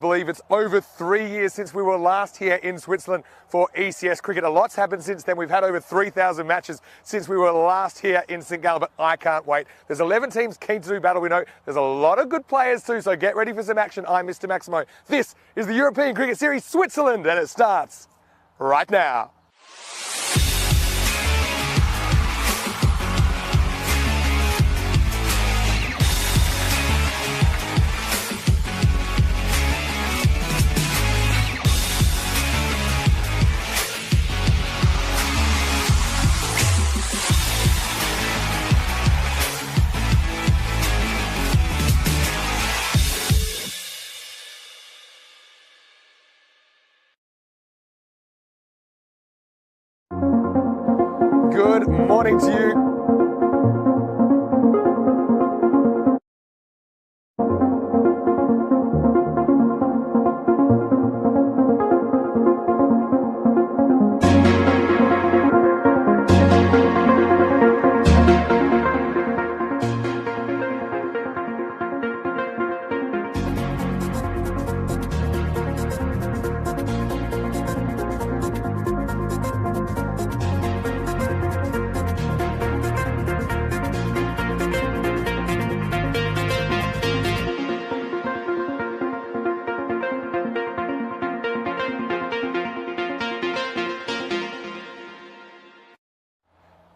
Believe it's over 3 years since we were last here in Switzerland for ECS cricket. A lot's happened since then. We've had over 3,000 matches since we were last here in St Gallen, but I can't wait. There's 11 teams keen to do battle. We know there's a lot of good players too, so get ready for some action. I'm Mr. Maximo. This is the European Cricket Series Switzerland, and it starts right now. Good morning to you.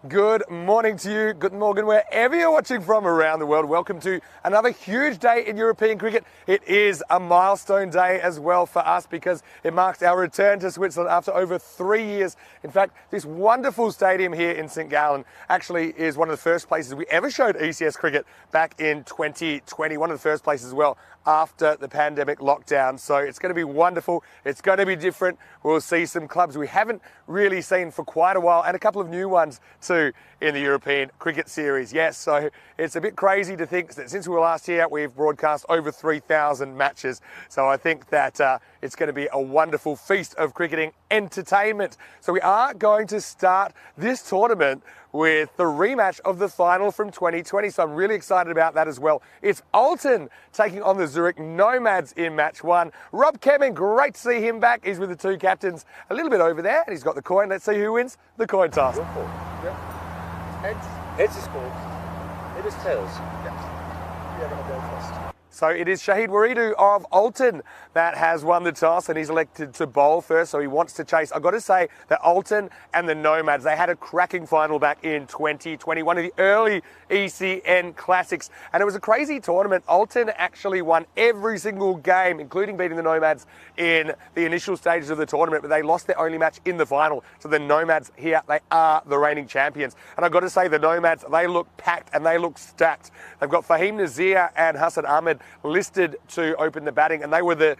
Good morning to you, good morning wherever you're watching from around the world. Welcome to another huge day in European cricket. It is a milestone day as well for us because it marks our return to Switzerland after over 3 years. In fact, this wonderful stadium here in St Gallen actually is one of the first places we ever showed ECS cricket back in 2020. One of the first places as well after the pandemic lockdown. So it's going to be wonderful. It's going to be different. We'll see some clubs we haven't really seen for quite a while and a couple of new ones too in the European Cricket Series. Yes, so it's a bit crazy to think that since we were last here, we've broadcast over 3,000 matches. So I think that it's going to be a wonderful feast of cricketing entertainment. So we are going to start this tournament with the rematch of the final from 2020. So I'm really excited about that as well. It's Alton taking on the Zurich Nomads in match one. Rob Kemming, great to see him back. He's with the two captains a little bit over there, and he's got the coin. Let's see who wins the coin toss. Heads. Heads is called. It is tails. Yeah. You're going to go first. So it is Shahid Waridu of Alton that has won the toss, and he's elected to bowl first, so he wants to chase. I've got to say that Alton and the Nomads, they had a cracking final back in 2020, one of the early ECN classics, and it was a crazy tournament. Alton actually won every single game, including beating the Nomads in the initial stages of the tournament, but they lost their only match in the final. So the Nomads here, they are the reigning champions. And I've got to say, the Nomads, they look packed and they look stacked. They've got Fahim Nazir and Hassan Ahmed listed to open the batting, and they were the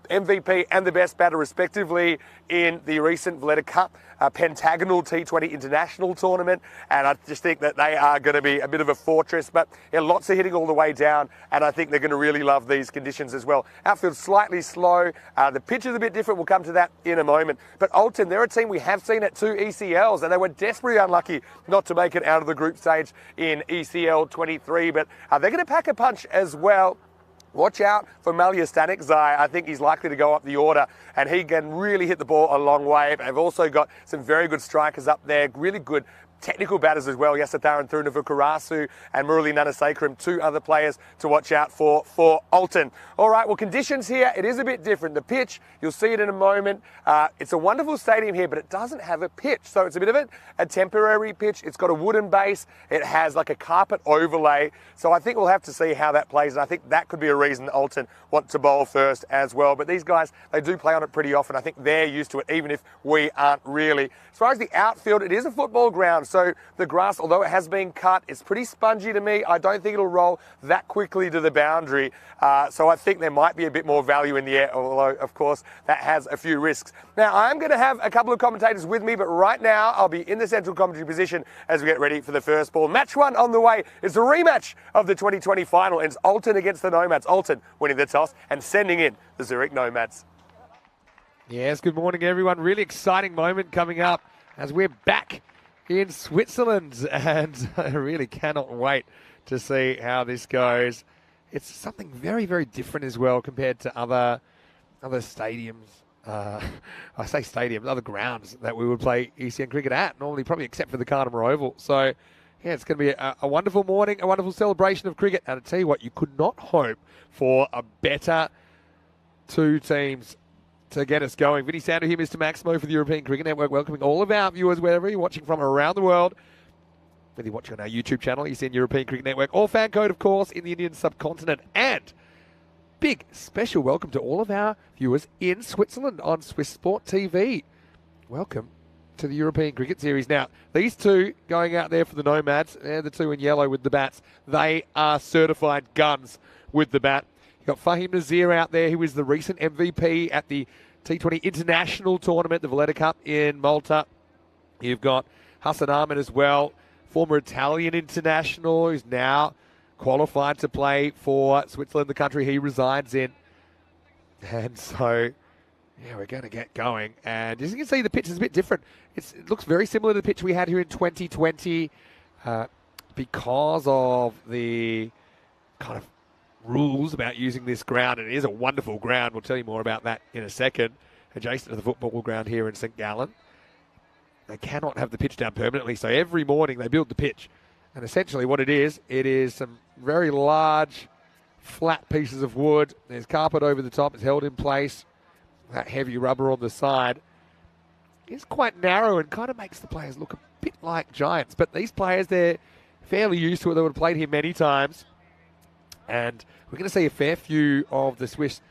MVP and the best batter respectively in the recent Valletta Cup pentagonal T20 international tournament, and I just think that they are going to be a bit of a fortress, but yeah, lots of hitting all the way down, and I think they're going to really love these conditions as well. Outfield slightly slow, the pitch is a bit different, we'll come to that in a moment, but Alton, they're a team we have seen at 2 ECLs, and they were desperately unlucky not to make it out of the group stage in ECL 23, but they're going to pack a punch as well. Watch out for Malia Stanikzai. I think he's likely to go up the order, and he can really hit the ball a long way. They've also got some very good strikers up there, really good technical batters as well. Yasatharan Thirunavukarasu and Murali Nanasekharam, two other players to watch out for Alton. All right, well, conditions here, it is a bit different. The pitch, you'll see it in a moment. It's a wonderful stadium here, but it doesn't have a pitch. So it's a bit of a temporary pitch. It's got a wooden base. It has like a carpet overlay. So I think we'll have to see how that plays. And I think that could be a reason Alton want to bowl first as well. But these guys, they do play on it pretty often. I think they're used to it, even if we aren't really. As far as the outfield, it is a football ground. So the grass, although it has been cut, it's pretty spongy to me. I don't think it'll roll that quickly to the boundary. So I think there might be a bit more value in the air, although, of course, that has a few risks. Now, I'm going to have a couple of commentators with me, but right now I'll be in the central commentary position as we get ready for the first ball. Match one on the way. It's a rematch of the 2020 final, and it's Alton against the Nomads. Alton winning the toss and sending in the Zurich Nomads. Yes, good morning, everyone. Really exciting moment coming up as we're back in Switzerland, and I really cannot wait to see how this goes. It's something very, very different as well compared to other other stadiums, I say stadiums, other grounds that we would play ECN cricket at, normally probably except for the Carnamore Oval. So, yeah, it's going to be a wonderful morning, a wonderful celebration of cricket. And I tell you what, you could not hope for a better two teams to get us going. Vinny Sander here, Mr. Maximo for the European Cricket Network, welcoming all of our viewers wherever you're watching from around the world. Whether you're watching on our YouTube channel, ECN European Cricket Network, or fan code, of course, in the Indian subcontinent. And big special welcome to all of our viewers in Switzerland on Swiss Sport TV. Welcome to the European Cricket Series. Now, these two going out there for the Nomads, they're the two in yellow with the bats. They are certified guns with the bat. You've got Fahim Nazir out there, who is the recent MVP at the T20 International Tournament, the Valletta Cup in Malta. You've got Hassan Ahmed as well, former Italian international, who's now qualified to play for Switzerland, the country he resides in. And so, yeah, we're going to get going. And as you can see, the pitch is a bit different. It looks very similar to the pitch we had here in 2020 because of the kind of rules about using this ground. And it is a wonderful ground. We'll tell you more about that in a second. Adjacent to the football ground here in St. Gallen. They cannot have the pitch down permanently, so every morning they build the pitch. And essentially what it is some very large, flat pieces of wood. There's carpet over the top. It's held in place. That heavy rubber on the side is quite narrow and kind of makes the players look a bit like giants. But these players, they're fairly used to it. They would have played here many times. And we're going to see a fair few of the Swiss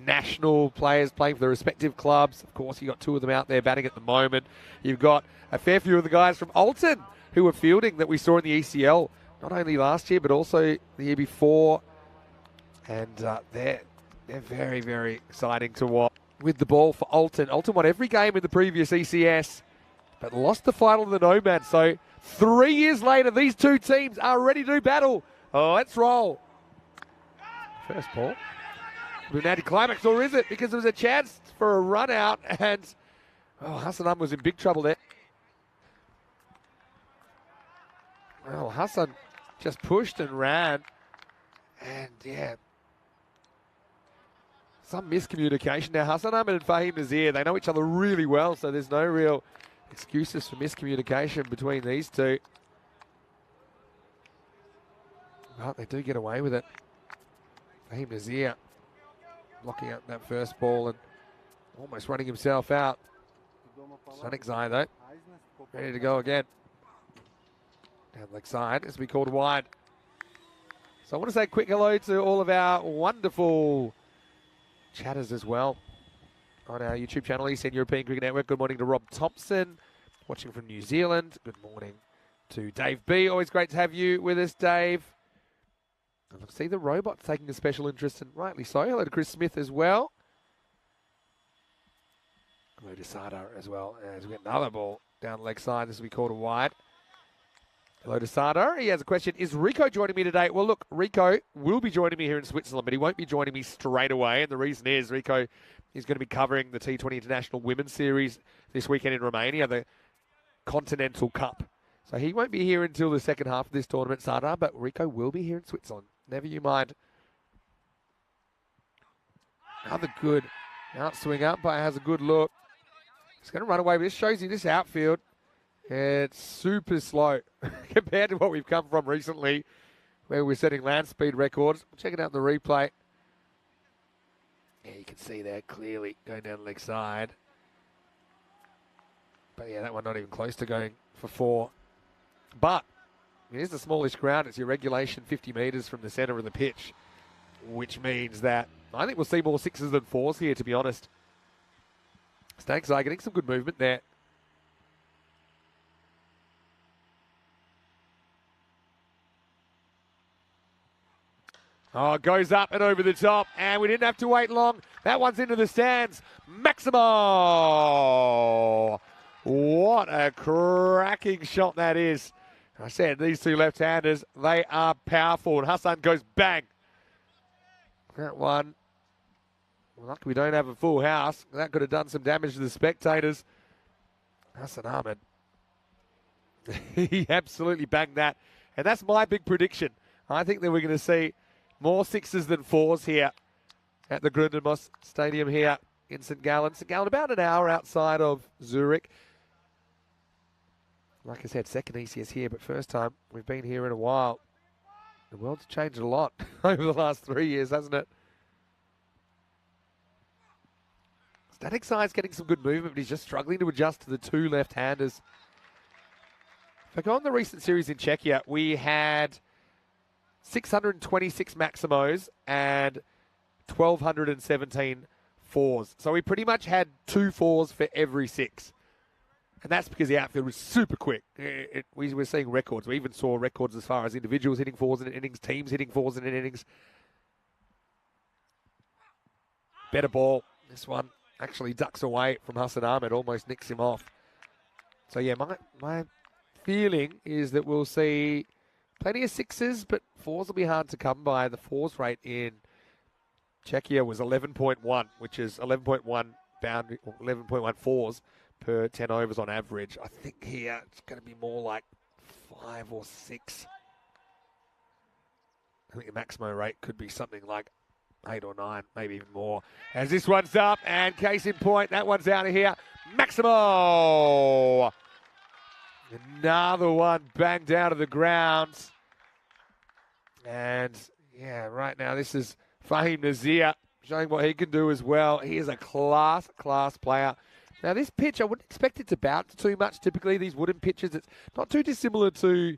national players playing for their respective clubs. Of course, you've got two of them out there batting at the moment. You've got a fair few of the guys from Alton who were fielding that we saw in the ECL, not only last year, but also the year before. And they're very, very exciting to watch. With the ball for Alton. Alton won every game in the previous ECS, but lost the final to the Nomads. So 3 years later, these two teams are ready to do battle. Oh, let's roll. First ball. Will be an anticlimax, or is it? Because there was a chance for a run out, and Hassan was in big trouble there. Well, Hassan just pushed and ran, and yeah, some miscommunication. Now, Hassan Ahmed and Fahim Nazir, they know each other really well, so there's no real excuses for miscommunication between these two. But they do get away with it. Fahim Nazir blocking up that first ball and almost running himself out. Sonic Zai, though, ready to go again. Down leg side as we called wide. So I want to say a quick hello to all of our wonderful chatters as well on our YouTube channel, ECN European Cricket Network. Good morning to Rob Thompson, watching from New Zealand. Good morning to Dave B. Always great to have you with us, Dave. And I see the robots taking a special interest, and rightly so. Hello to Chris Smith as well. Hello to Sada as well, as we get another ball down the leg side. This will be called a wide. Hello to Sada. He has a question. Is Rico joining me today? Well, look, Rico will be joining me here in Switzerland, but he won't be joining me straight away. And the reason is Rico is going to be covering the T20 International Women's Series this weekend in Romania, the Continental Cup. So he won't be here until the second half of this tournament, Sada, but Rico will be here in Switzerland. Never you mind. Another good outswing. Umpire has a good look. He's going to run away, but this shows you this outfield. It's super slow compared to what we've come from recently, where we're setting land speed records. Check it out in the replay. Yeah, you can see there clearly going down the leg side. But yeah, that one not even close to going for 4. But it is the smallish ground. It's your regulation 50 metres from the centre of the pitch, which means that I think we'll see more 6s than 4s here, to be honest. Snakes are getting some good movement there. Oh, goes up and over the top, and we didn't have to wait long. That one's into the stands. Maximo! What a cracking shot that is. I said, these two left-handers, they are powerful. And Hassan goes bang. That one, lucky we don't have a full house. That could have done some damage to the spectators. Hassan Ahmed. He absolutely banged that. And that's my big prediction. I think that we're going to see more 6s than 4s here. at the Grundenmoss Stadium here in St. Gallen. St. Gallen about an hour outside of Zurich. Like I said, second ECS here, but first time we've been here in a while. The world's changed a lot over the last 3 years, hasn't it? Static Side's getting some good movement, but he's just struggling to adjust to the two left-handers. If I go on the recent series in Czechia, we had 626 Maximos and 1,217 fours. So we pretty much had 2 fours for every 6. And that's because the outfield was super quick. We were seeing records. We even saw records as far as individuals hitting fours in an innings, teams hitting fours in an innings. Better ball. This one actually ducks away from Hassan Ahmed, almost nicks him off. So yeah, my feeling is that we'll see plenty of 6s, but 4s will be hard to come by. The 4s rate in Czechia was 11.1, which is 11.1 boundary, or 11.1 4s per 10 overs on average. I think here it's going to be more like 5 or 6. I think the Maximo rate could be something like 8 or 9, maybe even more. As this one's up, and case in point, that one's out of here. Maximo! Another one banged down to the ground. And yeah, right now this is Fahim Nazir showing what he can do as well. He is a class player. Now this pitch, I wouldn't expect it to bounce too much. Typically these wooden pitches, it's not too dissimilar to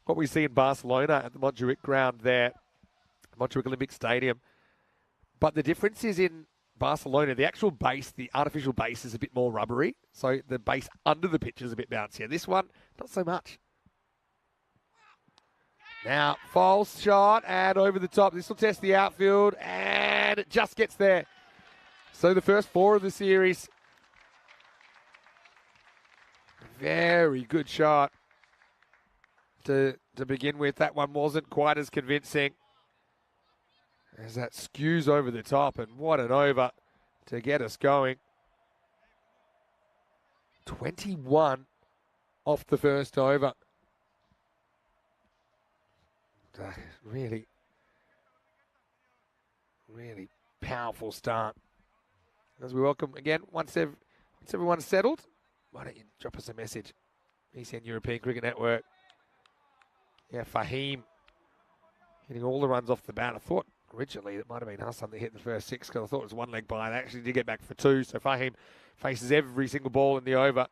what we see in Barcelona at the Montjuic ground there, Montjuic Olympic Stadium. But the difference is in Barcelona, the actual base, the artificial base is a bit more rubbery. So the base under the pitch is a bit bouncier. This one, not so much. Now, false shot and over the top. This will test the outfield and it just gets there. So the first 4 of the series. Very good shot to begin with. That one wasn't quite as convincing. As that skews over the top, and what an over to get us going. 21 off the first over. Really powerful start. As we welcome again, once everyone's settled, why don't you drop us a message? ECN European Cricket Network. Yeah, Fahim hitting all the runs off the bat. I thought originally it might have been Hassan that hit the first 6 because I thought it was 1 leg by. They actually did get back for 2. So Fahim faces every single ball in the over.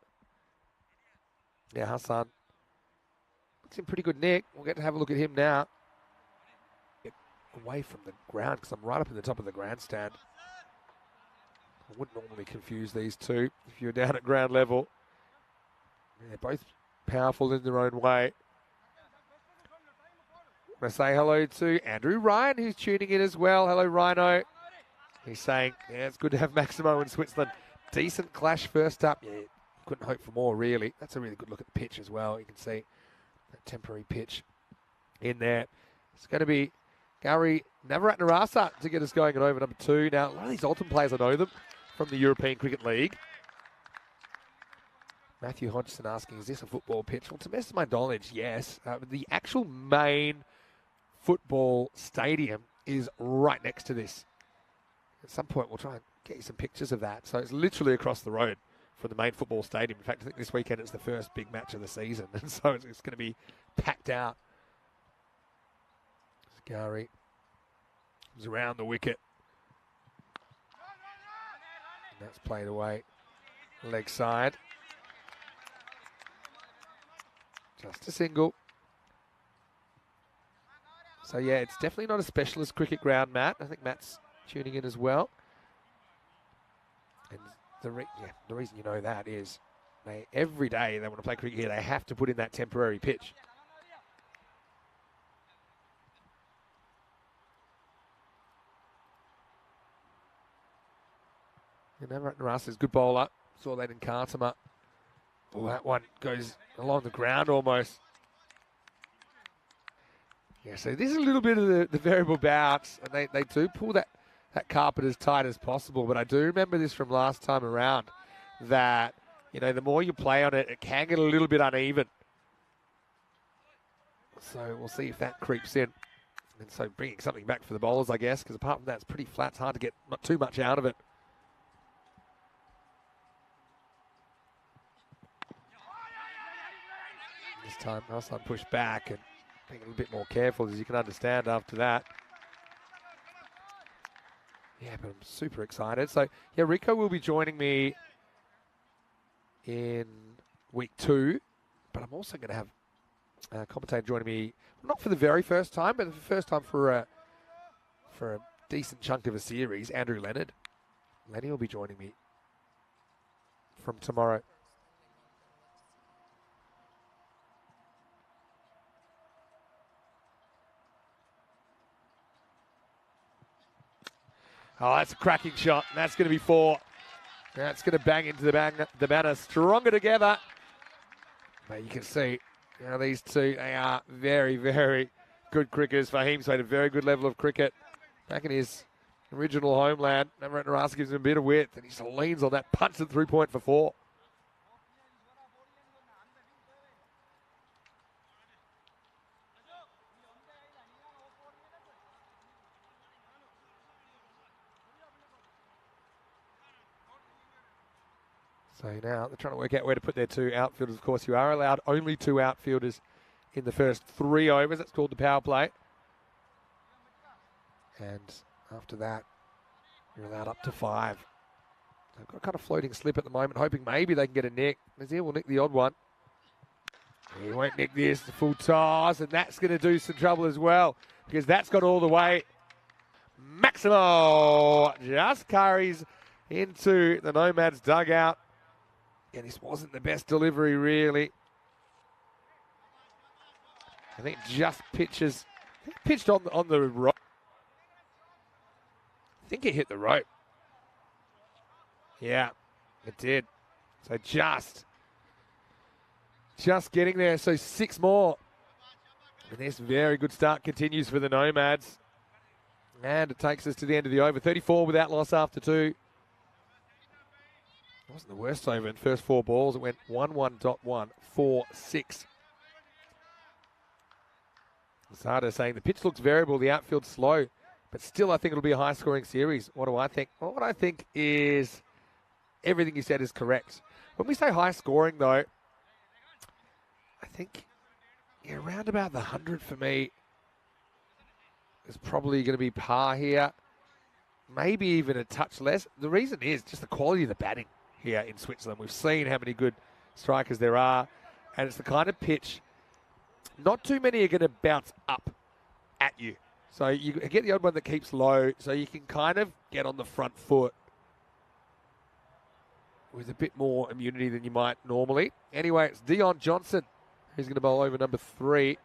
Yeah, Hassan. It's in pretty good nick. We'll get to have a look at him now. Get away from the ground because I'm right up in the top of the grandstand. I wouldn't normally confuse these two if you're down at ground level. They're both powerful in their own way. I want to say hello to Andrew Ryan, who's tuning in as well. Hello, Rhino. He's saying, yeah, it's good to have Maximo in Switzerland. Decent clash first up. Yeah, couldn't hope for more, really. That's a really good look at the pitch as well. You can see that temporary pitch in there. It's going to be Gary Navaratnarasa to get us going at over number 2. Now, a lot of these Alton players, I know them from the European Cricket League. Matthew Hodgson asking, is this a football pitch? Well, to the best of my knowledge, yes. The actual main football stadium is right next to this. At some point, we'll try and get you some pictures of that. So it's literally across the road from the main football stadium. In fact, I think this weekend it's the first big match of the season. And so it's going to be packed out. Gary comes around the wicket. And that's played away. Leg side. Just a single. So, yeah, it's definitely not a specialist cricket ground, Matt. I think Matt's tuning in as well. And the reason you know that is every day they want to play cricket here, they have to put in that temporary pitch. And Navaratnarasa's good bowler. Saw that in Kartama. Oh, that one goes along the ground almost. Yeah, so this is a little bit of the variable bounce, and they do pull that carpet as tight as possible. But I do remember this from last time around, that, you know, the more you play on it, it can get a little bit uneven. So we'll see if that creeps in And so bringing something back for the bowlers, I guess, because apart from that, it's pretty flat. It's hard to get not too much out of it. This time, Hassan pushed back and being a little bit more careful, as you can understand after that. Yeah, but I'm super excited. So, yeah, Rico will be joining me in week 2, but I'm also going to have a commentator joining me, not for the very first time, but the first time for a decent chunk of a series, Andrew Leonard. Lenny will be joining me from tomorrow. Oh, that's a cracking shot. And that's going to be 4. That's going to bang into the banner. Stronger together. But you can see, you know, these two, they are very, very good cricketers. Fahim's played a very good level of cricket back in his original homeland. Navarrete gives him a bit of width, and he just leans on that, punch it through point for 4. So now they're trying to work out where to put their 2 outfielders. Of course, you are allowed only 2 outfielders in the first 3 overs. That's called the power play. And after that, you're allowed up to 5. They've got a kind of floating slip at the moment, hoping maybe they can get a nick. Nazir will nick the odd one. He won't nick this, the full toss, and that's going to do some trouble as well, because that's got all the way. Maximo just carries into the Nomads dugout. And this wasn't the best delivery, really. I think just pitched on the rope. I think it hit the rope. Yeah, it did. So just getting there. So 6 more. And this very good start continues for the Nomads. And it takes us to the end of the over. 34 without loss after 2. It wasn't the worst over in first 4 balls. It went 1-1.1, 4-6. Sada saying the pitch looks variable, the outfield slow, but still I think it'll be a high-scoring series. What do I think? Well, what I think is everything you said is correct. When we say high-scoring, though, I think around about the 100 for me is probably going to be par here. Maybe even a touch less. The reason is just the quality of the batting here in Switzerland. We've seen how many good strikers there are, and it's the kind of pitch not too many are going to bounce up at you. So you get the odd one that keeps low, so you can kind of get on the front foot with a bit more immunity than you might normally. Anyway, it's Dion Johnson who's going to bowl over number 3.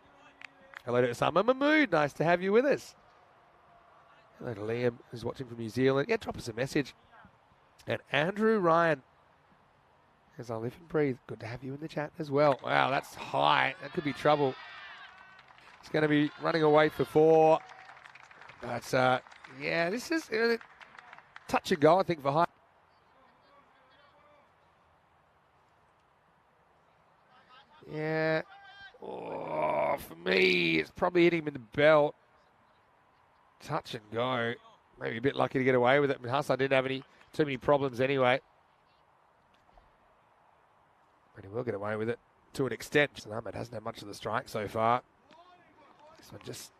Hello to Osama Mahmood. Nice to have you with us. Hello to Liam, who's watching from New Zealand. Yeah, drop us a message. And Andrew Ryan, as I live and breathe, good to have you in the chat as well. Wow, that's high. That could be trouble. It's going to be running away for 4. But, yeah, this is touch and go, I think, for high. Yeah. Oh, for me, it's probably hitting him in the belt. Touch and go. Maybe a bit lucky to get away with it. I mean, Hassan didn't have too many problems anyway. But he will get away with it to an extent. Ahmed hasn't had much of the strike so far. This one just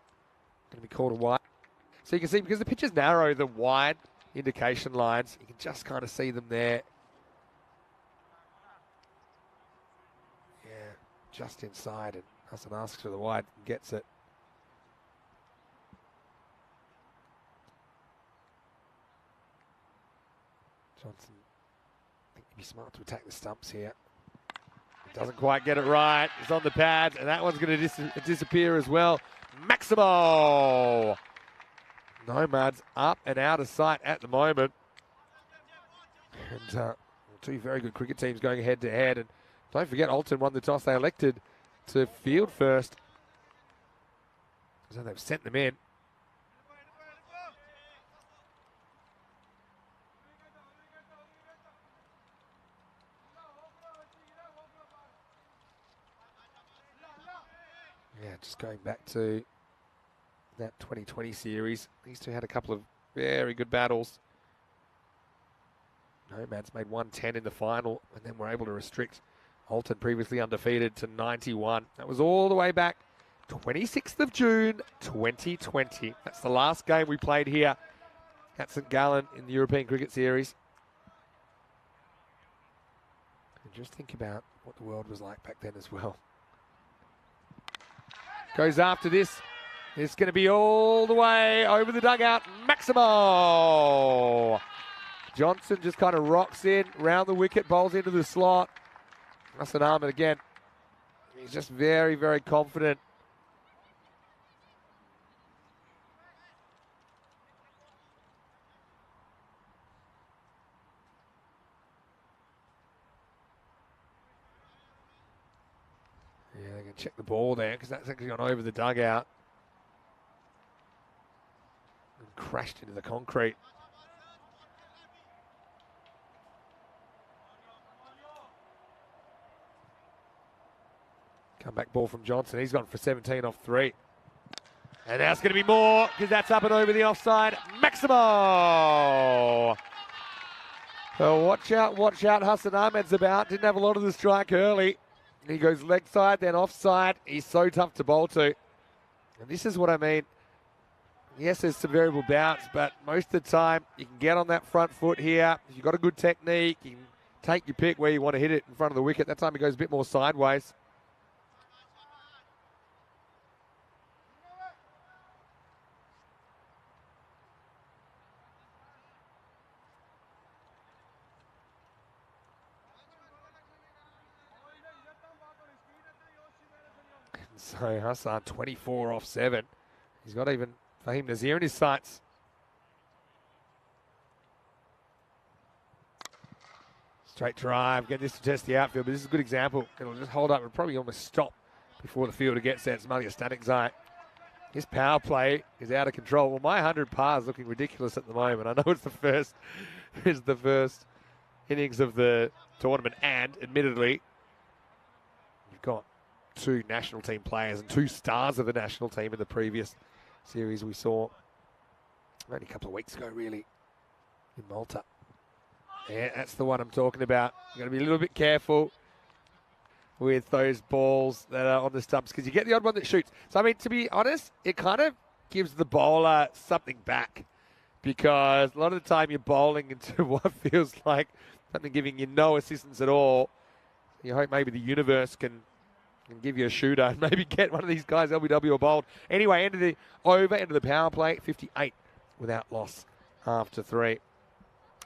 going to be called a wide. So you can see, because the pitch is narrow, the wide indication lines, you can just kind of see them there. Yeah, just inside, and Hassan asks for the wide and gets it. Johnson, I think he'd be smart to attack the stumps here. Doesn't quite get it right. It's on the pads, and that one's going to disappear as well. Maximo! Nomads up and out of sight at the moment. And 2 very good cricket teams going head-to-head. And don't forget, Alton won the toss. They elected to field first. So they've sent them in. Yeah, just going back to that 2020 series. These two had a couple of very good battles. Nomads made 110 in the final and then were able to restrict Alton, previously undefeated, to 91. That was all the way back 26th of June 2020. That's the last game we played here at St Gallen in the European Cricket Series. And just think about what the world was like back then as well. Goes after this. It's going to be all the way over the dugout. Maximo! Johnson just kind of rocks in, round the wicket, bowls into the slot. Hassan Ahmed again. He's just very, very confident. Yeah, they can check the ball there because that's actually gone over the dugout and crashed into the concrete. Comeback ball from Johnson. He's gone for 17 off 3. And now it's going to be more because that's up and over the offside. Maximo! So watch out. Hassan Ahmed's about. Didn't have a lot of the strike early. He goes leg side, then offside. He's so tough to bowl to. And this is what I mean. Yes, there's some variable bounce, but most of the time you can get on that front foot here. If you've got a good technique, you can take your pick where you want to hit it in front of the wicket. That time it goes a bit more sideways. So Hassan 24 off 7. He's got even Fahim Nazir in his sights. Straight drive, get this to test the outfield, but this is a good example. It'll just hold up and probably almost stop before the fielder gets there. It's Malia Static Zai. His power play is out of control. Well, my 100 par is looking ridiculous at the moment. I know it's the first innings of the tournament, and admittedly, you've got 2 national team players and 2 stars of the national team in the previous series we saw only a couple of weeks ago, really, in Malta. Yeah, that's the one I'm talking about. You've got to be a little bit careful with those balls that are on the stumps because you get the odd one that shoots. So, I mean, to be honest, it kind of gives the bowler something back because a lot of the time you're bowling into what feels like something giving you no assistance at all. You hope maybe the universe can give you a shooter and maybe get one of these guys LBW or bowled. Anyway, end of the power play, 58 without loss after 3.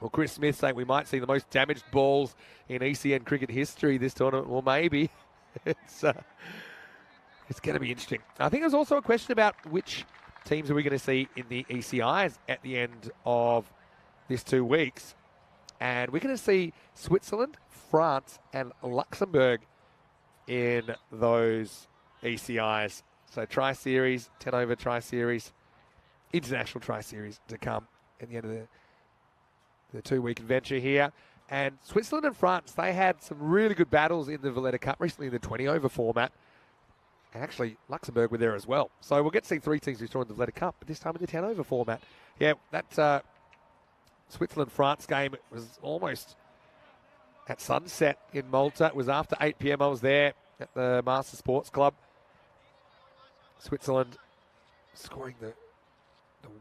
Well, Chris Smith saying we might see the most damaged balls in ECN cricket history this tournament. Well, maybe. It's going to be interesting. I think there's also a question about which teams are we going to see in the ECIs at the end of this 2 weeks. And we're going to see Switzerland, France, and Luxembourg in those ECIs. So Tri-Series, 10-over Tri-Series, International Tri-Series to come at the end of the 2-week adventure here. And Switzerland and France, they had some really good battles in the Valletta Cup recently in the 20-over format. And actually, Luxembourg were there as well. So we'll get to see 3 teams we saw in the Valletta Cup, but this time in the 10-over format. Yeah, that Switzerland-France game was almost at sunset in Malta. It was after 8 p.m. I was there at the Master Sports Club. Switzerland scoring the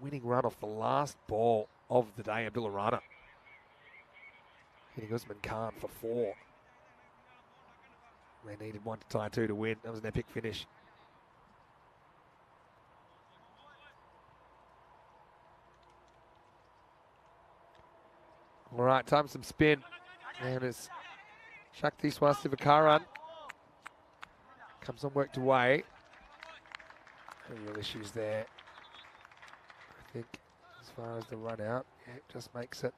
winning run off the last ball of the day, Abdullah Rana. Hitting Usman Khan for 4. They needed 1 to tie 2 to win. That was an epic finish. All right, time for some spin. And it's Shakti Swastivakaran. Comes on worked away. No real issues there. I think as far as the run out, yeah, it just makes it.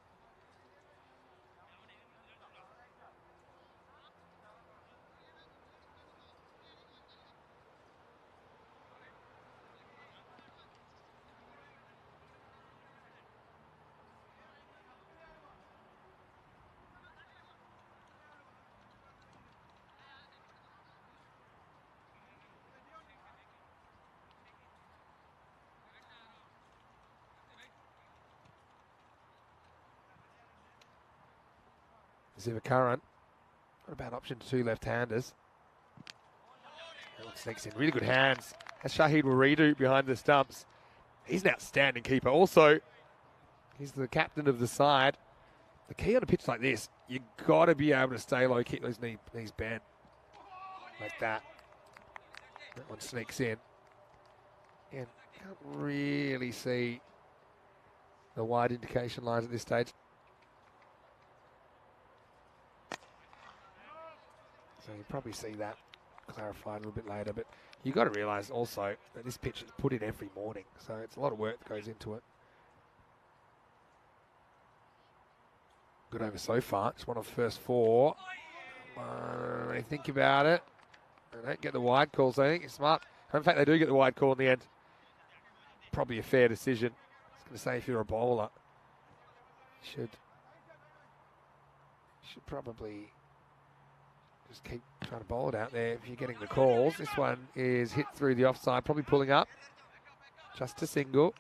Zivakaran. Not a bad option to two left-handers. Sneaks in. Really good hands. Has Shahid Waridu behind the stumps. He's an outstanding keeper. Also, he's the captain of the side. The key on a pitch like this, you got to be able to stay low, keep those knees bent like that. That one sneaks in. And can't really see the wide indication lines at this stage. So you probably see that clarified a little bit later, but you've got to realise also that this pitch is put in every morning, so it's a lot of work that goes into it. Good over so far. Just one of the first four. When you think about it, they don't get the wide calls. I think it's smart. In fact, they do get the wide call in the end. Probably a fair decision. I was going to say, if you're a bowler, you should probably just keep trying to bowl it out there if you're getting the calls. This one is hit through the offside, probably pulling up. Just a single.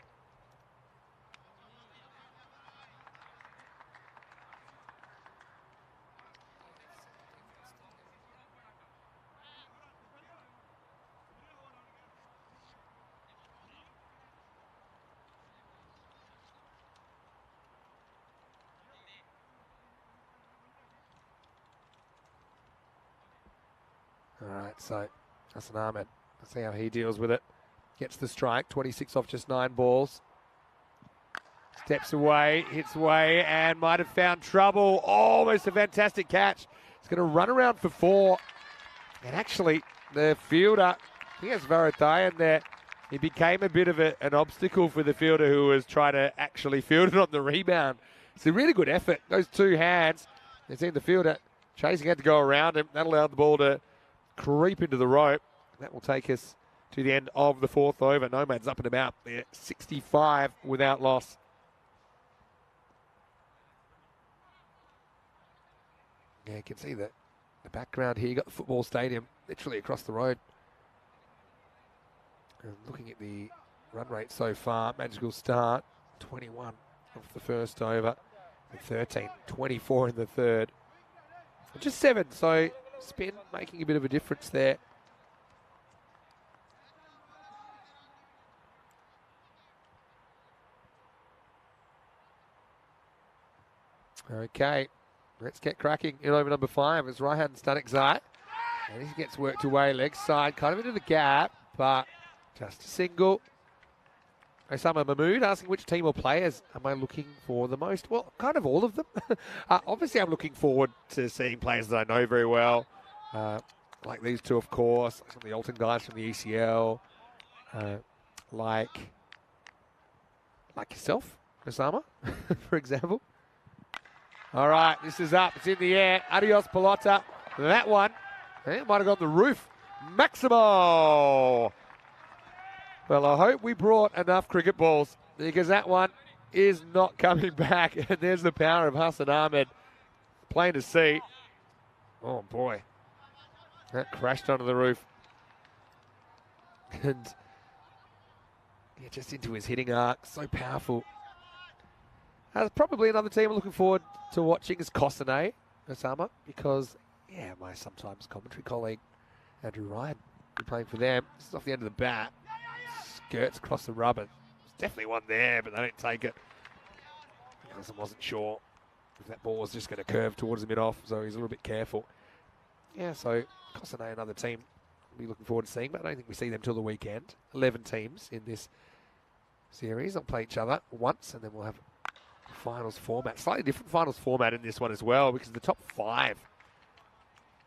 All right, so Hassan Ahmed, let's see how he deals with it. Gets the strike, 26 off just 9 balls. Steps away, hits away, and might have found trouble. Almost a fantastic catch. He's going to run around for 4. And actually, the fielder, he has Varadhayan there. He became a bit of an obstacle for the fielder who was trying to actually field it on the rebound. It's a really good effort. Those two hands, they've seen the fielder chasing, had to go around him. That allowed the ball to creep into the rope. That will take us to the end of the 4th over. Nomad's up and about there, 65 without loss. Yeah, you can see the background here. You got the football stadium literally across the road. And looking at the run rate so far, magical start, 21 off the first over, and 13, 24 in the third. Just 7, so spin making a bit of a difference there. Okay, let's get cracking in over number 5 as Raihan Stanikzai. And he gets worked away, leg side, kind of into the gap, but just a single. Osama Mahmood asking which team or players am I looking for the most? Well, kind of all of them. Obviously, I'm looking forward to seeing players that I know very well. Like these two, of course. Some of the Alton guys from the ECL. Like yourself, Osama, for example. All right, this is up. It's in the air. Adios, Pelota. That one, it might have gone the roof. Maximo. Well, I hope we brought enough cricket balls because that one is not coming back. And there's the power of Hassan Ahmed. Plain to see. Oh, boy. That crashed onto the roof. And yeah, just into his hitting arc. So powerful. Probably another team I'm looking forward to watching is Kosane Osama because, yeah, my sometimes commentary colleague, Andrew Ryan, been playing for them. This is off the end of the bat. Skirts across the rubber. There's definitely one there, but they don't take it because I wasn't sure if that ball was just going to curve towards the mid-off, so he's a little bit careful. Yeah, so Kosane, another team I'll be looking forward to seeing, but I don't think we see them till the weekend. 11 teams in this series. They'll play each other once, and then we'll have finals format. Slightly different finals format in this one as well, because the top 5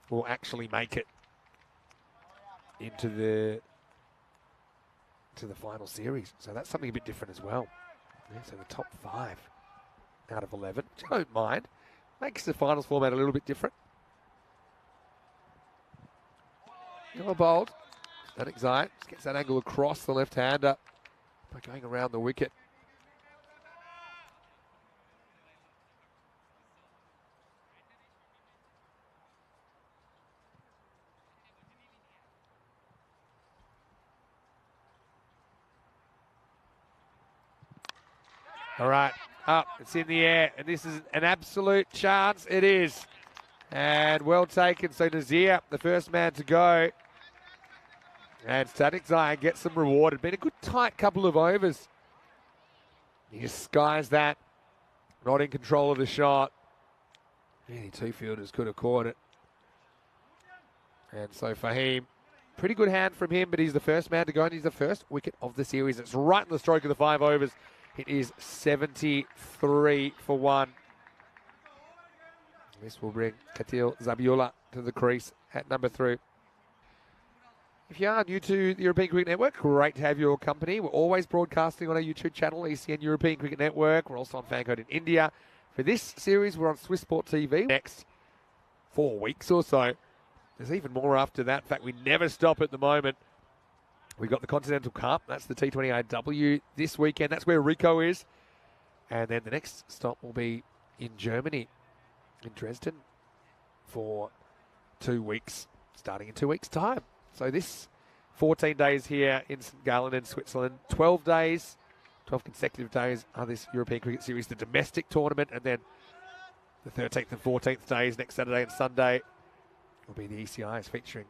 will actually make it into the final series. So that's something a bit different as well. Yeah, so the top 5 out of 11, which I don't mind. Makes the finals format a little bit different. Yellow bowled. Stanikzai just gets that angle across the left-hander by going around the wicket. All right, up, it's in the air, and this is an absolute chance. It is. And well taken. So Nazir, the first man to go. And Static Zion gets some rewarded. Been a good tight couple of overs. He just skies that. Not in control of the shot. Any two fielders could have caught it. And so Fahim, pretty good hand from him, but he's the first man to go, and he's the first wicket of the series. It's right in the stroke of the 5 overs. It is 73 for 1. This will bring Katil Zabiola to the crease at number 3. If you are new to the European Cricket Network, great to have your company. We're always broadcasting on our YouTube channel, ECN European Cricket Network. We're also on Fancode in India. For this series, we're on Swiss Sport TV. Next 4 weeks or so. There's even more after that. In fact, we never stop at the moment. We've got the Continental Cup. That's the T20 IW this weekend. That's where Rico is. And then the next stop will be in Germany, in Dresden, for 2 weeks, starting in 2 weeks' time. So this 14 days here in St. Gallen in Switzerland, 12 days, 12 consecutive days are this European Cricket Series, the domestic tournament, and then the 13th and 14th days, next Saturday and Sunday, will be the ECIs featuring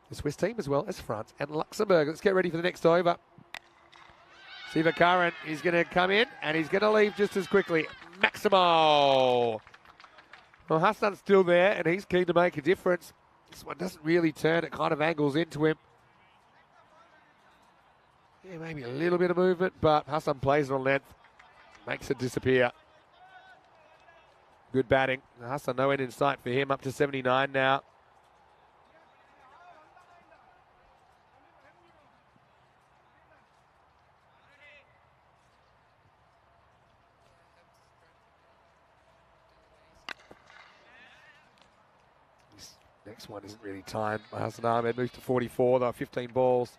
the Swiss team as well as France and Luxembourg. Let's get ready for the next over. Siva Karan is going to come in, and he's going to leave just as quickly. Maximo! Well, Hassan's still there, and he's keen to make a difference. This one doesn't really turn. It kind of angles into him. Yeah, maybe a little bit of movement, but Hassan plays it on length. Makes it disappear. Good batting. Hassan, no end in sight for him. Up to 79 now. Next one isn't really timed. Hassan Ahmed moves to 44, though, 15 balls.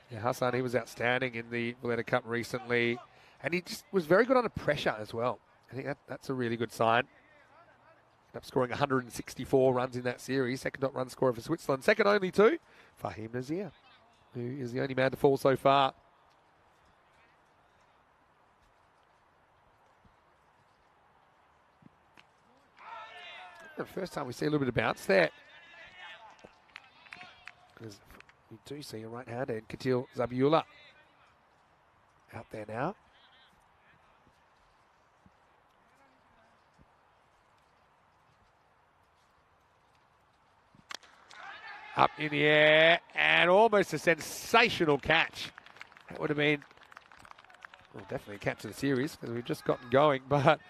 Yeah, Hassan, he was outstanding in the Valletta Cup recently. And he just was very good under pressure as well. I think that's a really good sign. Ended up scoring 164 runs in that series. Second top run scorer for Switzerland. Second only to Fahim Nazir, who is the only man to fall so far. The first time we see a little bit of bounce there. Because we do see a right-handed Katil Zabiola out there now. Up in the air, and almost a sensational catch. That would have been, well, definitely a catch of the series, because we've just gotten going, but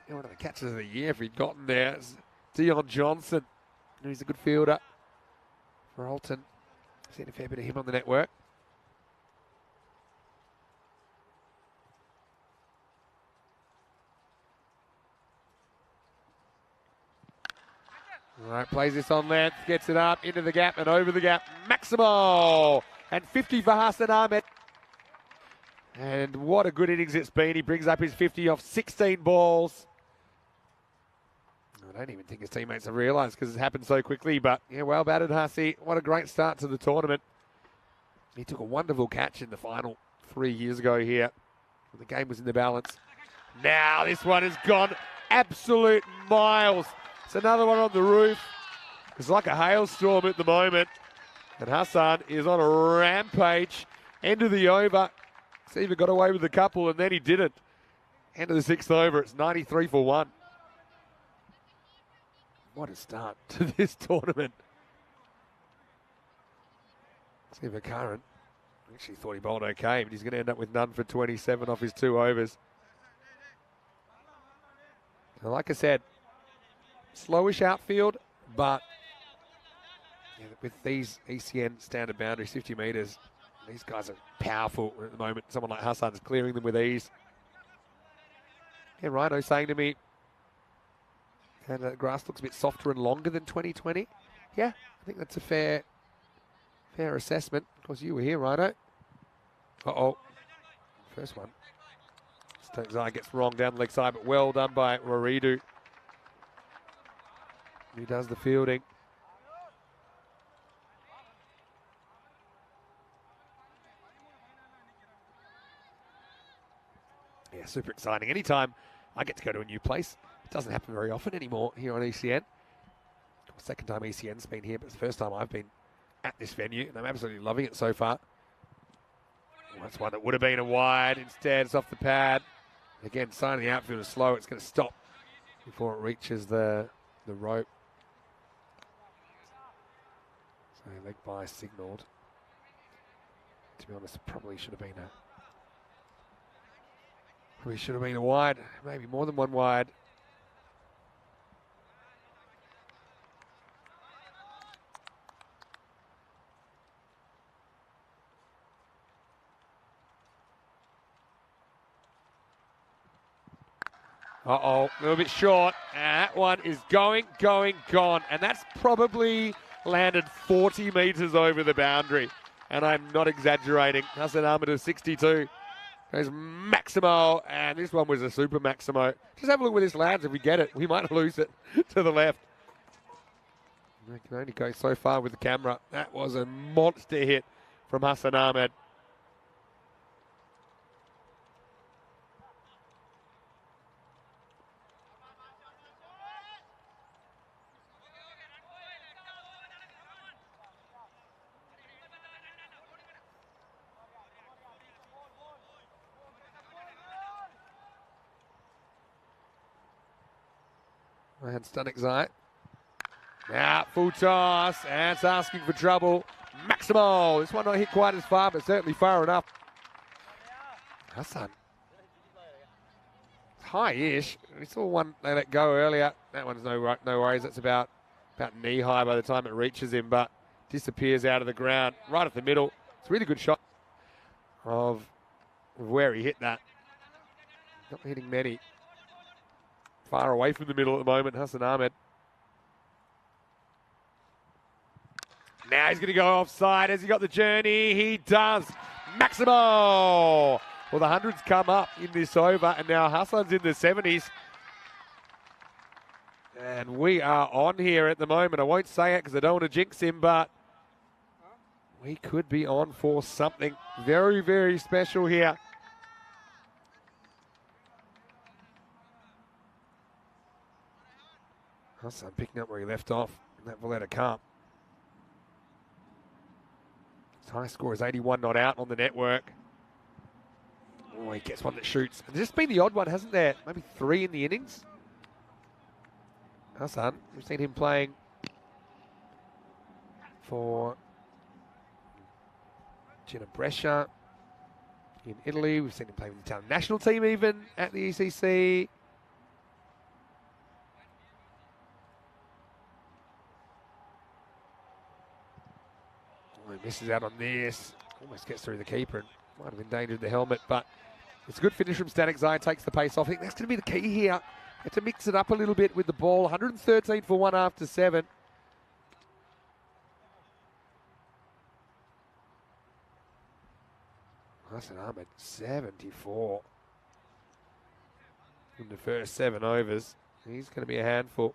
one of the catches of the year if he'd gotten there. Dion Johnson, who's a good fielder for Alton. Seen a fair bit of him on the network. All right, plays this on length, gets it up, into the gap and over the gap. Maximo! And 50 for Hassan Ahmed. And what a good innings it's been. He brings up his 50 off 16 balls. I don't even think his teammates have realised because it happened so quickly. But, yeah, well batted, Hassi. What a great start to the tournament. He took a wonderful catch in the final 3 years ago here when the game was in the balance. Now this one has gone absolute miles. It's another one on the roof. It's like a hailstorm at the moment. And Hassan is on a rampage. End of the over. Siva got away with a couple and then he didn't. End of the 6th over. It's 93 for 1. What a start to this tournament. Siva Karan actually thought he bowled okay, but he's going to end up with none for 27 off his 2 overs. Now, like I said, slowish outfield, but yeah, with these ECN standard boundaries, 50 metres, these guys are powerful at the moment. Someone like Hassan's clearing them with ease. Yeah, Rhino saying to me, and the grass looks a bit softer and longer than 2020. Yeah, I think that's a fair assessment. Of course, you were here, Rhino. Uh-oh. First one. Zai gets wrong down the leg side, but well done by Roridu. He does the fielding. Yeah, super exciting. Anytime I get to go to a new place, It doesn't happen very often anymore here on ECN. Second time ECN's been here, but it's the first time I've been at this venue, and I'm absolutely loving it so far. That's one that would have been a wide. Instead, it's off the pad. Again, signing the outfield is slow. It's going to stop before it reaches the rope. So leg by signalled. To be honest, it probably should have been a wide, maybe more than one wide. Uh-oh, a little bit short. And that one is going, gone. And that's probably landed 40 metres over the boundary. And I'm not exaggerating. Hassan Ahmed is 62. Goes Maximo, and this one was a super Maximo. Just have a look where this lands. If we get it, we might lose it to the left. We can only go so far with the camera. That was a monster hit from Hassan Ahmed. And Stunnick Zai. Now, full toss, and it's asking for trouble. Maximo. This one not hit quite as far, but certainly far enough. Hassan. High-ish. We saw one they let go earlier. That one's no worries. That's about knee-high by the time it reaches him, but disappears out of the ground. Right at the middle. It's a really good shot of where he hit that. Not hitting many. Far away from the middle at the moment, Hassan Ahmed. Now he's going to go offside. Has he got the journey? He does. Maximo! Well, the hundreds come up in this over, and now Hassan's in the 70s. And we are on here at the moment. I won't say it because I don't want to jinx him, but we could be on for something very, very special here. Hassan picking up where he left off in that Valletta Cup. His high score is 81 not out on the network. Oh, he gets one that shoots. And there's just been the odd one, hasn't there? Maybe 3 in the innings. Hassan, we've seen him playing for Gina Brescia in Italy. We've seen him play with the Italian national team even at the ECC. He misses out on this. Almost gets through the keeper and might have endangered the helmet, but it's a good finish from Stunnick Zai. Takes the pace off. I think that's going to be the key here. Have to mix it up a little bit with the ball. 113 for 1 after 7. Hassan Ahmed, 74 in the first 7 overs. He's going to be a handful.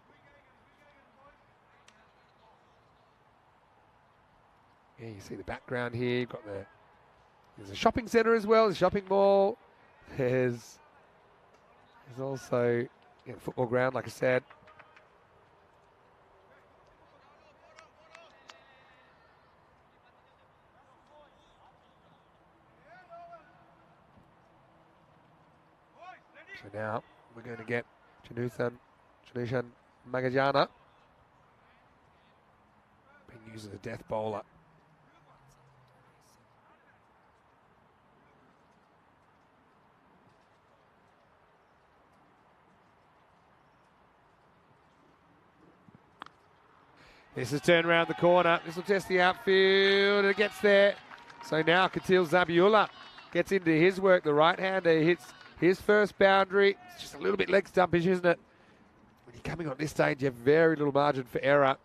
Yeah, you see the background here. You've got there's a shopping centre as well, the shopping mall. There's also a football ground, like I said. So now we're going to get Janushan Magajana being used as a death bowler. This is turned around the corner. This will test the outfield. It gets there. So now Katil Zabiullah gets into his work. The right-hander hits his first boundary. It's just a little bit leg stumpish, isn't it? When you're coming on this stage, you have very little margin for error.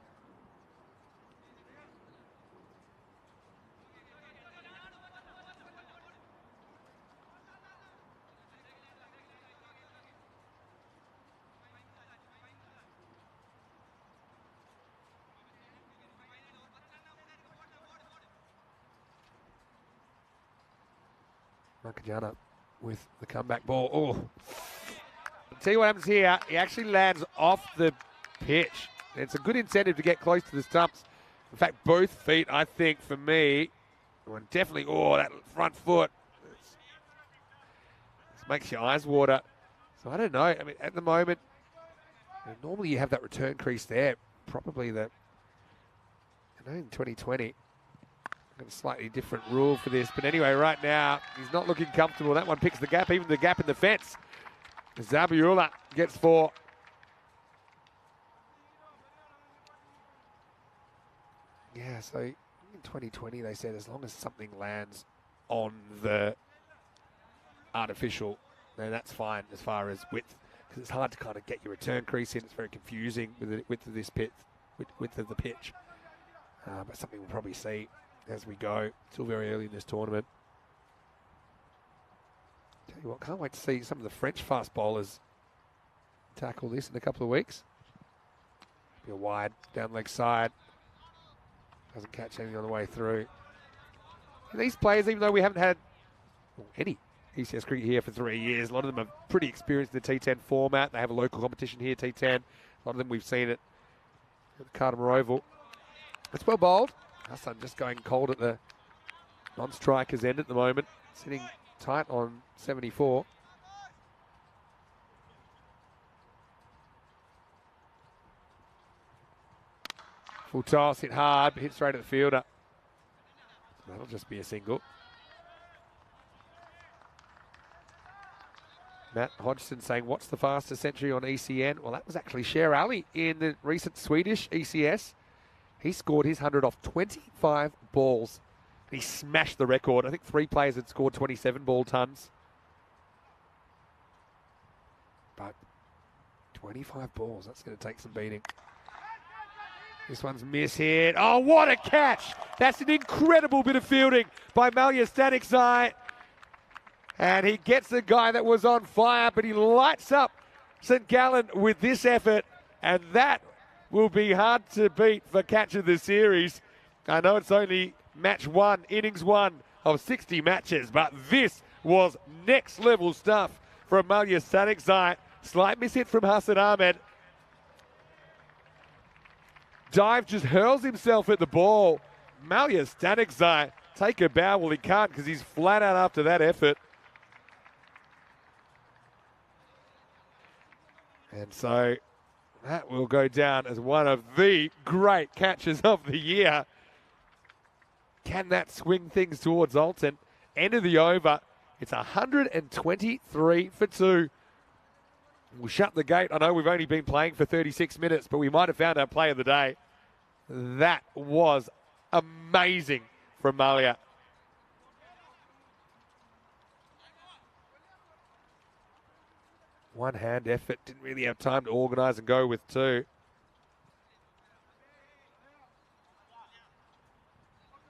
Makajana with the comeback ball. Oh, tell you what happens here. He actually lands off the pitch. It's a good incentive to get close to the stumps. In fact, both feet, I think, for me, one definitely, that front foot. This makes your eyes water. So I don't know. I mean, at the moment, normally you have that return crease there. Probably in 2020. Got a slightly different rule for this. But anyway, right now, he's not looking comfortable. That one picks the gap, even the gap in the fence. Zabiula gets 4. Yeah, so in 2020, they said as long as something lands on the artificial, then that's fine as far as width, because it's hard to kind of get your return crease in. It's very confusing with the width of this width of the pitch. But something we'll probably see as we go. Still very early in this tournament. Tell you what, can't wait to see some of the French fast bowlers tackle this in a couple of weeks. Be a wide down leg side. Doesn't catch anything on the way through. And these players, even though we haven't had any ECS cricket here for 3 years, a lot of them are pretty experienced in the T10 format. They have a local competition here, T10. A lot of them we've seen it at the Cardimer Oval. It's well bowled. Hassan just going cold at the non-striker's end at the moment. Sitting tight on 74. Full toss, hit hard, hit straight at the fielder. That'll just be a single. Matt Hodgson saying, what's the fastest century on ECN? Well, that was actually Sher Ali in the recent Swedish ECS. He scored his 100 off 25 balls. He smashed the record. I think 3 players had scored 27 ball tons. But 25 balls, that's going to take some beating. This one's miss-hit. Oh, what a catch! That's an incredible bit of fielding by Malia Stanikzai. And he gets the guy that was on fire, but he lights up St. Gallen with this effort. And that will be hard to beat for catch of the series. I know it's only match 1, innings 1 of 60 matches, but this was next level stuff from Malia Stanikzai. Slight miss-hit from Hassan Ahmed. Dive just hurls himself at the ball. Malia Stanikzai, take a bow. Well, he can't because he's flat out after that effort. And so that will go down as one of the great catches of the year. Can that swing things towards Alton? End of the over. It's 123 for 2. We'll shut the gate. I know we've only been playing for 36 minutes, but we might have found our play of the day. That was amazing from Malia. One hand effort, didn't really have time to organise and go with 2.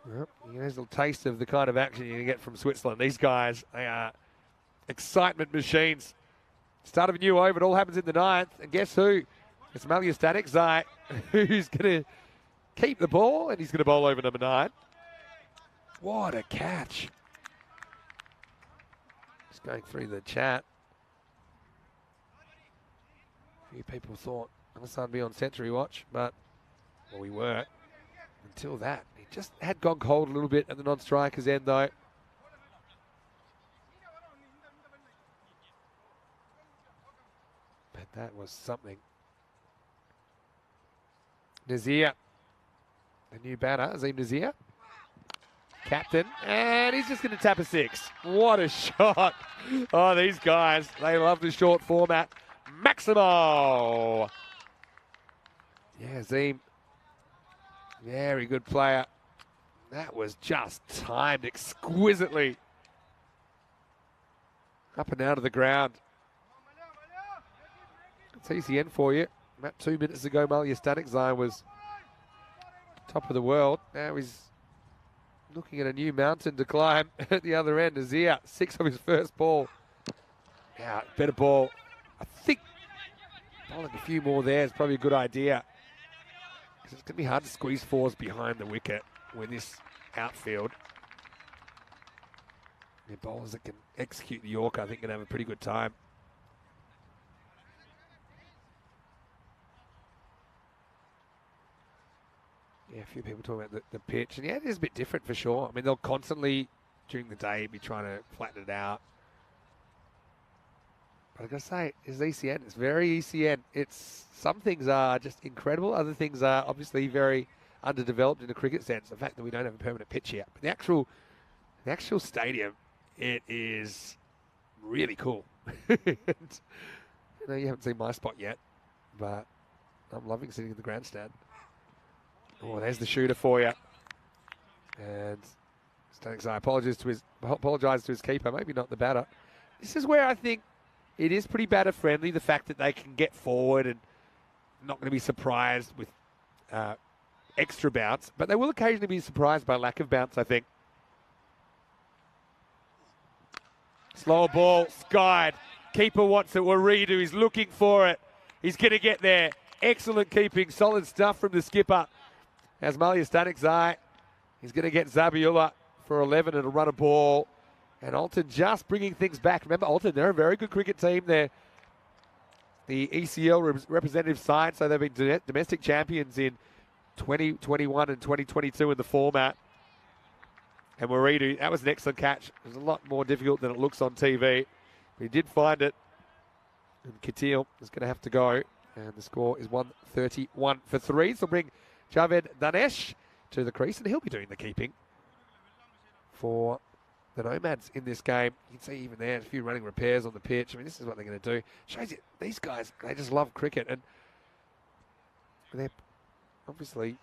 Well, here's a little taste of the kind of action you can get from Switzerland. These guys, they are excitement machines. Start of a new over, it all happens in the 9th. And guess who? It's Malia Stanikzai, who's going to keep the ball, and he's going to bowl over number 9. What a catch. Just going through the chat. A few people thought Hassan would be on century watch, but, well, we were until that. He just had gone cold a little bit at the non-striker's end, though. But that was something. Nazir, the new batter, Azim Nazir, captain, and he's just going to tap a 6. What a shot. Oh, these guys, they love the short format. Maximo. Yeah, Azim, very good player. That was just timed exquisitely. Up and out of the ground. It's ECN for you. About 2 minutes ago, Malia Stanikzai was top of the world. Now he's looking at a new mountain to climb at the other end. Azir, 6 of his first ball. Now, better ball. I think bowling a few more there is probably a good idea. Because it's going to be hard to squeeze 4s behind the wicket with this outfield. The bowlers that can execute the Yorker, I think, can have a pretty good time. a few people talking about the pitch, and yeah, it is a bit different for sure. I mean, they'll constantly, during the day, be trying to flatten it out. But I gotta say, it's ECN. It's very ECN. Some things are just incredible. Other things are obviously very underdeveloped in a cricket sense. The fact that we don't have a permanent pitch yet, but the actual stadium, it is really cool. You haven't seen my spot yet, but I'm loving sitting in the grandstand. Oh, there's the shooter for you. And I apologise to his keeper, maybe not the batter. This is where I think it is pretty batter friendly, the fact that they can get forward and not going to be surprised with extra bounce, but they will occasionally be surprised by lack of bounce, I think. Slower ball, skied. Keeper wants it. Waridu, he's looking for it. He's going to get there. Excellent keeping, solid stuff from the skipper. As Malia Stanik's eye, he's going to get Zabiula for 11 and a run a ball. And Alton just bringing things back. Remember, Alton, they're a very good cricket team. They're the ECL representative side, so they've been domestic champions in 2021 and 2022 in the format. And Waridu, that was an excellent catch. It was a lot more difficult than it looks on TV. But he did find it. And Katil is going to have to go. And the score is 131 for 3. So bring Javed Danesh to the crease, and he'll be doing the keeping for the Nomads in this game. You can see even there, a few running repairs on the pitch. I mean, this is what they're going to do. Shows you, these guys, they just love cricket. And they're obviously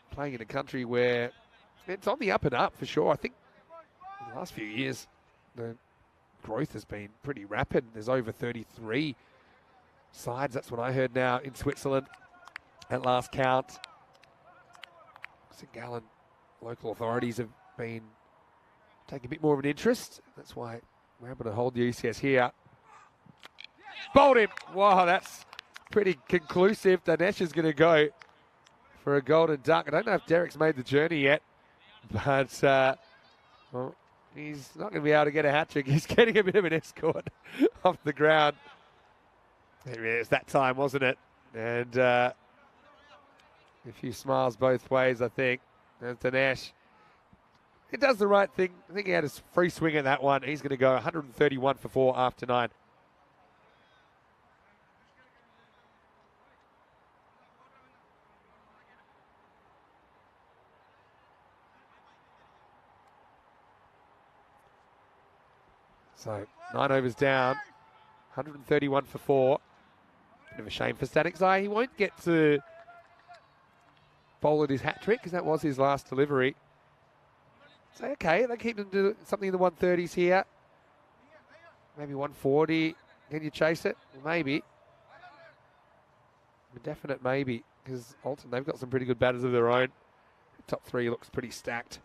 playing in a country where it's on the up and up for sure. I think in the last few years, the growth has been pretty rapid. There's over 33 sides. That's what I heard now in Switzerland at last count. St. Gallen local authorities have been taking a bit more of an interest. That's why we're able to hold the ECS here. Bowled him. Wow, that's pretty conclusive. Danesh is going to go for a golden duck. I don't know if Derek's made the journey yet, but well, he's not going to be able to get a hat trick. He's getting a bit of an escort off the ground. It was that time, wasn't it? And a few smiles both ways, I think. There's Danesh. He does the right thing. I think he had a free swing at that one. He's going to go 131 for 4 after 9. So 9 overs down, 131 for 4. Bit of a shame for Static's eye. He won't get to bowl at his hat trick because that was his last delivery. So, okay, they keep them to something in the 130s here. Maybe 140. Can you chase it? Maybe. A definite maybe, because Alton, they've got some pretty good batters of their own. Top 3 looks pretty stacked.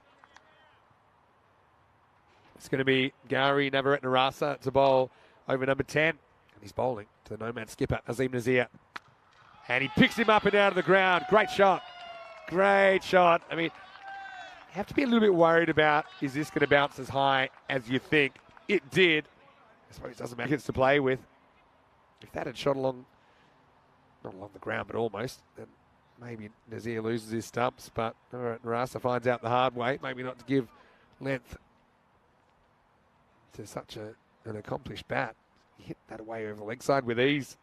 It's going to be Gowrie Navaratnarasa to bowl over number 10. And he's bowling to the Nomad skipper, Azim Nazir. And he picks him up and out of the ground. Great shot. Great shot. I mean, you have to be a little bit worried about, is this going to bounce as high as you think? It did. I suppose it doesn't matter. It's to play with. If that had shot along, not along the ground, but almost, then maybe Nazir loses his stumps. But Narasa finds out the hard way, maybe not to give length to such an accomplished bat. He hit that away over the leg side with ease.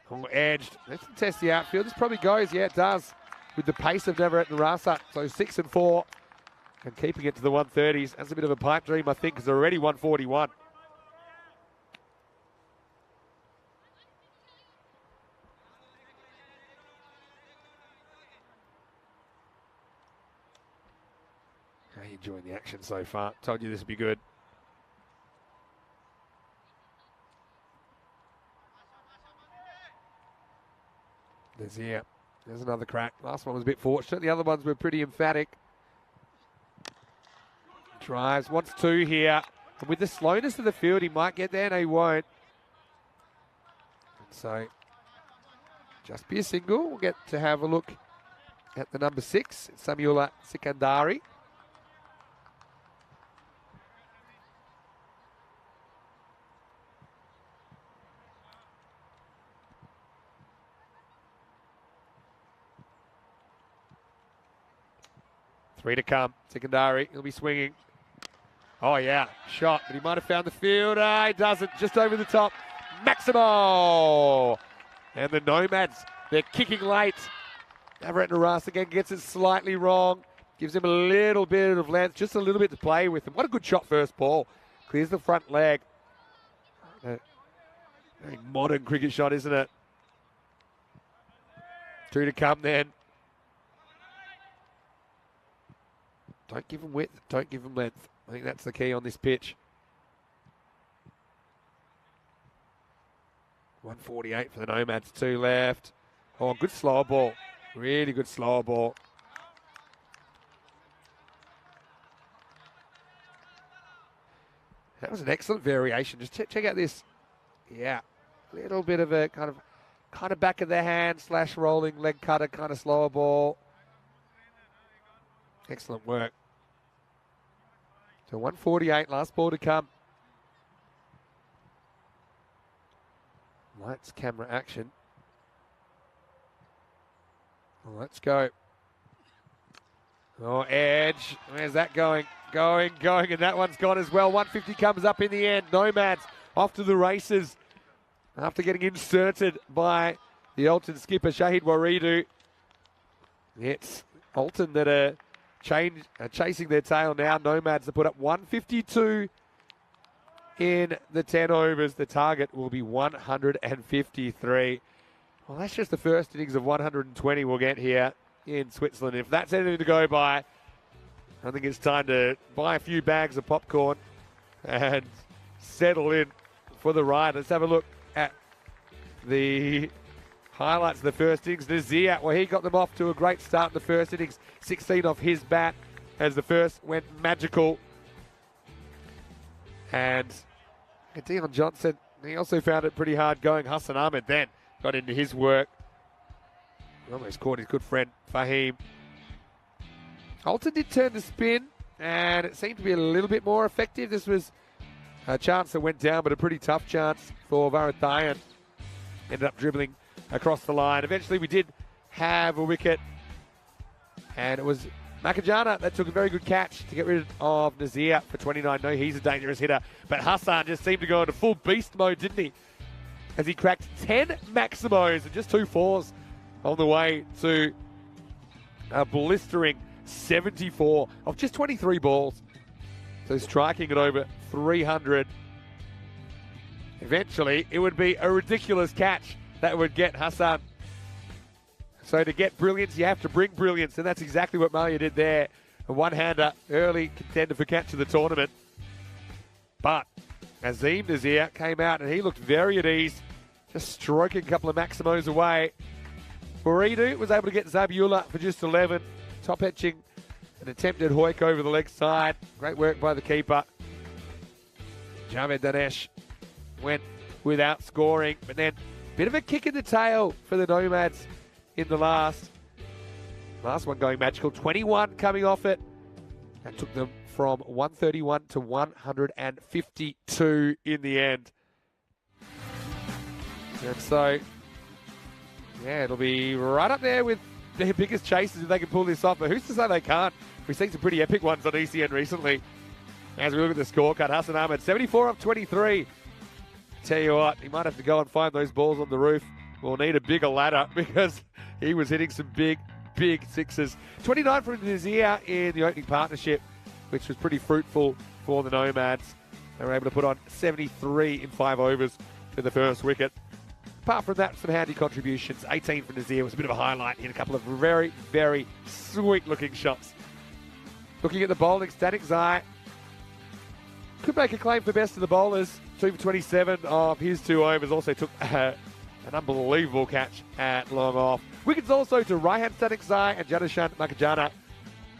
Oh, edged. Let's test the outfield. This probably goes. Yeah, it does. With the pace of Navaratnarasa. So 6 and 4. And keeping it to the 130s. That's a bit of a pipe dream, I think, because they're already 141. How are you enjoying the action so far? Told you this would be good. There's another crack. Last one was a bit fortunate. The other ones were pretty emphatic. Drives, wants 2 here. And with the slowness of the field, he might get there. No, he won't. And so, just be a single. We'll get to have a look at the number 6, Samuela Sikandari. 3 to come. Secondary, he'll be swinging. Oh, yeah, shot, but he might have found the field. He doesn't, just over the top. Maximo! And the Nomads, they're kicking late. Everett Naras again gets it slightly wrong. Gives him a little bit of length, just a little bit to play with him. What a good shot first ball. Clears the front leg. Very modern cricket shot, isn't it? 2 to come then. Don't give him width, don't give him length. I think that's the key on this pitch. 148 for the Nomads, 2 left. Oh, good slower ball. Really good slower ball. That was an excellent variation. Just check out this. Yeah, little bit of a kind of back of the hand / rolling leg cutter kind of slower ball. Excellent work. So 148, last ball to come. Lights, camera, action. Well, let's go. Oh, edge. Where's that going? Going, and that one's gone as well. 150 comes up in the end. Nomads off to the races after getting inserted by the Alton skipper, Shahid Waridu. It's Alton that are chasing their tail now. Nomads have put up 152 in the 10 overs. The target will be 153. Well, that's just the first innings of 120 we'll get here in Switzerland. If that's anything to go by, I think it's time to buy a few bags of popcorn and settle in for the ride. Let's have a look at the highlights of the first innings. Nazir, well, he got them off to a great start in the first innings. 16 off his bat as the first went magical. And Dion Johnson, he also found it pretty hard going. Hassan Ahmed then got into his work. Almost caught his good friend Fahim. Alton did turn the spin, and it seemed to be a little bit more effective. This was a chance that went down, but a pretty tough chance for Varadhayan. Ended up dribbling across the line. Eventually, we did have a wicket, and it was Makajana that took a very good catch to get rid of Nazir for 29. No, he's a dangerous hitter, but Hassan just seemed to go into full beast mode, didn't he? As he cracked 10 Maximos and just 2 4s on the way to a blistering 74 of just 23 balls. So striking at over 300. Eventually, it would be a ridiculous catch that would get Hassan. So to get brilliance, you have to bring brilliance, and that's exactly what Malia did there. A one-hander, early contender for catch of the tournament. But Azim Nazir came out, and he looked very at ease, just stroking a couple of Maximos away. Buridu was able to get Zabiullah for just 11. Top etching an attempted hoik over the leg side. Great work by the keeper. Javed Danesh went without scoring, but then a bit of a kick in the tail for the Nomads in the last one going magical. 21 coming off it. That took them from 131 to 152 in the end. And so, yeah, it'll be right up there with their biggest chasers if they can pull this off. But who's to say they can't? We've seen some pretty epic ones on ECN recently. As we look at the scorecard, Hassan Ahmed, 74 off 23. Tell you what, he might have to go and find those balls on the roof. We'll need a bigger ladder because he was hitting some big sixes. 29 from Nazir in the opening partnership, which was pretty fruitful for the Nomads. They were able to put on 73 in 5 overs for the first wicket. Apart from that, some handy contributions. 18 from Nazir was a bit of a highlight. He had a couple of very sweet-looking shots. Looking at the bowling, Static Zai could make a claim for best of the bowlers. 2 for 27 of his 2 overs. Also took an unbelievable catch at long off. Wickets also to Raihan Static Zai and Jadashan Makajana.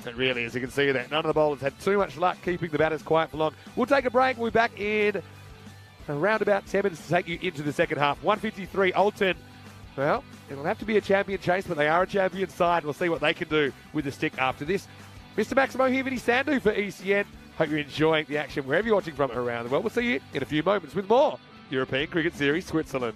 And really, as you can see there, none of the bowlers had too much luck keeping the batters quiet for long. We'll take a break. We'll be back in around about 10 minutes to take you into the second half. 153, Alton. Well, it'll have to be a champion chase, but they are a champion side. We'll see what they can do with the stick after this. Mr. Maximo here, Vinny Sandu for ECN. Hope you're enjoying the action wherever you're watching from around the world. We'll see you in a few moments with more European Cricket Series Switzerland.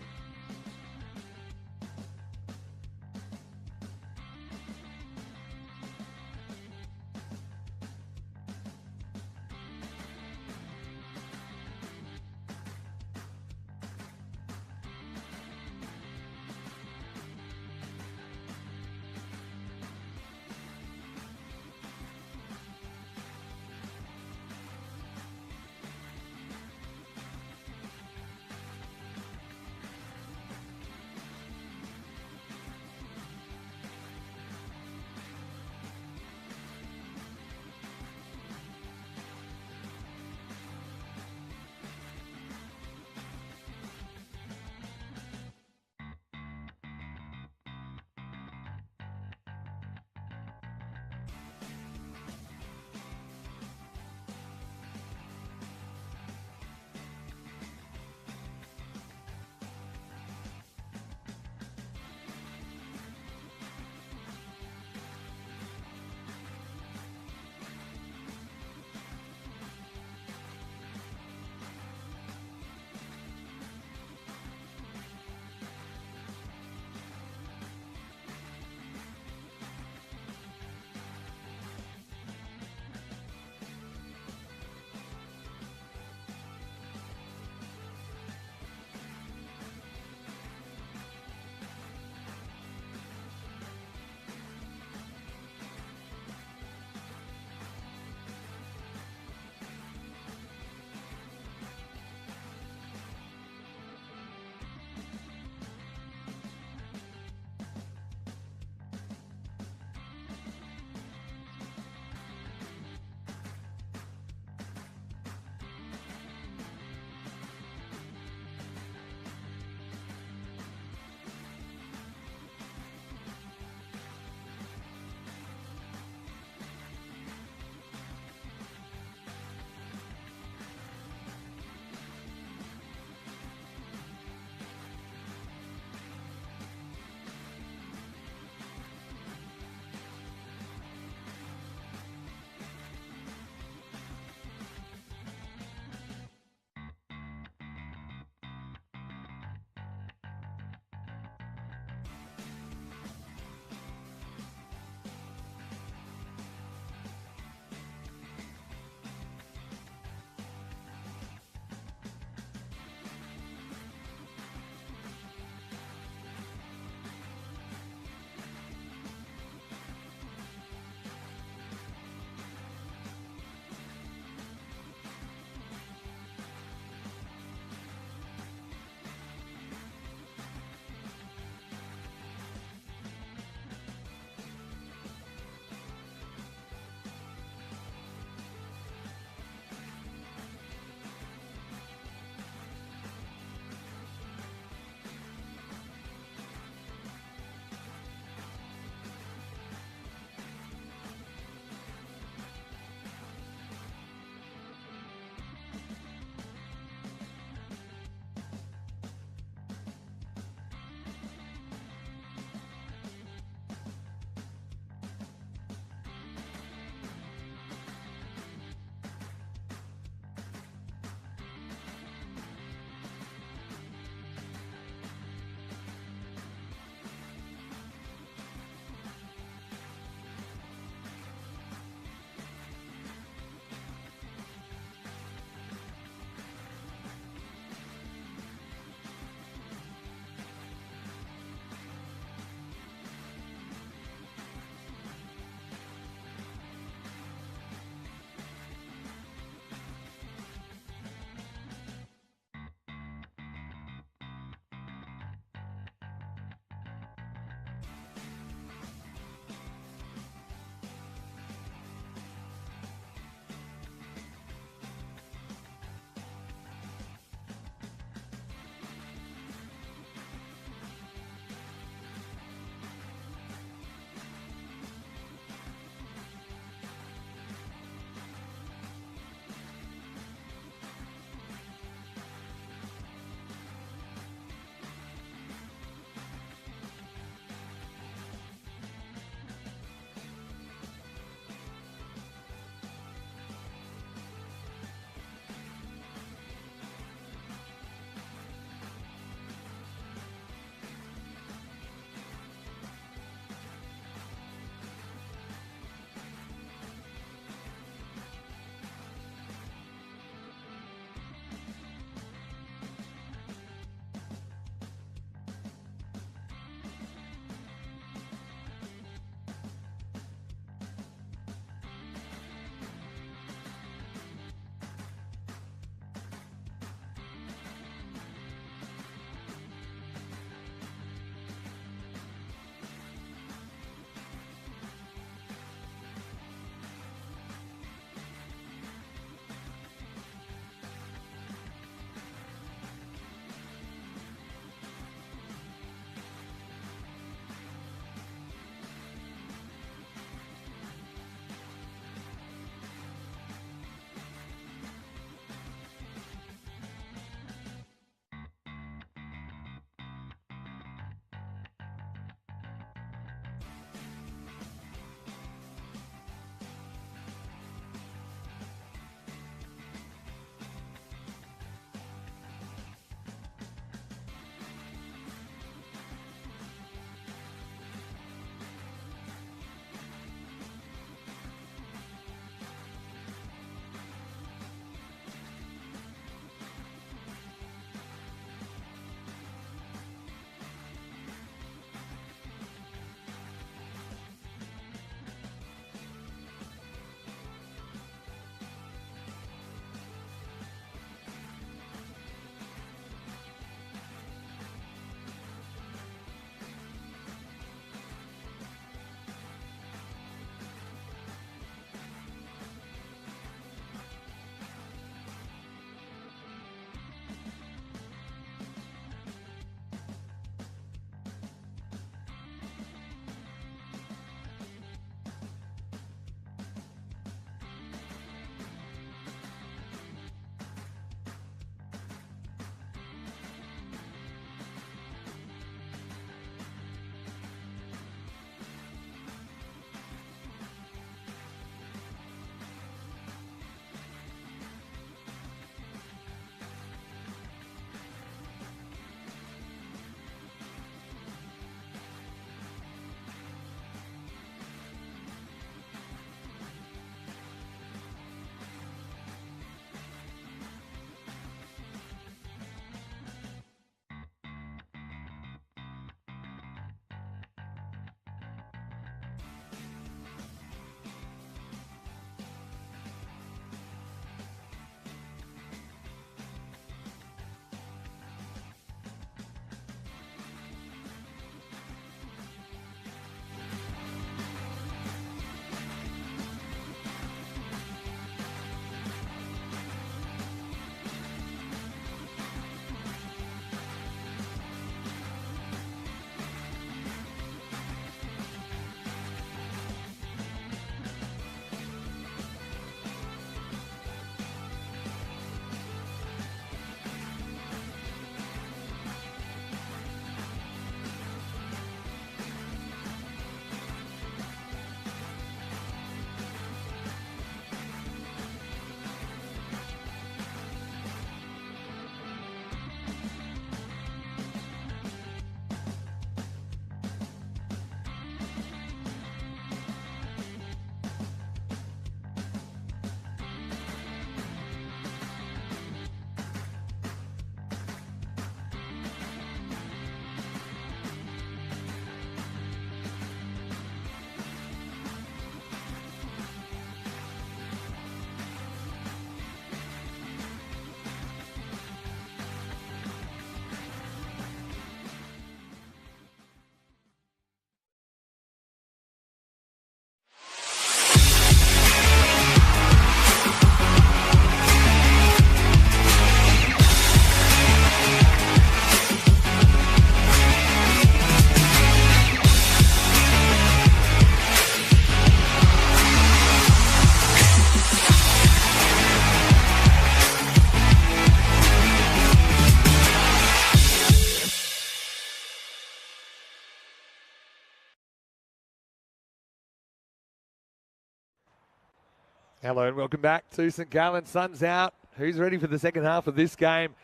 Hello and welcome back to St. Gallen. Sun's out. Who's ready for the second half of this game?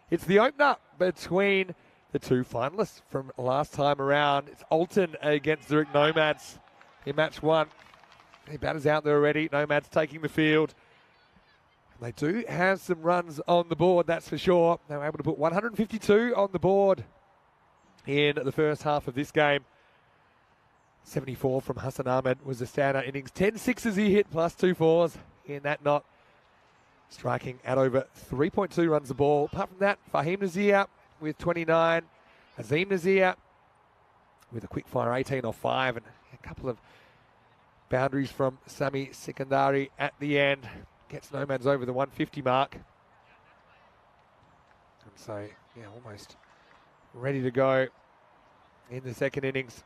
It's the opener between the two finalists from last time around. It's Alton against Zurich Nomads in match one. The batter's out there already. Nomads taking the field. They do have some runs on the board, that's for sure. They were able to put 152 on the board in the first half of this game. 74 from Hassan Ahmed was the standout innings. 10 sixes he hit, plus 2 fours in that knot. Striking at over 3.2 runs a ball. Apart from that, Fahim Nazir with 29. Azim Nazir with a quick fire 18 off 5. And a couple of boundaries from Sami Sikandari at the end. Gets Nomads over the 150 mark. And so, yeah, almost ready to go in the second innings.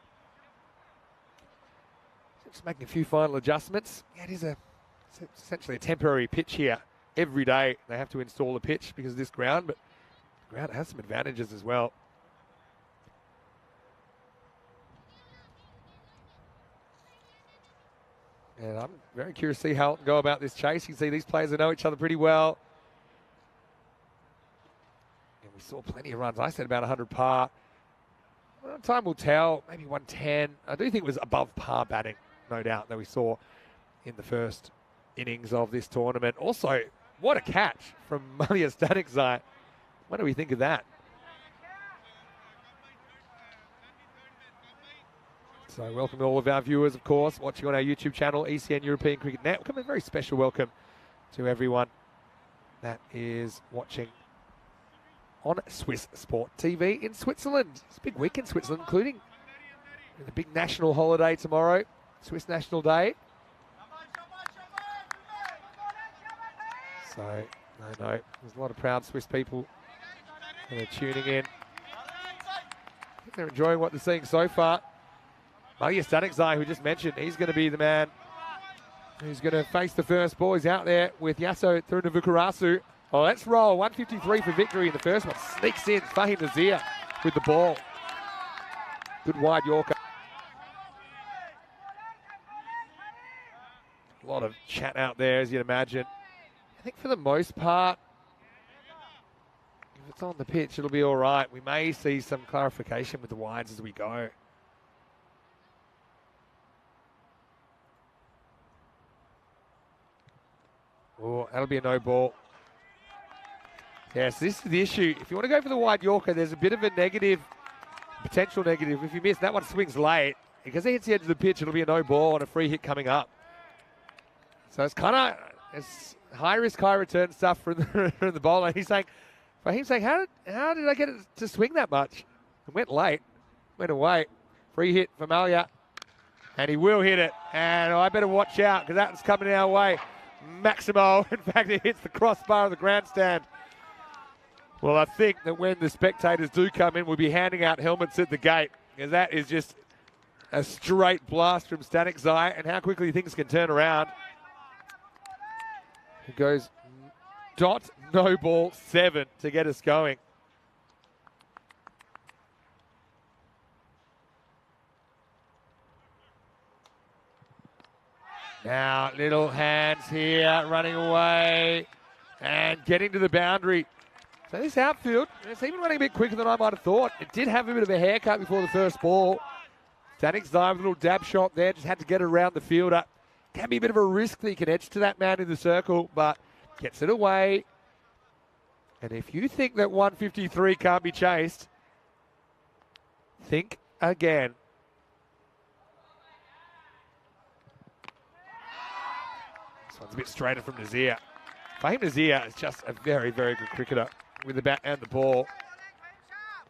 Just making a few final adjustments. Yeah, it's essentially a temporary pitch here. Every day they have to install a pitch because of this ground, but the ground has some advantages as well. And I'm very curious to see how it'll go about this chase. You can see these players know each other pretty well. And we saw plenty of runs. I said about 100 par. Well, time will tell. Maybe 110. I do think it was above par batting, no doubt, that we saw in the first innings of this tournament. Also, what a catch from Malia Stanikzai. What do we think of that? So welcome to all of our viewers, of course, watching on our YouTube channel, ECN European Cricket Network. A very special welcome to everyone that is watching on Swiss Sport TV in Switzerland. It's a big week in Switzerland, including the big national holiday tomorrow, Swiss National Day. So, no, there's a lot of proud Swiss people that are tuning in. I think they're enjoying what they're seeing so far. Malia Stanikzai, who just mentioned, he's going to be the man who's going to face the first ball. He's out there with Yasso Thirunavukarasu. Oh, let's roll. 153 for victory in the first one. Sneaks in. Fahim Nazir with the ball. Good wide Yorker. A lot of chat out there, as you'd imagine. I think for the most part, if it's on the pitch, it'll be all right. We may see some clarification with the wides as we go. Oh, that'll be a no ball. Yes, this is the issue. If you want to go for the wide Yorker, there's a bit of a negative, potential negative. If you miss, that one swings late. Because it hits the edge of the pitch, it'll be a no ball and a free hit coming up. So it's kind of it's high risk, high return stuff from the bowler. He's saying, how did I get it to swing that much? It went late, went away. Free hit for Malia. And he will hit it. And I better watch out because that's coming our way. Maximo, in fact, it hits the crossbar of the grandstand. Well, I think that when the spectators do come in, we'll be handing out helmets at the gate, because that is just a straight blast from Stanikzai, and how quickly things can turn around. It goes dot, no ball, 7 to get us going. Now, little hands here, running away and getting to the boundary. So this outfield, it's even running a bit quicker than I might have thought. It did have a bit of a haircut before the first ball. Stanikzai with a little dab shot there, just had to get around the fielder. Can be a bit of a risk that he can edge to that man in the circle, but gets it away. And if you think that 153 can't be chased, think again. One's a bit straighter from Nazir. Fahim Nazir is just a very, very good cricketer with the bat and the ball.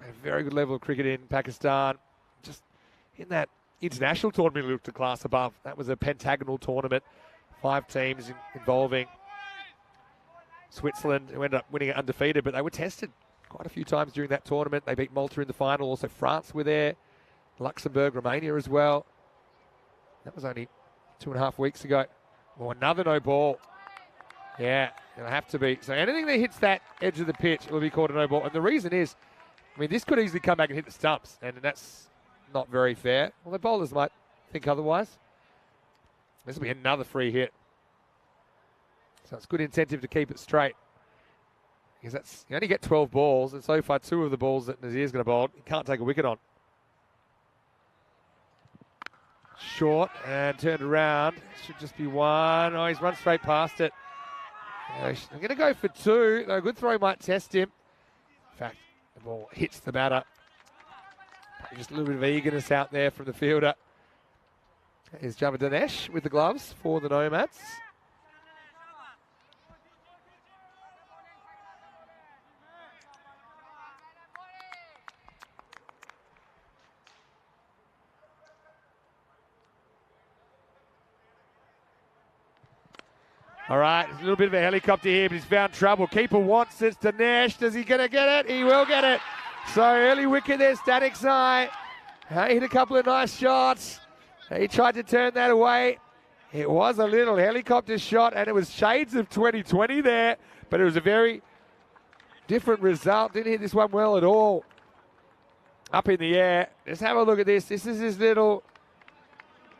A very good level of cricket in Pakistan. Just in that international tournament, he looked a class above. That was a pentagonal tournament. 5 teams involving Switzerland, who ended up winning it undefeated, but they were tested quite a few times during that tournament. They beat Malta in the final. Also, France were there. Luxembourg, Romania as well. That was only 2.5 weeks ago. Well, another no ball. Yeah, it'll have to be. So anything that hits that edge of the pitch will be called a no ball. And the reason is, I mean, this could easily come back and hit the stumps, and that's not very fair. Well, the bowlers might think otherwise. This will be another free hit. So it's good incentive to keep it straight. Because you only get 12 balls, and so far 2 of the balls that Nazir's going to bowl, you can't take a wicket on. Short and turned around. Should just be 1. Oh, he's run straight past it. I'm going to go for 2. A good throw might test him. In fact, the ball hits the batter. Just a little bit of eagerness out there from the fielder. Here's Java Dinesh with the gloves for the Nomads. All right, a little bit of a helicopter here, but he's found trouble. Keeper wants it. Dinesh, is he going to get it? He will get it. So early wicket there, Static Zai. Hit a couple of nice shots. He tried to turn that away. It was a little helicopter shot, and it was shades of 2020 there, but it was a very different result. Didn't hit this one well at all. Up in the air. Let's have a look at this. This is his little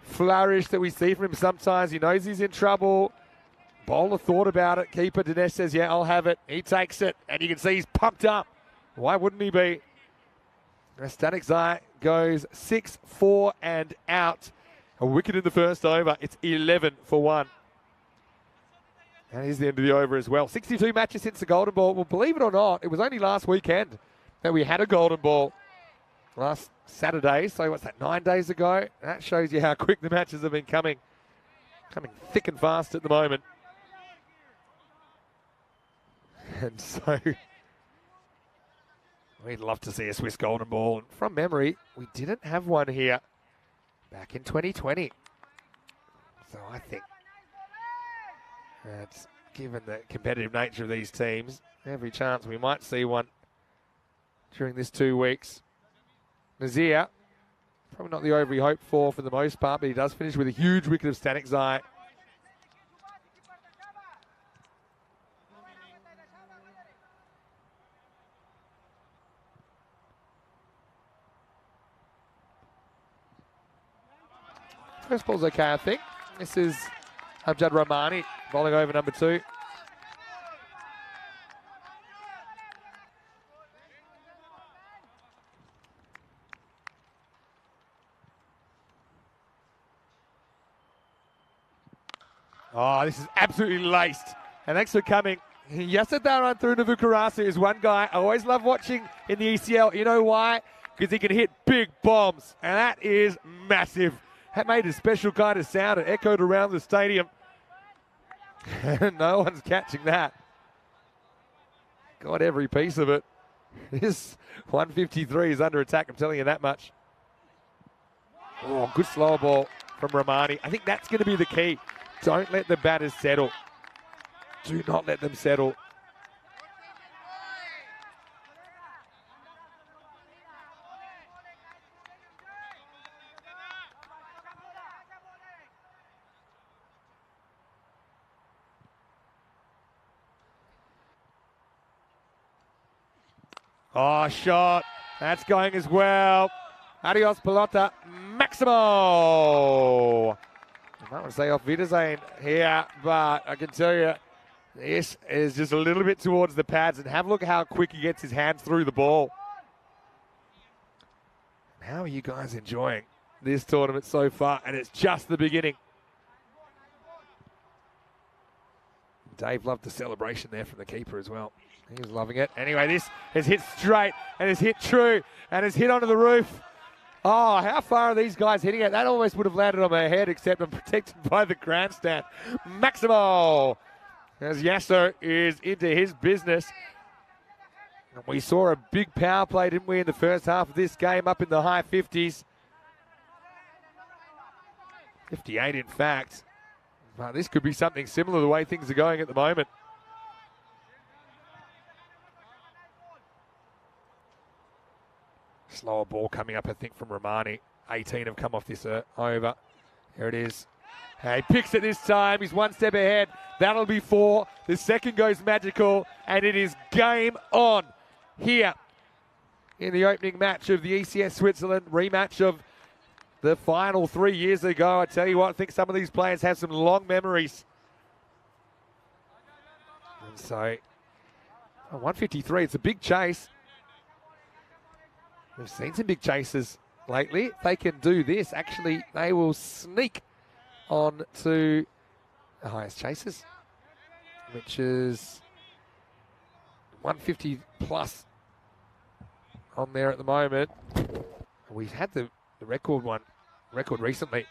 flourish that we see from him sometimes. He knows he's in trouble. Bowler thought about it. Keeper Dinesh says, yeah, I'll have it. He takes it, and you can see he's pumped up. Why wouldn't he be? Static Zai goes 6-4 and out. A wicket in the first over. It's 11 for 1. That is the end of the over as well. 62 matches since the golden ball. Well, believe it or not, it was only last weekend that we had a golden ball. Last Saturday, so what's that, 9 days ago? That shows you how quick the matches have been coming thick and fast at the moment. And so we'd love to see a Swiss golden ball. And from memory, we didn't have one here back in 2020. So I think that's, given the competitive nature of these teams, every chance we might see one during this 2 weeks. Nazir, probably not the over he hoped for the most part, but he does finish with a huge wicket of Static Zai. First ball's okay, I think. This is Amjad Rahmani bowling over number 2. Oh, this is absolutely laced. And thanks for coming. Yasadharan through Navukarasu is one guy I always love watching in the ECL. You know why? Because he can hit big bombs. And that is massive. That made a special kind of sound. It echoed around the stadium. No one's catching that. Got every piece of it. This 153 is under attack, I'm telling you that much. Oh, good slower ball from Rahmani. I think that's going to be the key. Don't let the batters settle. Do not let them settle. Oh, shot. That's going as well. Adios, pelota. Maximo. I might want to say off Wiedersehen here, but I can tell you, this is just a little bit towards the pads, and have a look at how quick he gets his hands through the ball. How are you guys enjoying this tournament so far? And it's just the beginning. Dave loved the celebration there from the keeper as well. He was loving it. Anyway, this has hit straight and has hit true and has hit onto the roof. Oh, how far are these guys hitting it? That almost would have landed on my head, except I'm protected by the grandstand. Maximo, as Yasser is into his business. And we saw a big power play, didn't we, in the first half of this game, up in the high 50s. 58, in fact. But this could be something similar the way things are going at the moment. Slower ball coming up, I think, from Rahmani. 18 have come off this over. Here it is. He picks it this time. He's one step ahead. That'll be 4. The second goes magical, and it is game on here in the opening match of the ECS Switzerland, rematch of the final 3 years ago. I tell you what, I think some of these players have some long memories. And so, 153, it's a big chase. We've seen some big chases lately. If they can do this, actually, they will sneak on to the highest chases, which is 150 plus on there at the moment. We've had the record recently.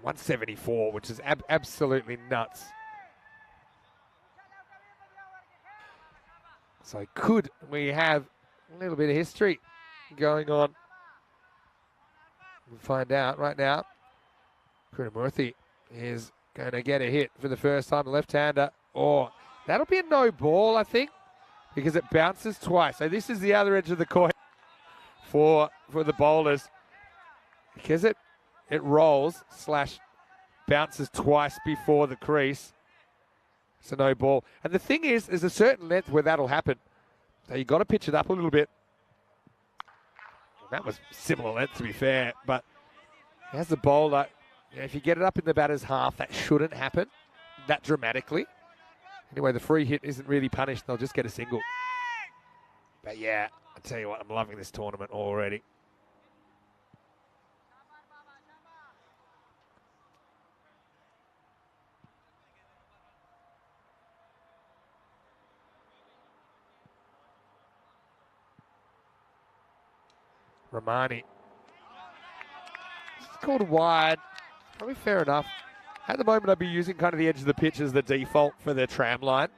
174, which is absolutely nuts. So could we have a little bit of history going on? We'll find out right now. Krishnamurthy is going to get a hit for the first time, the left-hander. Oh, that'll be a no ball, I think, because it bounces twice. So this is the other edge of the coin for the bowlers, because it rolls / bounces twice before the crease. It's a no ball. And the thing is, there's a certain length where that'll happen. So you've got to pitch it up a little bit. That was similar length, to be fair. But as the bowler, if you get it up in the batter's half, that shouldn't happen that dramatically. Anyway, the free hit isn't really punished. They'll just get a single. But yeah, I tell you what, I'm loving this tournament already. Ramani. It's called wide. Probably fair enough. At the moment, I'd be using kind of the edge of the pitch as the default for the tram line.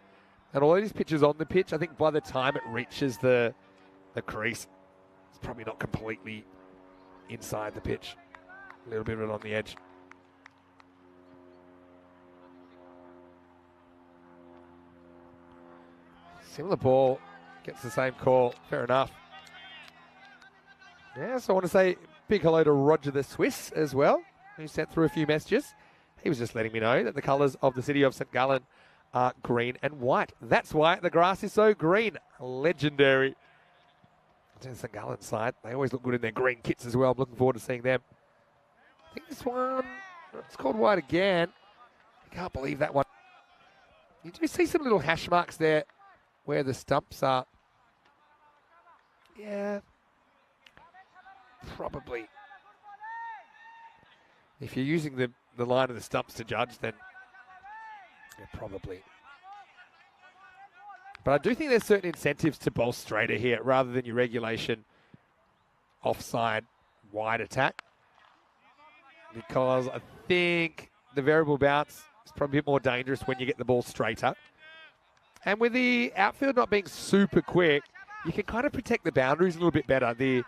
And all these pitches on the pitch, I think by the time it reaches the crease, it's probably not completely inside the pitch. A little bit of it on the edge. Similar ball, gets the same call. Fair enough. Yeah, so I want to say big hello to Roger the Swiss as well, who sent through a few messages. He was just letting me know that the colours of the city of St. Gallen are green and white. That's why the grass is so green. Legendary. To the St. Gallen side, they always look good in their green kits as well. I'm looking forward to seeing them. I think this one, it's called white again. I can't believe that one. You do see some little hash marks there where the stumps are. Yeah. Probably. If you're using the line of the stumps to judge, then yeah, probably. But I do think there's certain incentives to bowl straighter here rather than your regulation offside wide attack. Because I think the variable bounce is probably a bit more dangerous when you get the ball straighter. And with the outfield not being super quick, you can kind of protect the boundaries a little bit better. The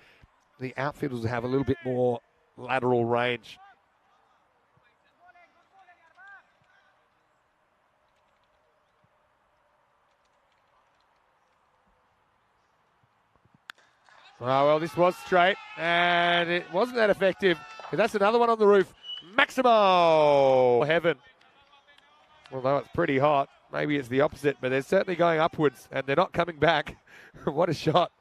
outfielders have a little bit more lateral range. Oh, well, this was straight, and it wasn't that effective. And that's another one on the roof. Maximo! Heaven. Although it's pretty hot. Maybe it's the opposite, but they're certainly going upwards, and they're not coming back. What a shot.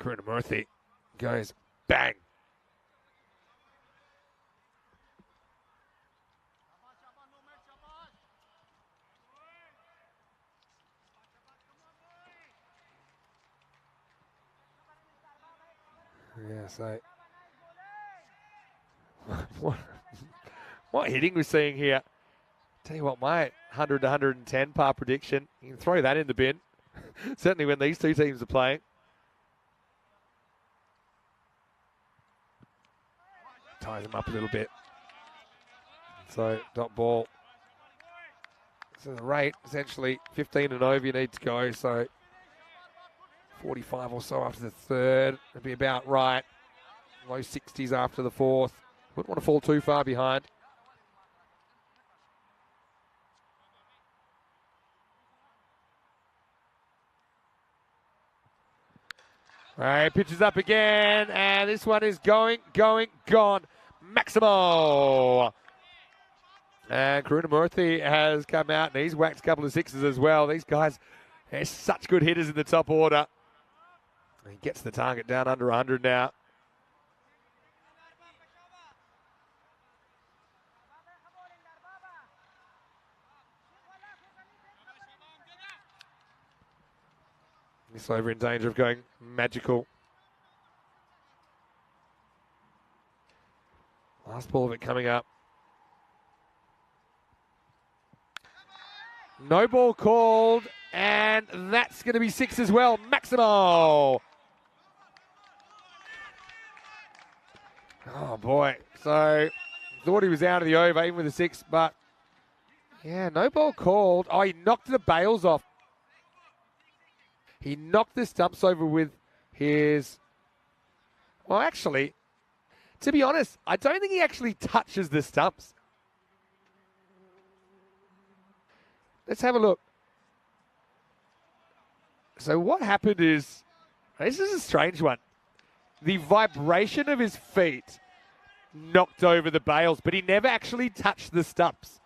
Krishnamurthy goes bang. Yeah, so what hitting we're seeing here. Tell you what, my 100 to 110 par prediction, you can throw that in the bin. Certainly when these two teams are playing. Ties them up a little bit. So, dot ball. So the rate, essentially 15 and over you need to go. So 45 or so after the third. It'd be about right. Low 60s after the fourth. Wouldn't want to fall too far behind. All right, pitches up again, and this one is going, gone. Maximo. And Krishnamurthy has come out, and he's whacked a couple of sixes as well. These guys, they're such good hitters in the top order. He gets the target down under 100 now. This over in danger of going magical. Last ball of it coming up. No ball called, and that's going to be 6 as well. Maximo. Oh, boy. So, thought he was out of the over, even with a 6, but yeah, no ball called. Oh, he knocked the bails off. He knocked the stumps over with his... Well, actually, to be honest, I don't think he actually touches the stumps. Let's have a look. So what happened is, this is a strange one. The vibration of his feet knocked over the bails, but he never actually touched the stumps.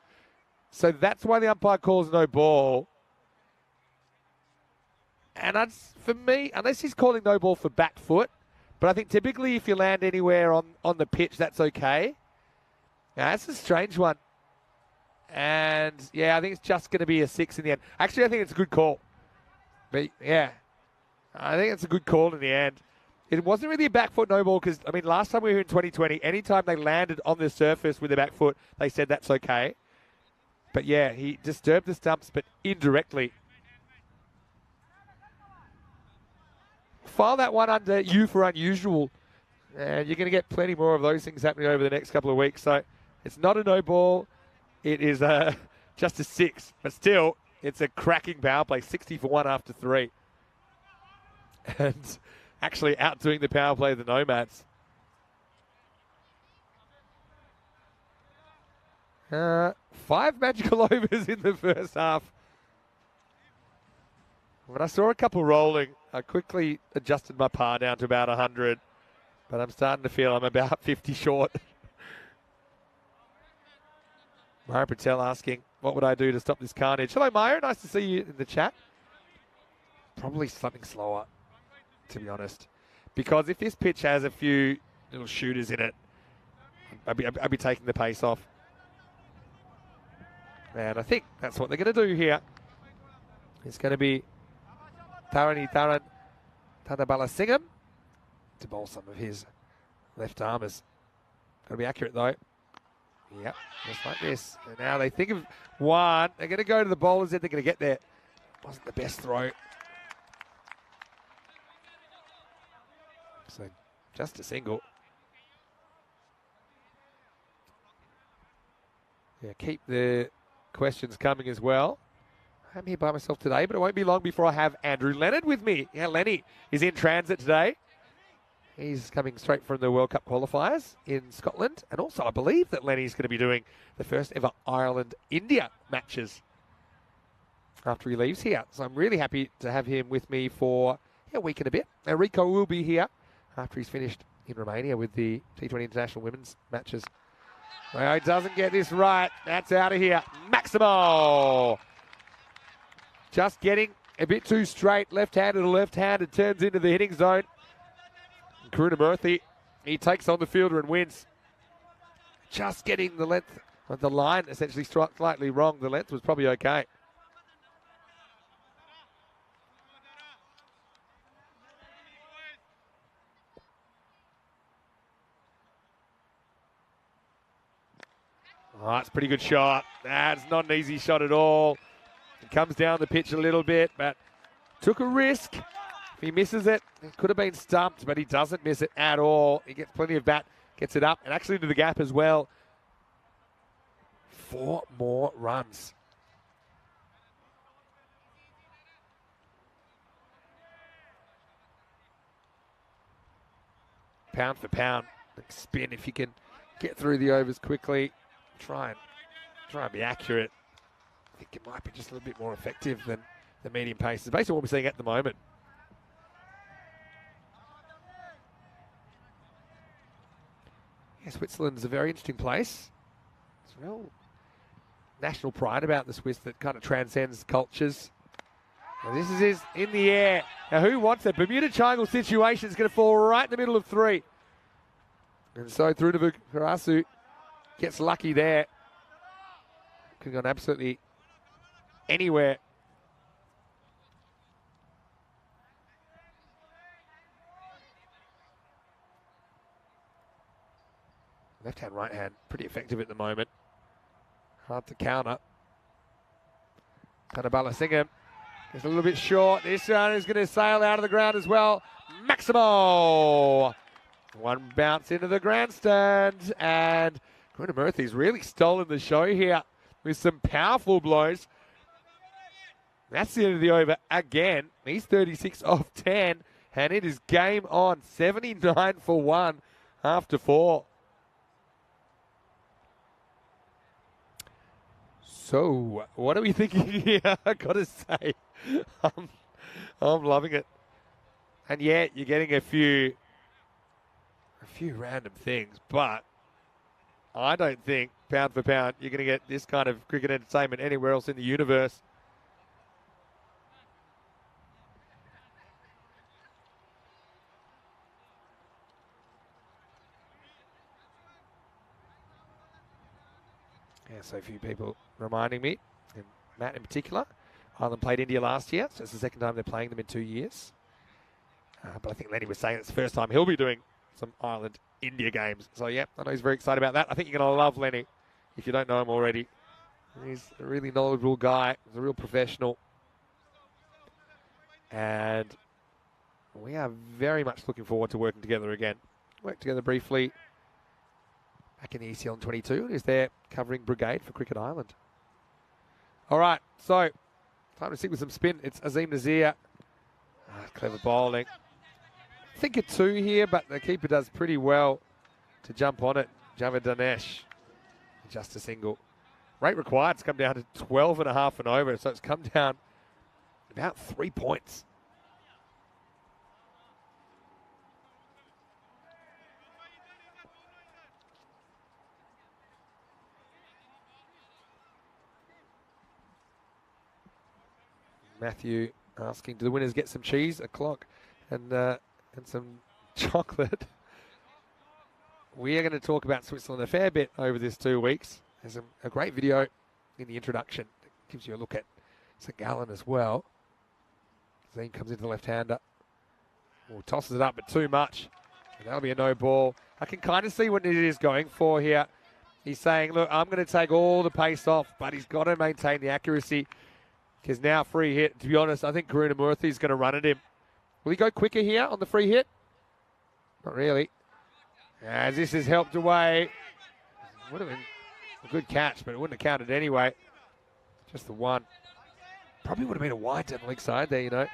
So that's why the umpire calls no ball. And for me, unless he's calling no ball for back foot, but I think typically if you land anywhere on the pitch, that's okay. Now, that's a strange one. And, yeah, I think it's just going to be a 6 in the end. Actually, I think it's a good call. But, yeah, I think it's a good call in the end. It wasn't really a back foot no ball because, I mean, last time we were in 2020, anytime they landed on the surface with their back foot, they said that's okay. But, yeah, he disturbed the stumps, but indirectly. File that one under U for unusual. And you're going to get plenty more of those things happening over the next couple of weeks. So, it's not a no ball. It is just a 6, but still, it's a cracking power play, 60 for 1 after 3. And actually outdoing the power play of the Nomads. 5 magical overs in the first half. When I saw a couple rolling, I quickly adjusted my par down to about 100, but I'm starting to feel I'm about 50 short. Myra Patel asking, what would I do to stop this carnage? Hello, Myra. Nice to see you in the chat. Probably something slower, to be honest. Because if this pitch has a few little shooters in it, I'd be taking the pace off. And I think that's what they're going to do here. It's going to be Tadabala Singham to bowl some of his left armers. Got to be accurate, though. Yep, just like this. And now they think of one. They're going to go to the bowlers, then they're going to get there. Wasn't the best throw. So just a single. Yeah, keep the questions coming as well. I'm here by myself today, but it won't be long before I have Andrew Leonard with me. Yeah, Lenny is in transit today. He's coming straight from the World Cup qualifiers in Scotland. And also, I believe that Lenny's going to be doing the first ever Ireland-India matches after he leaves here. So I'm really happy to have him with me for a week and a bit. Now, Rico will be here after he's finished in Romania with the T20 International Women's matches. Well, he doesn't get this right. That's out of here. Maximo! Just getting a bit too straight. Left-handed to left-handed. Turns into the hitting zone. Karunamurthy, he takes on the fielder and wins. Just getting the length of the line essentially slightly wrong. The length was probably okay. Oh, that's a pretty good shot. That's not an easy shot at all. It comes down the pitch a little bit, but took a risk. If he misses it, it could have been stumped, but he doesn't miss it at all. He gets plenty of bat, gets it up, and actually into the gap as well. 4 more runs. Pound for pound, spin if you can get through the overs quickly. Try and be accurate. I think it might be just a little bit more effective than the medium pace. It's basically what we're seeing at the moment. Yeah, Switzerland is a very interesting place. There's real national pride about the Swiss that kind of transcends cultures. Now this is in the air. Now who wants that? Bermuda Triangle situation is going to fall right in the middle of 3. And so through to Karasu. Gets lucky there. Could have gone absolutely anywhere. Left-hand, right-hand, pretty effective at the moment. Hard to counter. Kanabala Singham is a little bit short. This one is going to sail out of the ground as well. Maximo! One bounce into the grandstand, and Murthy's really stolen the show here with some powerful blows. That's the end of the over again. He's 36 off 10, and it is game on. 79 for 1 after 4. So, what are we thinking here? I gotta say, I'm loving it. And yeah, you're getting a few random things, but I don't think pound for pound you're going to get this kind of cricket entertainment anywhere else in the universe. Yeah, so a few people reminding me, and Matt in particular. Ireland played India last year, so it's the second time they're playing them in 2 years. But I think Lenny was saying it's the first time he'll be doing some Ireland-India games. So, yeah, I know he's very excited about that. I think you're going to love Lenny if you don't know him already. He's a really knowledgeable guy. He's a real professional. And we are very much looking forward to working together again. Worked together briefly back in the ECN in 22. He's there covering Brigade for Cricket Ireland. All right, so time to stick with some spin. It's Azim Nazir. Clever bowling. I think a 2 here, but the keeper does pretty well to jump on it. Javed Danesh, just a single. Rate required to come down to 12.5 and over, so it's come down about 3 points. Matthew asking, do the winners get some cheese, a clock, and some chocolate? We are going to talk about Switzerland a fair bit over this 2 weeks. There's a great video in the introduction that gives you a look at St. Gallen as well. Zane comes into the left-hander. Tosses it up, but too much. And that'll be a no ball. I can kind of see what it is going for here. He's saying, look, I'm going to take all the pace off, but he's got to maintain the accuracy. Because now free hit, to be honest, I think Karunamurthy is going to run at him. Will he go quicker here on the free hit? Not really. As this is helped away. Would have been a good catch, but it wouldn't have counted anyway. Just the one. Probably would have been a wide down the leg side there, you know.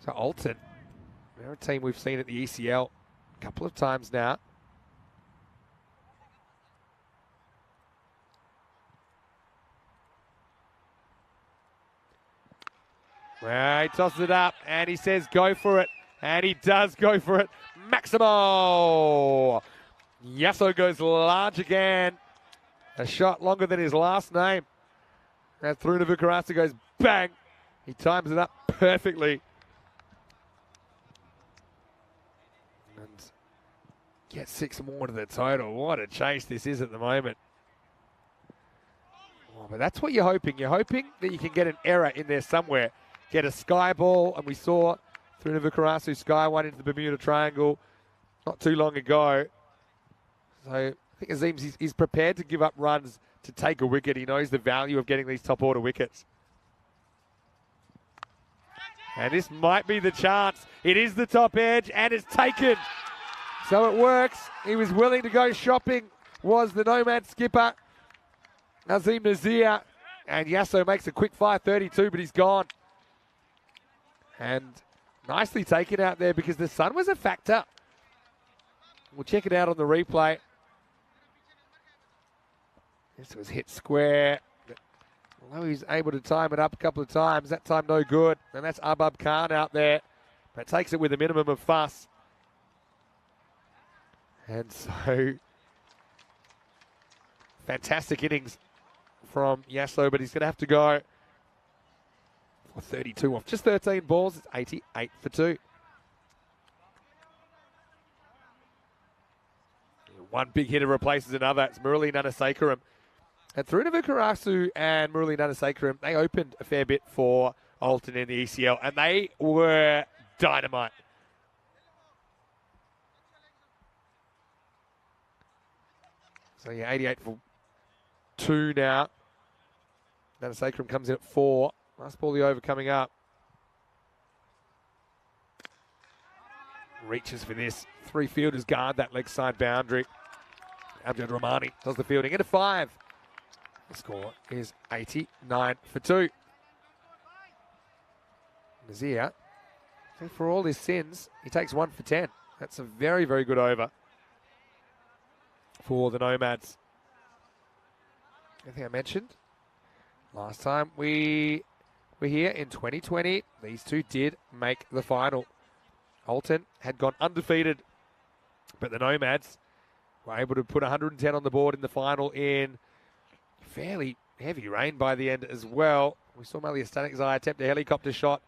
So Alton, they're a team we've seen at the ECL a couple of times now. Well, he tosses it up and he says go for it. And he does go for it. Maximo! Yasso goes large again. A shot longer than his last name. And through to Vikarasa goes bang. He times it up perfectly. And gets 6 more to the total. What a chase this is at the moment. Oh, but that's what you're hoping. You're hoping that you can get an error in there somewhere. Get a sky ball, and we saw through to Vikarasa sky one into the Bermuda Triangle not too long ago. So I think Azim, he's prepared to give up runs to take a wicket. He knows the value of getting these top order wickets. And this might be the chance. It is the top edge, and it's taken. So it works. He was willing to go shopping, was the Nomad skipper, Azim Nazir. And Yasso makes a quick fire 32, but he's gone. And nicely taken out there because the sun was a factor. We'll check it out on the replay. This was hit square. Although he's able to time it up a couple of times, that time no good. And that's Abab Khan out there. But takes it with a minimum of fuss. And so, fantastic innings from Yasso, but he's going to have to go 32 off just 13 balls. It's 88 for 2. One big hitter replaces another. It's Murali Nanasekaram. And through to Vikarasa and Murali Nanasekaram, they opened a fair bit for Alton in the ECL, and they were dynamite. So yeah, 88 for 2 now. Sacrum comes in at 4. Last ball the over coming up. Reaches for this. 3 fielders guard that leg side boundary. Amjad Rahmani does the fielding into 5. The score is 89 for 2. Nazir, I think for all his sins, he takes 1 for 10. That's a very, very good over for the Nomads. Anything I mentioned? Last time we were here in 2020, these two did make the final. Alton had gone undefeated, but the Nomads were able to put 110 on the board in the final in fairly heavy rain by the end as well. We saw Malia Stanik's eye attempt a helicopter shot.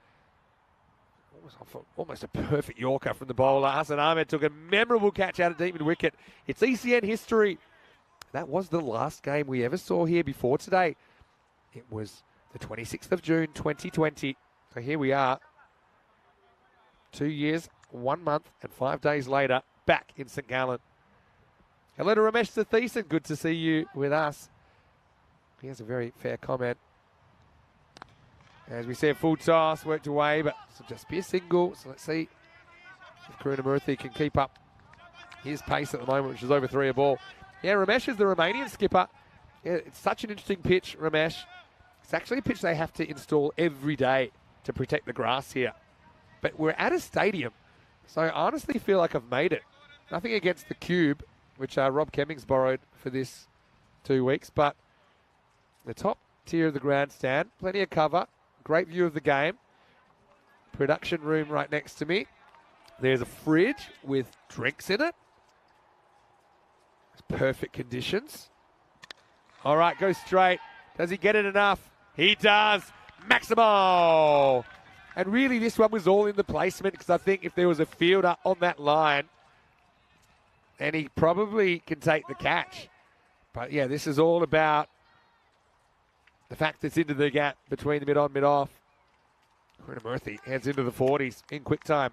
Almost a perfect Yorker from the bowler. Hassan Ahmed took a memorable catch out of deep mid wicket. It's ECN history. That was the last game we ever saw here before today. It was the 26th of June, 2020. So here we are, 2 years, 1 month, and 5 days later, back in St. Gallen. Hello to Ramesh Satheesan. Good to see you with us. He has a very fair comment. As we see, a full toss worked away, but this will just be a single. So let's see if Karunamurthy can keep up his pace at the moment, which is over 3 a ball. Yeah, Ramesh is the Romanian skipper. Yeah, it's such an interesting pitch, Ramesh. It's actually a pitch they have to install every day to protect the grass here. But we're at a stadium, so I honestly feel like I've made it. Nothing against the Cube, which Rob Kemmings borrowed for this 2 weeks, but the top tier of the grandstand, plenty of cover, great view of the game. Production room right next to me. There's a fridge with drinks in it. It's perfect conditions. All right, go straight. Does he get it enough? He does. Maximo. And really, this one was all in the placement, because I think if there was a fielder on that line, then he probably can take the catch. But yeah, this is all about the fact it's into the gap between the mid-on, mid-off. Karunamurthy heads into the 40s in quick time.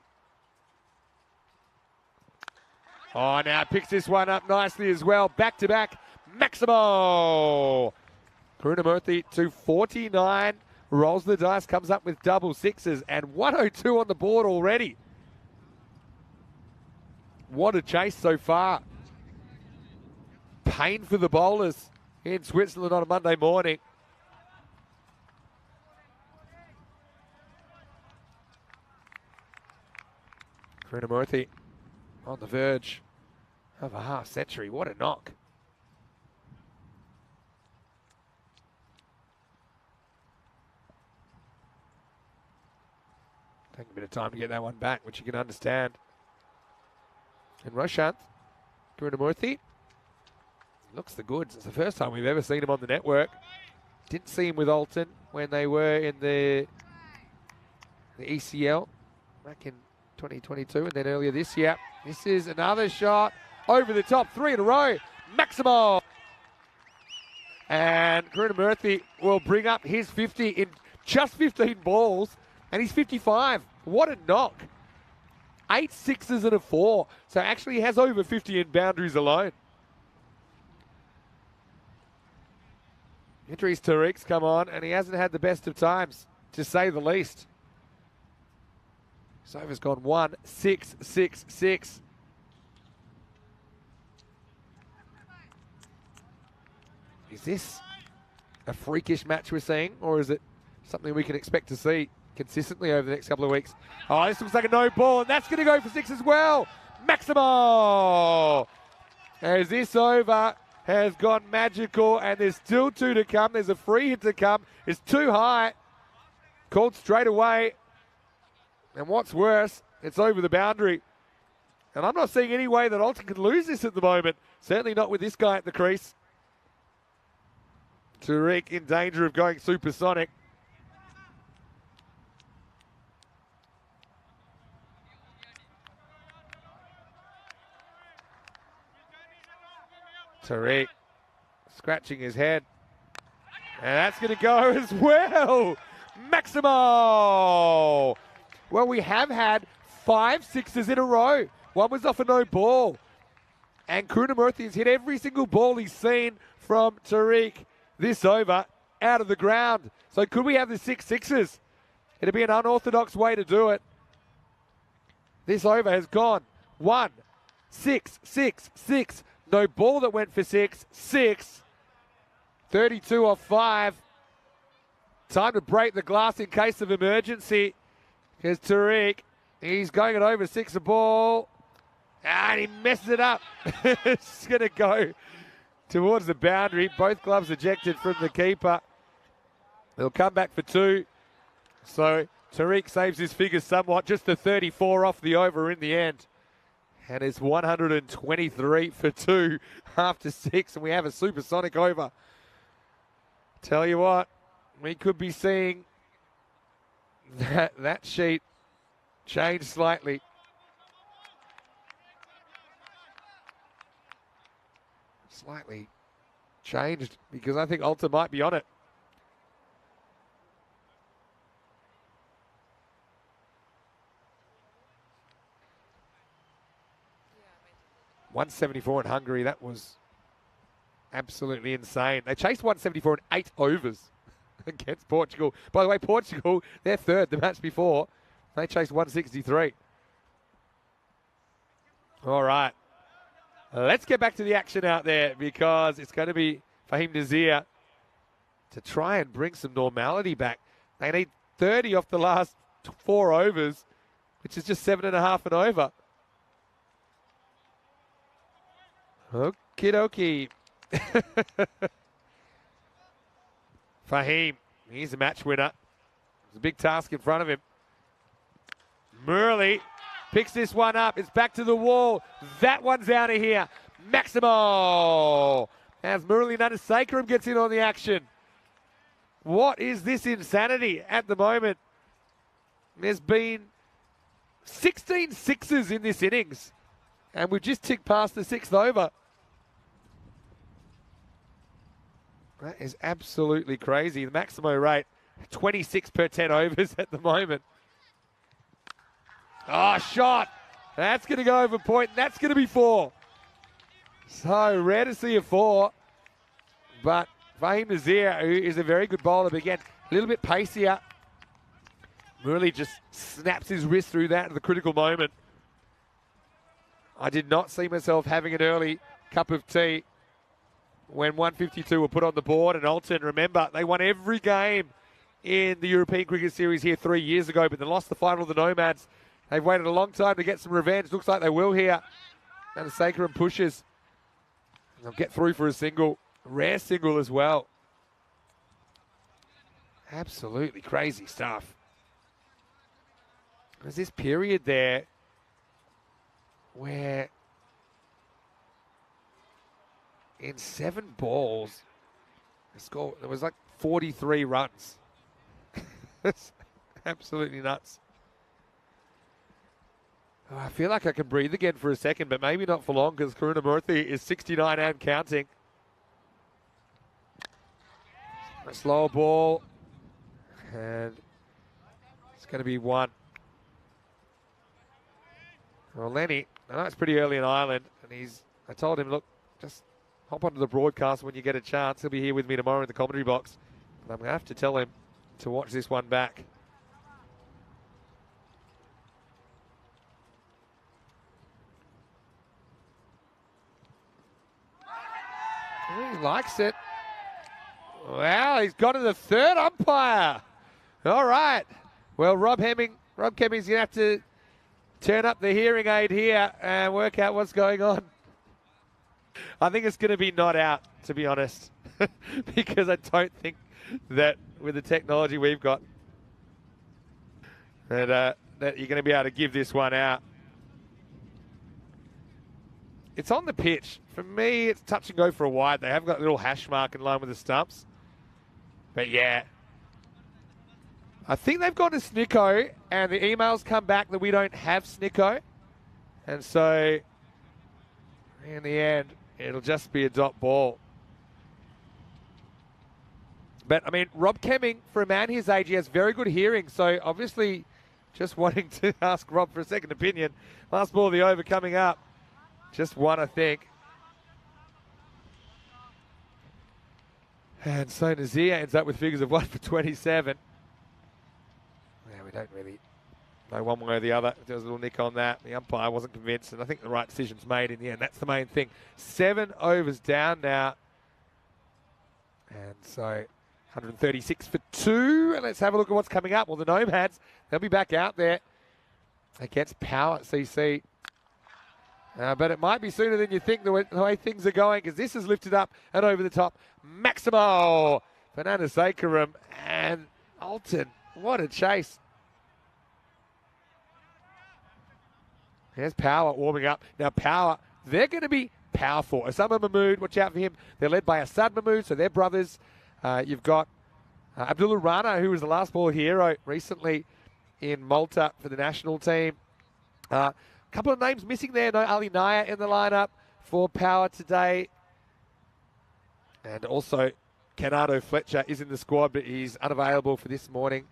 Oh, now picks this one up nicely as well. Back-to-back, Maximo. Karunamurthy to 49. Rolls the dice, comes up with double sixes, and 102 on the board already. What a chase so far. Pain for the bowlers in Switzerland on a Monday morning. Karunamurthy on the verge of a half century. What a knock. Taking a bit of time to get that one back, which you can understand. And Roshanth, Karunamurthy, looks the goods. It's the first time we've ever seen him on the network. Didn't see him with Alton when they were in the ECL back in 2022, and then earlier this year. This is another shot over the top, 3 in a row. Maximo. And Karunamurthy will bring up his 50 in just 15 balls, and he's 55. What a knock. 8 sixes and a 4. So actually he has over 50 in boundaries alone. Idris Tariq's come on, and he hasn't had the best of times, to say the least. His over's gone 1, 6, 6, 6. Is this a freakish match we're seeing, or is it something we can expect to see consistently over the next couple of weeks? Oh, this looks like a no ball, and that's going to go for 6 as well. Maximo! As this over has gone magical, and there's still 2 to come. There's a free hit to come. It's too high. Called straight away. And what's worse, it's over the boundary. And I'm not seeing any way that Alton can lose this at the moment. Certainly not with this guy at the crease. Tariq in danger of going supersonic. Tariq scratching his head. And that's going to go as well. Maximo. Well, we have had 5 sixes in a row. One was off a no ball. And Krunamurthy has hit every single ball he's seen from Tariq this over out of the ground. So could we have the 6 sixes? It'd be an unorthodox way to do it. This over has gone 1, 6, 6, 6. No ball that went for 6, 6. 32 off 5. Time to break the glass in case of emergency. Here's Tariq. He's going it over 6 a ball. And he messes it up. It's going to go towards the boundary. Both gloves ejected from the keeper. They'll come back for 2. So Tariq saves his figures somewhat. Just the 34 off the over in the end. And it's 123 for 2 after 6. And we have a supersonic over. Tell you what, we could be seeing that sheet change slightly. Slightly changed because I think Ulta might be on it. $174 in Hungary. That was absolutely insane. They chased 174 in 8 overs against Portugal. By the way, Portugal, they're third the match before. They chased 163. All right. Let's get back to the action out there because it's going to be Fahim Nazir to try and bring some normality back. They need 30 off the last 4 overs, which is just 7.5 and over. Okie dokie. Fahim, he's a match winner. There's a big task in front of him. Murley picks this one up. It's back to the wall. That one's out of here. Maximo. As Murali Nanasekaram gets in on the action. What is this insanity at the moment? There's been 16 sixes in this innings. And we've just ticked past the 6th over. That is absolutely crazy. The Maximo rate, 26 per 10 overs at the moment. Oh, shot. That's going to go over point. That's going to be 4. So rare to see a 4. But Fahim Nazir, who is a very good bowler, but again, a little bit pacier. Murali just snaps his wrist through that at the critical moment. I did not see myself having an early cup of tea when 152 were put on the board. And Alton, remember, they won every game in the European Cricket Series here 3 years ago, but they lost the final of the Nomads. They've waited a long time to get some revenge. Looks like they will here. And Sakaram pushes. They'll get through for a single. Rare single as well. Absolutely crazy stuff. There's this period there where in 7 balls, there was like 43 runs. It's absolutely nuts. Oh, I feel like I can breathe again for a second, but maybe not for long because Krunamurthy is 69 and counting. A slower ball, and it's going to be 1. Well, Lenny, I know it's pretty early in Ireland, and I told him, look, just hop onto the broadcast when you get a chance. He'll be here with me tomorrow in the commentary box. But I'm going to have to tell him to watch this one back. He likes it. Wow, he's got to the 3rd umpire. All right. Well, Rob Kemming's going to have to turn up the hearing aid here and work out what's going on. I think it's going to be not out, to be honest, because I don't think that with the technology we've got that you're going to be able to give this one out. It's on the pitch. For me, it's touch and go for a wide. They have got a little hash mark in line with the stumps. But yeah, I think they've gone to Snicko, and the emails come back that we don't have Snicko. And so, in the end, it'll just be a dot ball. But, I mean, Rob Kemming, for a man his age, he has very good hearing. So, obviously, just wanting to ask Rob for a second opinion. Last ball of the over coming up. Just 1, I think. And so Nazir ends up with figures of 1 for 27. Yeah, we don't really know one way or the other. There was a little nick on that. The umpire wasn't convinced, and I think the right decision's made in the end. That's the main thing. 7 overs down now. And so 136 for 2. And let's have a look at what's coming up. Well, the Nomads, they'll be back out there against Power CC. But it might be sooner than you think the way things are going, because this is lifted up and over the top. Maximo, Fernanda Sakaram, and Alton. What a chase. There's Power warming up. Now Power, they're going to be powerful. Osama Mahmood, watch out for him. They're led by Assad Mahmood, so they're brothers. You've got Abdullah Rana, who was the last ball hero recently in Malta for the national team. A couple of names missing there. No Ali Naya in the lineup for Power today. And also, Canado Fletcher is in the squad, but he's unavailable for this morning.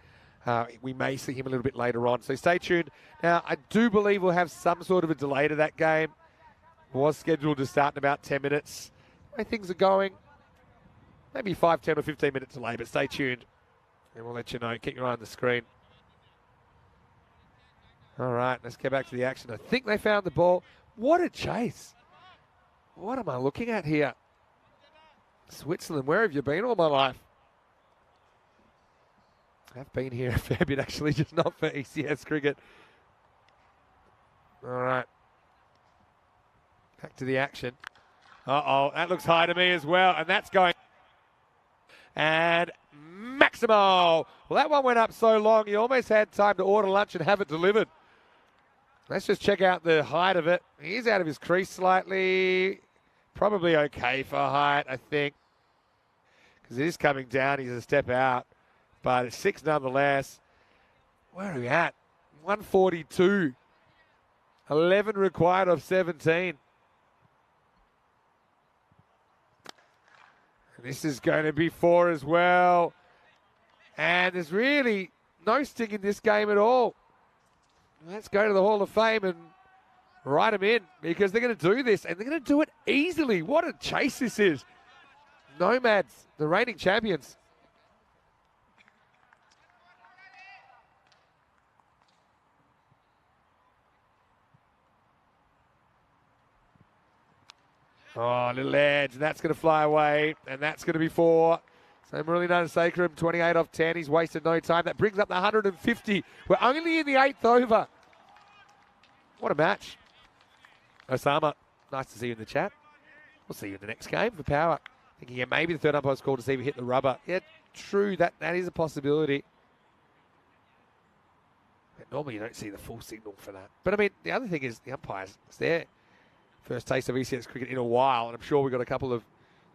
We may see him a little bit later on, so stay tuned. Now, I do believe we'll have some sort of a delay to that game. It was scheduled to start in about 10 minutes. The way things are going, maybe 5, 10 or 15 minute delay, but stay tuned. And we'll let you know. Keep your eye on the screen. All right, let's get back to the action. I think they found the ball. What a chase. What am I looking at here? Switzerland, where have you been all my life? I've been here a fair bit, actually, just not for ECS cricket. All right. Back to the action. Uh-oh, that looks high to me as well, and that's going. And Maximo. Well, that one went up so long, you almost had time to order lunch and have it delivered. Let's just check out the height of it. He's out of his crease slightly. Probably okay for height, I think. Because it is coming down. He's a step out. But it's 6 nonetheless. Where are we at? 142. 11 required of 17. And this is going to be 4 as well. And there's really no sting in this game at all. Let's go to the Hall of Fame and write them in, because they're going to do this, and they're going to do it easily. What a chase this is. Nomads, the reigning champions. Oh, little edge, and that's going to fly away, and that's going to be 4. So Murilina Sakaram, 28 off 10. He's wasted no time. That brings up the 150. We're only in the 8th over. What a match. Osama, nice to see you in the chat. We'll see you in the next game for Power. Thinking, yeah, maybe the third umpire's call to see if we hit the rubber. Yeah, true, that is a possibility. But normally you don't see the full signal for that. But I mean, the other thing is the umpires, it's their first taste of ECS cricket in a while, and I'm sure we've got a couple of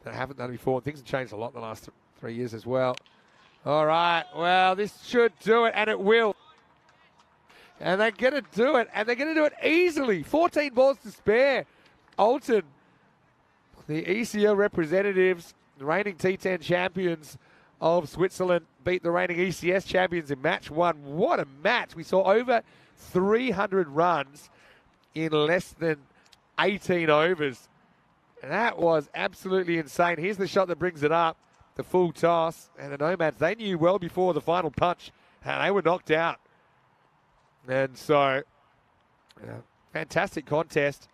that haven't done it before, and things have changed a lot in the last 3 years as well. All right, well, this should do it, and it will. And they're going to do it, and they're going to do it easily. 14 balls to spare. Alton, the ECL representatives, the reigning T10 champions of Switzerland, beat the reigning ECS champions in match 1. What a match. We saw over 300 runs in less than 18 overs. And that was absolutely insane. Here's the shot that brings it up, the full toss. And the Nomads, they knew well before the final punch, and they were knocked out. And so, fantastic contest.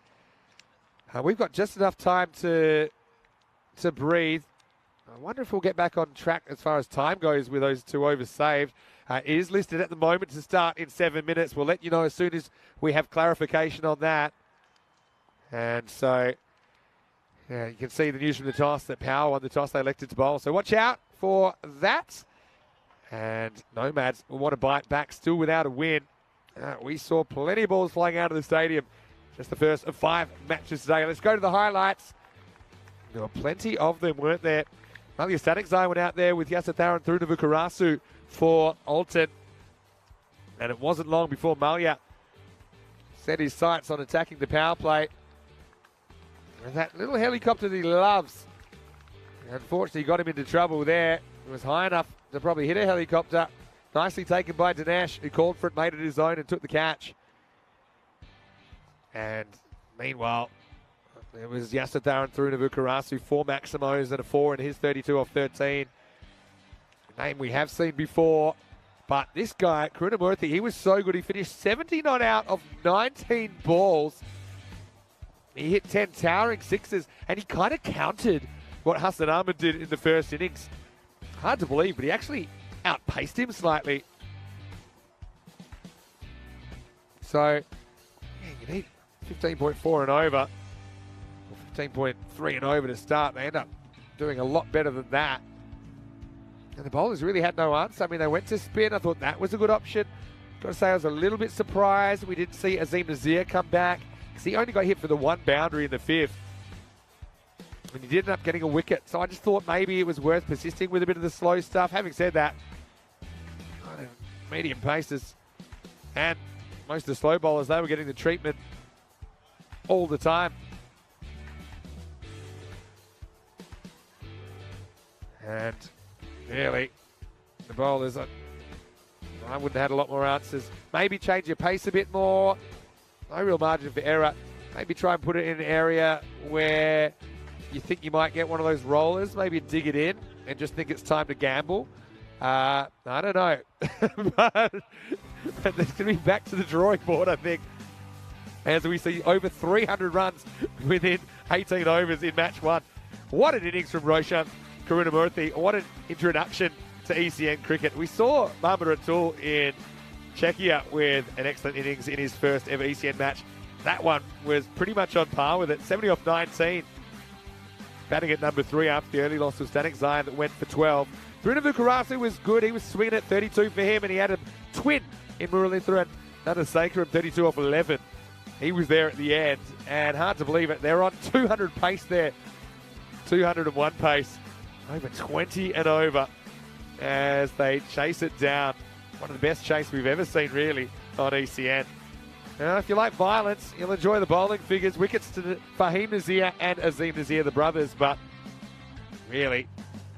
We've got just enough time to breathe. I wonder if we'll get back on track as far as time goes with those 2 overs saved. It is listed at the moment to start in 7 minutes. We'll let you know as soon as we have clarification on that. And so, yeah, you can see the news from the toss that Power won the toss. They elected to bowl. So watch out for that. And Nomads will want to bite back, still without a win. We saw plenty of balls flying out of the stadium. Just the first of 5 matches today. Let's go to the highlights. There were plenty of them, weren't there? Malia Statikzai went out there with Yasatharan Thrunavukarasu for Alton. And it wasn't long before Malia set his sights on attacking the power play. And that little helicopter that he loves, unfortunately got him into trouble there. It was high enough to probably hit a helicopter. Nicely taken by Dinesh, who called for it, made it his own, and took the catch. And meanwhile, It was Yasutharan through to Vukarasu, 4 Maximos and a 4 in his 32 off 13. A name we have seen before. But this guy, Karunamurthy, he was so good. He finished 70 not out of 19 balls. He hit 10 towering sixes, and he kind of countered what Hassan Ahmed did in the first innings. Hard to believe, but he actually outpaced him slightly. So, yeah, you need 15.4 and over, or 15.3 and over to start. They end up doing a lot better than that. And the bowlers really had no answer. I mean, they went to spin. I thought that was a good option. Got to say, I was a little bit surprised we didn't see Azim Nazir come back, because he only got hit for the 1 boundary in the 5th. And he did end up getting a wicket. So I just thought maybe it was worth persisting with a bit of the slow stuff. Having said that, medium paces and most of the slow bowlers, they were getting the treatment all the time. And really, the bowlers, I wouldn't have had a lot more answers. Maybe change your pace a bit more. No real margin for error. Maybe try and put it in an area where you think you might get one of those rollers. Maybe dig it in and just think it's time to gamble. I don't know. but there's going to be back to the drawing board, I think, as we see over 300 runs within 18 overs in match 1. What an innings from Roshan Karunamurthy. What an introduction to ECN cricket. We saw Mohammad Ratul in Czechia with an excellent innings in his first ever ECN match. That one was pretty much on par with it. 70 off 19. Batting at number 3 after the early loss of Stanek Zion that went for 12. Bruna Vukarasu was good. He was swinging at 32 for him, and he had a twin in Muralitharan and Nandasekaram, 32 off 11. He was there at the end, and hard to believe it. They're on 200 pace there. 201 pace. Over 20 and over as they chase it down. One of the best chase we've ever seen, really, on ECN. Now, if you like violence, you'll enjoy the bowling figures. Wickets to Fahim Nazir and Azim Nazir, the brothers, but really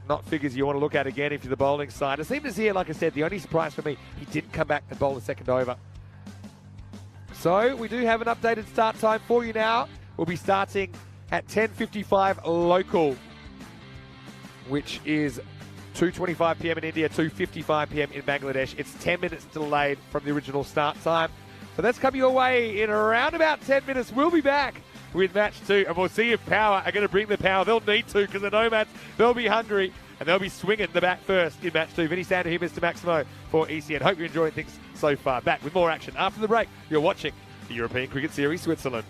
not figures you want to look at again if you're the bowling side. Azim Nazir, like I said, the only surprise for me, he didn't come back and bowl the second over. So we do have an updated start time for you now. We'll be starting at 10:55 local, which is 2:25 p.m. in India, 2:55 p.m. in Bangladesh. It's 10 minutes delayed from the original start time. So that's coming your way in around about 10 minutes. We'll be back with match 2, and we'll see if Power are going to bring the power. They'll need to, because the Nomads, they'll be hungry, and they'll be swinging the bat first in match 2. Vinny Sander here, Mr. Maximo for ECN. Hope you're enjoying things so far. Back with more action after the break. You're watching the European Cricket Series Switzerland.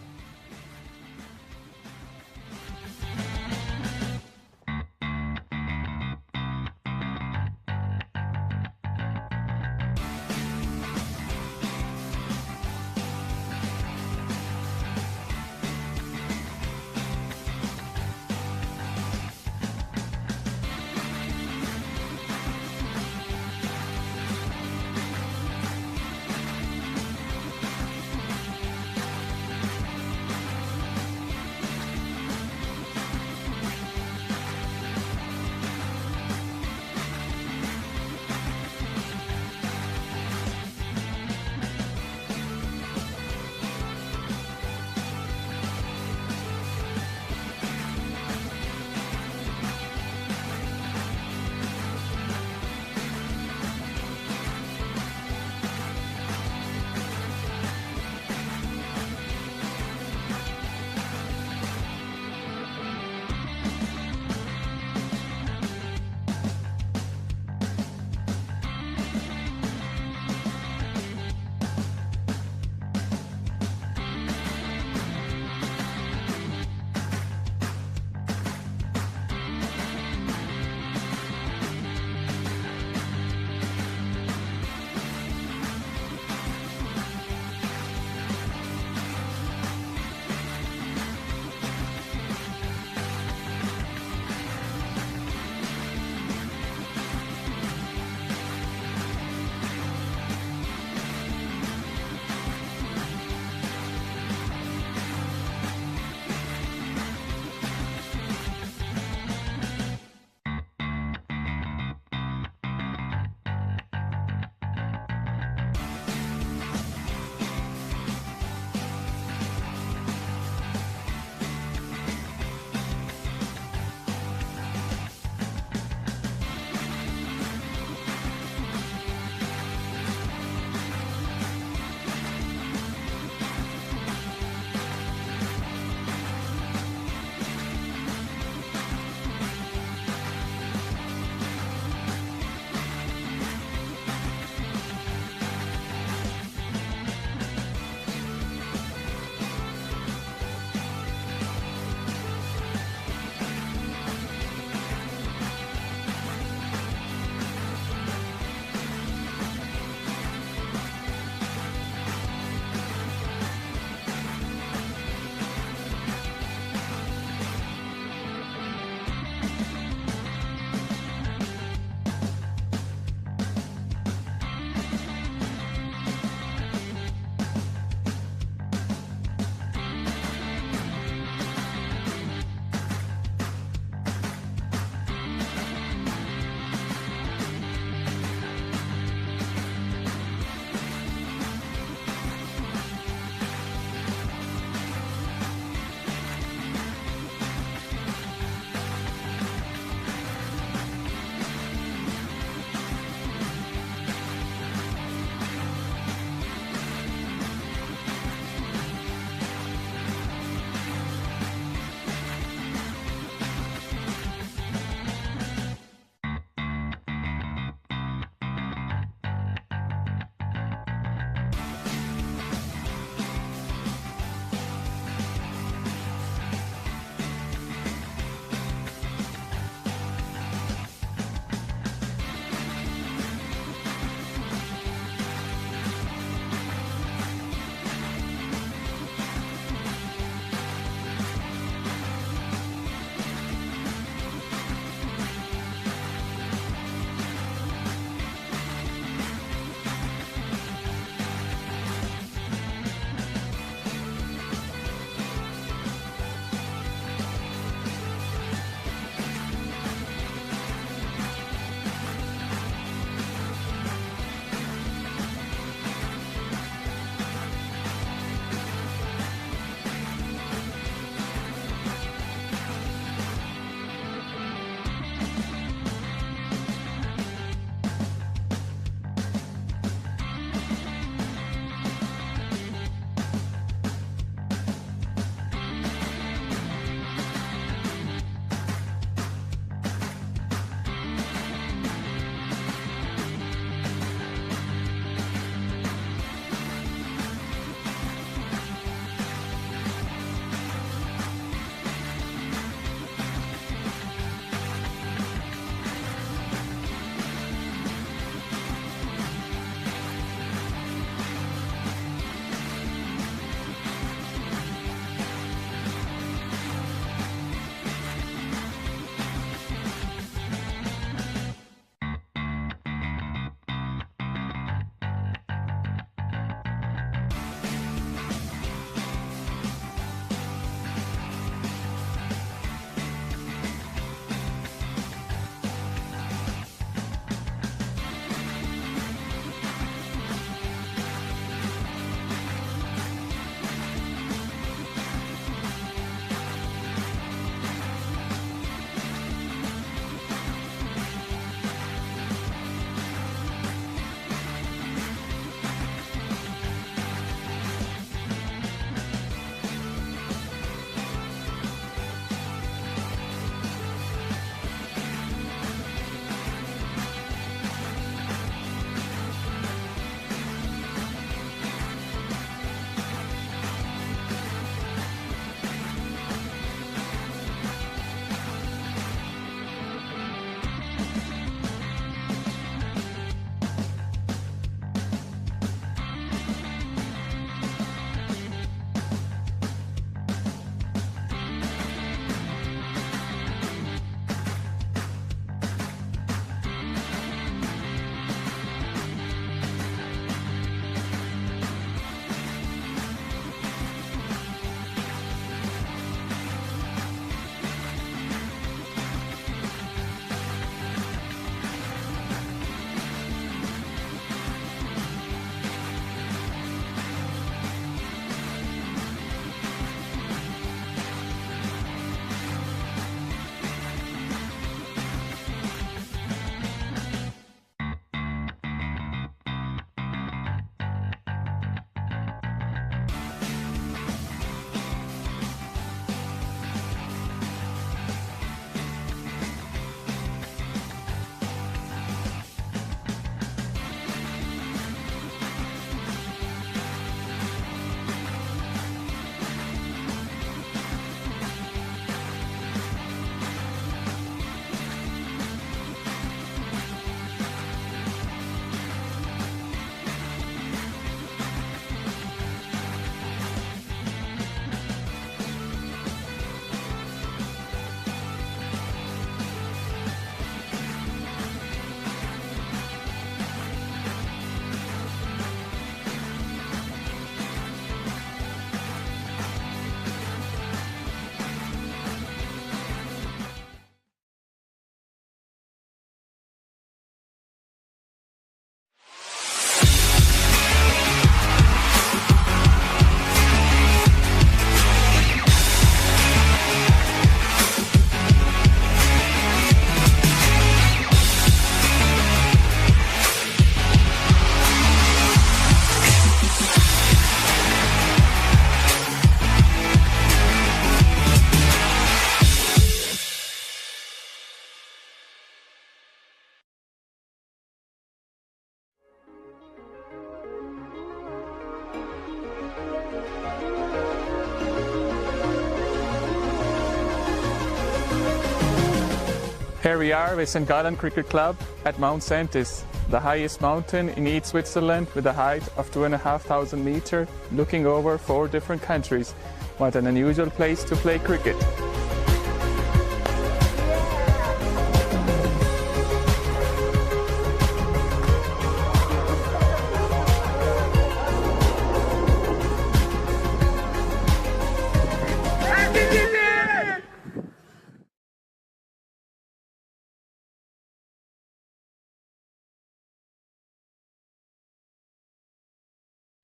Here we are with St. Gallen Cricket Club at Mount Sentis, the highest mountain in East Switzerland with a height of 2,500 meters, looking over 4 different countries. What an unusual place to play cricket.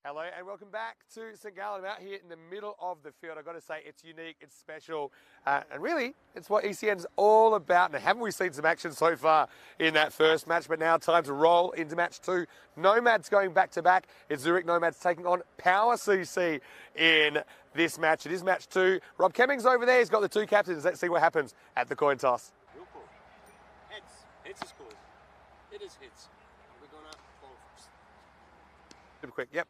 Hello and welcome back to St. Gallen. I'm out here in the middle of the field. I've got to say it's unique, it's special, and really it's what ECN's all about. Now, haven't we seen some action so far in that first match, but now time to roll into match 2. Nomads going back to back. It's Zurich Nomads taking on Power CC in this match. It is match 2. Rob Kemmings over there, he's got the 2 captains. Let's see what happens at the coin toss. Real cool. Heads. Heads is cool. It is heads. We're going to ball first. Super quick, yep.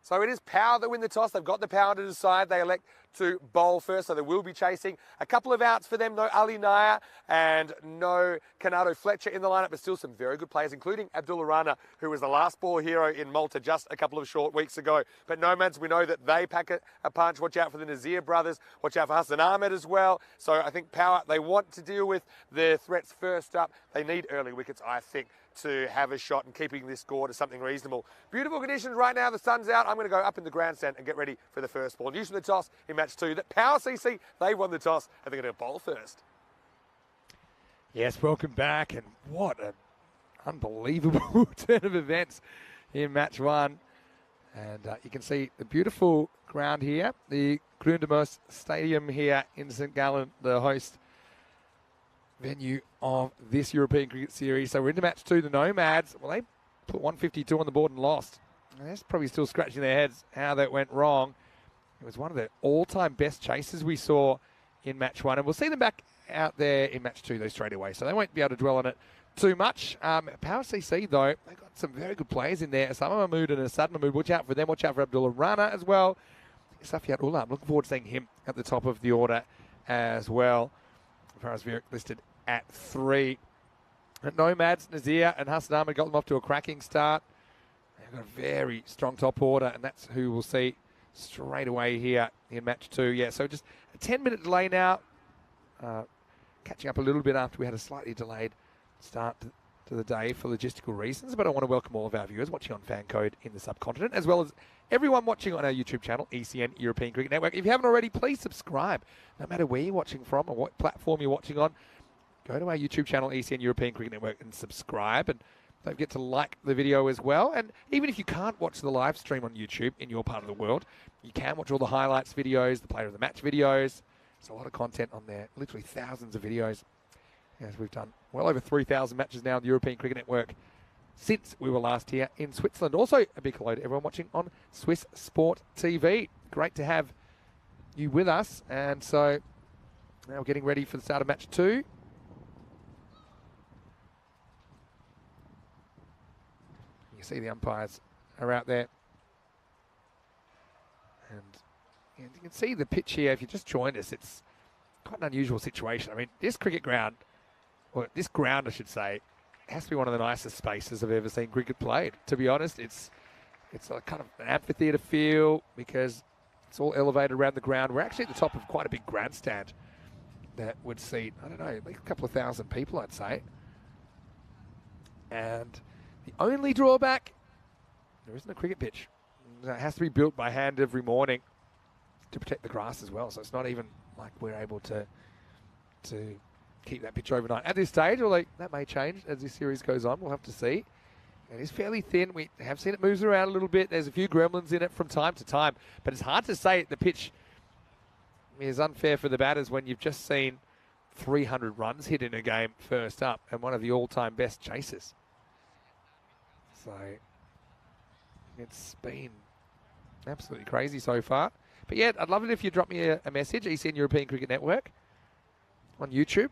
So it is Power that win the toss. They've got the power to decide. They elect to bowl first, so they will be chasing. A couple of outs for them. No Ali Naya and no Canado Fletcher in the lineup, but still some very good players, including Abdullah Rana, who was the last ball hero in Malta just a couple of short weeks ago. But Nomads, we know that they pack a punch. Watch out for the Nazir brothers. Watch out for Hassan Ahmed as well. So I think Power, they want to deal with their threats first up. They need early wickets, I think, to have a shot and keeping this score to something reasonable. Beautiful conditions right now. The sun's out. I'm going to go up in the grandstand and get ready for the first ball. News from the toss in match 2 that Power CC, they won the toss and they're going to bowl first. Yes, welcome back, and what an unbelievable turn of events in match 1. And you can see the beautiful ground here, the Grundamos Stadium here in St. Gallen, the host venue of this European Cricket Series. So we're into match 2. The Nomads, well, they put 152 on the board and lost. And they're probably still scratching their heads how that went wrong. It was one of the all-time best chases we saw in match 1. And we'll see them back out there in match 2, though, straight away. So they won't be able to dwell on it too much. Power CC, though, they've got some very good players in there. Osama Mahmood and Asad Mahmood. Watch out for them. Watch out for Abdullah Rana as well. Safiat Ullah, I'm looking forward to seeing him at the top of the order as well. Faraz Virik listed at 3. At Nomads, Nazir and Hassan Ahmed got them off to a cracking start. They've got a very strong top order, and that's who we'll see straight away here in match 2. Yeah, so just a 10-minute delay now. Catching up a little bit after we had a slightly delayed start to the day for logistical reasons, but I want to welcome all of our viewers watching on Fan Code in the subcontinent, as well as everyone watching on our YouTube channel, ECN European Cricket Network. If you haven't already, please subscribe, no matter where you're watching from or what platform you're watching on. Go to our YouTube channel, ECN European Cricket Network, and subscribe. And don't forget to like the video as well. And even if you can't watch the live stream on YouTube in your part of the world, you can watch all the highlights videos, the player of the match videos. There's a lot of content on there, literally thousands of videos. As we've done well over 3,000 matches now on the European Cricket Network since we were last here in Switzerland. Also, a big hello to everyone watching on Swiss Sport TV. Great to have you with us. And so now we're getting ready for the start of match 2. You see the umpires are out there. And you can see the pitch here. If you just joined us, it's quite an unusual situation. I mean, this cricket ground, or this ground, I should say, has to be one of the nicest spaces I've ever seen cricket played. To be honest, it's a kind of an amphitheatre feel because it's all elevated around the ground. We're actually at the top of quite a big grandstand that would seat, I don't know, like a couple of thousand people, I'd say. And the only drawback, there isn't a cricket pitch. It has to be built by hand every morning to protect the grass as well. So it's not even like we're able to keep that pitch overnight at this stage. Although that may change as this series goes on. We'll have to see. It is fairly thin. We have seen it moves around a little bit. There's a few gremlins in it from time to time. But it's hard to say the pitch is unfair for the batters when you've just seen 300 runs hit in a game first up and one of the all-time best chasers. So it's been absolutely crazy so far. But yeah, I'd love it if you drop me a message, ECN European Cricket Network on YouTube.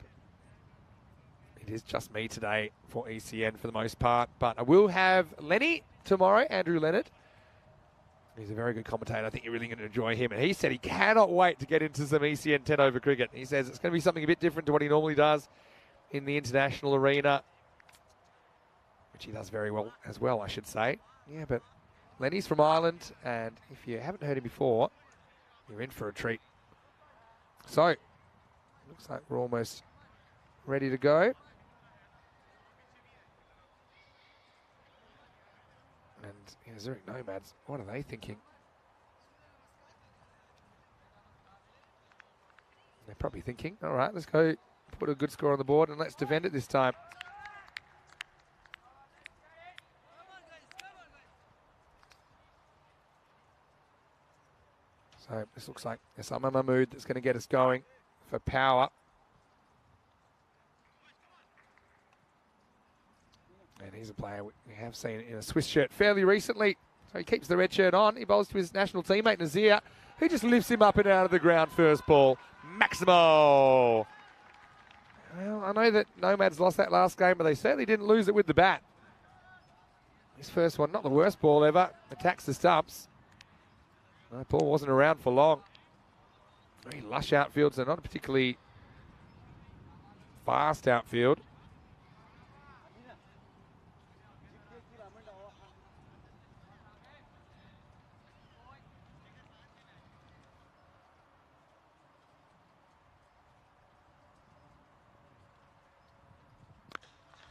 It is just me today for ECN for the most part, but I will have Lenny tomorrow, Andrew Leonard. He's a very good commentator. I think you're really going to enjoy him. And he said he cannot wait to get into some ECN 10 over cricket. He says it's going to be something a bit different to what he normally does. in the international arena, which he does very well as well, I should say. Yeah, but Lenny's from Ireland, and if you haven't heard him before, you're in for a treat. So, looks like we're almost ready to go. And yeah, Zurich Nomads, what are they thinking? They're probably thinking, all right, let's go put a good score on the board and let's defend it this time. So this looks like Osama Mahmood that's going to get us going for power. And he's a player we have seen in a Swiss shirt fairly recently. So he keeps the red shirt on. He bowls to his national teammate Nazir, who just lifts him up and out of the ground first ball. Maximo. Well, I know that Nomads lost that last game, but they certainly didn't lose it with the bat. This first one, not the worst ball ever. Attacks the stumps. No, Paul wasn't around for long. Very lush outfield, so not a particularly fast outfield.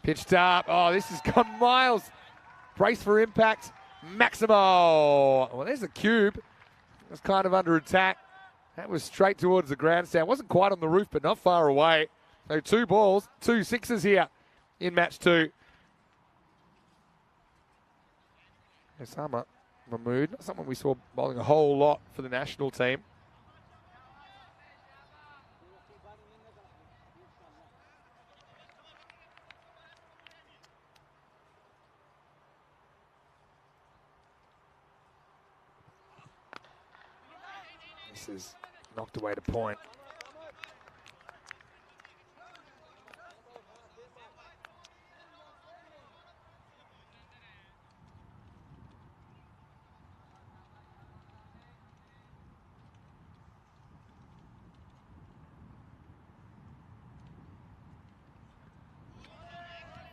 Pitched up. Oh, this has gone miles. Brace for impact. Maximo. Well, there's a cube. It was kind of under attack. That was straight towards the grandstand. Wasn't quite on the roof, but not far away. So 2 balls, 2 sixes here in match 2. Osama Mahmood, not someone we saw bowling a whole lot for the national team. This is knocked away to point.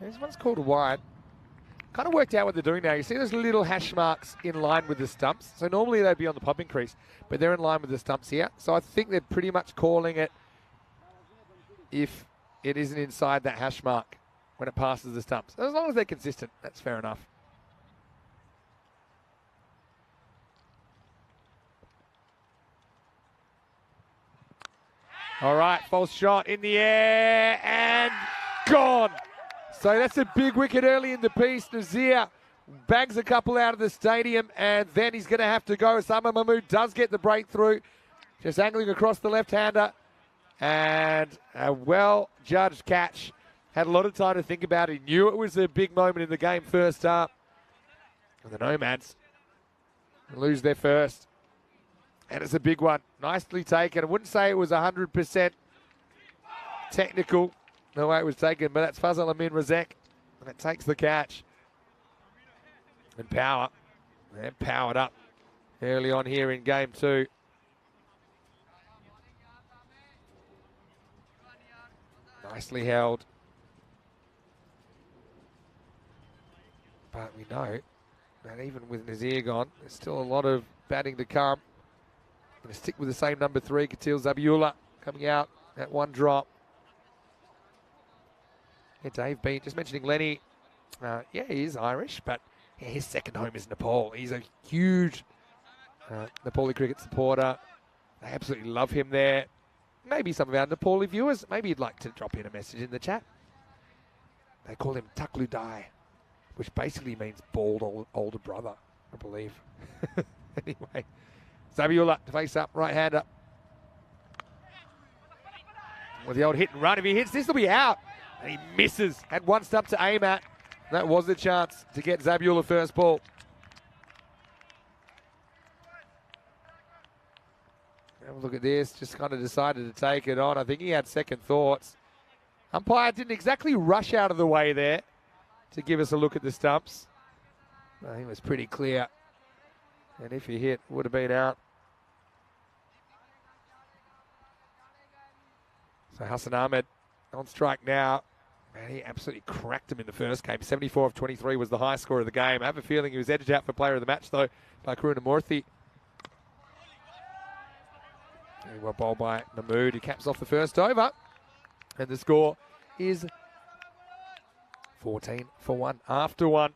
This one's called a wide. Kind of worked out what they're doing now. You see those little hash marks in line with the stumps. So normally they'd be on the popping crease, but they're in line with the stumps here. So I think they're pretty much calling it if it isn't inside that hash mark when it passes the stumps. As long as they're consistent, that's fair enough. All right, false shot in the air and gone. So that's a big wicket early in the piece. Nazir bangs a couple out of the stadium, and then he's going to have to go. Osama Mahmood does get the breakthrough, just angling across the left-hander. And a well-judged catch. Had a lot of time to think about it. He knew it was a big moment in the game first up. And the Nomads lose their first. And it's a big one. Nicely taken. I wouldn't say it was 100% technical the way it was taken, but that's Fazal Amin Razek, and it takes the catch. And power. They're powered up early on here in game 2. Nicely held. But we know that even with Nazir gone, there's still a lot of batting to come. Going to stick with the same number 3, Katil Zabiullah, coming out at 1 drop. Yeah, Dave Bean, just mentioning Lenny. Yeah, he is Irish, but yeah, his second home is Nepal. He's a huge Nepali cricket supporter. They absolutely love him there. Maybe some of our Nepali viewers, maybe you'd like to drop in a message in the chat. They call him Takludai, which basically means bald older brother, I believe. Anyway, Zabiullah to face up, right-hander. With the old hit and run. If he hits, this will be out. And he misses. Had 1 stump to aim at. That was the chance to get Zabiullah first ball. Have a look at this. Just kind of decided to take it on. I think he had second thoughts. Umpire didn't exactly rush out of the way there to give us a look at the stumps. I think it was pretty clear. And if he hit, would have been out. So Hassan Ahmed on strike now. And he absolutely cracked him in the first game. 74 of 23 was the high score of the game. I have a feeling he was edged out for player of the match, though, by Karunamurthy. Very well bowled by Mahmood. He caps off the first over. And the score is 14 for 1 after 1.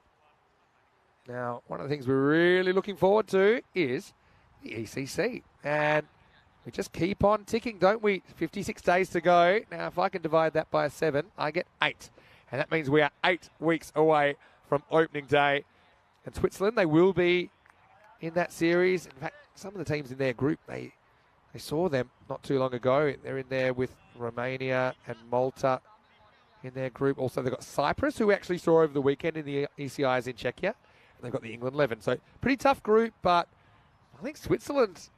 Now, one of the things we're really looking forward to is the ECC. And we just keep on ticking, don't we? 56 days to go. Now, if I can divide that by 7, I get 8. And that means we are 8 weeks away from opening day. And Switzerland, they will be in that series. In fact, some of the teams in their group, they saw them not too long ago. They're in there with Romania and Malta in their group. Also, they've got Cyprus, who we actually saw over the weekend in the ECIs in Czechia. And they've got the England 11. So, pretty tough group, but I think Switzerland,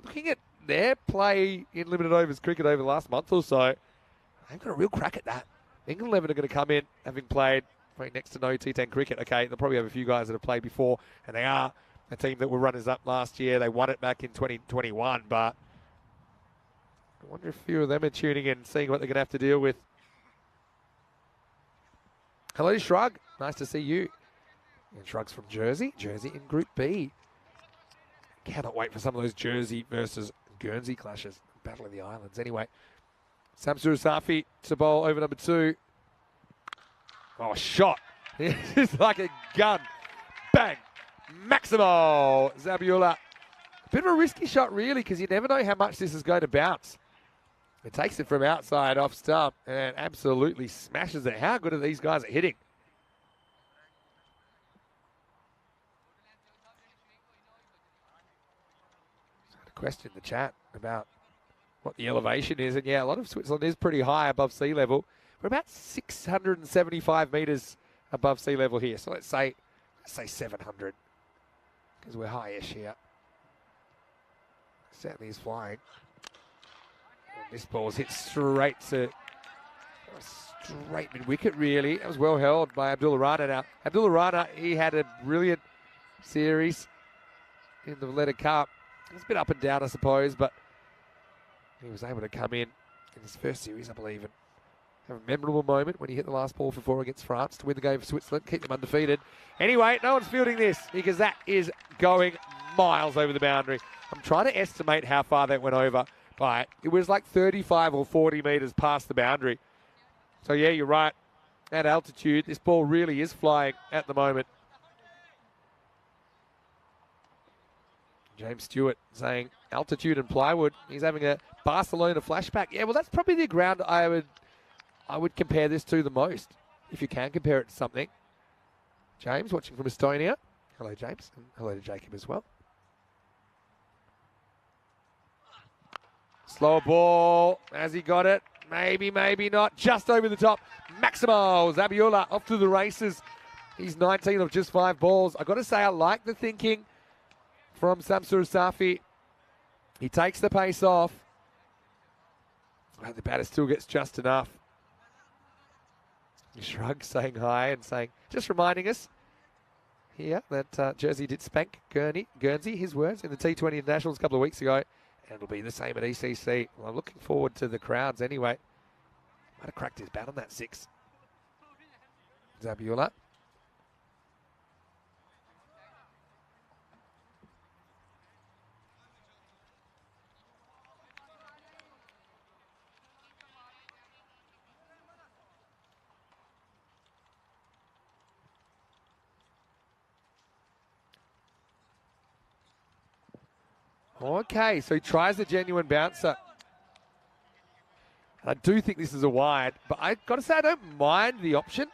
looking at their play in limited overs cricket over the last month or so, they've got a real crack at that. England 11 are going to come in having played next to no T10 cricket. Okay, they'll probably have a few guys that have played before, and they are a team that were runners-up last year. They won it back in 2021, but I wonder if a few of them are tuning in and seeing what they're going to have to deal with. Hello, Shrug. Nice to see you. And Shrug's from Jersey. Jersey in Group B. Cannot wait for some of those Jersey versus Guernsey clashes. Battle of the Islands. Anyway, Samsur Safi to bowl over number 2. Oh, shot. It's like a gun. Bang. Maximo Zabiola. A bit of a risky shot, really, because you never know how much this is going to bounce. It takes it from outside off stump and absolutely smashes it. How good are these guys at hitting? Question in the chat about what the elevation is, and yeah, a lot of Switzerland is pretty high above sea level. We're about 675 metres above sea level here, so let's say 700 because we're high-ish here. Certainly is flying. And this ball's hit straight mid-wicket, really. That was well held by Abdullah Rana. Now, Abdullah Rana, he had a brilliant series in the Valletta Cup. It was a bit up and down, I suppose, but he was able to come in his first series, I believe, and have a memorable moment when he hit the last ball for 4 against France to win the game for Switzerland, keep them undefeated. Anyway, no one's fielding this because that is going miles over the boundary. I'm trying to estimate how far that went over by. It was like 35 or 40 metres past the boundary. So, yeah, you're right. At altitude, this ball really is flying at the moment. James Stewart saying altitude and plywood. He's having a Barcelona flashback. Yeah, well, that's probably the ground I would compare this to the most, if you can compare it to something. James, watching from Estonia. Hello, James, and hello to Jacob as well. Slower ball. Has he got it? Maybe, maybe not. Just over the top. Maximo Zabiola off to the races. He's 19 of just 5 balls. I've got to say, I like the thinking from Samsur Safi. He takes the pace off. But the batter still gets just enough. He shrugs, saying hi and saying, just reminding us here that Jersey did spank Guernsey, his words, in the T20 Internationals a couple of weeks ago. And it'll be the same at ECC. Well, I'm looking forward to the crowds anyway. Might have cracked his bat on that 6. Zabiola. Okay, so he tries the genuine bouncer. And I do think this is a wide, but I've got to say I don't mind the option.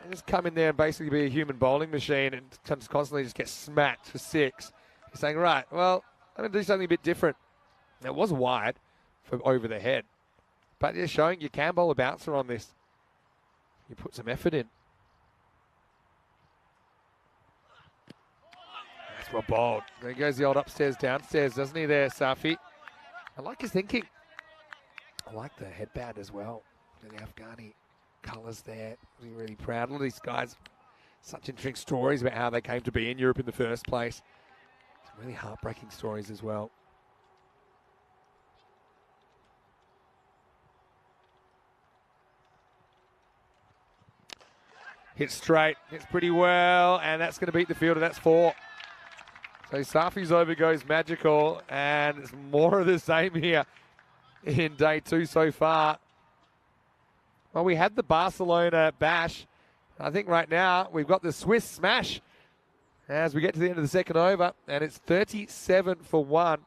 I just come in there and basically be a human bowling machine and constantly just get smacked for 6. He's saying, right, well, I'm going to do something a bit different. Now, it was wide for over the head, but you're showing you can bowl a bouncer on this. You put some effort in. Well bowled. There goes the old upstairs, downstairs, doesn't he there, Safi? I like his thinking. I like the headband as well. The Afghani colours there. Really, really proud. All of these guys, such interesting stories about how they came to be in Europe in the first place. Some really heartbreaking stories as well. Hits straight, hits pretty well, and that's going to beat the fielder. That's 4. So Safi's over goes magical, and it's more of the same here in day 2 so far. Well, we had the Barcelona bash. I think right now we've got the Swiss smash as we get to the end of the second over, and it's 37 for 1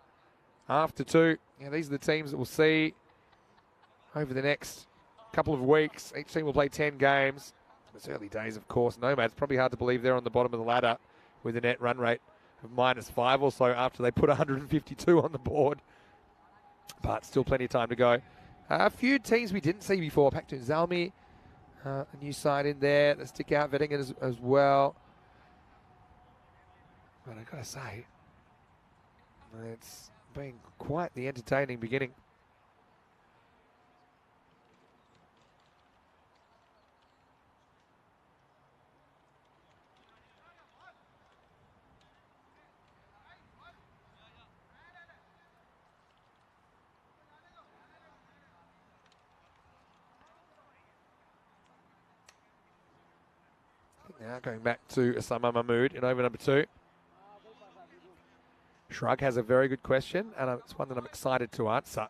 after 2. Yeah, these are the teams that we'll see over the next couple of weeks. Each team will play 10 games. It's early days, of course. Nomads, probably hard to believe they're on the bottom of the ladder with a net run rate of -5 or so after they put 152 on the board. But still plenty of time to go. A few teams we didn't see before. Paktun Zalmi, a new side in there that stick out. Vettingen as well. But I've got to say, it's been quite the entertaining beginning. Now going back to Osama Mahmood in over number 2. Shrug has a very good question, and it's one that I'm excited to answer.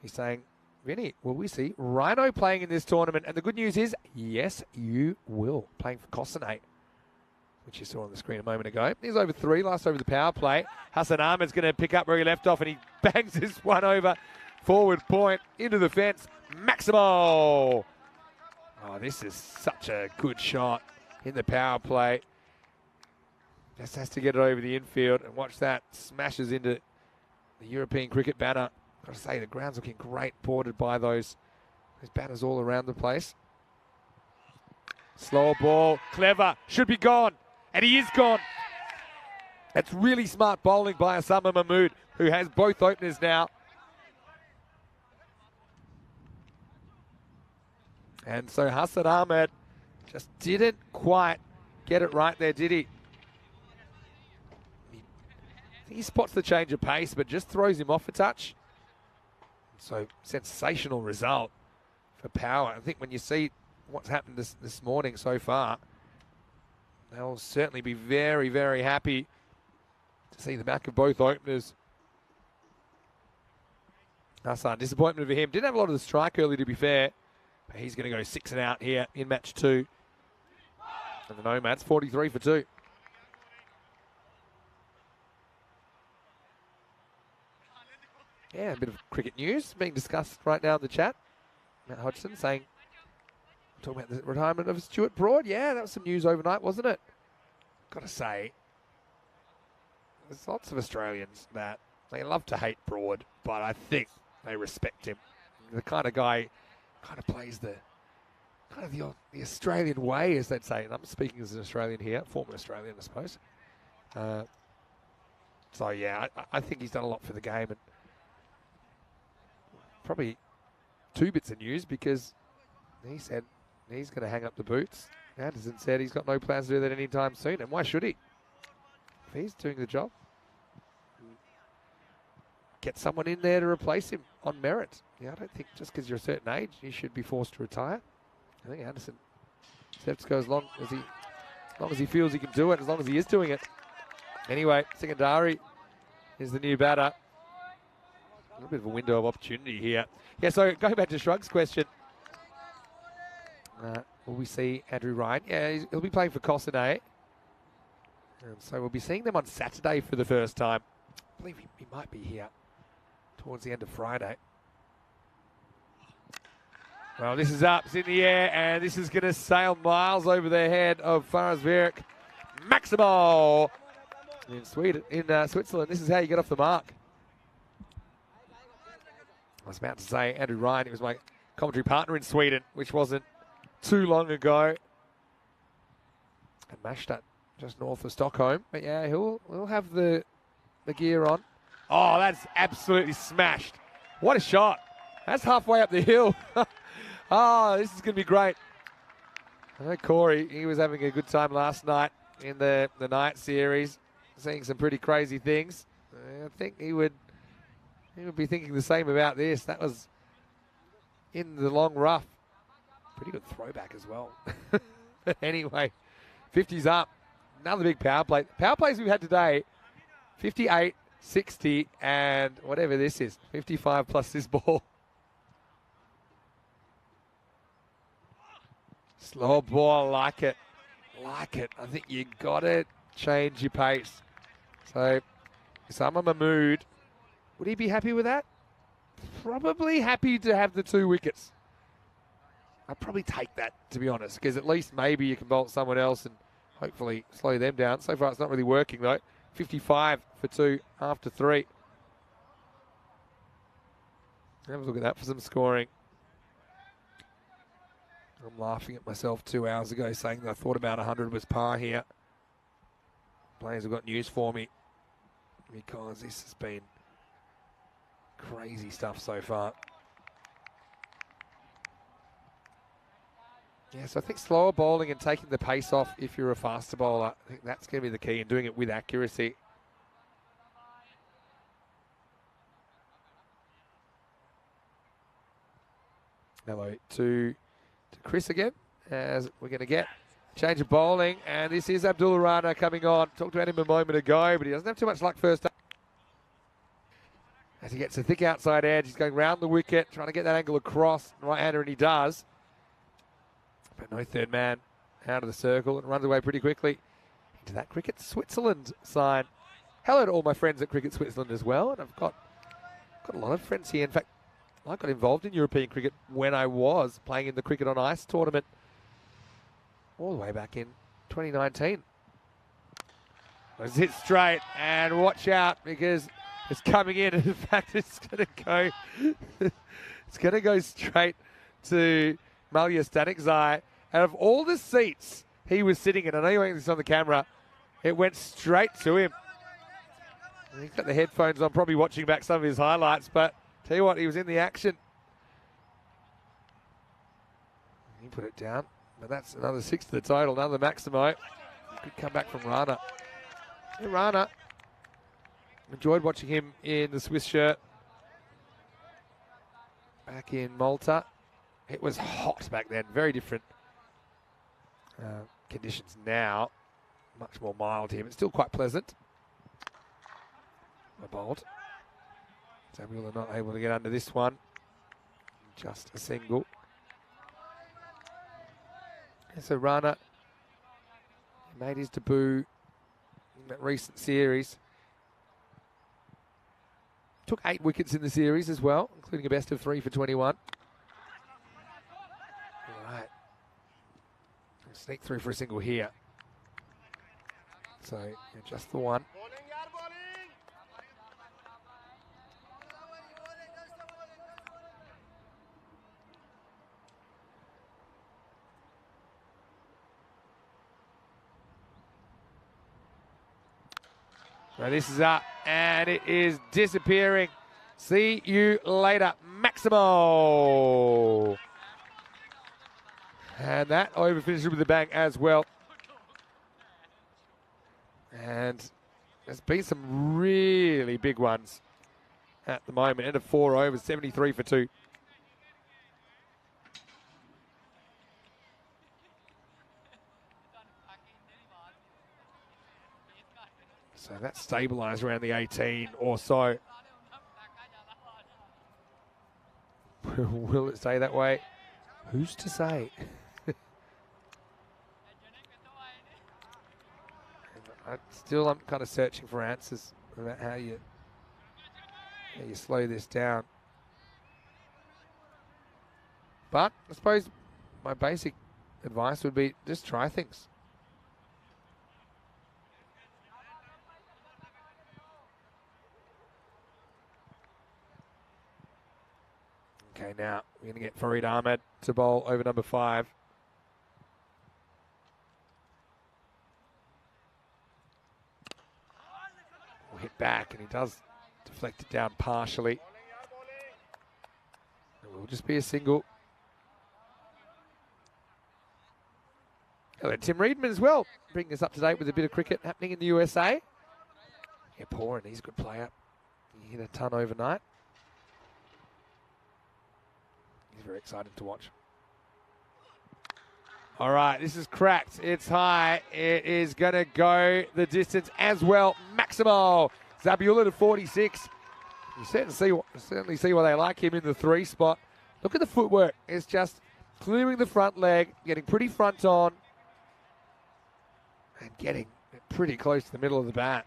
He's saying, Vinny, will we see Rhino playing in this tournament? And the good news is, yes, you will. Playing for Kosinate, which you saw on the screen a moment ago. He's over 3, last over the power play. Hassan Ahmed's going to pick up where he left off, and he bangs this one over. Forward point, into the fence. Maximo! Oh, this is such a good shot in the power play. Just has to get it over the infield, and watch that. Smashes into the European cricket banner. Got to say, the ground's looking great, bordered by those banners all around the place. Slower ball, clever, should be gone, and he is gone. That's really smart bowling by Osama Mahmood, who has both openers now. And so Hassan Ahmed just didn't quite get it right there, did he? He spots the change of pace, but just throws him off a touch. So, sensational result for Power. I think when you see what's happened this morning so far, they'll certainly be very, very happy to see the back of both openers. Hassan, disappointment for him. Didn't have a lot of the strike early, to be fair. But he's going to go 6 and out here in match 2. And the Nomads, 43 for 2. Yeah, a bit of cricket news being discussed right now in the chat. Matt Hodgson saying, talking about the retirement of Stuart Broad. Yeah, that was some news overnight, wasn't it? Got to say, there's lots of Australians that they love to hate Broad, but I think they respect him. The kind of guy kind of plays the Australian way, as they'd say. And I'm speaking as an Australian here, former Australian, I suppose. So yeah, I think he's done a lot for the game, and probably 2 bits of news, because he said he's going to hang up the boots. Anderson said he's got no plans to do that anytime soon, and why should he? If he's doing the job, get someone in there to replace him on merit. Yeah, I don't think just because you're a certain age you should be forced to retire. I think Anderson has to go as long as he feels he can do it, as long as he is doing it. Anyway, Sikandari is the new batter. A little bit of a window of opportunity here. Yeah, so going back to Shrug's question, will we see Andrew Ryan? Yeah, he'll be playing for Kosinate. And so we'll be seeing them on Saturday for the first time. I believe he might be here towards the end of Friday. Well, this is up, it's in the air, and this is going to sail miles over the head of Faraz Virik. Maximo in Switzerland. This is how you get off the mark. I was about to say Andrew Ryan, he was my commentary partner in Sweden, which wasn't too long ago. And Mashtad, just north of Stockholm. But yeah, he'll have the gear on. Oh, that's absolutely smashed. What a shot. That's halfway up the hill. Oh, this is going to be great. I know Corey, he was having a good time last night in the night series, seeing some pretty crazy things. I think he would be thinking the same about this. That was in the long rough. Pretty good throwback as well. Anyway, 50's up. Another big power play. Power plays we've had today, 58, 60, and whatever this is, 55 plus this ball. Slow ball, like it. Like it. I think you got to change your pace. So, Osama Mahmood, would he be happy with that? Probably happy to have the 2 wickets. I'd probably take that, to be honest, because at least maybe you can bolt someone else and hopefully slow them down. So far, it's not really working, though. 55 for 2 after 3. Have a look at that for some scoring. I'm laughing at myself 2 hours ago saying that I thought about 100 was par here. Players have got news for me because this has been crazy stuff so far. Yeah, so I think slower bowling and taking the pace off if you're a faster bowler, I think that's going to be the key, and doing it with accuracy. Hello to Chris again, as we're going to get change of bowling, and this is Abdullah Rana coming on. Talked about him a moment ago, but he doesn't have too much luck first up. As he gets a thick outside edge, he's going round the wicket, trying to get that angle across, right-hander, and he does. But no third man out of the circle, and runs away pretty quickly into that Cricket Switzerland sign. Hello to all my friends at Cricket Switzerland as well, and I've got a lot of friends here. In fact, I got involved in European cricket when I was playing in the Cricket on Ice tournament all the way back in 2019. It's hit straight, and watch out because it's coming in. In fact, it's going to go straight to Malia Stanikzai. Out of all the seats he was sitting in, I know you're watching this on the camera, it went straight to him. And he's got the headphones on, probably watching back some of his highlights, but tell you what, he was in the action. He put it down, but that's another 6 to the total, another Maximo. Good comeback from Rana. Hey, Rana. Enjoyed watching him in the Swiss shirt back in Malta. It was hot back then, very different conditions now. Much more mild here, but still quite pleasant. Bowled. Samuel are not able to get under this one. Just a single. And so Rana made his debut in that recent series. Took 8 wickets in the series as well, including a best of 3 for 21. All right. Sneak through for a single here. So yeah, just the one. So this is up, and it is disappearing. See you later, Maximo. And that over finishes with a bang as well. And there's been some really big ones at the moment. End of 4 overs, 73 for 2. So that's stabilised around the 18 or so. Will it stay that way? Who's to say? I'm kind of searching for answers about how you slow this down. But I suppose my basic advice would be just try things. Okay, now we're going to get Farid Ahmed to bowl over number 5. We'll hit back, and he does deflect it down partially. It will just be a single. Hello, Tim Reedman as well, bringing us up to date with a bit of cricket happening in the USA. Yeah, poor, and he's a good player. He hit a ton overnight. He's very excited to watch. All right, this is cracked. It's high. It is going to go the distance as well. Maximo Zabiola to 46. You certainly see why they like him in the 3 spot. Look at the footwork. It's just clearing the front leg, getting pretty front on, and getting pretty close to the middle of the bat.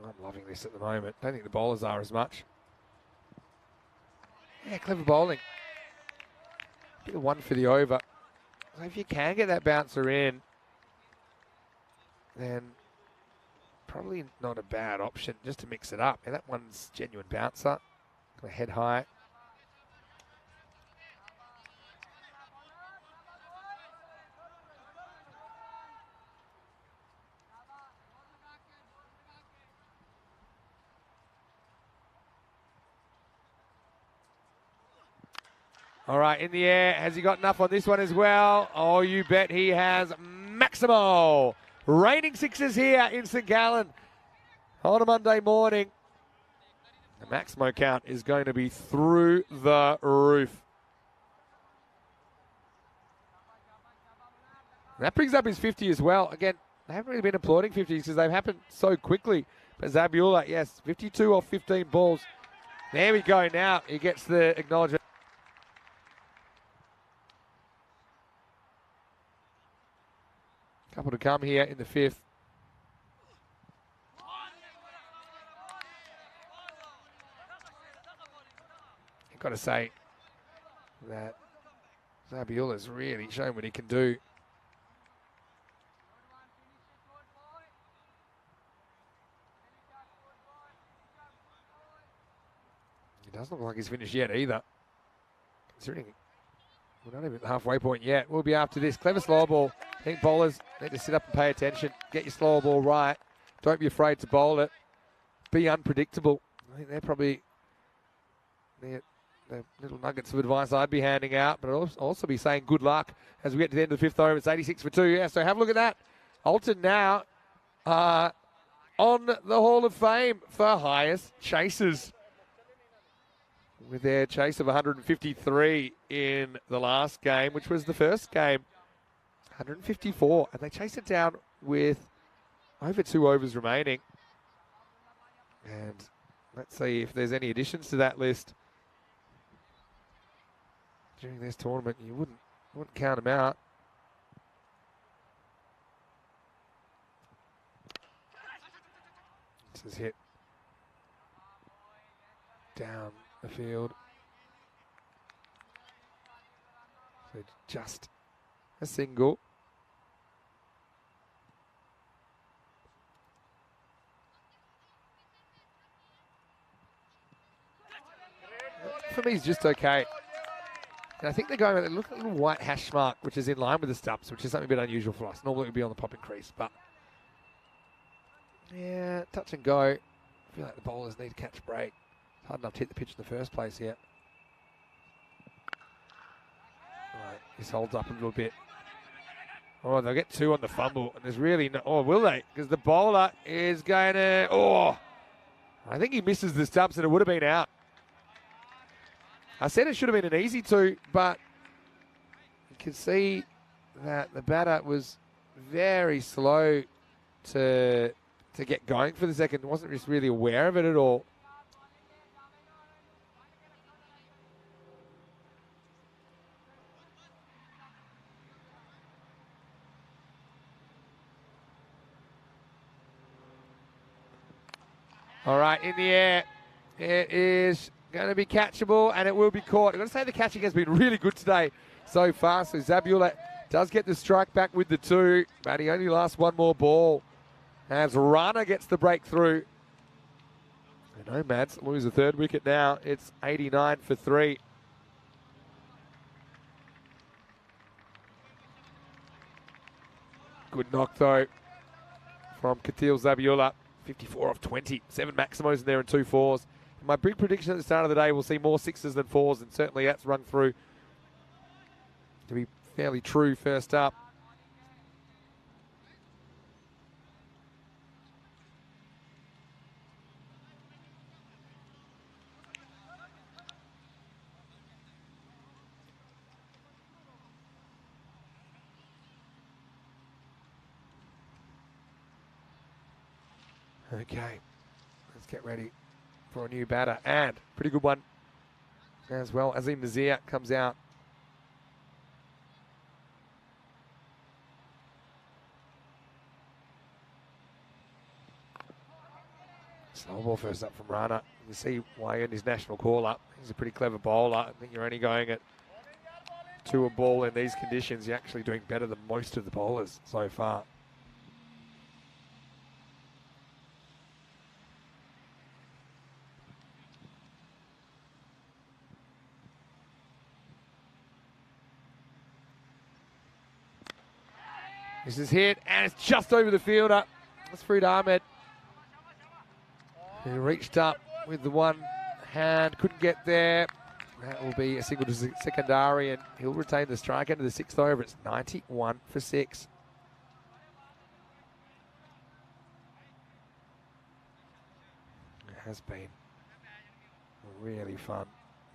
I'm loving this at the moment. Don't think the bowlers are as much. Yeah, clever bowling. Bit of one for the over. So if you can get that bouncer in, then probably not a bad option just to mix it up. And that one's genuine bouncer. Gonna head high. All right, in the air. Has he got enough on this one as well? Oh, you bet he has. Maximo. Raining sixes here in St. Gallen on a Monday morning. The Maximo count is going to be through the roof. That brings up his 50 as well. Again, they haven't really been applauding 50s because they've happened so quickly. But Zabiola, yes, 52 off 15 balls. There we go now. He gets the acknowledgement. Couple to come here in the 5th. You've got to say that Zabiola's really shown what he can do. He doesn't look like he's finished yet either. Considering we're not even at the halfway point yet. We'll be after this. Clever slow ball. I think bowlers need to sit up and pay attention. Get your slow ball right. Don't be afraid to bowl it. Be unpredictable. I think they're probably the little nuggets of advice I'd be handing out, but I'll also be saying good luck as we get to the end of the 5th over. It's 86 for 2. Yeah, so have a look at that. Alton now on the Hall of Fame for highest chases, with their chase of 153 in the last game, which was the first game, 154. And they chased it down with over 2 overs remaining. And let's see if there's any additions to that list. During this tournament, you wouldn't count them out. This is hit down the field. So just a single. For me, it's just okay. And I think they're going with a little white hash mark, which is in line with the stumps, which is something a bit unusual for us. Normally it would be on the popping crease, but yeah, touch and go. I feel like the bowlers need to catch a break. It's hard enough to hit the pitch in the first place here. Right, this holds up a little bit. Oh, they'll get 2 on the fumble, and there's really no. Oh, will they? Because the bowler is going to. Oh, I think he misses the stumps, and it would have been out. I said it should have been an easy 2, but you can see that the batter was very slow to get going for the second. Wasn't just really aware of it at all. All right, in the air. It is going to be catchable, and it will be caught. I've got to say the catching has been really good today so far. So Zabiola does get the strike back with the 2, but he only lasts 1 more ball as Rana gets the breakthrough. The Nomads lose the 3rd wicket now. It's 89 for 3. Good knock, though, from Katil Zabiola. 54 off 20. 7 Maximos in there and 2 4s. My big prediction at the start of the day, we'll see more 6s than 4s, and certainly that's rung through to be fairly true first up. Okay, let's get ready for a new batter. And pretty good one as well. Azim Nazir comes out. Slow ball first up from Rana. You see why he earned his national call up. He's a pretty clever bowler. I think you're only going at 2 a ball in these conditions. You're actually doing better than most of the bowlers so far. This is hit, and it's just over the fielder. That's Farid Ahmed, who reached up with the one hand, couldn't get there. That will be a single to secondary, and he'll retain the strike into the 6th over. It's 91 for 6. It has been a really fun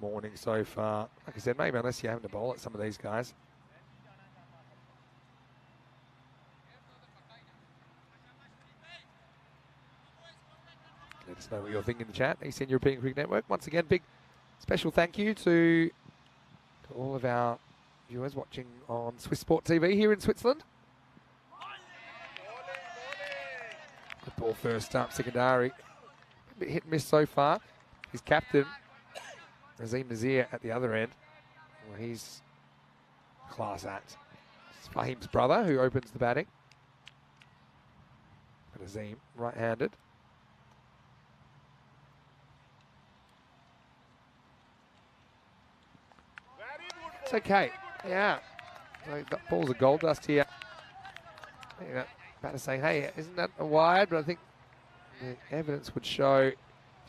morning so far. Like I said, maybe unless you're having to bowl at some of these guys. Let us know what you're thinking in the chat. ECN European Cricket Network. Once again, big special thank you to all of our viewers watching on Swiss Sport TV here in Switzerland. Good ball first up, secondary. A bit hit and miss so far. His captain, Azim Nazir, at the other end. Well, he's class act. It's Fahim's brother who opens the batting. But Azim, right-handed. It's okay. Yeah. So that ball's a gold dust here. Yeah, batter saying, hey, isn't that a wide? But I think the evidence would show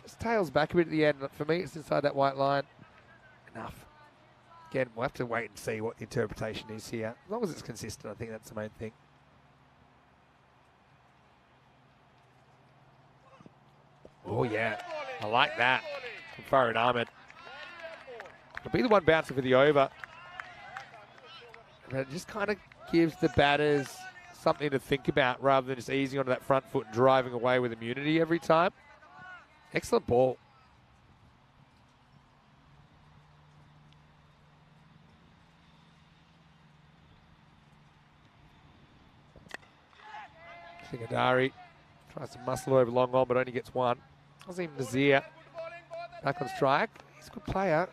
just tails back a bit at the end. For me, it's inside that white line. Enough. Again, we'll have to wait and see what the interpretation is here. As long as it's consistent, I think that's the main thing. Oh, yeah. I like that from Farid Ahmed. It'll be the one bouncing for the over. But it just kind of gives the batters something to think about rather than just easing onto that front foot and driving away with immunity every time. Excellent ball. Singadari tries to muscle over long on but only gets one. Azim Nazir back on strike. He's a good player.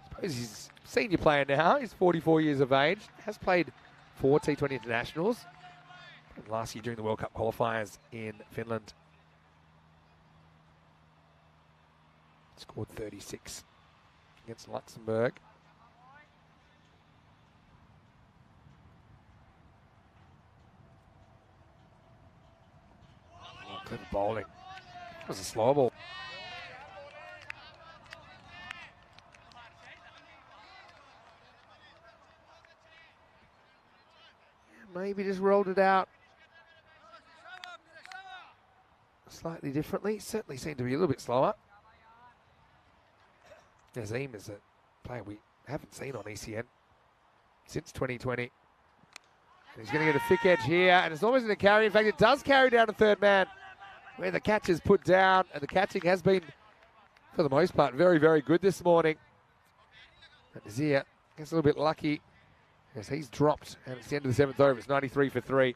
I suppose he's a senior player now. He's 44 years of age. Has played 4 T20 internationals. And last year during the World Cup qualifiers in Finland. Scored 36 against Luxembourg. Oh, clever bowling. That was a slow ball. Maybe just rolled it out slightly differently. Certainly seemed to be a little bit slower. Azim is a player we haven't seen on ECN since 2020. And he's going to get a thick edge here, and it's almost going to carry. In fact, it does carry down to third man, where the catch is put down, and the catching has been, for the most part, very, very good this morning. But Nazir gets a little bit lucky as he's dropped, and it's the end of the 7th over. It's 93 for 3.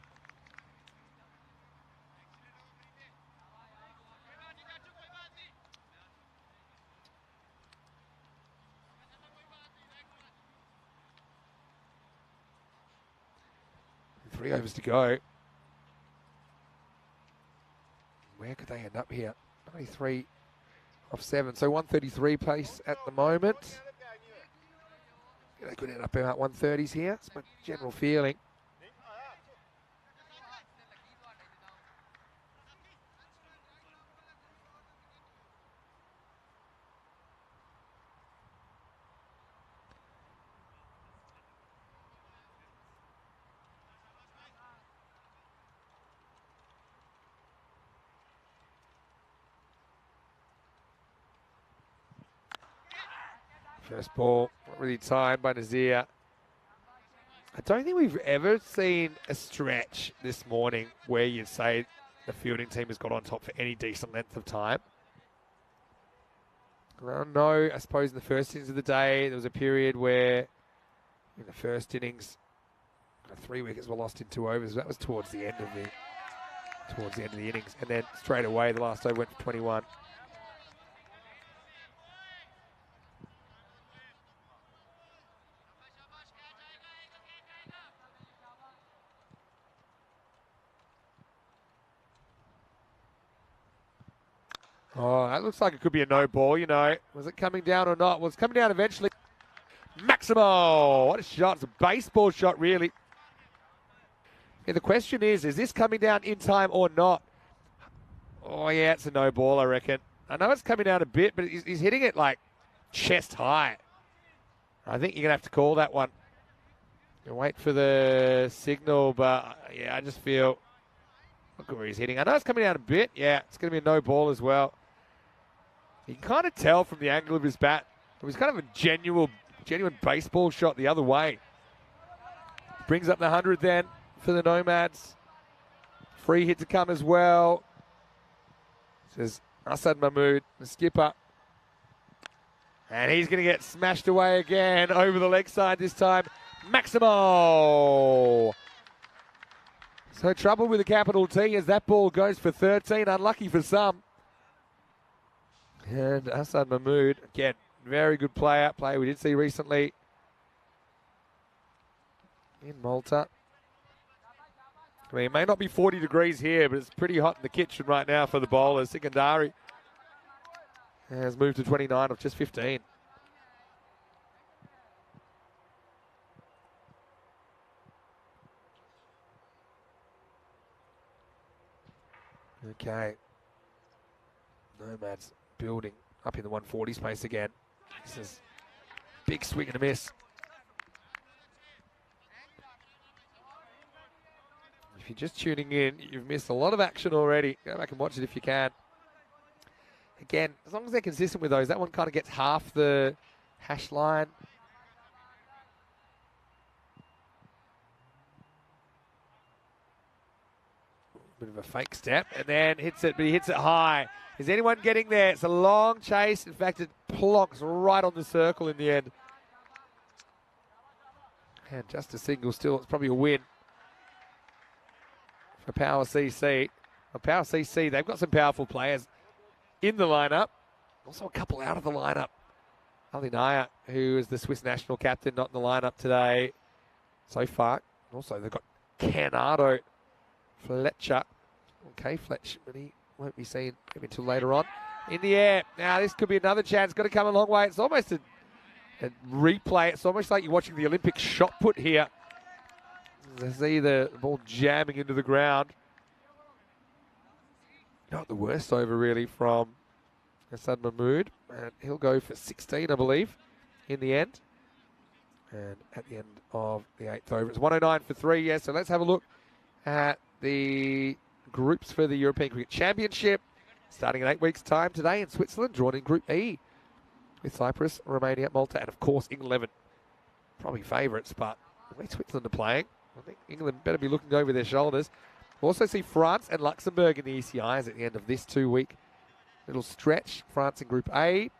Three overs to go. Where could they end up here? 93 off 7, so 133 pace at the moment. They could end up about 130s here. It's my general feeling. First ball, not really timed by Nazir. I don't think we've ever seen a stretch this morning where you'd say the fielding team has got on top for any decent length of time. No, I suppose in the first innings of the day, there was a period where in the first innings, 3 wickets were lost in 2 overs. That was towards the end of the innings, and then straight away the last over went for 21. Oh, that looks like it could be a no ball, you know. Was it coming down or not? Well, it's coming down eventually. Maximo! What a shot. It's a baseball shot, really. Yeah, the question is this coming down in time or not? Oh, yeah, it's a no ball, I reckon. I know it's coming down a bit, but he's hitting it like chest high. I think you're going to have to call that one. Wait for the signal, but yeah, I just feel... Look at where he's hitting. I know it's coming down a bit. Yeah, it's going to be a no ball as well. You can kind of tell from the angle of his bat. It was kind of a genuine baseball shot the other way. Brings up the 100 then for the Nomads. Free hit to come as well. Says Asad Mahmood, the skipper. And he's going to get smashed away again over the leg side this time. Maximo! So trouble with a capital T as that ball goes for 13. Unlucky for some. And Asad Mahmood, again, very good player we did see recently in Malta. I mean, it may not be 40 degrees here, but it's pretty hot in the kitchen right now for the bowlers. Sikandari has moved to 29 of just 15. Okay. Nomads building up in the 140 space again. This is big swing and a miss. If you're just tuning in, you've missed a lot of action already. Go back and watch it if you can. Again, as long as they're consistent with those, that one kind of gets half the hash line. Bit of a fake step, and then hits it, but he hits it high. Is anyone getting there? It's a long chase. In fact, it plonks right on the circle in the end. And just a single still. It's probably a win for Power CC. Well, Power CC, they've got some powerful players in the lineup. Also a couple out of the lineup. Ali Naya, who is the Swiss national captain, not in the lineup today so far. Also, they've got Canado Fletcher. Okay, Fletcher, but he won't be seen maybe until later on. In the air. Now, this could be another chance. Got to come a long way. It's almost a replay. It's almost like you're watching the Olympic shot put here. You see the ball jamming into the ground. Not the worst over, really, from Asad Mahmood. And he'll go for 16, I believe, in the end. And at the end of the 8th over, it's 109 for 3. Yeah, so let's have a look at the groups for the European Cricket Championship, starting in 8 weeks' time today in Switzerland, drawn in Group E, with Cyprus, Romania, Malta, and of course England 11. Probably favourites, but the way Switzerland are playing, I think England better be looking over their shoulders. We'll also see France and Luxembourg in the ECIs at the end of this 2-week little stretch. France in Group A,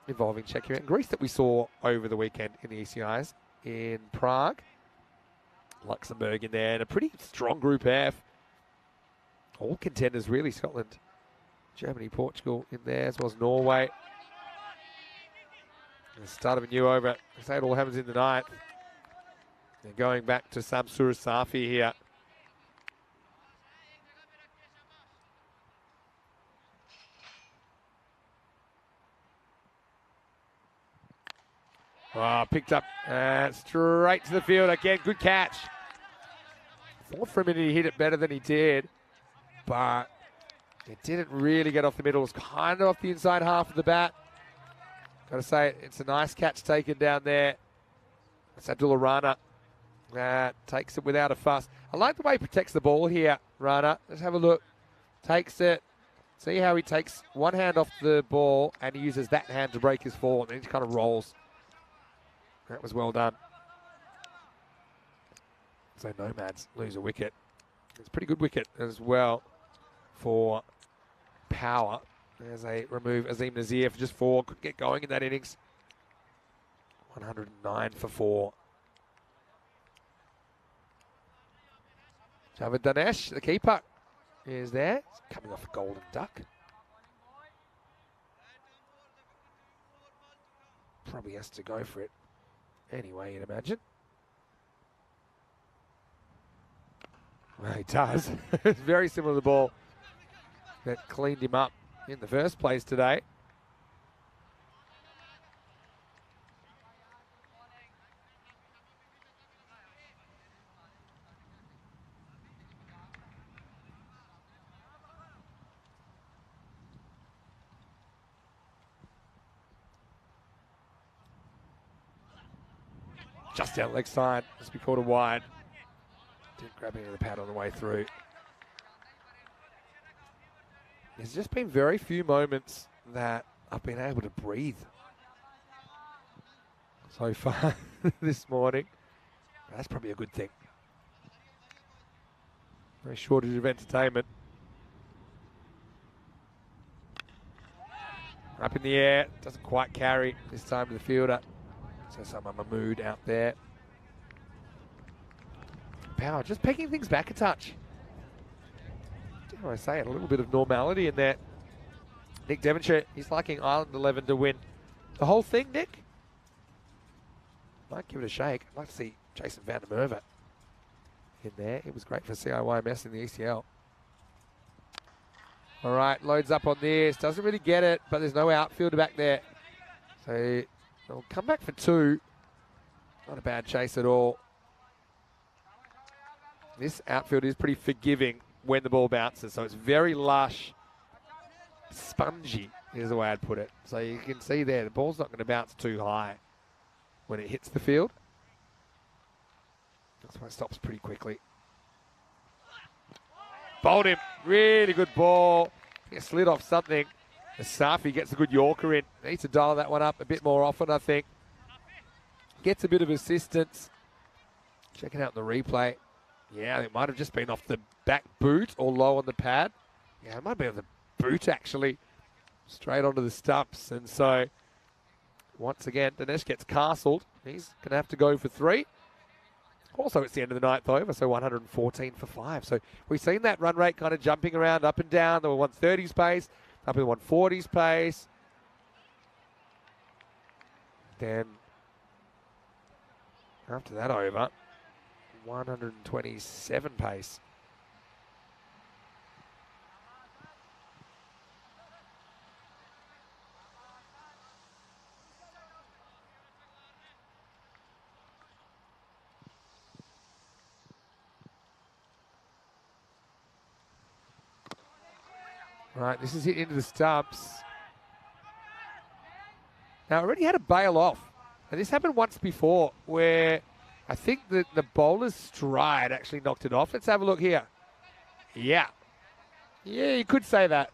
involving Czechia and Greece that we saw over the weekend in the ECIs in Prague. Luxembourg in there, and a pretty strong Group F. All contenders, really. Scotland, Germany, Portugal in there, as well as Norway. The start of a new over. I say it all happens in the night. They're going back to Samsur Safi here. Oh, picked up straight to the field again. Good catch. Thought for a minute he hit it better than he did, but it didn't really get off the middle. It was kind of off the inside half of the bat. Got to say, it's a nice catch taken down there. It's Abdullah Rana. Takes it without a fuss. I like the way he protects the ball here, Rana. Let's have a look. Takes it. See how he takes one hand off the ball and he uses that hand to break his fall, and then he kind of rolls. That was well done. So Nomads lose a wicket. It's a pretty good wicket as well. for power as they remove Azim Nazir for just 4. Couldn't get going in that innings. 109 for 4. Javed Danesh, the keeper, is there. He's coming off a golden duck. Probably has to go for it anyway, you'd imagine. Well, he does. It's very similar to the ball that cleaned him up in the first place today. Just down leg side, must be called a wide. Didn't grab any of the pad on the way through. There's just been very few moments that I've been able to breathe so far this morning. That's probably a good thing. No shortage of entertainment. Up in the air, doesn't quite carry this time to the fielder. So some Mahmood out there. Power just pegging things back a touch. Dare I say it, a little bit of normality in there. Nick Devonshire, he's liking Ireland 11 to win the whole thing, Nick. Might give it a shake. I'd like to see Jason van der Merwe in there. It was great for CIYMS in the ECL. All right, loads up on this. Doesn't really get it, but there's no outfielder back there. So they'll come back for 2. Not a bad chase at all. This outfield is pretty forgiving when the ball bounces, so it's very lush, spongy is the way I'd put it. So you can see there, the ball's not going to bounce too high when it hits the field. That's why it stops pretty quickly. Bowled him, really good ball. He slid off something. Safi gets a good Yorker in. Needs to dial that one up a bit more often, I think. Gets a bit of assistance. Checking out the replay. Yeah, it might have just been off the back boot or low on the pad. Yeah, it might be on the boot, actually. Straight onto the stumps. And so, once again, Dinesh gets castled. He's going to have to go for 3. Also, it's the end of the 9th over, so 114 for 5. So, we've seen that run rate kind of jumping around up and down. There were 130s pace, up in the 140s pace. Then, after that over, 127 pace. Right, this is hit into the stumps. Now, I already had a bail off. And this happened once before where I think that the bowler's stride actually knocked it off. Let's have a look here. Yeah. Yeah, you could say that.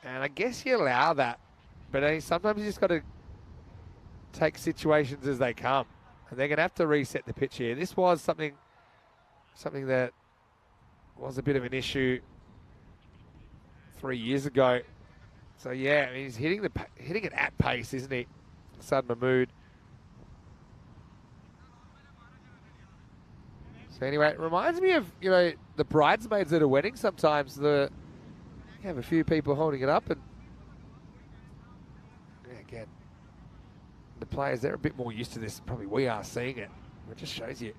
And I guess you allow that. But sometimes you just got to take situations as they come. And they're going to have to reset the pitch here. This was something that was a bit of an issue 3 years ago. So, yeah, I mean, he's hitting it at pace, isn't he? Sad Mahmood. So anyway, it reminds me of, the bridesmaids at a wedding sometimes. You have a few people holding it up and, yeah, again, the players, they're a bit more used to this. Probably we are seeing it. It just shows you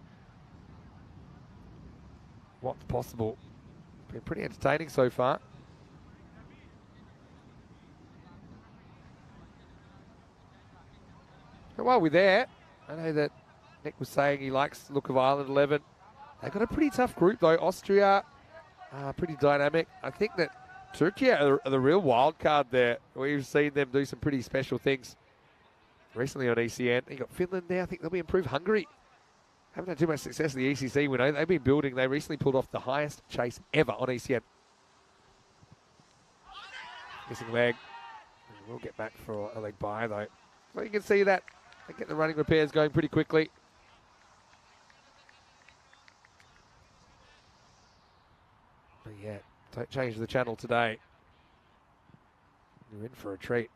what's possible. Been pretty entertaining so far. And while we're there, I know that Nick was saying he likes the look of Ireland 11. They've got a pretty tough group, though. Austria, pretty dynamic. I think that Turkey are the real wild card there. We've seen them do some pretty special things recently on ECN. You got Finland there. I think they'll be improved. Hungary haven't had too much success in the ECC. We know they've been building. They recently pulled off the highest chase ever on ECN. Missing leg. We'll get back for a leg by, though. So you can see that they get the running repairs going pretty quickly. Don't change the channel today. You're in for a treat.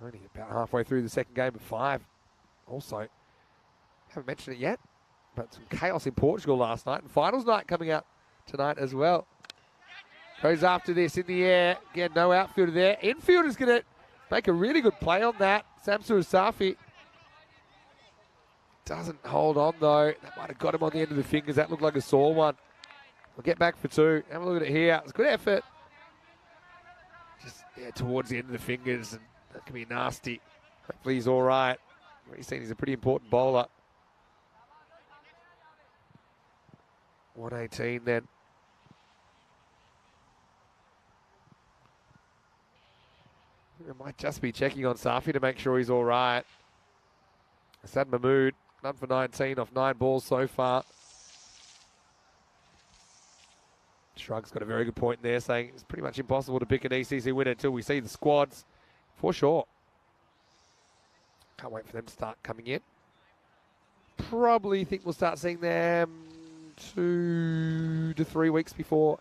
Only about halfway through the second game of 5. Also, haven't mentioned it yet, but some chaos in Portugal last night. And finals night coming out tonight as well. Goes after this in the air. Again, no outfielder there. Infielder's going to make a really good play on that. Samsur Safi doesn't hold on, though. That might have got him on the end of the fingers. That looked like a sore one. We'll get back for 2. Have a look at it here. It's a good effort. Just towards the end of the fingers, and that can be nasty. Hopefully he's all right. What he's seen, he's a pretty important bowler. 118 then. I might just be checking on Safi to make sure he's all right. Asad Mahmood, none for 19 off 9 balls so far. Shrug's got a very good point there, saying it's pretty much impossible to pick an ECC winner until we see the squads, for sure. Can't wait for them to start coming in. Probably think we'll start seeing them 2 to 3 weeks before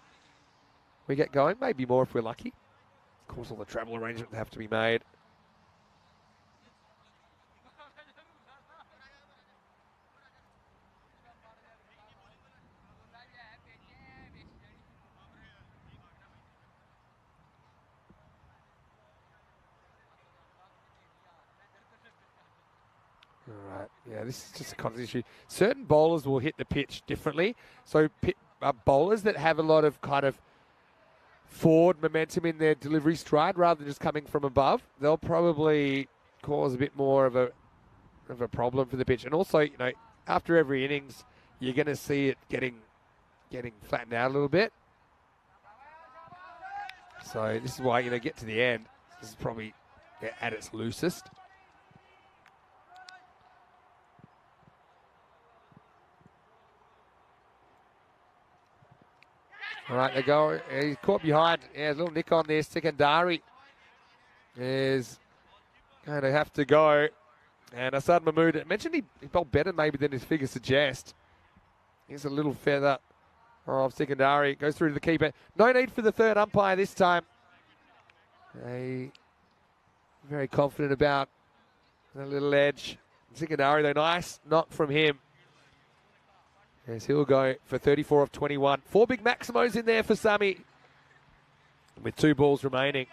we get going. Maybe more if we're lucky. Of course, all the travel arrangements have to be made. All right, yeah, this is just a constant issue. Certain bowlers will hit the pitch differently. So bowlers that have a lot of kind of forward momentum in their delivery stride rather than just coming from above, they'll probably cause a bit more of a problem for the pitch. And also, you know, after every innings, you're going to see it getting flattened out a little bit. So this is why, you know, get to the end. This is probably at its loosest. All right, they go. He's caught behind. Yeah, a little nick on there. Sikandari is going to have to go. And Asad Mahmood, I mentioned he bowled better maybe than his figures suggest. Here's a little feather of Sikandari. Goes through to the keeper. No need for the third umpire this time. Very confident about the little edge. Sikandari, though, nice knock from him. Yes, he'll go for 34 of 21. 4 big maximos in there for Sammy. With 2 balls remaining.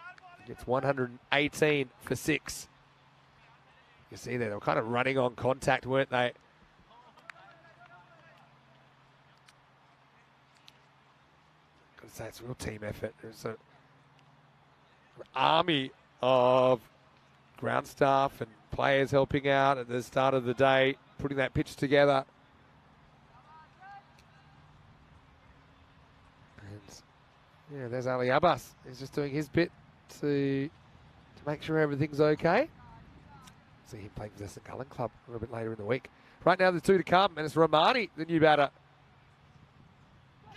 Gets 118 for 6. You see there, they were kind of running on contact, weren't they? Gotta say, it's a real team effort. There's an army of ground staff and players helping out at the start of the day, putting that pitch together. Yeah, there's Ali Abbas. He's just doing his bit to make sure everything's okay. See him playing for the St. Cullen Club a little bit later in the week. Right now, the 2 to come, and it's Romani, the new batter.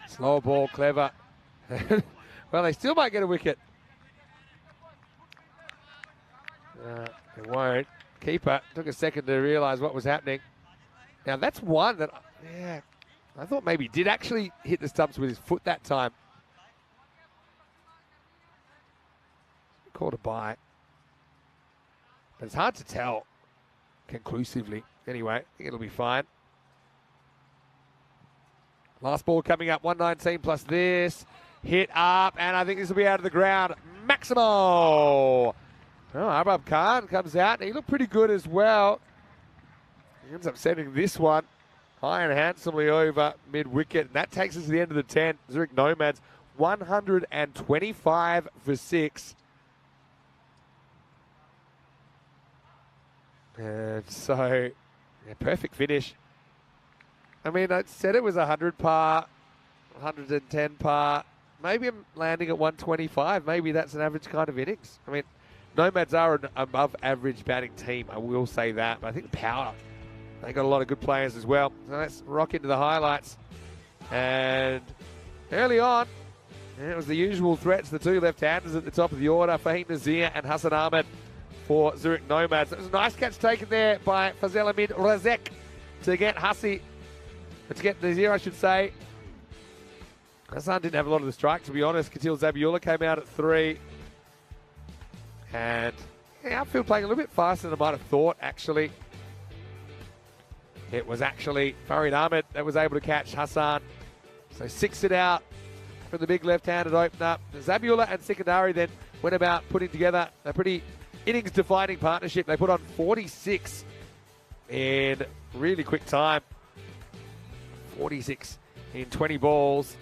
Slower ball, clever. Well, they still might get a wicket. They won't. Keeper took a second to realise what was happening. Now, that's one that, yeah, I thought maybe did actually hit the stumps with his foot that time. Called a bye. But it's hard to tell conclusively. Anyway, I think it'll be fine. Last ball coming up, 119 plus this. Hit up, and I think this will be out of the ground. Maximo! Oh, Arbab Khan comes out, and he looked pretty good as well. He ends up sending this one high and handsomely over mid-wicket, and that takes us to the end of the 10. Zurich Nomads, 125 for 6. And so, yeah, perfect finish. I mean, I said it was 100 par, 110 par. Maybe I'm landing at 125. Maybe that's an average kind of innings. I mean, Nomads are an above average batting team. I will say that. But I think the power, they got a lot of good players as well. So let's rock into the highlights. And early on, it was the usual threats. The 2 left-handers at the top of the order, Fahim Nazir and Hassan Ahmed for Zurich Nomads. It was a nice catch taken there by Fazal Ahmed Razek to get Nazir, I should say. Hassan didn't have a lot of the strike, to be honest. Katil Zabiula came out at 3. And outfield playing a little bit faster than I might have thought, actually. It was actually Farid Ahmed that was able to catch Hassan. So 6 it out from the big left-handed opener. Zabiula and Sikandari then went about putting together a pretty innings-defining partnership. They put on 46 in really quick time. 46 in 20 balls.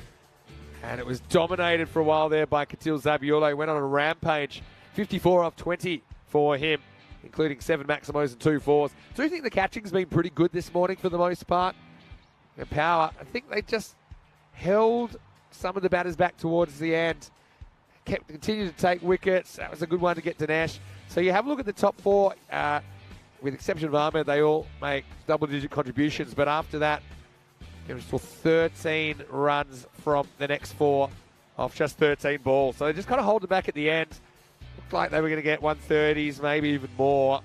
And it was dominated for a while there by Katil Zabiula. He went on a rampage. 54 off 20 for him, including 7 Maximos and 2 fours. Do you think the catching's been pretty good this morning for the most part? And Power, I think they just held some of the batters back towards the end. Continued to take wickets. That was a good one to get Dinesh. So you have a look at the top 4. With the exception of Ahmed, they all make double-digit contributions. But after that, it was for 13 runs from the next 4 off just 13 balls. So they just kind of hold it back at the end. Looked like they were going to get 130s, maybe even more.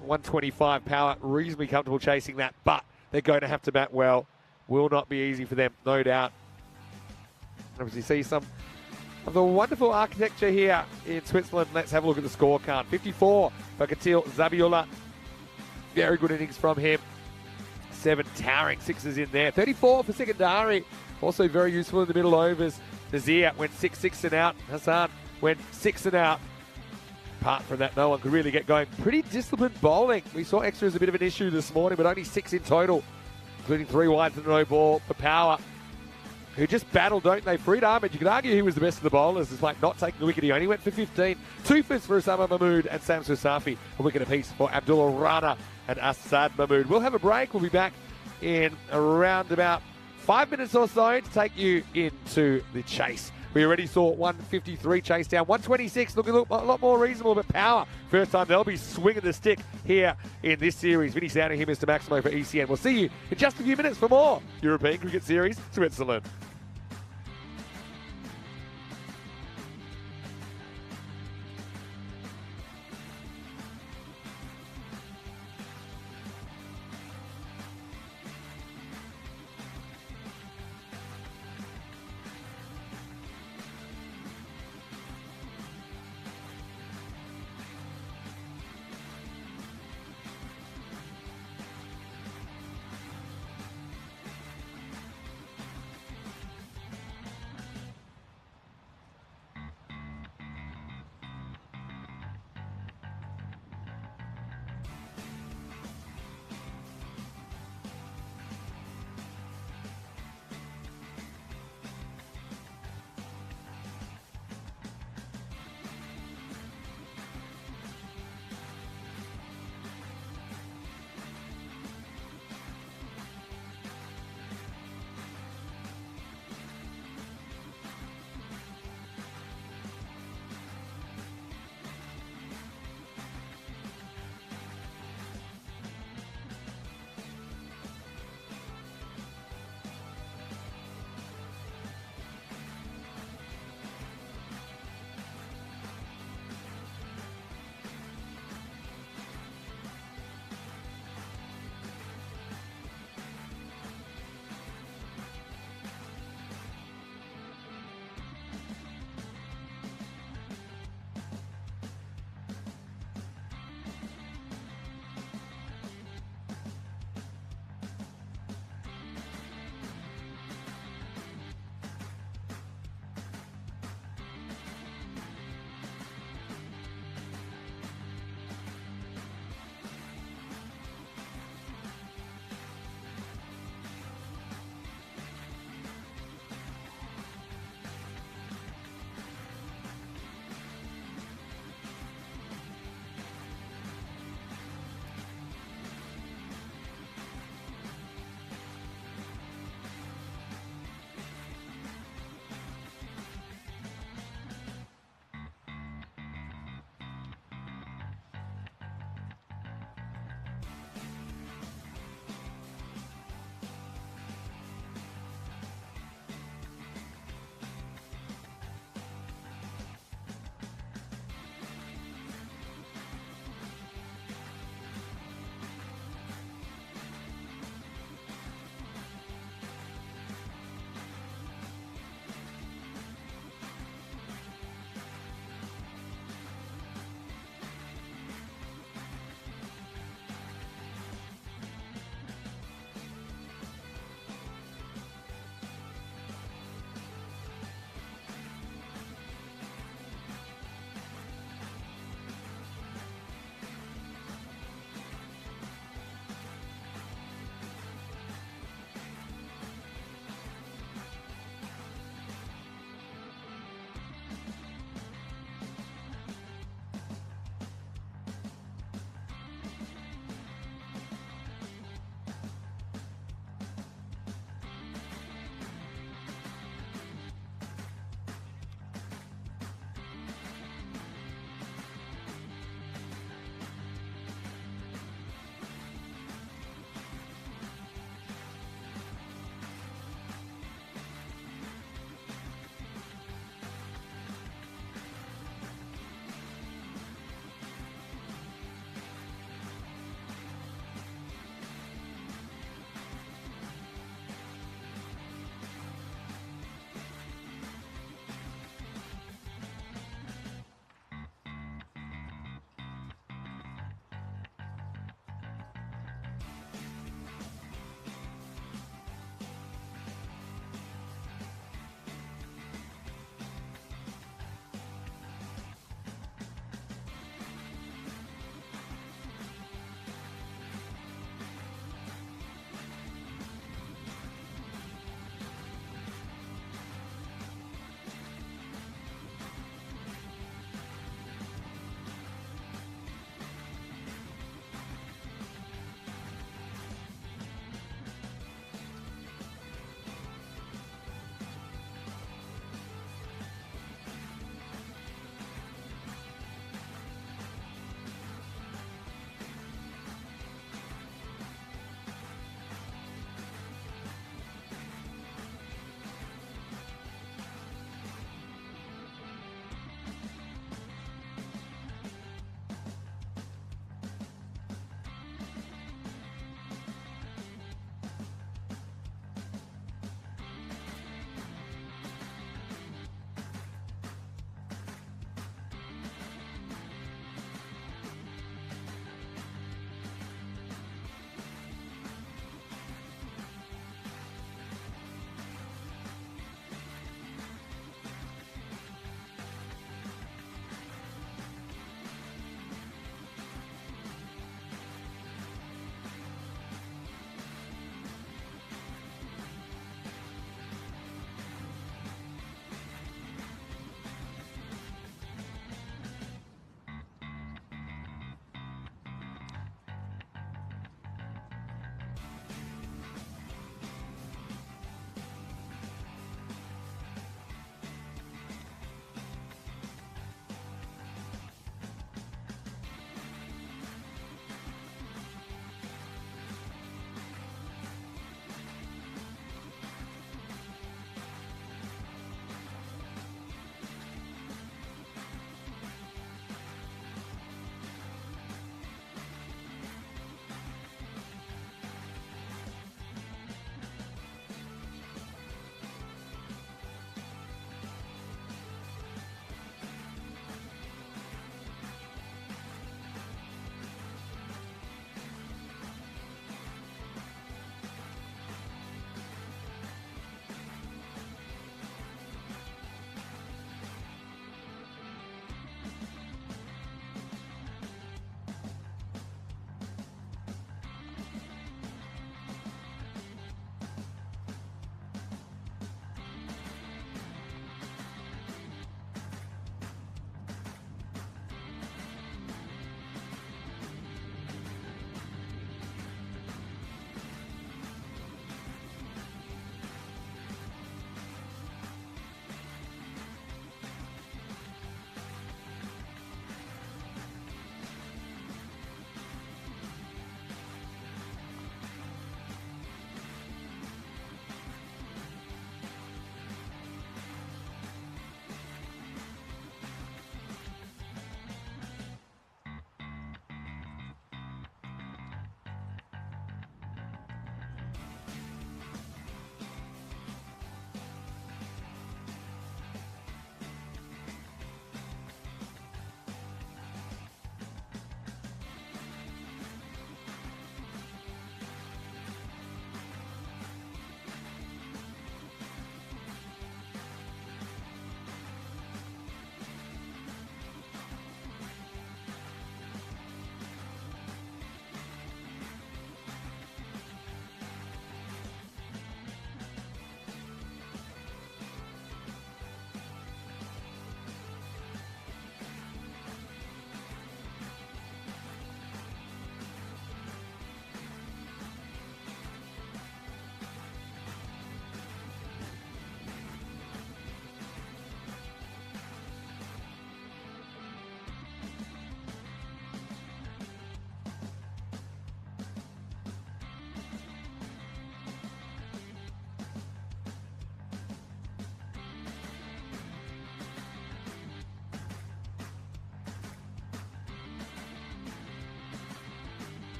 125 Power, reasonably comfortable chasing that. But they're going to have to bat well. Will not be easy for them, no doubt. Obviously see some of the wonderful architecture here in Switzerland. Let's have a look at the scorecard. 54 for Katil Zabiula. Very good innings from him. 7 towering sixes in there. 34 for Sikandari. Also very useful in the middle overs. Nazir went 6 and out. Hassan went 6 and out. Apart from that, no one could really get going. Pretty disciplined bowling. We saw extra as a bit of an issue this morning, but only 6 in total, including 3 wides and no ball for Power, who just battled, don't they? Farid Ahmed, you could argue he was the best of the bowlers, despite not taking the wicket. He only went for 15. 2 fifths for Osama Mahmood and Sam Susafi. A wicket apiece for Abdullah Rana and Assad Mahmood. We'll have a break. We'll be back in around about 5 minutes or so to take you into the chase. We already saw 153 chase down. 126 looking a lot more reasonable, but Power, first time they'll be swinging the stick here in this series. Vinny sounding here, Mr. Maximo for ECN. We'll see you in just a few minutes for more European Cricket Series, Switzerland.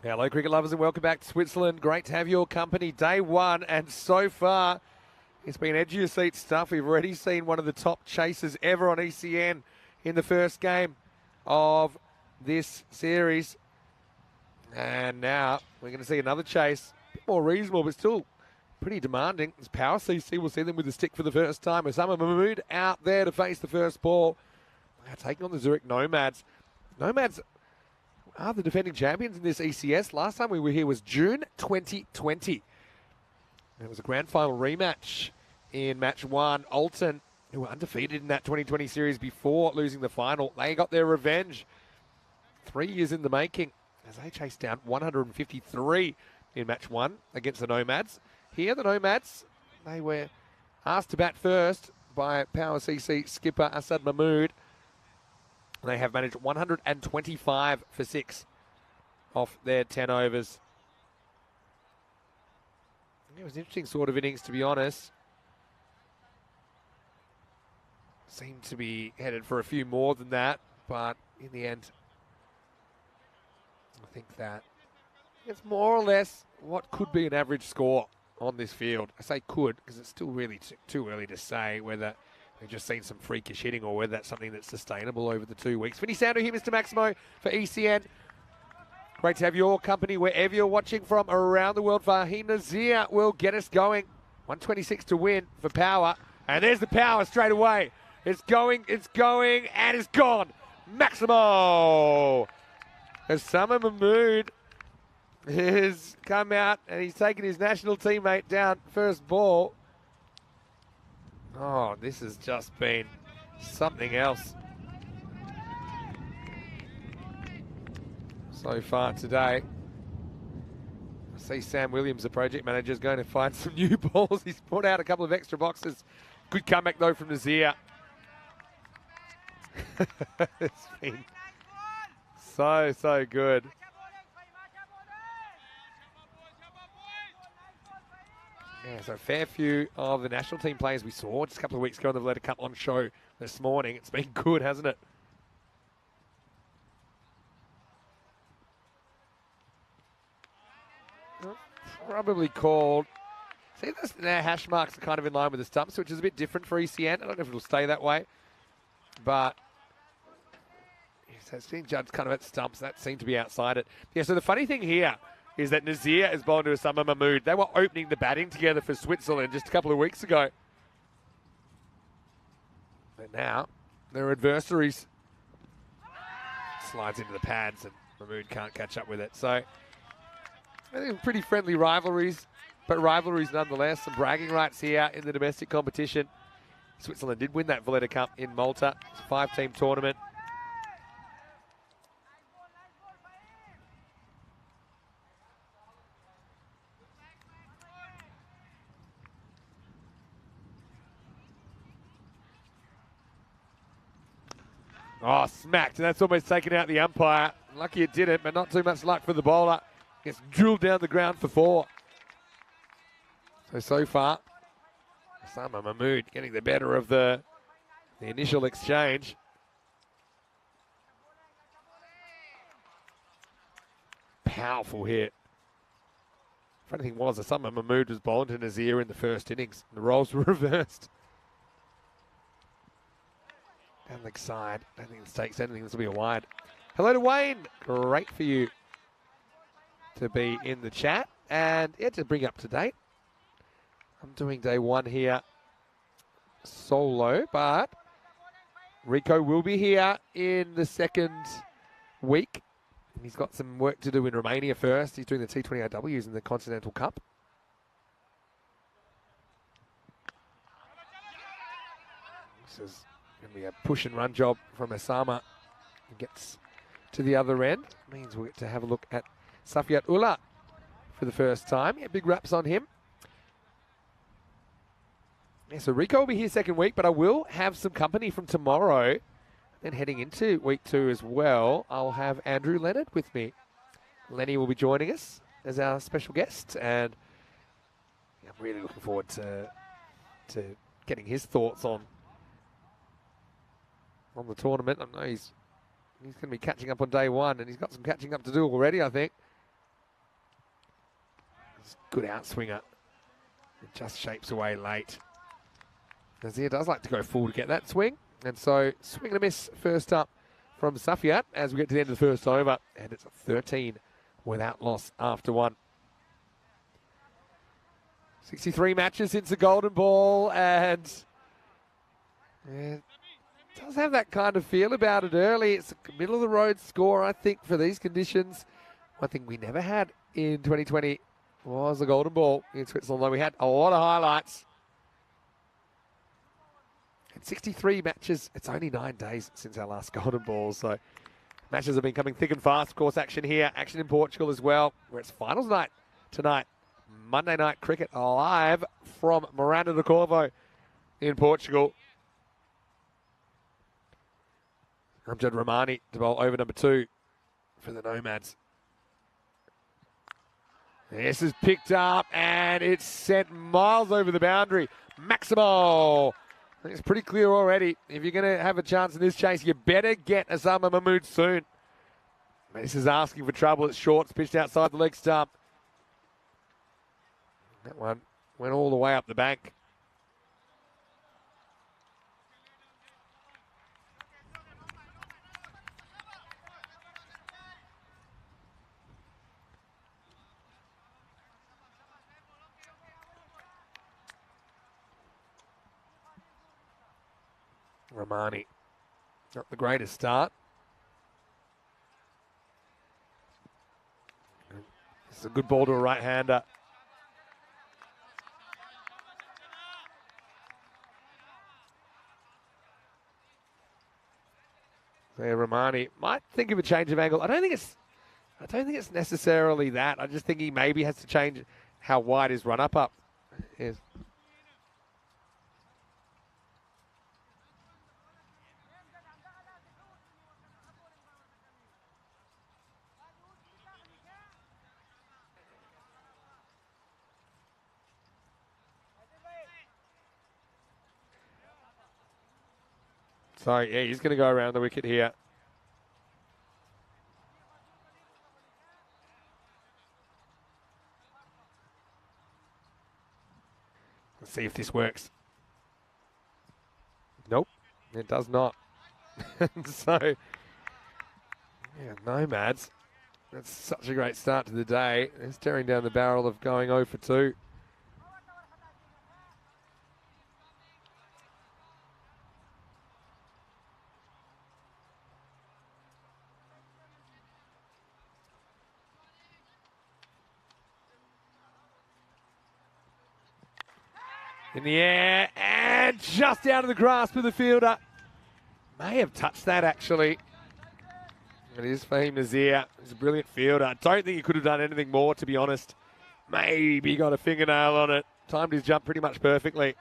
Hello, cricket lovers, and welcome back to Switzerland. Great to have your company. Day one, and so far, it's been edge of your seat stuff. We've already seen one of the top chasers ever on ECN in the first game of this series. And now we're going to see another chase. A bit more reasonable, but still pretty demanding. It's Power CC. We'll see them with the stick for the first time. Osama Mahmood out there to face the first ball. Taking on the Zurich Nomads. Nomads are the defending champions in this ECS. Last time we were here was June 2020. It was a grand final rematch in match one. Alton, who were undefeated in that 2020 series before losing the final, they got their revenge 3 years in the making as they chased down 153 in match one against the Nomads. Here, the Nomads, they were asked to bat first by Power CC skipper Asad Mahmood. They have managed 125 for 6 off their 10 overs. It was an interesting sort of innings, to be honest. Seemed to be headed for a few more than that, but in the end, I think that it's more or less what could be an average score on this field. I say could because it's still really too early to say whether we've just seen some freakish hitting or whether that's something that's sustainable over the 2 weeks. Vinny Sando here, Mr. Maximo for ECN. Great to have your company wherever you're watching from around the world. Fahim Nazir will get us going. 126 to win for Power. And there's the Power straight away. It's going, and it's gone. Maximo! Osama Mahmood has come out and he's taken his national teammate down first ball. Oh, this has just been something else so far today. I see Sam Williams, the project manager, is going to find some new balls. He's put out a couple of extra boxes. Good comeback, though, from Nazir. It's been so good. Yeah, so a fair few of the national team players we saw just a couple of weeks ago in the Valletta Cup on show this morning. It's been good, hasn't it? Probably called. See, their hash marks are kind of in line with the stumps, which is a bit different for ECN. I don't know if it'll stay that way, but so it's being judged kind of at stumps. That seemed to be outside it. Yeah, so the funny thing here is that Nazir is bowling to Osama Mahmood. They were opening the batting together for Switzerland just a couple of weeks ago. But now, their adversaries slides into the pads and Mahmood can't catch up with it. So, I think pretty friendly rivalries, but rivalries nonetheless. Some bragging rights here in the domestic competition. Switzerland did win that Valletta Cup in Malta. It's a 5-team tournament. Oh, smacked, and that's almost taken out the umpire. Lucky it didn't, but not too much luck for the bowler. Gets drilled down the ground for 4. So far, Osama Mahmood getting the better of the initial exchange. Powerful hit. Funny thing was, Osama Mahmood was bowling to Nazir in the first innings. The roles were reversed. Down leg side. Don't think this takes anything. This will be a wide. Hello to Wayne. Great for you to be in the chat. And yeah, to bring up to date. I'm doing day one here solo, but Rico will be here in the second week. He's got some work to do in Romania first. He's doing the T20 IWs in the Continental Cup. This is going to be a push and run job from Osama. He gets to the other end. Means we'll get to have a look at Safiat Ullah for the first time. Yeah, big raps on him. Yeah, so Rico will be here second week, but I will have some company from tomorrow. Then heading into week 2 as well, I'll have Andrew Leonard with me. Lenny will be joining us as our special guest, and yeah, I'm really looking forward to getting his thoughts on the tournament. I know he's going to be catching up on day one, and he's got some catching up to do already, I think. Good outswinger. It just shapes away late. Nazir does like to go full to get that swing. And so swing and a miss first up from Safiat as we get to the end of the first over. And it's a 13 without loss after one. 63 matches since the golden ball, and it does have that kind of feel about it early. It's a middle of the road score, I think, for these conditions. One thing we never had in 2020 was the golden ball in Switzerland, though we had a lot of highlights. And 63 matches, it's only 9 days since our last golden ball, so matches have been coming thick and fast. Of course, action here, action in Portugal as well, where it's finals night tonight. Monday night cricket live from Miranda do Corvo in Portugal. Amjad Rahmani to bowl over number 2 for the Nomads. This is picked up and it's sent miles over the boundary. Maximo. I think it's pretty clear already. If you're going to have a chance in this chase, you better get Osama Mahmood soon. This is asking for trouble. It's short, it's pitched outside the leg stump. That one went all the way up the bank. Rahmani, not the greatest start. It's a good ball to a right-hander. There, Rahmani might think of a change of angle. I don't think it's necessarily that. I just think he maybe has to change how wide his run up is. So, yeah, he's going to go around the wicket here. Let's see if this works. Nope, it does not. So, yeah, Nomads. That's such a great start to the day. They're staring down the barrel of going 0 for 2. In the air, and just out of the grasp of the fielder. May have touched that, actually. It is Fahim Nazir. He's a brilliant fielder. I don't think he could have done anything more, to be honest. Maybe got a fingernail on it. Timed his jump pretty much perfectly.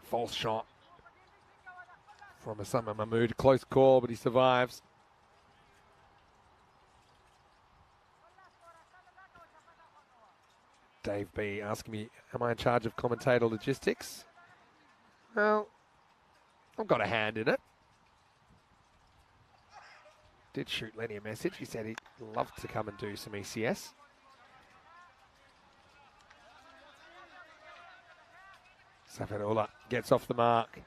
False shot from Osama Mahmood. Close call, but he survives. Dave B asking me, am I in charge of commentator logistics? Well, I've got a hand in it. Did shoot Lenny a message. He said he'd love to come and do some ECS. Safarullah gets off the mark.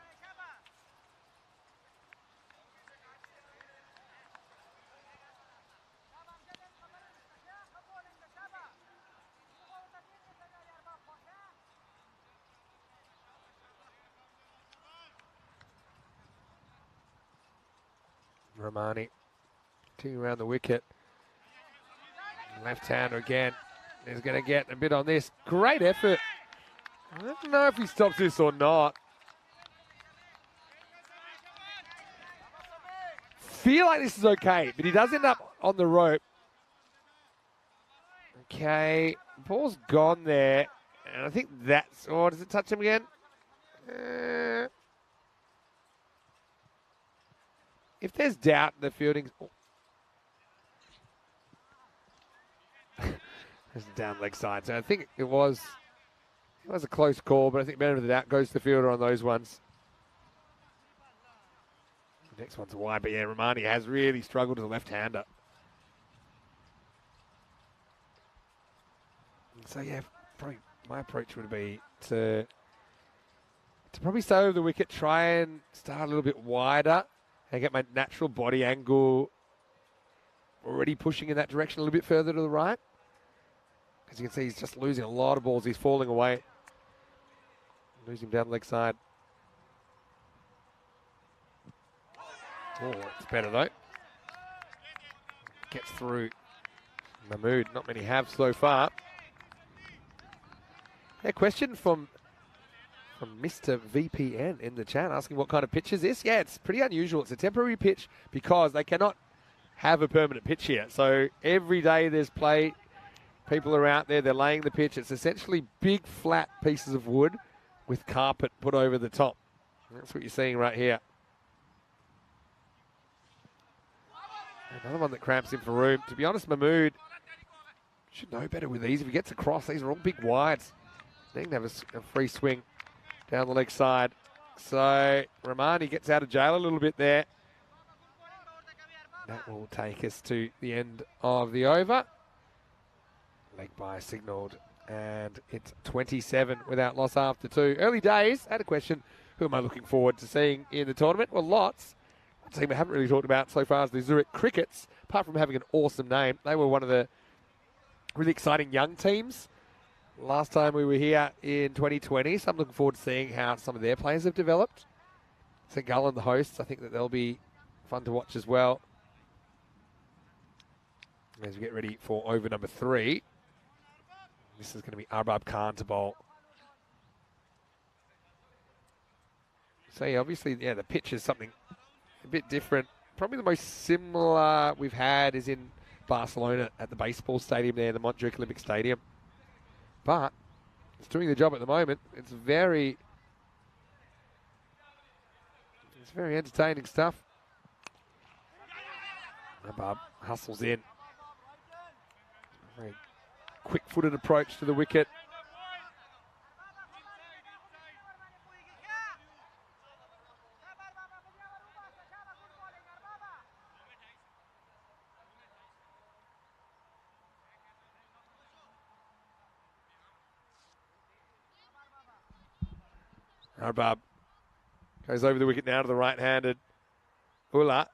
Rahmani, teeing around the wicket. Left-hander again. He's going to get a bit on this. Great effort. I don't know if he stops this or not. Feel like this is okay, but he does end up on the rope. Okay, ball's gone there. And I think that's... Oh, does it touch him again? If there's doubt in the fielding... Oh. There's a down leg side. So I think it was a close call, but I think benefit of the doubt goes to the fielder on those ones. The next one's wide, but yeah, Rahmani has really struggled as a left-hander. So yeah, probably my approach would be to probably stay over the wicket, try and start a little bit wider and get my natural body angle already pushing in that direction a little bit further to the right. As you can see, he's just losing a lot of balls. He's falling away. Losing down the leg side. Oh, it's better though. Gets through Mahmood. Not many have so far. A question from Mr. VPN in the chat asking what kind of pitch is this? Yeah, it's pretty unusual. It's a temporary pitch because they cannot have a permanent pitch here. So every day there's play. People are out there, they're laying the pitch. It's essentially big flat pieces of wood with carpet put over the top. That's what you're seeing right here. Another one that cramps in for room. To be honest, Mahmood should know better with these. If he gets across, these are all big wides. They can have a free swing down the leg side. So Ramani gets out of jail a little bit there. That will take us to the end of the over. Leg by signalled, and it's 27 without loss after 2. Early days. I had a question, who am I looking forward to seeing in the tournament? Well, lots. One team I haven't really talked about so far is the Zurich Crickets. Apart from having an awesome name, they were one of the really exciting young teams last time we were here in 2020. So I'm looking forward to seeing how some of their players have developed. St. Gallen, the hosts, I think that they'll be fun to watch as well. As we get ready for over number 3. This is going to be Arbab Khan to bowl. So yeah, obviously, yeah, the pitch is something a bit different. Probably the most similar we've had is in Barcelona at the baseball stadium there, the Montjuic Olympic Stadium. But it's doing the job at the moment. It's very entertaining stuff. Arbab hustles in. Very quick-footed approach to the wicket. Arbab goes over the wicket now to the right-handed Ullah.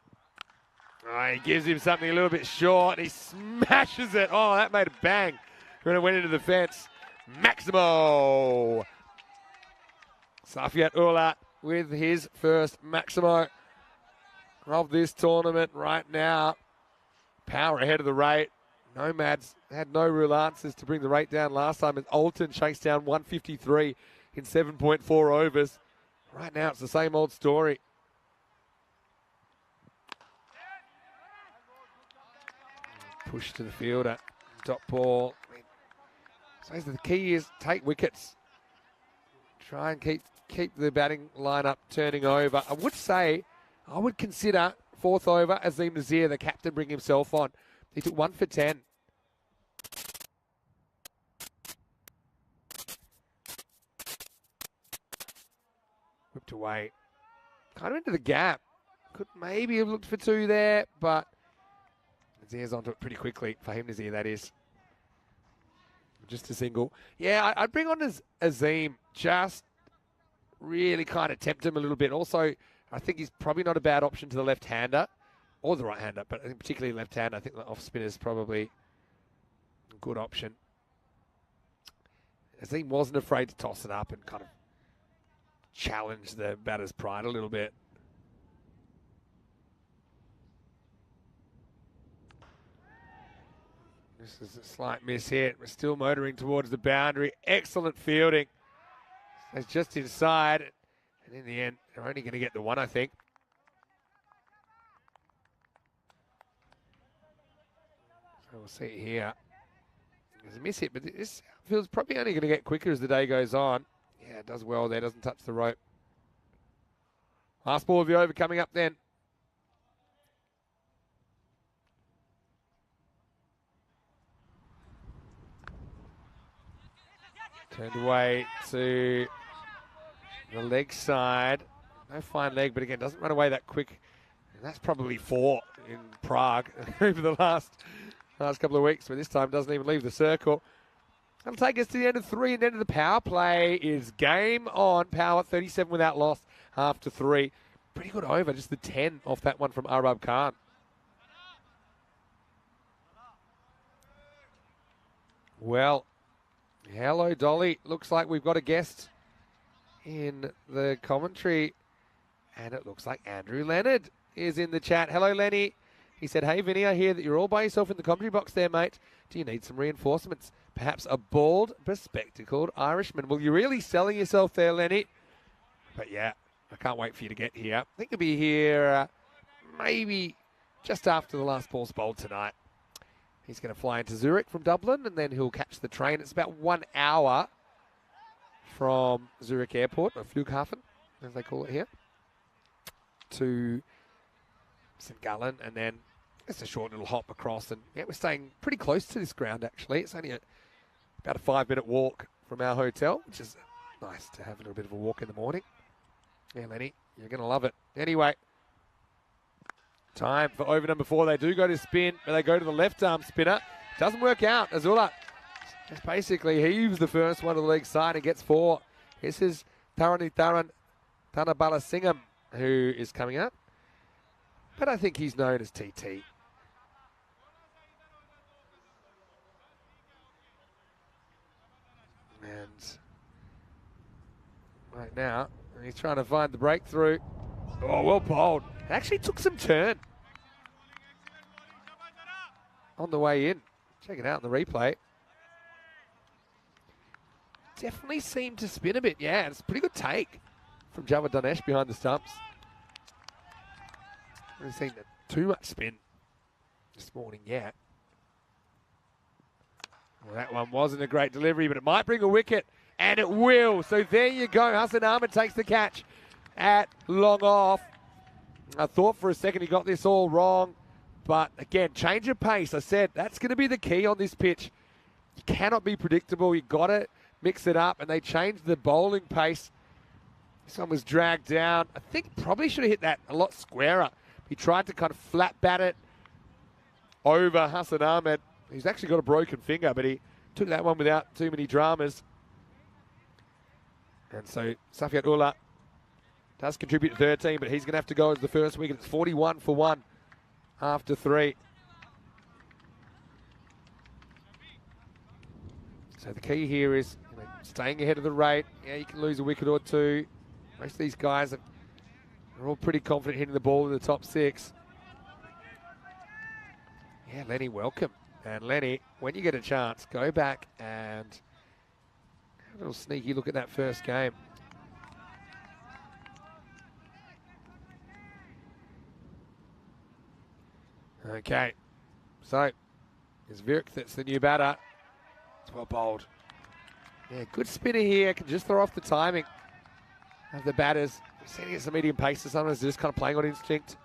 Oh, he gives him something a little bit short. He smashes it. Oh, that made a bang. When it went into the fence. Maximo. Safiat Ullah with his first Maximo of this tournament right now. Power ahead of the rate. Nomads had no real answers to bring the rate down last time as Alton chased down 153 in 7.4 overs. Right now it's the same old story. Push to the fielder. Dot ball. So the key is take wickets. Try and keep the batting lineup turning over. I would say, I would consider fourth over Azim Nazir, the captain, bring himself on. He took 1 for 10. Whipped away. Kind of into the gap. Could maybe have looked for 2 there, but Nazir's onto it pretty quickly. For him, Nazir, that is. Just a single. Yeah, I'd bring on Azim. Just really kind of tempt him a little bit. Also, I think he's probably not a bad option to the left-hander or the right-hander, but I think particularly left-hander. I think the off-spinner is probably a good option. Azim wasn't afraid to toss it up and kind of challenge the batter's pride a little bit. This is a slight miss hit. We're still motoring towards the boundary. Excellent fielding. It's just inside. And in the end, they're only going to get the 1, I think. So we'll see here. There's a miss hit, but this feels probably only going to get quicker as the day goes on. Yeah, it does well there. Doesn't touch the rope. Last ball of the over coming up then. Turned away to the leg side. No fine leg, but again, doesn't run away that quick. And that's probably 4 in Prague over the last couple of weeks, but this time doesn't even leave the circle. That'll take us to the end of 3, and the end of the power play is game on. Power 37 without loss after 3. Pretty good over, just the 10 off that one from Arab Khan. Well, hello, Dolly. Looks like we've got a guest in the commentary, and it looks like Andrew Leonard is in the chat. Hello, Lenny. He said, hey, Vinny, I hear that you're all by yourself in the commentary box there, mate. Do you need some reinforcements? Perhaps a bald, bespectacled Irishman. Well, you're really selling yourself there, Lenny. But, yeah, I can't wait for you to get here. I think you'll be here maybe just after the last ball's bowled tonight. He's going to fly into Zurich from Dublin, and then he'll catch the train. It's about 1 hour from Zurich Airport, or Flughafen, as they call it here, to St. Gallen, and then it's a short little hop across. And yeah, we're staying pretty close to this ground, actually. It's only about a 5-minute walk from our hotel, which is nice to have a little bit of a walk in the morning. Yeah, Lenny, you're going to love it. Anyway, time for over number 4. They do go to spin, but they go to the left arm spinner. Doesn't work out. Azula just basically heaves the first one to the leg side and gets 4. This is Thanabala Singham, who is coming up. But I think he's known as TT. And right now, he's trying to find the breakthrough. Oh, well bowled. It actually took some turn on the way in. Check it out in the replay. Definitely seemed to spin a bit. Yeah, it's a pretty good take from Java Danesh behind the stumps. I haven't seen too much spin this morning yet. Well, that one wasn't a great delivery, but it might bring a wicket, and it will. So there you go. Hassan Ahmed takes the catch at long off. I thought for a second he got this all wrong, but again, change of pace. I said that's going to be the key on this pitch. You cannot be predictable. You've got to mix it up, and they changed the bowling pace. This one was dragged down. I think probably should have hit that a lot squarer. He tried to kind of flat bat it over Hassan Ahmed. He's actually got a broken finger, but he took that one without too many dramas. And so Safiat Ullah does contribute to 13, but he's going to have to go as the first wicket. It's 41 for 1 after 3. So the key here is staying ahead of the rate. Yeah, you can lose a wicket or 2. Most of these guys are all pretty confident hitting the ball in the top 6. Yeah, Lenny, welcome. And Lenny, when you get a chance, go back and have a little sneaky look at that first game. Okay, so it's Virk that's the new batter. It's well bowled. Yeah, good spinner here. Can just throw off the timing of the batters. We're seeing it some medium paces. Sometimes they're just kind of playing on instinct.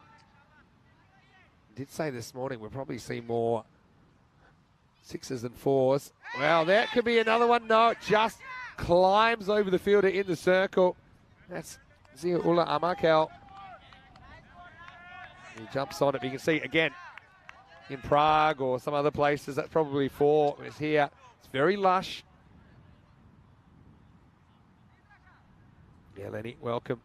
I did say this morning we'll probably see more 6s and 4s. Well, that could be another one. No, it just climbs over the fielder in the circle. That's Zia-Ullah Amakel. He jumps on it. But you can see, again, in Prague or some other places, that's probably 4. It's here. It's very lush. Yeah, Lenny, welcome.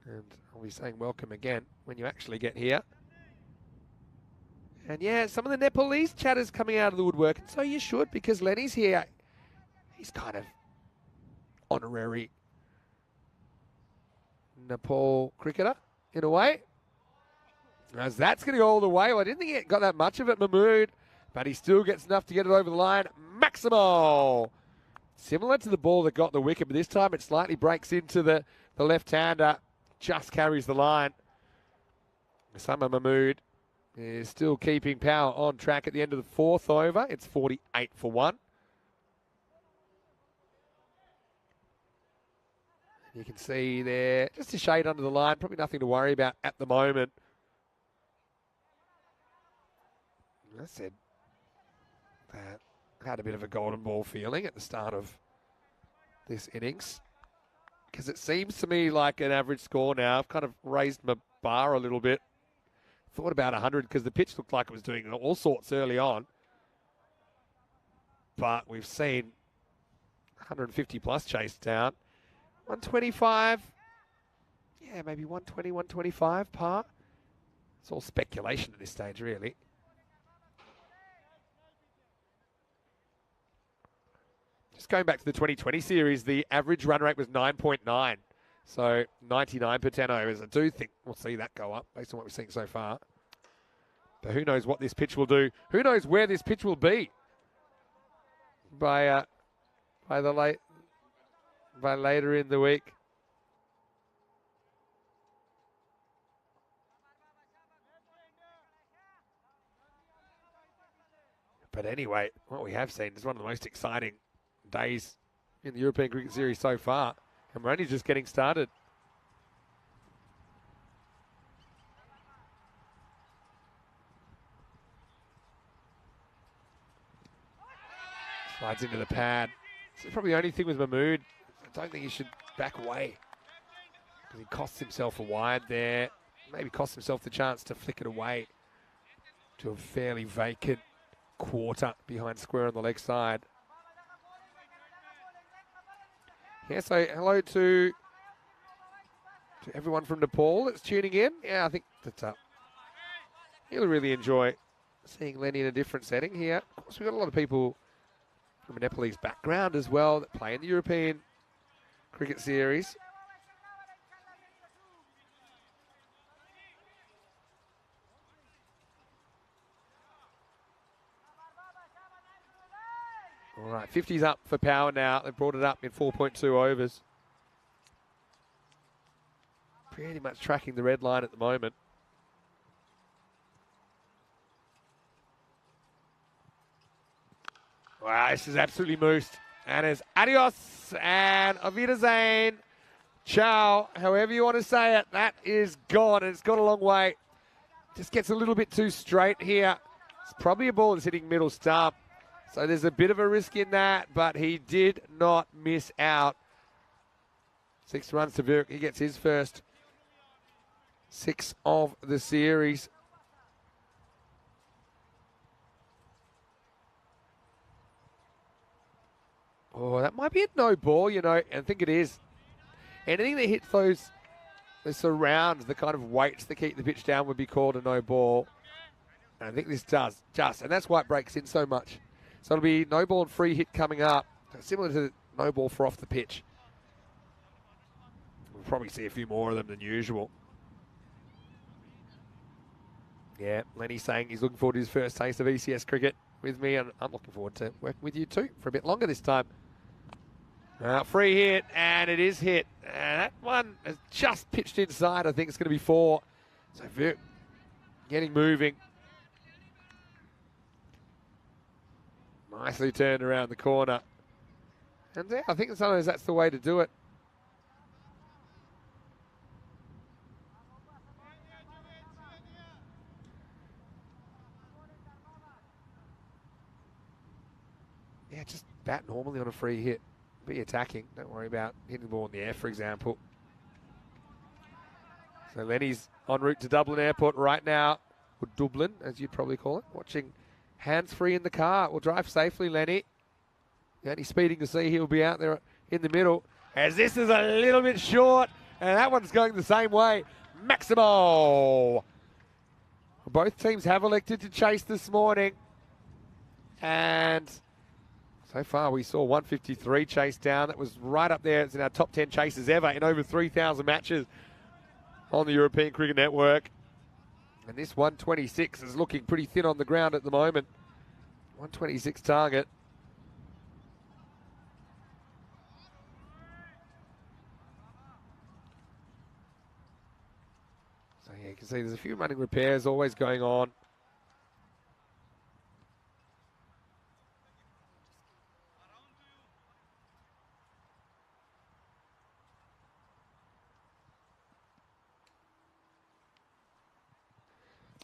And I'll be saying welcome again when you actually get here. And yeah, some of the Nepalese chatters coming out of the woodwork, and so you should, because Lenny's here. He's kind of honorary Nepal cricketer, in a way. As that's going to go all the way. Well, I didn't think he got that much of it, Mahmood, but he still gets enough to get it over the line. Maximal! Similar to the ball that got the wicket, but this time it slightly breaks into the left-hander. Just carries the line. Osama Mahmood is still keeping power on track at the end of the 4th over. It's 48 for 1. You can see there, just a shade under the line. Probably nothing to worry about at the moment. I said that had a bit of a golden ball feeling at the start of this innings, because it seems to me like an average score now. I've kind of raised my bar a little bit. Thought about 100 because the pitch looked like it was doing all sorts early on. but we've seen 150 plus chase down. 125. Yeah, maybe 120, 125 par. It's all speculation at this stage, really. Just going back to the 2020 series, the average run rate was 9.9. So 99 per 10 overs. I do think we'll see that go up based on what we've seen so far. But who knows what this pitch will do? Who knows where this pitch will be by later in the week? But anyway, what we have seen is one of the most exciting days in the European Cricket Series so far. And we're only just getting started. Slides into the pad. This is probably the only thing with Mahmood. I don't think he should back away, because he costs himself a wide there. Maybe costs himself the chance to flick it away to a fairly vacant quarter behind square on the leg side. Yeah, so hello to everyone from Nepal that's tuning in. Yeah, I think that you'll really enjoy seeing Lenny in a different setting here. Of course, we've got a lot of people from a Nepalese background as well that play in the European Cricket Series. All right, 50's up for Power now. They've brought it up in 4.2 overs. Pretty much tracking the red line at the moment. Wow, this is absolutely moosed. And it's adios and auf Wiedersehen. Ciao, however you want to say it. That is gone, and it's gone a long way. Just gets a little bit too straight here. It's probably a ball that's hitting middle stump. So there's a bit of a risk in that, but he did not miss out. 6 runs to Vuk. He gets his first 6 of the series. Oh, that might be a no ball, you know. I think it is. Anything that hits those surrounds, the kind of weights that keep the pitch down, would be called a no ball. And I think this does, just. And that's why it breaks in so much. So it'll be no ball and free hit coming up, similar to no ball for off the pitch. We'll probably see a few more of them than usual. Yeah, Lenny's saying he's looking forward to his first taste of ECS cricket with me, and I'm looking forward to working with you too for a bit longer this time. Free hit, and it is hit. And that one has just pitched inside. I think it's going to be 4. So Vuk getting moving. Nicely turned around the corner. And yeah, I think sometimes that's the way to do it. Yeah, just bat normally on a free hit. Be attacking. Don't worry about hitting the ball in the air, for example. So Lenny's en route to Dublin Airport right now. Or Dublin, as you'd probably call it. Watching hands-free in the car. Will drive safely, Lenny. Only speeding to see he'll be out there in the middle. As this is a little bit short. And that one's going the same way. Maximo. Both teams have elected to chase this morning. And so far we saw 153 chase down. That was right up there. It's in our top 10 chases ever in over 3,000 matches on the European Cricket Network. And this 126 is looking pretty thin on the ground at the moment. 126 target. So yeah, you can see there's a few running repairs always going on.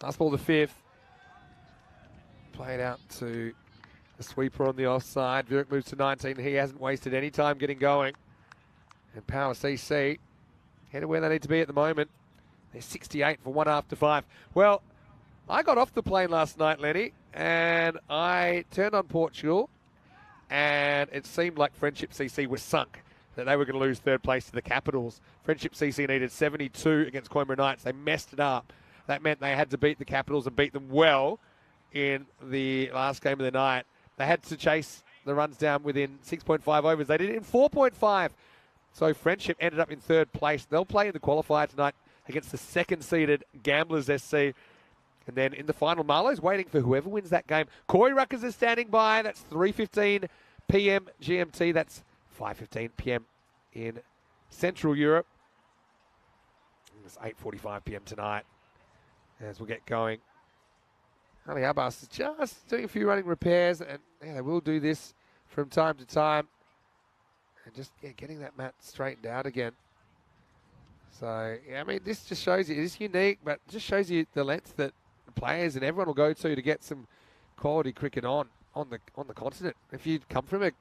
Last ball, the 5th. Played out to the sweeper on the offside. Vuk moves to 19. He hasn't wasted any time getting going. And Power CC headed where they need to be at the moment. They're 68 for 1 after 5. Well, I got off the plane last night, Lenny, and I turned on Portugal. and it seemed like Friendship CC was sunk, that they were going to lose third place to the Capitals. Friendship CC needed 72 against Coimbra Knights. They messed it up. That meant they had to beat the Capitals and beat them well in the last game of the night. They had to chase the runs down within 6.5 overs. They did it in 4.5. So Friendship ended up in third place. They'll play in the qualifier tonight against the second-seeded Gamblers SC. And then in the final, Marlowe's waiting for whoever wins that game. Corey Ruckers is standing by. That's 3:15 p.m. GMT. That's 5:15 p.m. in Central Europe. It's 8:45 p.m. tonight as we'll get going. Ali Abbas is just doing a few running repairs, and yeah, they will do this from time to time. And just getting that mat straightened out again. So, yeah, I mean, this just shows you, it is unique, but just shows you the length that the players and everyone will go to get some quality cricket on the continent. If you come from I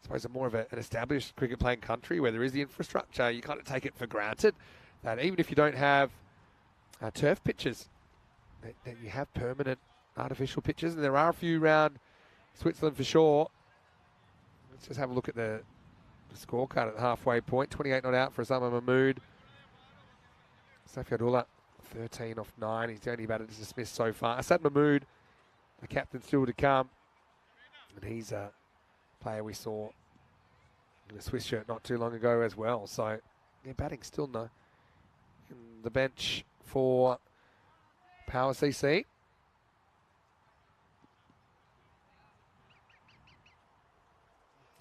suppose, more of an established cricket playing country where there is the infrastructure, you kind of take it for granted that even if you don't have turf pitches, that you have permanent artificial pitches, and there are a few around Switzerland for sure. Let's just have a look at the scorecard at the halfway point. 28 not out for Osama Mahmood. Safi Abdullah, 13 off 9. He's only batted to dismiss so far. Asad Mahmood, the captain, still to come. And he's a player we saw in a Swiss shirt not too long ago as well. So, yeah, batting still no. In the bench for Power CC.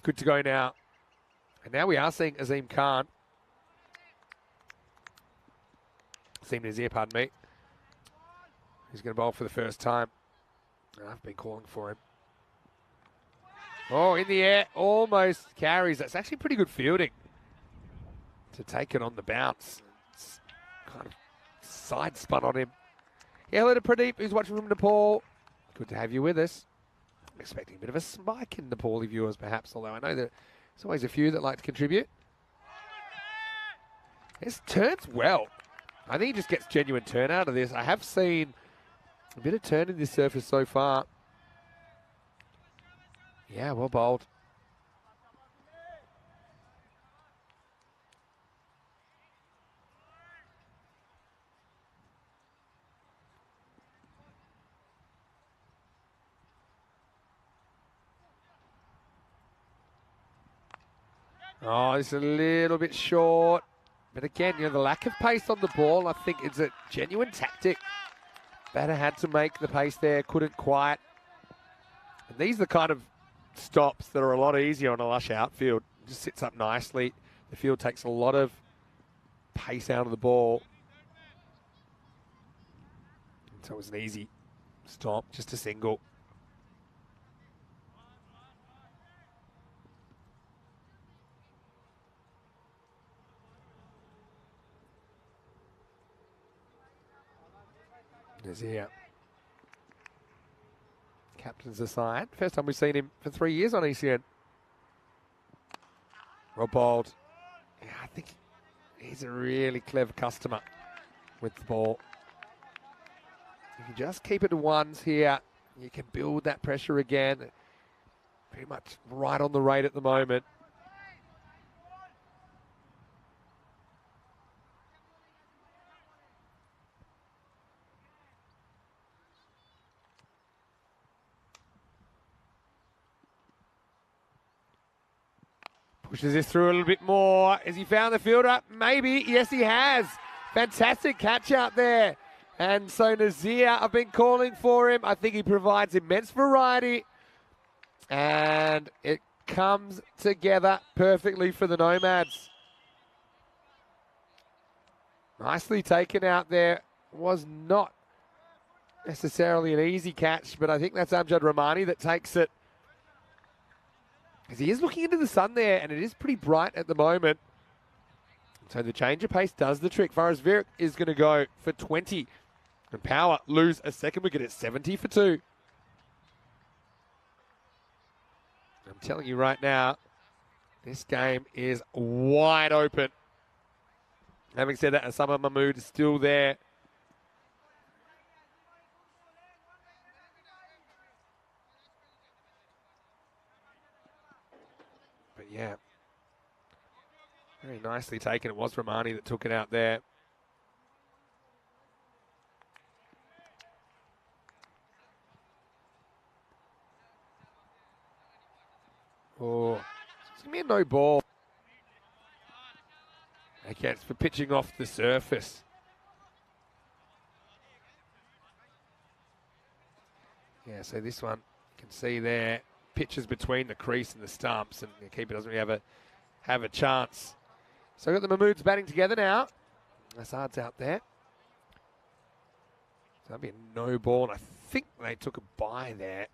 Good to go now. And now we are seeing Azim Khan. Azim Nazir, pardon me. He's going to bowl for the first time. I've been calling for him. Oh, in the air, almost carries. That's actually pretty good fielding to take it on the bounce. It's kind of side spun on him. Yeah, hello to Pradeep, who's watching from Nepal. Good to have you with us. I'm expecting a bit of a spike in Nepali viewers, perhaps, although I know that there's always a few that like to contribute. This turns well. I think he just gets genuine turn out of this. I have seen a bit of turn in this surface so far. Yeah, well bowled. Oh, it's a little bit short. But again, the lack of pace on the ball, I think it's a genuine tactic. Batter had to make the pace there, couldn't quite. And these are the kind of stops that are a lot easier on a lush outfield. Just sits up nicely. The field takes a lot of pace out of the ball. So it was an easy stop, just a single. Nazir. Captain's aside. First time we've seen him for 3 years on ECN. Well bowled. Yeah, I think he's a really clever customer with the ball. If you just keep it to ones here, you can build that pressure again. Pretty much right on the rate at the moment. Pushes this through a little bit more. Has he found the fielder? Maybe. Yes, he has. Fantastic catch out there. And so Nazir, I've been calling for him. I think he provides immense variety. And it comes together perfectly for the Nomads. Nicely taken out there. Was not necessarily an easy catch, but I think that's Amjad Rahmani that takes it. Because he is looking into the sun there, and it is pretty bright at the moment. So the change of pace does the trick. Faraz Virik is going to go for 20. And Power lose a second wicket at 70 for 2. I'm telling you right now, this game is wide open. Having said that, Osama Mahmood is still there. But yeah, very nicely taken. It was Romani that took it out there. Oh, it's going to be a no ball. Okay, it's for pitching off the surface. Yeah, so this one, you can see there, pitches between the crease and the stumps, and the keeper doesn't really have a chance. So we've got the Mahmoods batting together now. Assad's out there. So that'll be a no ball, and I think they took a bye there.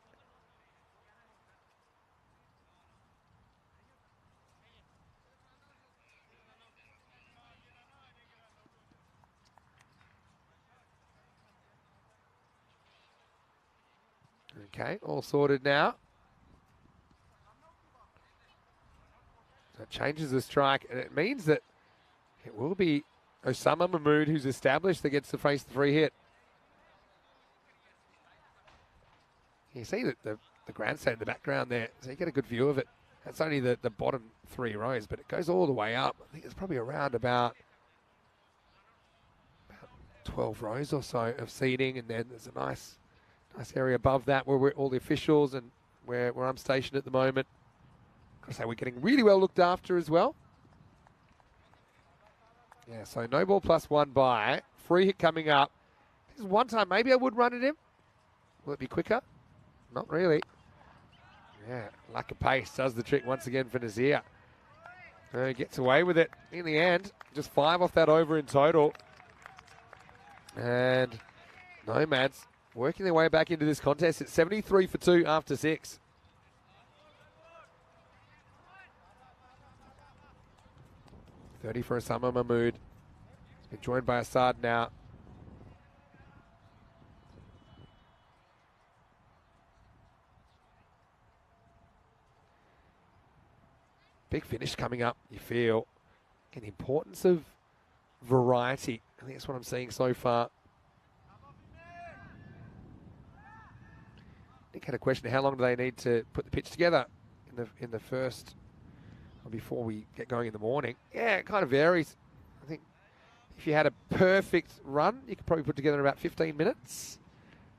Okay, all sorted now. So it changes the strike, and it means that it will be Osama Mahmood, who's established, that gets to face the free hit. You see that the grandstand in the background there, so you get a good view of it. That's only the bottom 3 rows, but it goes all the way up. I think it's probably around about 12 rows or so of seating, and then there's a nice area above that where we're all the officials and where I'm stationed at the moment. Gotta say, we're getting really well looked after as well. Yeah, so no ball plus 1 bye. Free hit coming up. This is one time maybe I would run at him. Will it be quicker? Not really. Yeah, lack of pace does the trick once again for Nazir. He gets away with it in the end. Just 5 off that over in total. And Nomads working their way back into this contest. It's 73 for 2 after 6. $30 for Osama Mahmood. He's been joined by Assad now. Big finish coming up, you feel. And the importance of variety. I think that's what I'm seeing so far. Nick had a question, how long do they need to put the pitch together in the first, or before we get going in the morning? Yeah, it kind of varies. I think if you had a perfect run, you could probably put together in about 15 minutes.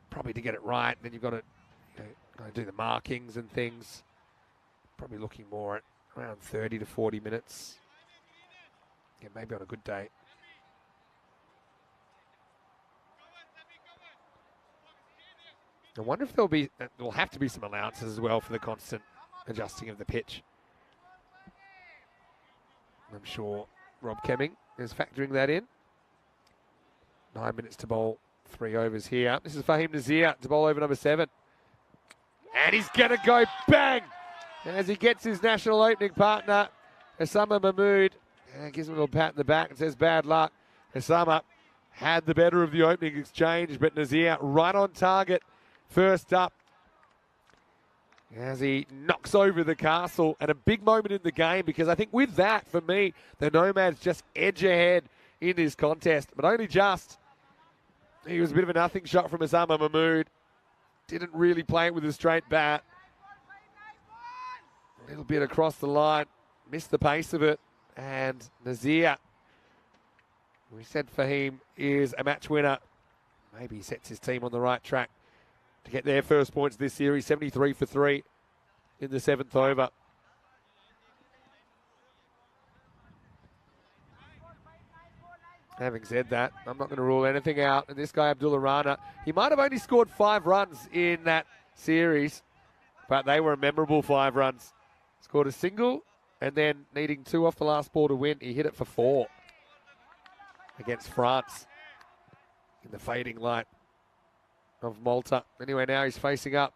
Probably to get it right, and then you've got to, do the markings and things. Probably looking more at around 30 to 40 minutes. Yeah, maybe on a good day. I wonder if there'll have to be some allowances as well for the constant adjusting of the pitch. I'm sure Rob Kemming is factoring that in. 9 minutes to bowl, 3 overs here. This is Fahim Nazir to bowl over number 7. And he's going to go bang! As he gets his national opening partner, Osama Mahmood, gives him a little pat in the back and says, bad luck. Osama had the better of the opening exchange, but Nazir right on target. First up, as he knocks over the castle, and a big moment in the game, because I think with that, for me, the Nomads just edge ahead in this contest, but only just. He was a bit of a nothing shot from Osama Mahmood. Didn't really play it with a straight bat. A little bit across the line, missed the pace of it, and Nazir, we said Fahim is a match winner. Maybe he sets his team on the right track to get their first points this series. 73 for 3 in the 7th over. Having said that, I'm not going to rule anything out. And this guy, Abdullah Rana, he might have only scored 5 runs in that series, but they were a memorable 5 runs. Scored a single, and then needing 2 off the last ball to win, he hit it for 4 against France in the fading light of Malta. Anyway, now he's facing up.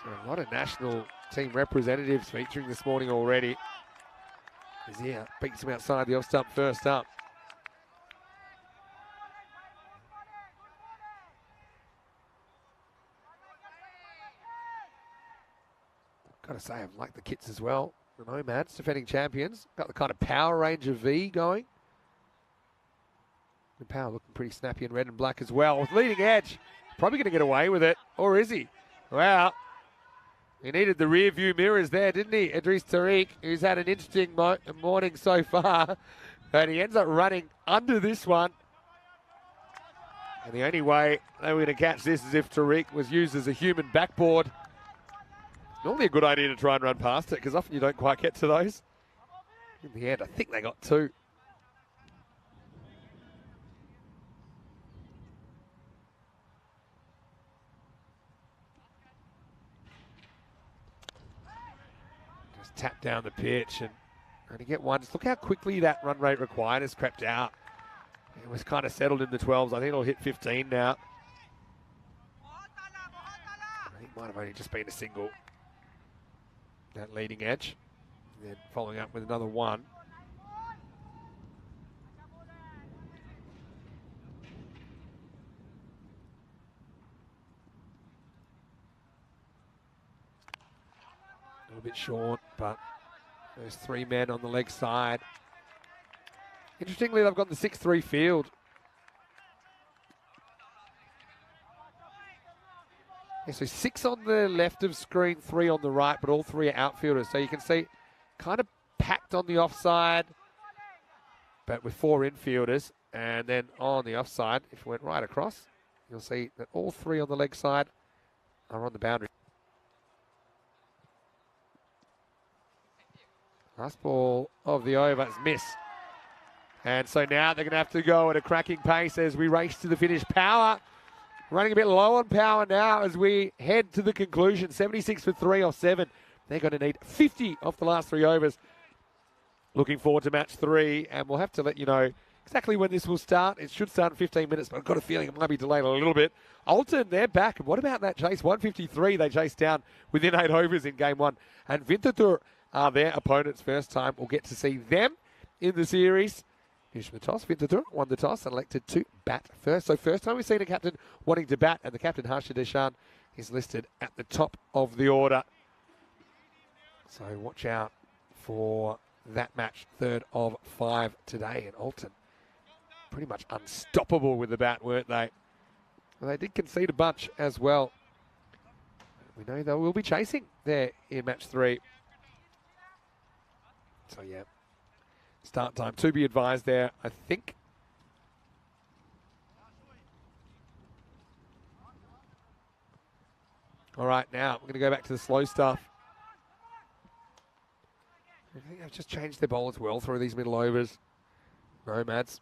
So a lot of national team representatives featuring this morning already. Nazir beats him outside the off stump first up. Got to say, I like the kits as well. The Nomads, defending champions. Got the kind of Power Ranger V going. The Power looking pretty snappy in red and black as well. With leading edge, probably going to get away with it. Or is he? Wow. He needed the rear view mirrors there, didn't he? Idris Tariq, who's had an interesting morning so far. But he ends up running under this one. And the only way they were going to catch this is if Tariq was used as a human backboard. Normally a good idea to try and run past it, because often you don't quite get to those. In the end, I think they got two. Just tap down the pitch and only get one. Just look how quickly that run rate required has crept out. It was kind of settled in the 12s. I think it'll hit 15 now. I think it might have only just been a single. That leading edge. And then following up with another one. A little bit short, but there's three men on the leg side. Interestingly, they've got the 6-3 field. Yeah, so 6 on the left of screen, 3 on the right, but all 3 are outfielders. So you can see kind of packed on the offside, but with 4 infielders. And then on the offside, if we went right across, you'll see that all 3 on the leg side are on the boundary. Last ball of the over is miss. And so now they're going to have to go at a cracking pace as we race to the finish. Power running a bit low on power now as we head to the conclusion. 76 for 3 off 7. They're going to need 50 off the last 3 overs. Looking forward to match 3, and we'll have to let you know exactly when this will start. It should start in 15 minutes, but I've got a feeling it might be delayed a little bit. Alton, they're back. What about that chase? 153 they chased down within 8 overs in game 1. And Winterthur are their opponents first time. We'll get to see them in the series. Here's the toss. Winterthur won the toss and elected to bat first. So first time we've seen a captain wanting to bat, and the captain, Harsha Deshan, is listed at the top of the order. So watch out for that match, 3rd of 5 today. And Alton, pretty much unstoppable with the bat, weren't they? Well, they did concede a bunch as well. We know they will be chasing there in match 3. So yeah. Start time to be advised there, I think. All right, now we're going to go back to the slow stuff. I think they've just changed their bowlers well through these middle overs. Nomads.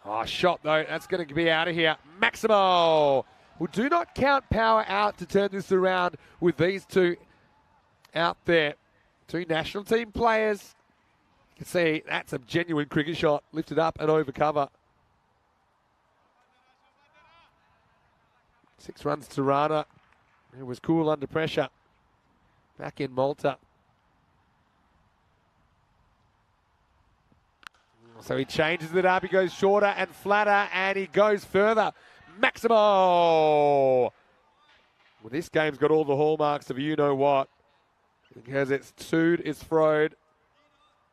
Oh, shot though. That's going to be out of here. Maximo. Well, do not count power out to turn this around with these 2 out there. 2 national team players. You can see that's a genuine cricket shot, lifted up and over cover. 6 runs to Rana, who was cool under pressure. Back in Malta. So he changes it up, he goes shorter and flatter, and he goes further. Maximo! Well, this game's got all the hallmarks of you-know-what. Because it's toed, it's froed.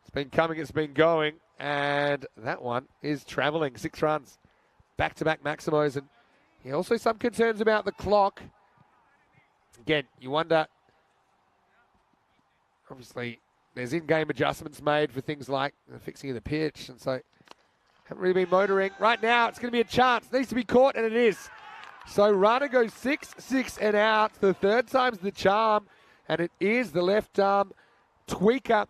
It's been coming, it's been going, and that one is travelling. 6 runs. Back-to-back Maximos, and also some concerns about the clock. Again, you wonder, obviously, there's in-game adjustments made for things like the fixing of the pitch, and so haven't really been motoring. Right now, it's going to be a chance. Needs to be caught, and it is. So Rana goes 6 and out. The 3rd time's the charm, and it is the left arm tweaker.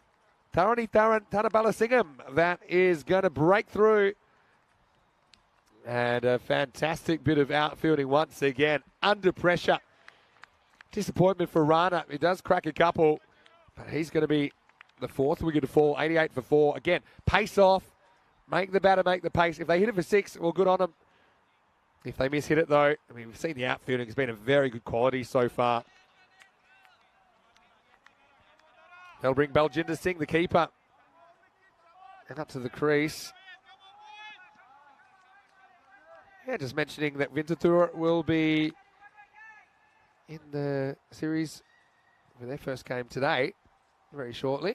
Tharani Tanabalasingam, that is going to break through. And a fantastic bit of outfielding once again, under pressure. Disappointment for Rana. He does crack a couple, but he's going to be the 4th wicket to fall, 88 for 4. Again, pace off, make the batter make the pace. If they hit it for 6, well, good on them. If they miss hit it, though, I mean, we've seen the outfielding has been a very good quality so far. They'll bring Baljinder Singh, the keeper, and up to the crease. Yeah, just mentioning that Winterthur will be in the series for their first game today, very shortly.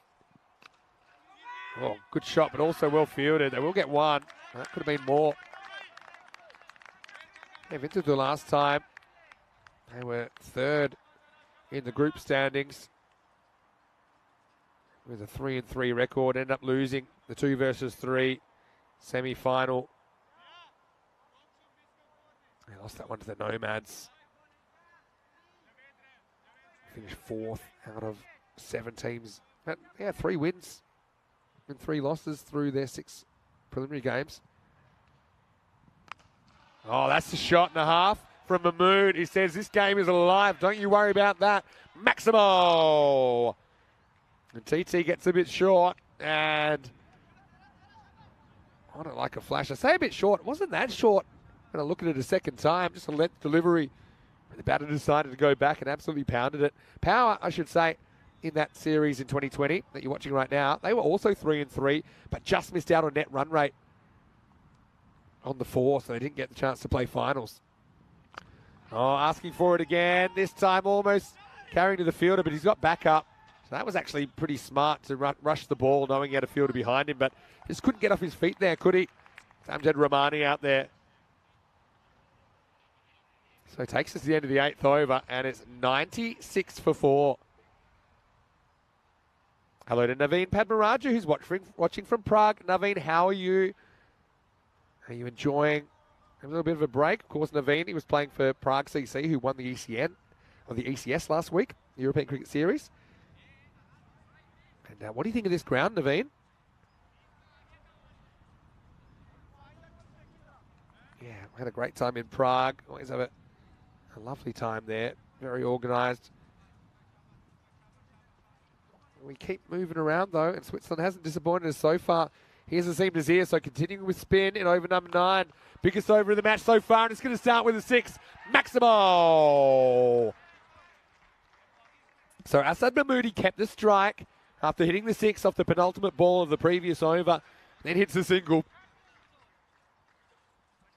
Oh, good shot, but also well fielded. They will get 1. That could have been more. Yeah, Winterthur last time, they were 3rd in the group standings with a 3-3 record. End up losing the 2 versus 3 semi-final. They lost that one to the Nomads. Finished 4th out of 7 teams. But, yeah, 3 wins and 3 losses through their 6 preliminary games. Oh, that's a shot and a half from Mahmood. He says, this game is alive. Don't you worry about that. Maximo. And TT gets a bit short. And I don't like a flash. I say a bit short. It wasn't that short. I'm going to look at it a second time. Just a length delivery. The batter decided to go back and absolutely pounded it. Power, I should say, in that series in 2020 that you're watching right now, they were also 3-3, but just missed out on net run rate on the 4, so they didn't get the chance to play finals. Oh, asking for it again. This time almost carrying to the fielder, but he's got backup. So that was actually pretty smart to rush the ball, knowing he had a fielder behind him, but just couldn't get off his feet there, could he? Amjad Rahmani out there. So it takes us to the end of the 8th over, and it's 96 for 4. Hello to Naveen Padmaraju, who's watching from Prague. Naveen, how are you? Are you enjoying a little bit of a break? Of course, Naveen, he was playing for Prague CC, who won the ECN, or the ECS last week, the European Cricket Series. And what do you think of this ground, Naveen? Yeah, we had a great time in Prague. Always have a lovely time there. Very organised. We keep moving around, though, and Switzerland hasn't disappointed us so far. Here's Azeem Nazir, so continuing with spin in over number 9. Biggest over of the match so far, and it's going to start with a 6. Maximo! So Asad Mahmoudi kept the strike after hitting the 6 off the penultimate ball of the previous over, then hits the single.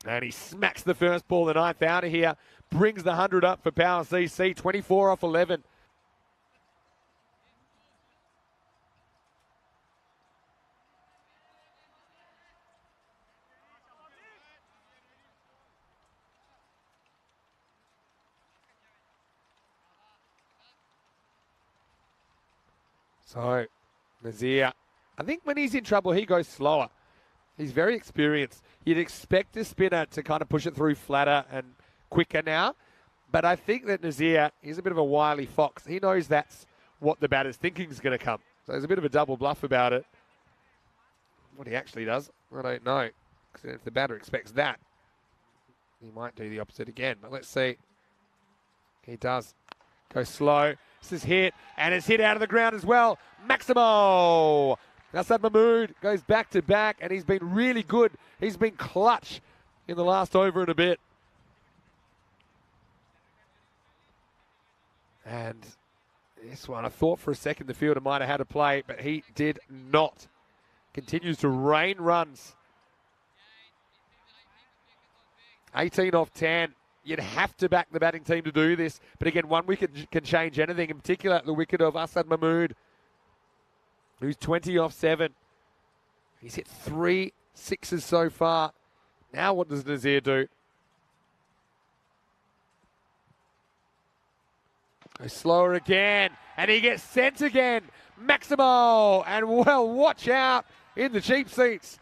And he smacks the first ball, the 9th, out of here. Brings the 100 up for Power CC, 24 off 11. So, Nazir, I think when he's in trouble, he goes slower. He's very experienced. You'd expect a spinner to kind of push it through flatter and quicker now. But I think that Nazir is a bit of a wily fox. He knows that's what the batter's thinking is going to come. So there's a bit of a double bluff about it. What he actually does, I don't know. Because if the batter expects that, he might do the opposite again. But let's see. He does. Go slow. This is hit, and it's hit out of the ground as well. Maximo! Asad Mahmood goes back to back, and he's been really good. He's been clutch in the last over and a bit. And this one, I thought for a second the fielder might have had a play, but he did not. Continues to rain runs. 18 off 10. You'd have to back the batting team to do this. But again, one wicket can change anything, in particular the wicket of Asad Mahmood, who's 20 off 7. He's hit 3 sixes so far. Now what does Nazir do? Go slower again, and he gets sent again. Maximo, and well, watch out in the cheap seats.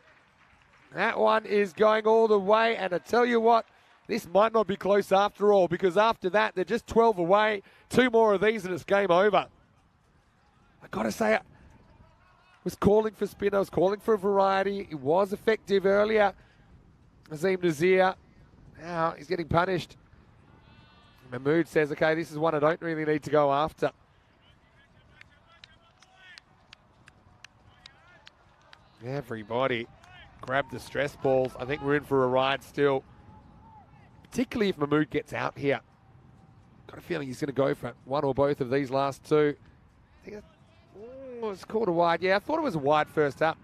That one is going all the way, and I tell you what, this might not be close after all, because after that, they're just 12 away. 2 more of these and it's game over. I got to say, I was calling for spin. I was calling for a variety. It was effective earlier. Azeem Nazir, now he's getting punished. Mahmood says, okay, this is one I don't really need to go after. Everybody grab the stress balls. I think we're in for a ride still. Particularly if Mahmood gets out here. Got a feeling he's going to go for one or both of these last 2. I think it's called a wide. Yeah, I thought it was a wide first up.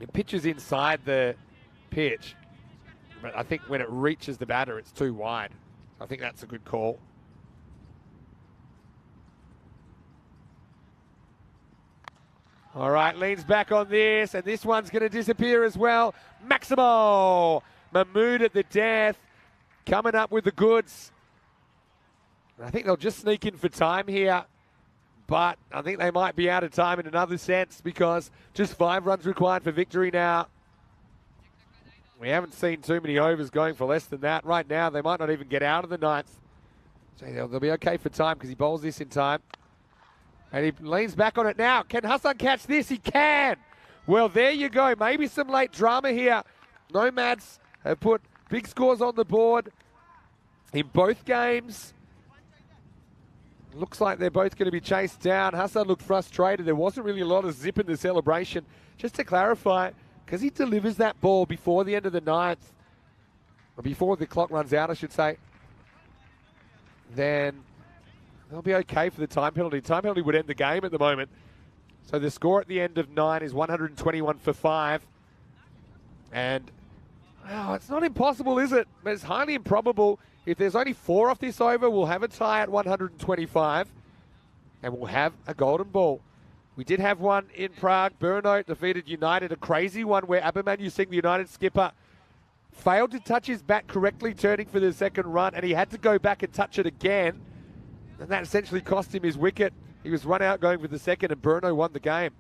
It pitches inside the pitch. But I think when it reaches the batter, it's too wide. I think that's a good call. All right, leans back on this, and this one's going to disappear as well. Maximo! Mahmood at the death, coming up with the goods. I think they'll just sneak in for time here, but I think they might be out of time in another sense because just 5 runs required for victory now. We haven't seen too many overs going for less than that. Right now, they might not even get out of the 9th. So they'll be okay for time because he bowls this in time. And he leans back on it now. Can Hassan catch this? He can. Well, there you go. Maybe some late drama here. Nomads have put big scores on the board in both games. Looks like they're both going to be chased down. Hassan looked frustrated. There wasn't really a lot of zip in the celebration. Just to clarify, because he delivers that ball before the end of the 9th, or before the clock runs out, I should say, then they'll be okay for the time penalty. Time penalty would end the game at the moment. So the score at the end of 9 is 121 for 5. And, well, it's not impossible, is it? But it's highly improbable. If there's only 4 off this over, we'll have a tie at 125. And we'll have a golden ball. We did have one in Prague. Brno defeated United. A crazy one where Abhimanyu Singh, the United skipper, failed to touch his bat correctly turning for the second run. And he had to go back and touch it again. And that essentially cost him his wicket. He was run out going for the second, and Brno won the game.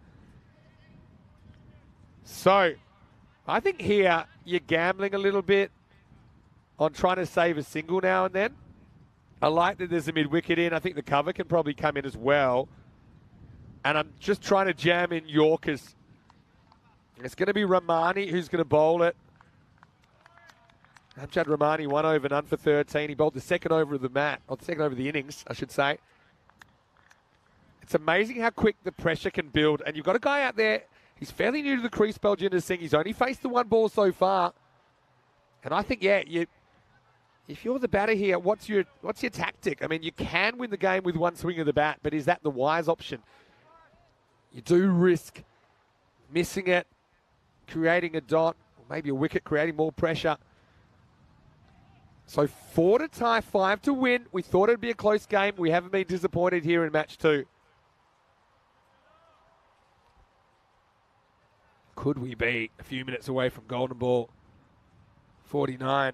So, I think here you're gambling a little bit on trying to save a single now and then. I like that there's a mid-wicket in. I think the cover can probably come in as well. And I'm just trying to jam in Yorkers. It's going to be Rahmani who's going to bowl it. Amjad Rahmani, 1 over, none for 13. He bowled the second over of the mat, or the second over of the innings, I should say. It's amazing how quick the pressure can build. And you've got a guy out there, he's fairly new to the crease, Baljinder Singh. He's only faced the 1 ball so far. And I think, yeah, if you're the batter here, what's your tactic? I mean, you can win the game with 1 swing of the bat, but is that the wise option? You do risk missing it, creating a dot, or maybe a wicket, creating more pressure. So 4 to tie, 5 to win. We thought it'd be a close game. We haven't been disappointed here in match 2. Could we be a few minutes away from golden ball? 49.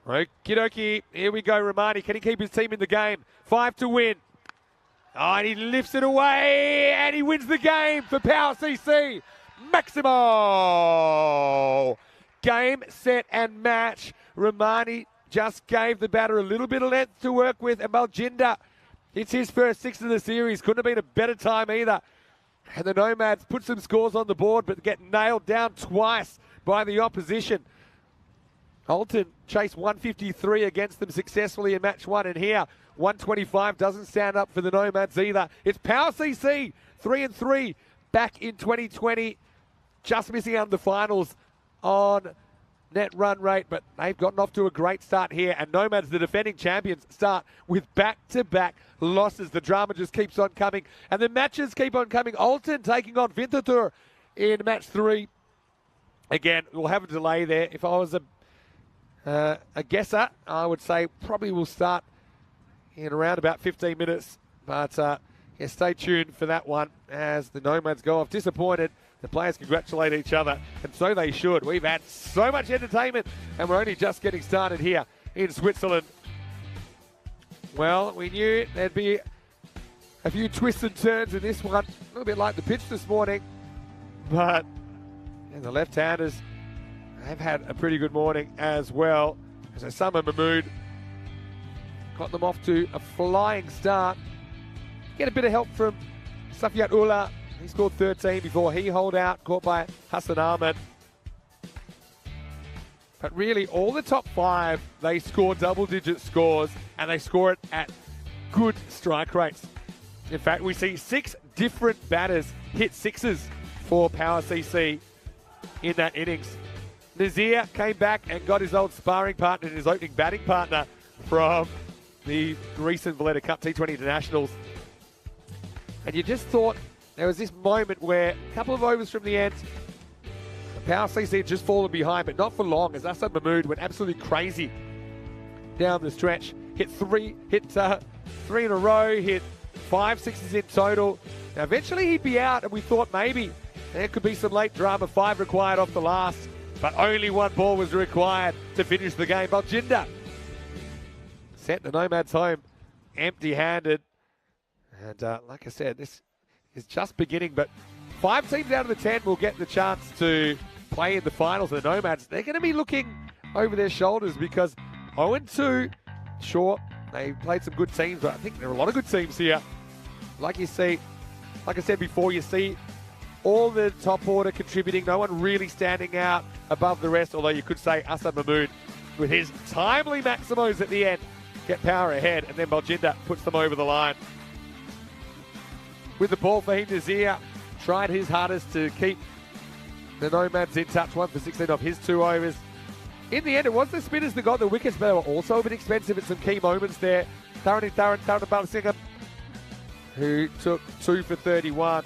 Okie dokie. Here we go, Rahmani. Can he keep his team in the game? 5 to win. Oh, and he lifts it away, and he wins the game for Power CC. Maximo. Game, set, and match. Rahmani just gave the batter a little bit of length to work with, and Baljinder, it's his first 6 of the series. Couldn't have been a better time either. And the Nomads put some scores on the board, but get nailed down twice by the opposition. Alton chased 153 against them successfully in match 1, and here 125 doesn't stand up for the Nomads either. It's Power CC, 3-3 back in 2020, just missing out on the finals on net run rate, but they've gotten off to a great start here, and Nomads, the defending champions, start with back-to-back losses. The drama just keeps on coming, and the matches keep on coming. Alton taking on Winterthur in match 3. Again, we'll have a delay there. If I was a guesser, I would say probably we'll start in around about 15 minutes, but yeah, stay tuned for that one as the Nomads go off disappointed. The players congratulate each other, and so they should. We've had so much entertainment, and we're only just getting started here in Switzerland. Well, we knew there'd be a few twists and turns in this one, a little bit like the pitch this morning, but yeah, the left-handers have had a pretty good morning as well. So Summer Mahmood got them off to a flying start. Get a bit of help from Safiat Ullah. He scored 13 before he holed out, caught by Hassan Ahmed. But really, all the top 5, they score double-digit scores, and they score it at good strike rates. In fact, we see 6 different batters hit 6s for Power CC in that innings. Nazir came back and got his old sparring partner and his opening batting partner from the recent Valletta Cup T20 Internationals. And you just thought there was this moment where a couple of overs from the end, Power CC had just fallen behind, but not for long, as Hassan Mahmood went absolutely crazy down the stretch. Hit three in a row, hit 5 6s in total. Now, eventually he'd be out, and we thought maybe there could be some late drama. 5 required off the last, but only 1 ball was required to finish the game. Baljinder sent the Nomads home empty-handed. And like I said, this is just beginning, but 5 teams out of the 10 will get the chance to play in the finals. The Nomads, they're going to be looking over their shoulders because 0-2, sure, they played some good teams, but I think there are a lot of good teams here. Like you see, like I said before, you see all the top order contributing, no one really standing out above the rest, although you could say Asad Mahmood with his timely Maximos at the end get power ahead, and then Baljinder puts them over the line. With the ball, Fahim Nazir tried his hardest to keep the Nomads in touch, 1 for 16 off his 2 overs. In the end, it was the spinners that got the wickets, but they were also a bit expensive at some key moments there. Tharani Balasingham, who took 2 for 31,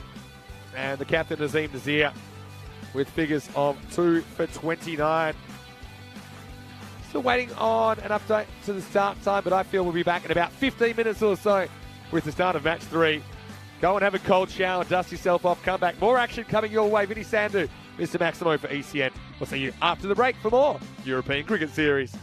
and the captain Nazim Nazir with figures of 2 for 29. Still waiting on an update to the start time, but I feel we'll be back in about 15 minutes or so with the start of match 3. Go and have a cold shower, dust yourself off, come back. More action coming your way. Vinny Sandhu, Mr. Maximo for ECN. We'll see you after the break for more European Cricket Series.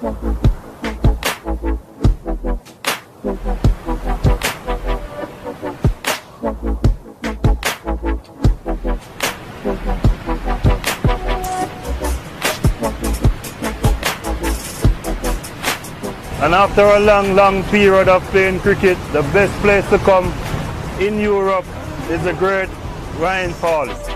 And after a long period of playing cricket, the best place to come in Europe is the great Rhine Falls.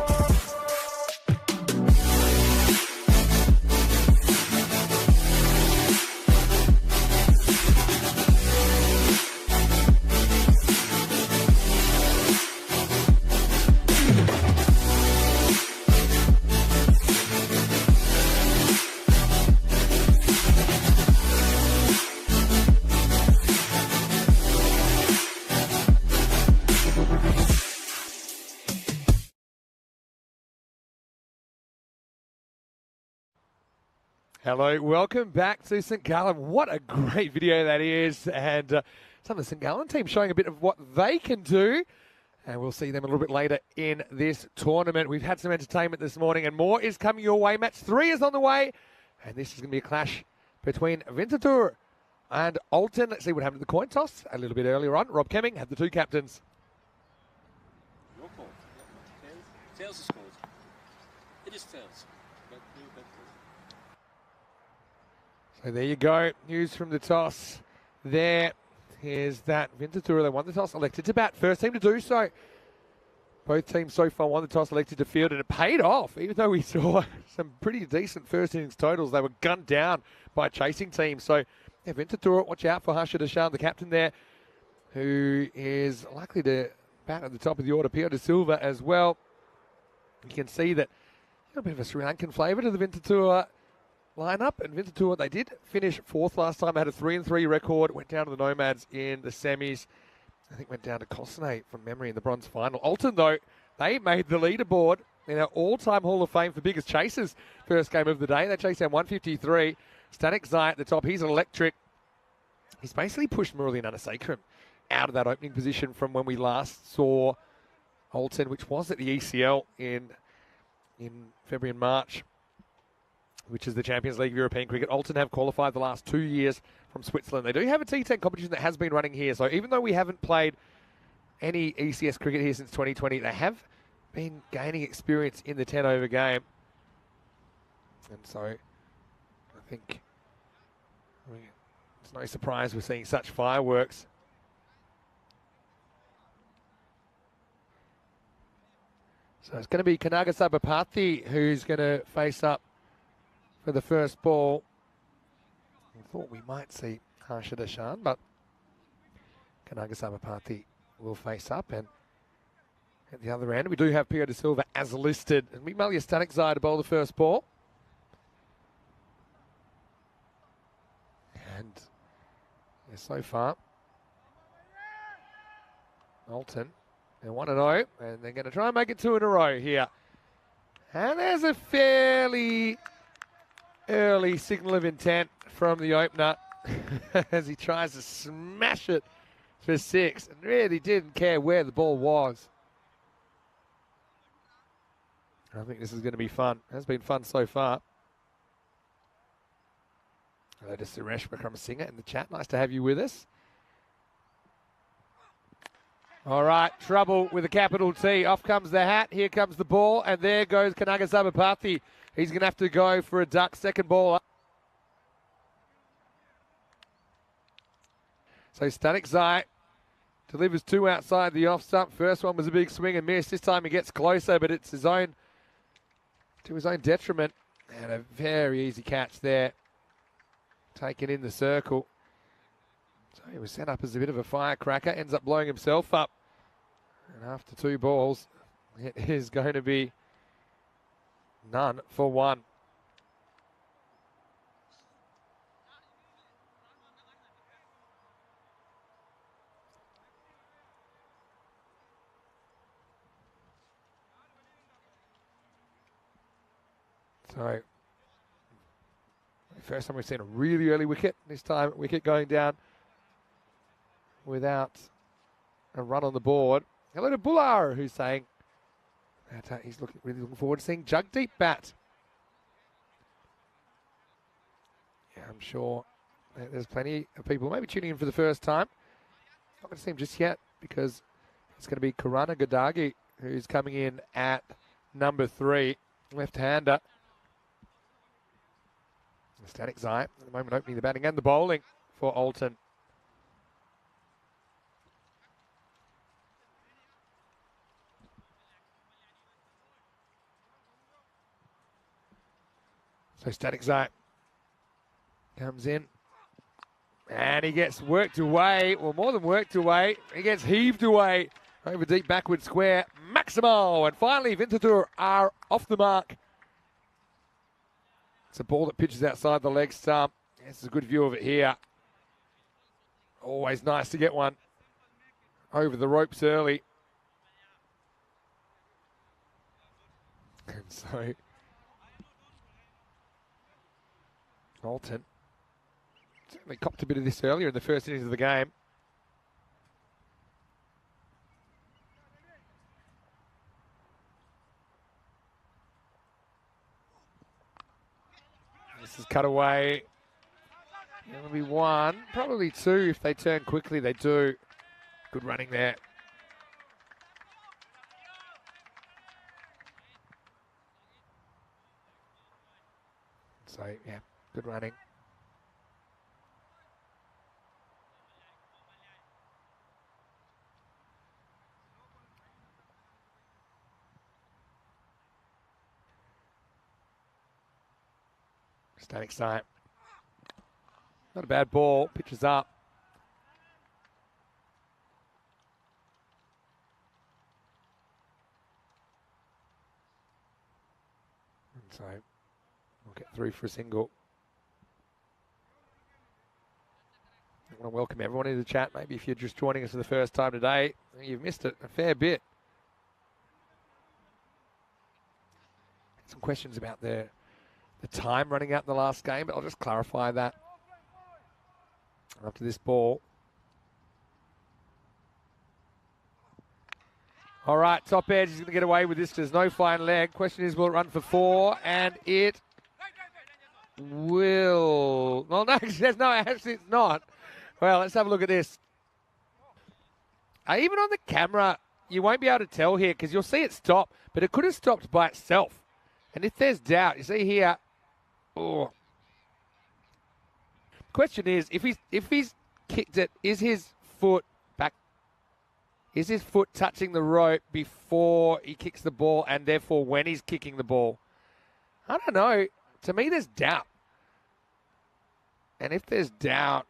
Hello, welcome back to St. Gallen. What a great video that is. And some of the St. Gallen team showing a bit of what they can do. And we'll see them a little bit later in this tournament. We've had some entertainment this morning and more is coming your way. Match 3 is on the way. And this is going to be a clash between Winterthur and Alton. Let's see what happened to the coin toss a little bit earlier on. Rob Kemming had the two captains. Your call. Tails is called. It is tails. So there you go. News from the toss. There is that Winterthur, they won the toss, elected to bat. First team to do so. Both teams so far won the toss, elected to field, and it paid off. Even though we saw some pretty decent first innings totals, they were gunned down by chasing teams. So yeah, Winterthur, watch out for Harsha Deshan, the captain there, who is likely to bat at the top of the order. Pio De Silva as well. You can see that a bit of a Sri Lankan flavour to the Winterthur lineup, and Winterthur, they did finish 4th last time, had a 3-3 record, went down to the Nomads in the semis. I think went down to Kosnay from memory in the bronze final. Alton, though, they made the leaderboard in our all-time Hall of Fame for biggest chasers first game of the day. They chased down 153. Stanek Zai at the top, he's electric. He's basically pushed Murali Nanasekharam out of that opening position from when we last saw Alton, which was at the ECL in February and March, which is the Champions League of European Cricket. Alton have qualified the last 2 years from Switzerland. They do have a T10 competition that has been running here. So even though we haven't played any ECS cricket here since 2020, they have been gaining experience in the 10-over game. And so I think it's no surprise we're seeing such fireworks. So it's going to be Kanaga Sabapathy who's going to face up for the first ball. I thought we might see Harsha Deshan, but Kanaga Sabapathy will face up. And at the other end, we do have Pio De Silva as listed. And Malia Stanek Zai to bowl the first ball. And yeah, so far, Alton, they're 1-0, and they're going to try and make it 2 in a row here. And there's a fairly early signal of intent from the opener as he tries to smash it for 6 and really didn't care where the ball was. I think this is going to be fun. It has been fun so far. Hello to Suresh Vikramasinghe in the chat. Nice to have you with us. All right, trouble with a capital T. Off comes the hat. Here comes the ball. And there goes Kanaga Sabapathy. He's going to have to go for a duck. Second ball up. So Stanek Zai delivers 2 outside the off stump. First one was a big swing and miss. This time he gets closer, but it's to his own detriment. And a very easy catch there. Taken in the circle. So he was set up as a bit of a firecracker. Ends up blowing himself up. And after 2 balls, it is going to be none for 1. So, first time we've seen a really early wicket. This time, wicket going down without a run on the board. Hello to Bullar, who's saying that he's really looking forward to seeing Jagdeep bat. Yeah, I'm sure there's plenty of people maybe tuning in for the first time. Not going to see him just yet because it's going to be Karana Gadagi who's coming in at number 3, left-hander. Static Zai at the moment opening the batting and the bowling for Alton. So Static Zai comes in and he gets worked away, well more than worked away, he gets heaved away over deep backward square. Maximo, and finally Vintatur are off the mark. It's a ball that pitches outside the leg stump. This is a good view of it here. Always nice to get one over the ropes early. And so Alton certainly copped a bit of this earlier in the first innings of the game. This is cut away. It'll be 1, probably 2 if they turn quickly. They do. Good running there. So, yeah, good running. Static Zai. Not a bad ball. Pitches up. And so we'll get through for a single. I want to welcome everyone into the chat. Maybe if you're just joining us for the first time today, you've missed it a fair bit. Some questions about the time running out in the last game, but I'll just clarify that after this ball. All right, top edge is going to get away with this. There's no fine leg. Question is, will it run for 4? And it will. Well, no, there's no, actually it's not. Well, let's have a look at this. Even on the camera, you won't be able to tell here because you'll see it stop, but it could have stopped by itself. And if there's doubt, you see here, oh. Question is, if he's kicked it, is his foot back? Is his foot touching the rope before he kicks the ball, and therefore when he's kicking the ball? I don't know. To me, there's doubt. And if there's doubt,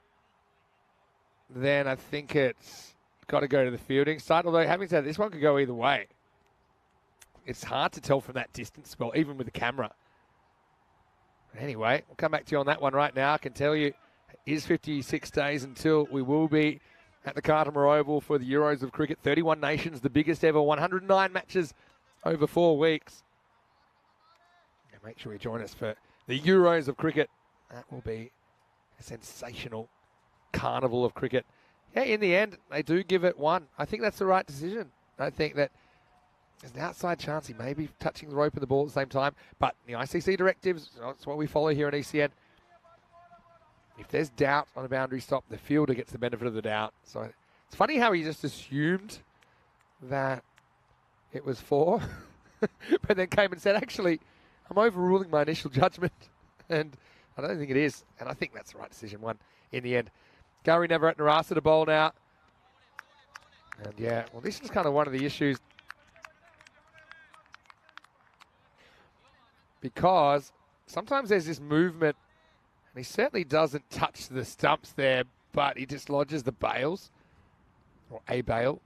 then I think it's got to go to the fielding side. Although, having said this one could go either way. It's hard to tell from that distance, well, even with the camera. But anyway, we'll come back to you on that one right now. I can tell you, it is 56 days until we will be at the Cartamore Oval for the Euros of Cricket. 31 nations, the biggest ever, 109 matches over 4 weeks. And make sure you join us for the Euros of Cricket. That will be a sensational carnival of cricket. Yeah, in the end, they do give it 1. I think that's the right decision. I think that there's an outside chance he may be touching the rope and the ball at the same time, but the ICC directives, that's what we follow here in ECN. If there's doubt on a boundary stop, the fielder gets the benefit of the doubt. So it's funny how he just assumed that it was 4, but then came and said, actually, I'm overruling my initial judgment, and I don't think it is, and I think that's the right decision, 1 in the end. Gary never at Narasa to bowl now. And yeah, well, this is kind of one of the issues, because sometimes there's this movement, and he certainly doesn't touch the stumps there, but he dislodges the bails, or a bail.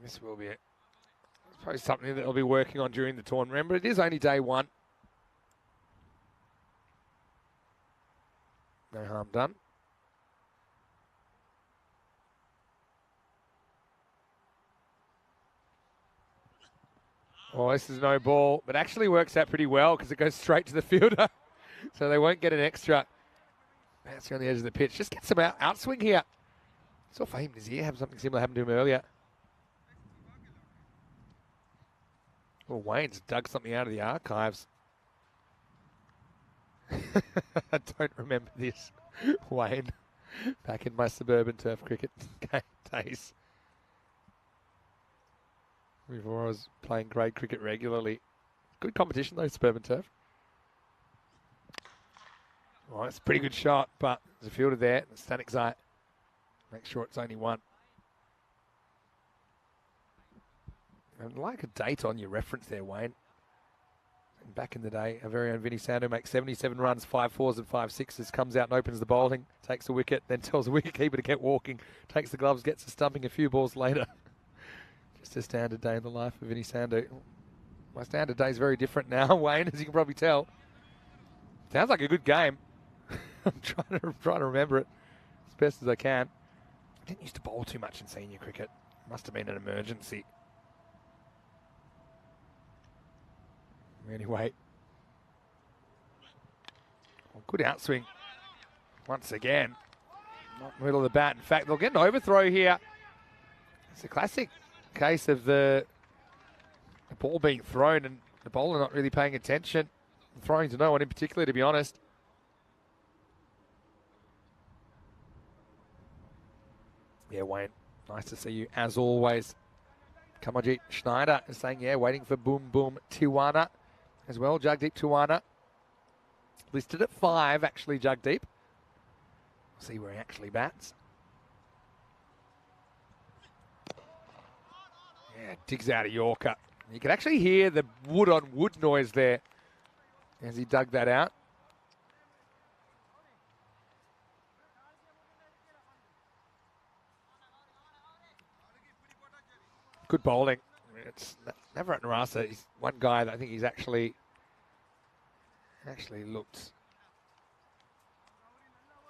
This will be it. It's probably something that they'll be working on during the tournament. Remember, it is only day 1. No harm done. Well, this is no ball, but actually works out pretty well because it goes straight to the fielder. So they won't get an extra. Bouncing on the edge of the pitch. Just get some outswing here. Saw Fahim Nazir have something similar happen to him earlier. Well, Wayne's dug something out of the archives. I don't remember this, Wayne. Back in my suburban turf cricket days. Before I was playing grade cricket regularly. Good competition though, suburban turf. Well, it's a pretty good shot, but there's a fielder there. Stanic's eye. Make sure it's only one. I'd like a date on your reference there, Wayne. Back in the day, our very own Vinny Sando makes 77 runs, 5 4s and 5 6s, comes out and opens the bowling, takes a wicket, then tells the wicketkeeper to get walking, takes the gloves, gets a stumping a few balls later. Just a standard day in the life of Vinny Sando. My standard day is very different now, Wayne, as you can probably tell. Sounds like a good game. I'm trying to remember it as best as I can. I didn't used to bowl too much in senior cricket. Must have been an emergency. Anyway. Well, good outswing once again. Not middle of the bat. In fact, they'll get an overthrow here. It's a classic case of the ball being thrown and the bowler not really paying attention. Throwing to no one in particular, to be honest. Yeah, Wayne, nice to see you as always. Kamarjit Schneider is saying, yeah, waiting for Boom Boom Tiwana as well. Jagdeep Tiwana listed at 5, actually, Jagdeep. See where he actually bats. Yeah, digs out a Yorker. You can actually hear the wood on wood noise there as he dug that out. Good bowling. It's Navarat Narasa. He's one guy that I think he's actually looked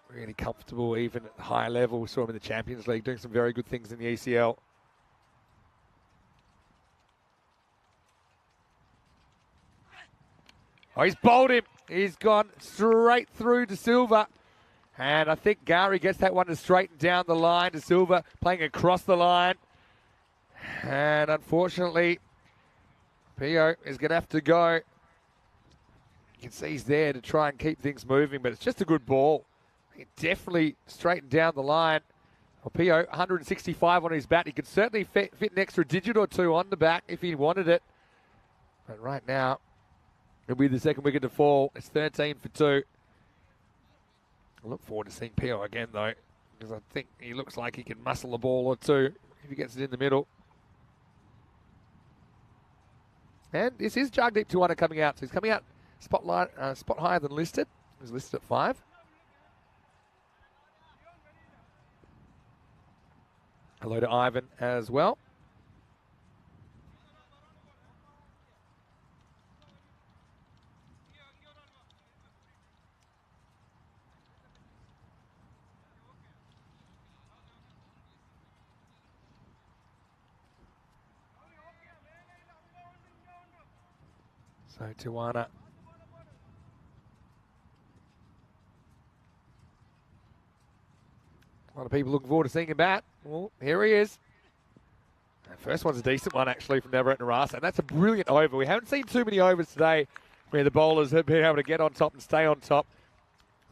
really comfortable, even at the higher level. We saw him in the Champions League doing some very good things in the ECL. Oh, he's bowled him. He's gone straight through to Silva. And I think Gowrie gets that one to straighten down the line to Silva, playing across the line. And unfortunately, Pio is going to have to go. You can see he's there to try and keep things moving, but it's just a good ball. He definitely straightened down the line. Well, Pio, 165 on his bat. He could certainly fit an extra digit or two on the back if he wanted it. But right now, it'll be the second wicket to fall. It's 13 for 2. I look forward to seeing Pio again, though, because I think he looks like he can muscle a ball or two if he gets it in the middle. And this is Jagdeep Tiwana coming out. So he's coming out spot higher than listed. He's listed at 5. Hello to Ivan as well. So Tiwana. A lot of people looking forward to seeing him bat. Well, here he is. The first one's a decent one, actually, from Navarat Narasa. And that's a brilliant over. We haven't seen too many overs today where the bowlers have been able to get on top and stay on top.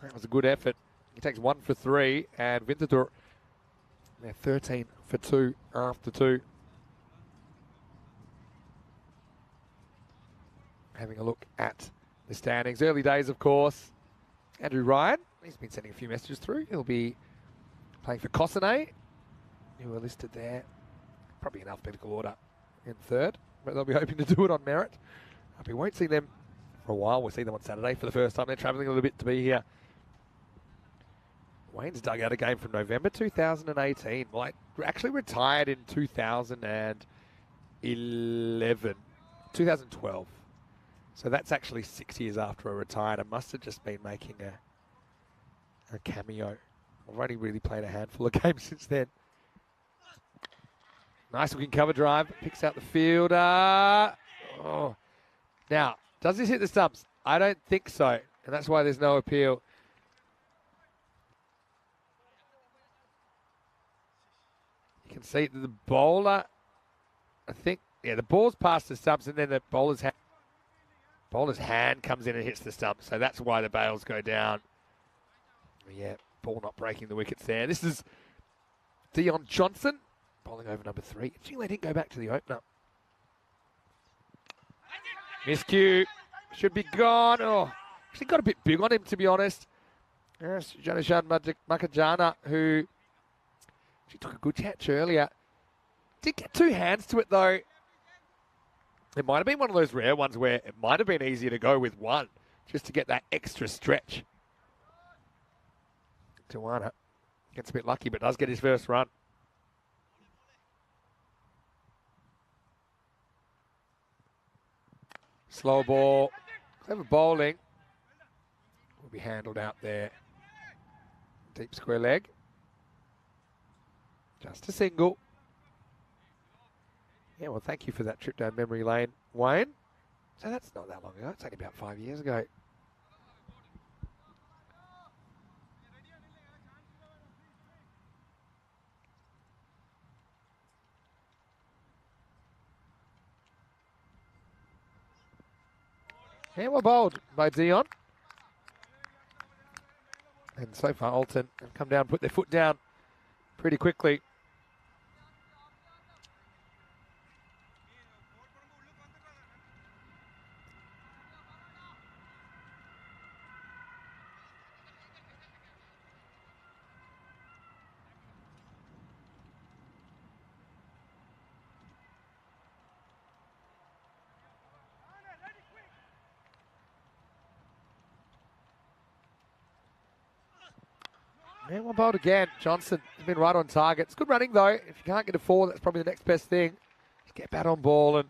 That was a good effort. He takes 1 for 3. And Vintadur, they're 13 for 2 after 2. Having a look at the standings. Early days, of course. Andrew Ryan, he's been sending a few messages through. He'll be playing for Kosane, who are listed there. Probably in alphabetical order in 3rd, but they'll be hoping to do it on merit. We won't see them for a while. We'll see them on Saturday for the first time. They're travelling a little bit to be here. Wayne's dug out a game from November 2018. Well, I actually retired in 2012. So that's actually 6 years after I retired. I must have just been making a cameo. I've only really played a handful of games since then. Nice looking cover drive. Picks out the fielder. Oh. Now, does this hit the stumps? I don't think so. And that's why there's no appeal. You can see that the bowler, I think, yeah, the ball's past the stumps and then the bowler's Bowler's hand comes in and hits the stump, so that's why the bails go down. Yeah, ball not breaking the wickets there. This is Dion Johnson bowling over number 3. Gee, they didn't go back to the opener. Miscue. Should be gone. Oh, actually got a bit big on him, to be honest. Yes, Janishan Makajana, who she took a good catch earlier. Did get 2 hands to it, though. It might have been one of those rare ones where it might have been easier to go with 1, just to get that extra stretch. Tawana gets a bit lucky, but does get his first run. Slow ball. Clever bowling. Will be handled out there. Deep square leg. Just a single. Yeah, well, thank you for that trip down memory lane, Wayne. So that's not that long ago. It's only about 5 years ago. Yeah, well bowled by Dion. And so far, Alton have come down, put their foot down pretty quickly. Yeah, well bowled again. Johnson has been right on target. It's good running, though. If you can't get a 4, that's probably the next best thing. Just get bat on ball and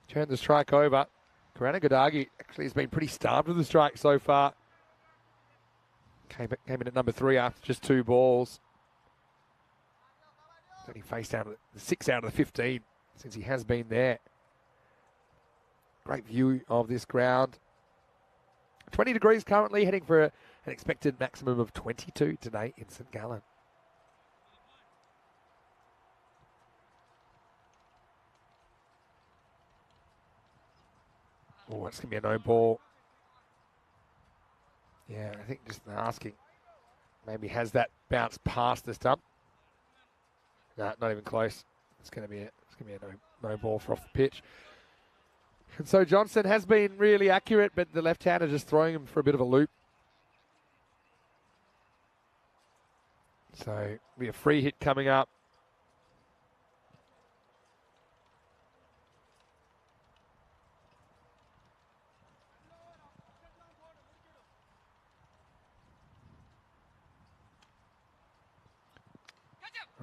turn the strike over. Karangadagi actually has been pretty starved with the strike so far. Came in at number 3 after just 2 balls. He's only faced down the 6 out of the 15 since he has been there. Great view of this ground. 20 degrees currently, heading for an expected maximum of 22 today in St. Gallen. Oh, it's going to be a no ball. Yeah, I think just asking. Maybe has that bounced past the stump? No, not even close. It's going to be a no ball for off the pitch. And so Johnson has been really accurate, but the left-hander just throwing him for a bit of a loop. So be a free hit coming up.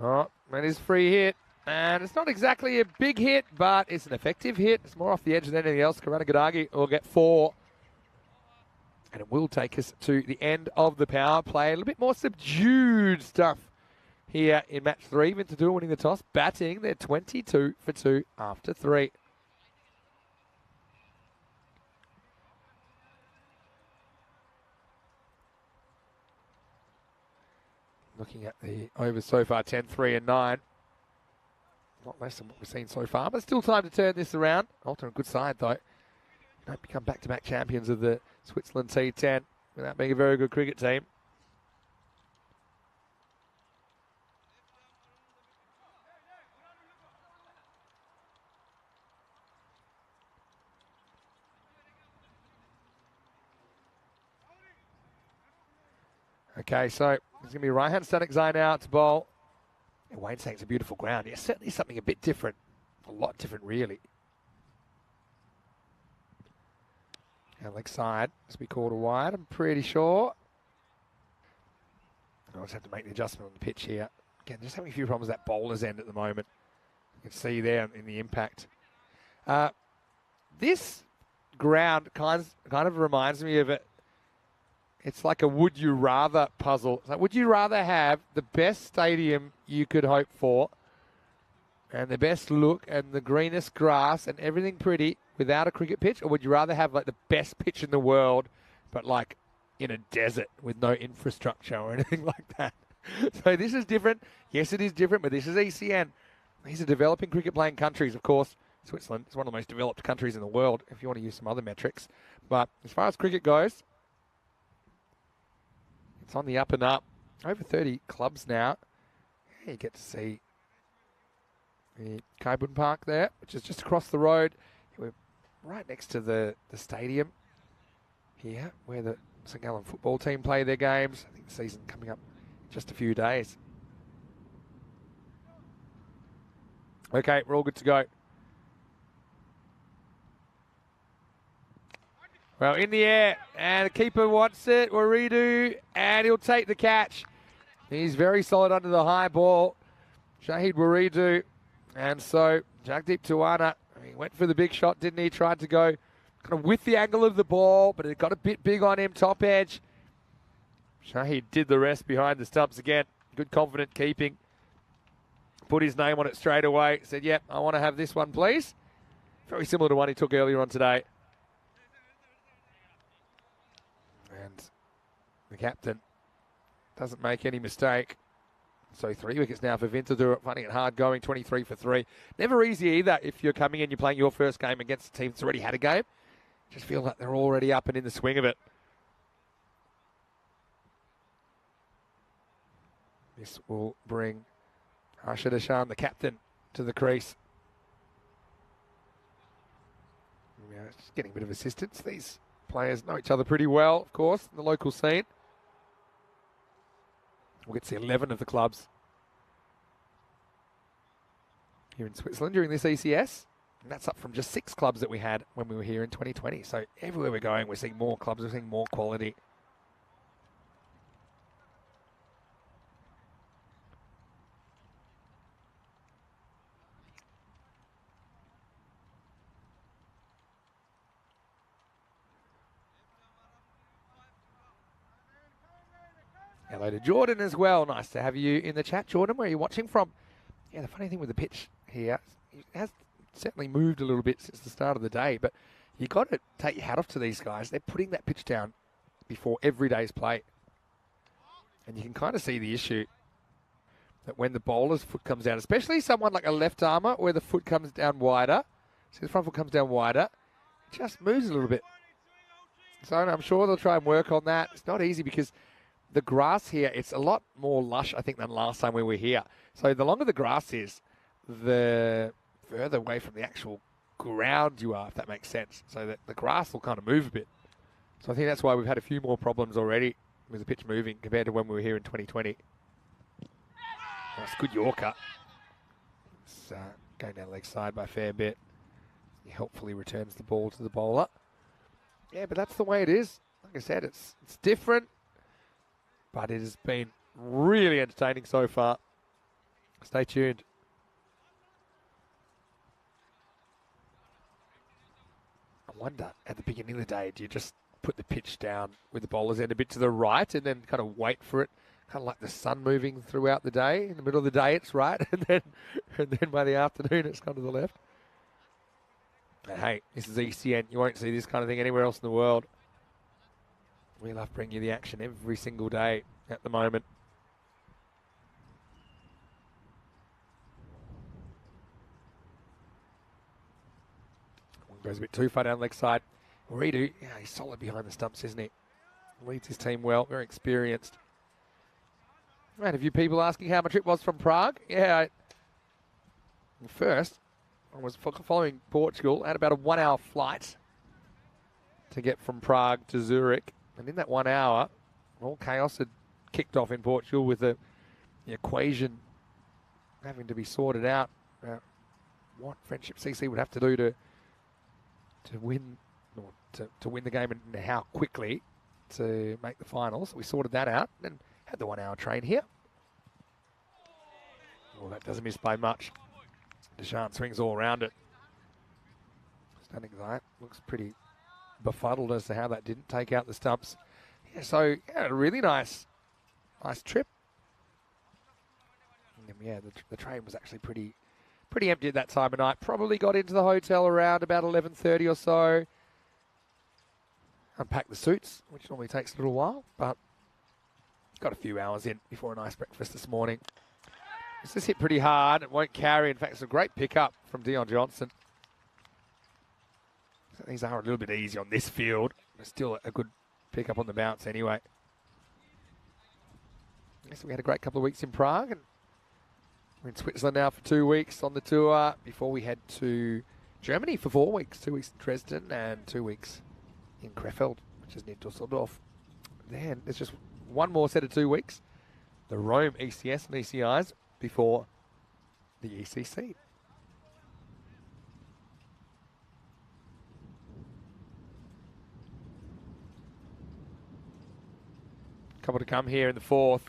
Oh, that is free hit. And it's not exactly a big hit, but it's an effective hit. It's more off the edge than anything else. Karangadagi will get 4. And it will take us to the end of the power play. A little bit more subdued stuff here in match 3. Vintadoor winning the toss. Batting, they're 22 for 2 after 3. Looking at the overs so far, 10, 3 and 9. Not less than what we've seen so far, but still time to turn this around. Alton a good side, though. Don't become back-to-back champions of the Switzerland T10 without being a very good cricket team. Okay, so there's going to be right-hand Static Zone out to bowl. And Wayne's saying it's a beautiful ground. Yeah, certainly something a bit different. A lot different, really. And leg side, as we call it wide, I'm pretty sure. I'll just have to make the adjustment on the pitch here. Again, just having a few problems at that bowler's end at the moment. You can see there in the impact. This ground kind of reminds me of it. It's like a would you rather puzzle. It's like, would you rather have the best stadium you could hope for and the best look and the greenest grass and everything pretty without a cricket pitch? Or would you rather have like the best pitch in the world but like in a desert with no infrastructure or anything like that? So this is different. Yes, it is different, but this is ECN. These are developing cricket playing countries, of course. Switzerland is one of the most developed countries in the world, if you want to use some other metrics. But as far as cricket goes, it's on the up and up. Over 30 clubs now. You get to see the Coburn Park there, which is just across the road. We're right next to the stadium here, where the St Gallen football team play their games. I think the season coming up in just a few days. Okay, we're all good to go. Well, in the air, and the keeper wants it, Waridu, and he'll take the catch. He's very solid under the high ball, Shahid Waridu. And so, Jagdeep Tawana, he went for the big shot, didn't he? Tried to go kind of with the angle of the ball, but it got a bit big on him, top edge. Shahid did the rest behind the stumps again. Good confident keeping. Put his name on it straight away. Said, yep, I want to have this one, please. Very similar to one he took earlier on today. And the captain doesn't make any mistake. So 3 wickets now for Winterthur, finding it hard going, 23 for 3. Never easy either if you're coming in, you're playing your first game against a team that's already had a game. Just feel like they're already up and in the swing of it. This will bring Arshad Hashan, the captain, to the crease. Yeah, just getting a bit of assistance. These players know each other pretty well, of course, in the local scene. We'll get to see 11 of the clubs here in Switzerland during this ECS. And that's up from just 6 clubs that we had when we were here in 2020. So everywhere we're going, we're seeing more clubs, we're seeing more quality. Hello to Jordan as well. Nice to have you in the chat, Jordan. Where are you watching from? Yeah, the funny thing with the pitch here, it has certainly moved a little bit since the start of the day, but you got to take your hat off to these guys. They're putting that pitch down before every day's play. And you can kind of see the issue that when the bowler's foot comes down, especially someone like a left armer where the foot comes down wider, see the front foot comes down wider, it just moves a little bit. So I'm sure they'll try and work on that. It's not easy because the grass here, it's a lot more lush, I think, than last time we were here. So the longer the grass is, the further away from the actual ground you are, if that makes sense. So that the grass will kind of move a bit. So I think that's why we've had a few more problems already with the pitch moving compared to when we were here in 2020. That's good Yorker. It's going down the leg side by a fair bit. He helpfully returns the ball to the bowler. Yeah, but that's the way it is. Like I said, it's different. But it has been really entertaining so far. Stay tuned. I wonder, at the beginning of the day, do you just put the pitch down with the bowler's end a bit to the right and then kind of wait for it, kind of like the sun moving throughout the day? In the middle of the day, it's right, and then by the afternoon, it's gone to the left. But hey, this is ECN. You won't see this kind of thing anywhere else in the world. We love bringing you the action every single day at the moment. One goes a bit too far down leg side. Redu, yeah, he's solid behind the stumps, isn't he? Leads his team well, very experienced. Right, a few people asking how my trip was from Prague. Yeah, first, I was following Portugal. I had about a 1 hour flight to get from Prague to Zurich. And in that 1 hour, all chaos had kicked off in Portugal with the equation having to be sorted out. What Friendship CC would have to do to win, or to win the game, and how quickly to make the finals. We sorted that out and had the 1 hour train here. Well, that doesn't miss by much. Deshant swings all around it. Stunning that. Looks pretty befuddled as to how that didn't take out the stumps. Yeah, so yeah, a really nice trip. And yeah, the train was actually pretty empty at that time of night. Probably got into the hotel around about 11:30 or so. Unpacked the suits, which normally takes a little while, but got a few hours in before a nice breakfast this morning. This is hit pretty hard. It won't carry. In fact, it's a great pickup from Dion Johnson. These are a little bit easy on this field. But still a good pick up on the bounce anyway. Yes, we had a great couple of weeks in Prague, and we're in Switzerland now for 2 weeks on the tour before we head to Germany for 4 weeks. 2 weeks in Dresden and 2 weeks in Krefeld, which is near Dusseldorf. Then there's just one more set of 2 weeks. The Rome ECS and ECIs before the ECC. Couple to come here in the fourth.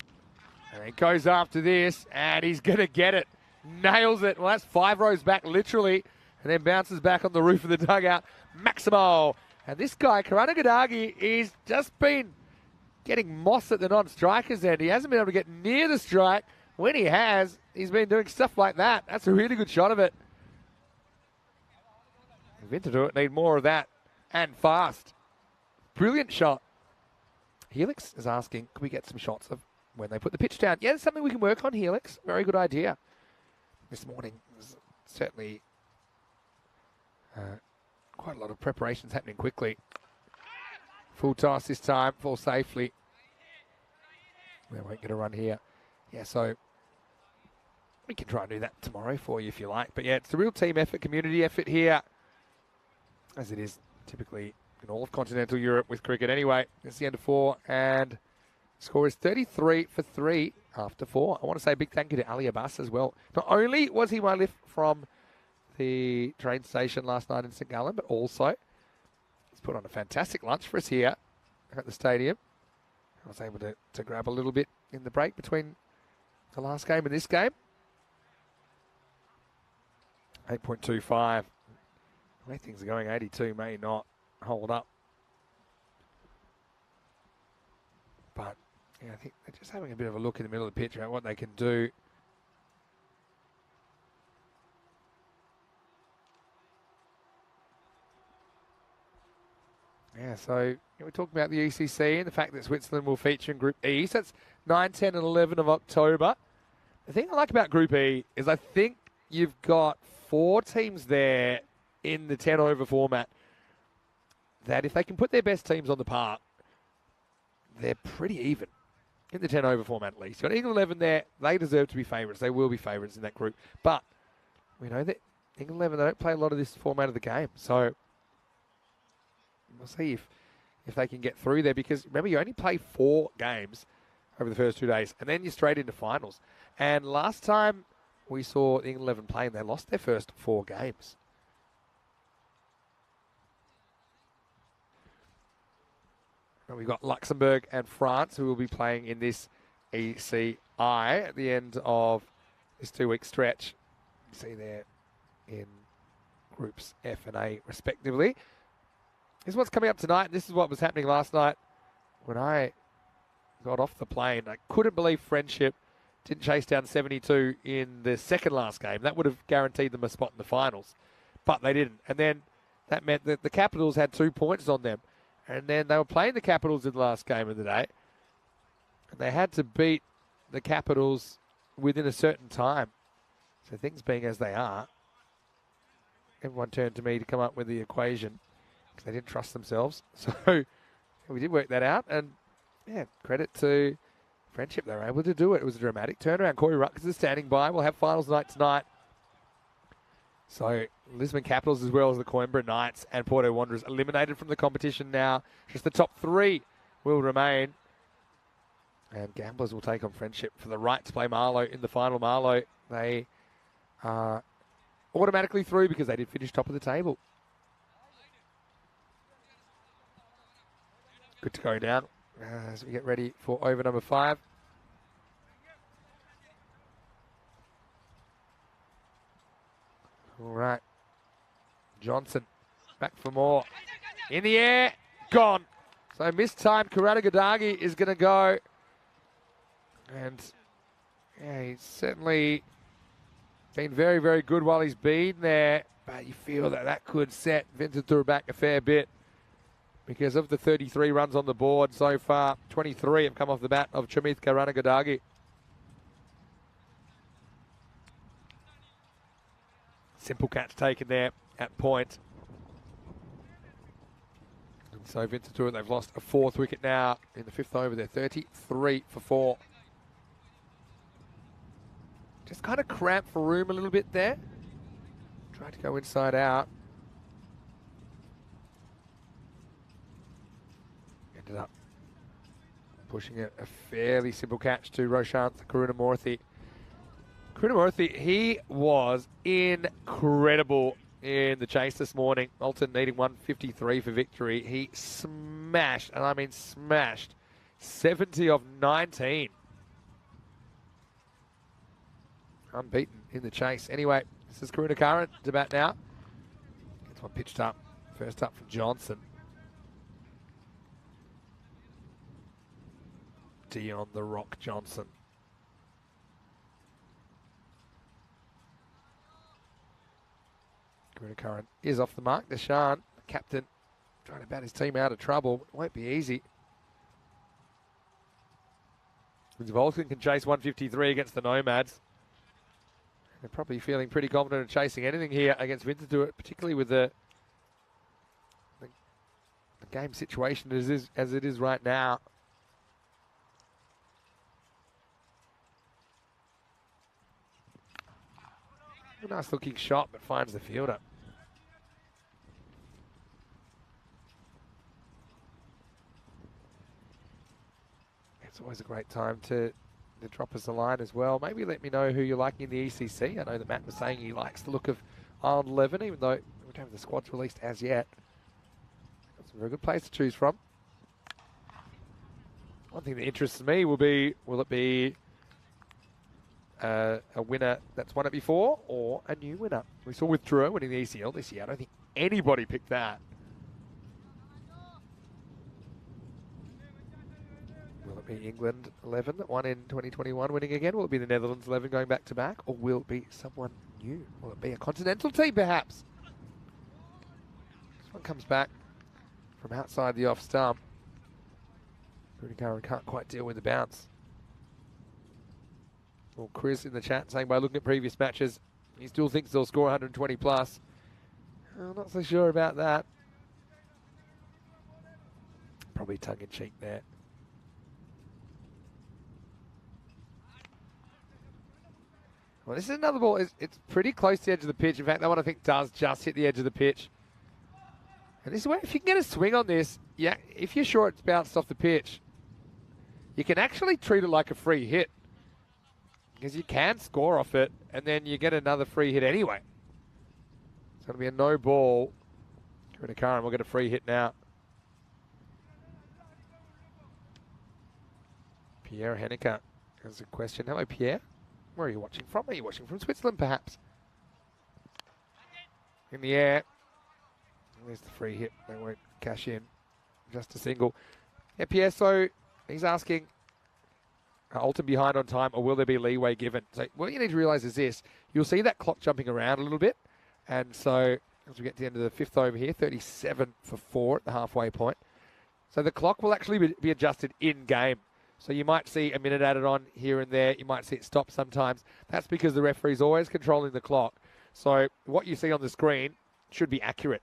And he goes after this, and he's going to get it. Nails it. Well, that's 5 rows back, literally. And then bounces back on the roof of the dugout. Maximo. And this guy, Karanagadagi, he's just been getting moss at the non-striker's end. He hasn't been able to get near the strike. When he has, he's been doing stuff like that. That's a really good shot of it. Vinter do it, need more of that. And fast. Brilliant shot. Helix is asking, can we get some shots of when they put the pitch down? Yeah, it's something we can work on, Helix. Very good idea. This morning was certainly quite a lot of preparations happening quickly. Full toss this time, fall safely. We won't get a run here. Yeah, so we can try and do that tomorrow for you if you like. But yeah, it's a real team effort, community effort here, as it is typically in all of continental Europe with cricket anyway. It's the end of 4, and score is 33 for 3 after 4. I want to say a big thank you to Ali Abbas as well. Not only was he my lift from the train station last night in St. Gallen, but also he's put on a fantastic lunch for us here at the stadium. I was able to grab a little bit in the break between the last game and this game. 8.25. The way things are going, 82 may not hold up. But yeah, I think they're just having a bit of a look in the middle of the pitch about what they can do. Yeah, so we're talking about the ECC and the fact that Switzerland will feature in Group E. So that's 9, 10 and 11 of October. The thing I like about Group E is I think you've got 4 teams there in the 10 over format that if they can put their best teams on the park, they're pretty even in the 10 over format at least. You've got England 11 there. They deserve to be favourites. They will be favourites in that group. But we know that England 11, they don't play a lot of this format of the game. So we'll see if they can get through there, because remember, you only play 4 games over the first 2 days, and then you're straight into finals. And last time we saw England 11 playing, they lost their first 4 games. And we've got Luxembourg and France who will be playing in this ECI at the end of this 2-week stretch. You see there in groups F and A respectively. This is what's coming up tonight. This is what was happening last night when I got off the plane. I couldn't believe Friendship didn't chase down 72 in the second last game. That would have guaranteed them a spot in the finals, but they didn't. And then that meant that the Capitals had 2 points on them. And then they were playing the Capitals in the last game of the day, and they had to beat the Capitals within a certain time. So things being as they are, everyone turned to me to come up with the equation, because they didn't trust themselves. So we did work that out, and yeah, credit to Friendship. They were able to do it. It was a dramatic turnaround. Corey Rutgers is standing by. We'll have finals night tonight. So Lisbon Capitals as well as the Coimbra Knights and Porto Wanderers eliminated from the competition now. Just the top 3 will remain. And Gamblers will take on Friendship for the right to play Marlow in the final. Marlow, they are automatically through because they did finish top of the table. Good to go down as we get ready for over number 5. All right. Johnson back for more. In the air. Gone. So missed time. Karanagadagi is going to go. And yeah, he's certainly been very, very good while he's been there. But you feel that that could set Vincentur back a fair bit, because of the 33 runs on the board so far, 23 have come off the bat of Chamith Karanagadagi. Simple catch taken there at point. So Winterthur, they've lost a 4th wicket now in the 5th over. They're 33 for 4. Just kind of cramped for room a little bit there. Tried to go inside out. Ended up pushing a fairly simple catch to Roshant Karunamurthy. Karunamurthy, he was incredible in the chase this morning. Alton needing 153 for victory. He smashed, and I mean smashed, 70 of 19. Unbeaten in the chase. Anyway, this is Karunakaran to bat now. Gets one pitched up. First up from Johnson. Dion the Rock Johnson. Karunakaran is off the mark. Deshan, the captain, trying to bat his team out of trouble. It won't be easy. Volkan can chase 153 against the Nomads. They're probably feeling pretty confident in chasing anything here against Winterthur, particularly with the game situation as it is right now. A nice looking shot, but finds the fielder. It's always a great time to drop us a line as well. Maybe let me know who you're liking in the ECC. I know that Matt was saying he likes the look of Ireland 11, even though we don't have the squads released as yet. Got some very good players to choose from. One thing that interests me will it be a winner that's won it before or a new winner? We saw with Truro winning the ECL this year. I don't think anybody picked that. Will it be England 11 that won in 2021 winning again? Will it be the Netherlands 11 going back to back? Or will it be someone new? Will it be a continental team perhaps? This one comes back from outside the off stump. Karunakaran can't quite deal with the bounce. Well, Chris in the chat saying by looking at previous matches, he still thinks they'll score 120 plus. I'm not so sure about that. Probably tongue-in-cheek there. Well, this is another ball. It's pretty close to the edge of the pitch. In fact, that one I think does just hit the edge of the pitch. And this is where, if you can get a swing on this, yeah, if you're sure it's bounced off the pitch, you can actually treat it like a free hit. Because you can score off it, and then you get another free hit anyway. It's going to be a no ball. Karunakaran will get a free hit now. Pierre Henniker has a question. Hello, Pierre. Where are you watching from? Are you watching from Switzerland, perhaps? In the air. There's the free hit. They won't cash in. Just a single. Yeah, Pierre, so he's asking, Alton behind on time, or will there be leeway given? So what you need to realise is this. You'll see that clock jumping around a little bit. And so as we get to the end of the 5th over here, 37 for 4 at the halfway point. So the clock will actually be adjusted in-game. So you might see a minute added on here and there. You might see it stop sometimes. That's because the referee's always controlling the clock. So what you see on the screen should be accurate.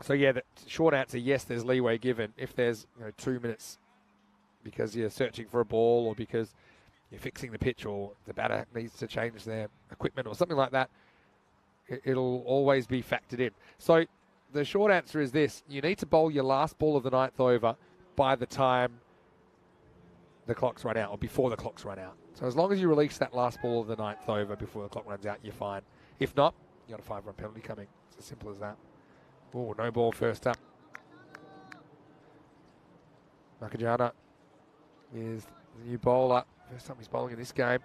So yeah, the short answer, yes, there's leeway given. If there's 2 minutes because you're searching for a ball or because you're fixing the pitch or the batter needs to change their equipment or something like that, it'll always be factored in. So the short answer is this. You need to bowl your last ball of the 9th over by the time the clock's run out or before the clock's run out. So as long as you release that last ball of the 9th over before the clock runs out, you're fine. If not, you got a 5-run penalty coming. It's as simple as that. Oh, no ball first up. Makajana is the new bowler. First time he's bowling in this game.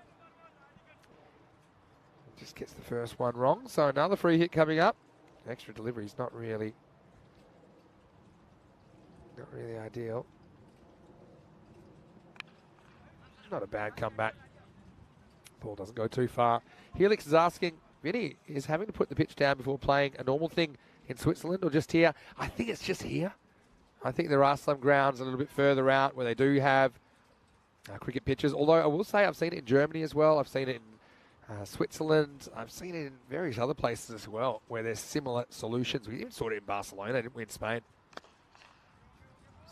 Just gets the first one wrong. So another free hit coming up. Extra delivery is not really ideal. Not a bad comeback. Ball doesn't go too far. Helix is asking, Vinny, is having to put the pitch down before playing a normal thing in Switzerland or just here? I think it's just here. I think there are some grounds a little bit further out where they do have cricket pitches. Although I will say I've seen it in Germany as well. I've seen it in Switzerland. I've seen it in various other places as well where there's similar solutions. We even saw it in Barcelona, didn't we, in Spain?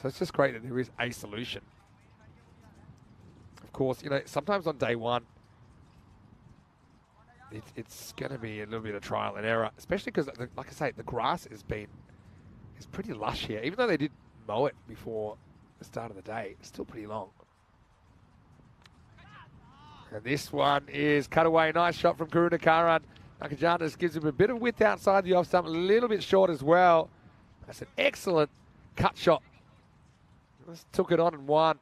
So it's just great that there is a solution. Of course, you know, sometimes on day one, it's going to be a little bit of trial and error, especially because, like I say, the grass is pretty lush here. Even though they did mow it before the start of the day, it's still pretty long. And this one is cut away. Nice shot from Karunakaran. Nakajana just gives him a bit of width outside the off stump, a little bit short as well. That's an excellent cut shot. Just took it on and won.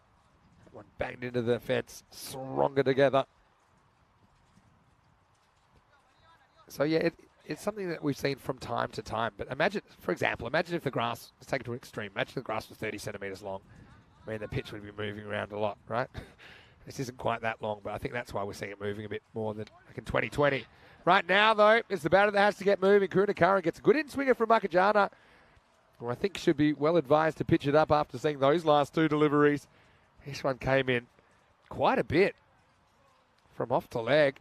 That one banged into the fence. Stronger together. So yeah, it's something that we've seen from time to time. But imagine, for example, imagine if the grass, let's take it to an extreme. Imagine the grass was 30 centimetres long. I mean, the pitch would be moving around a lot, right? This isn't quite that long, but I think that's why we're seeing it moving a bit more than like in 2020. Right now, though, it's the batter that has to get moving. Karunakaran gets a good in-swinger from Makajana, who I think should be well advised to pitch it up after seeing those last two deliveries. This one came in quite a bit from off to leg,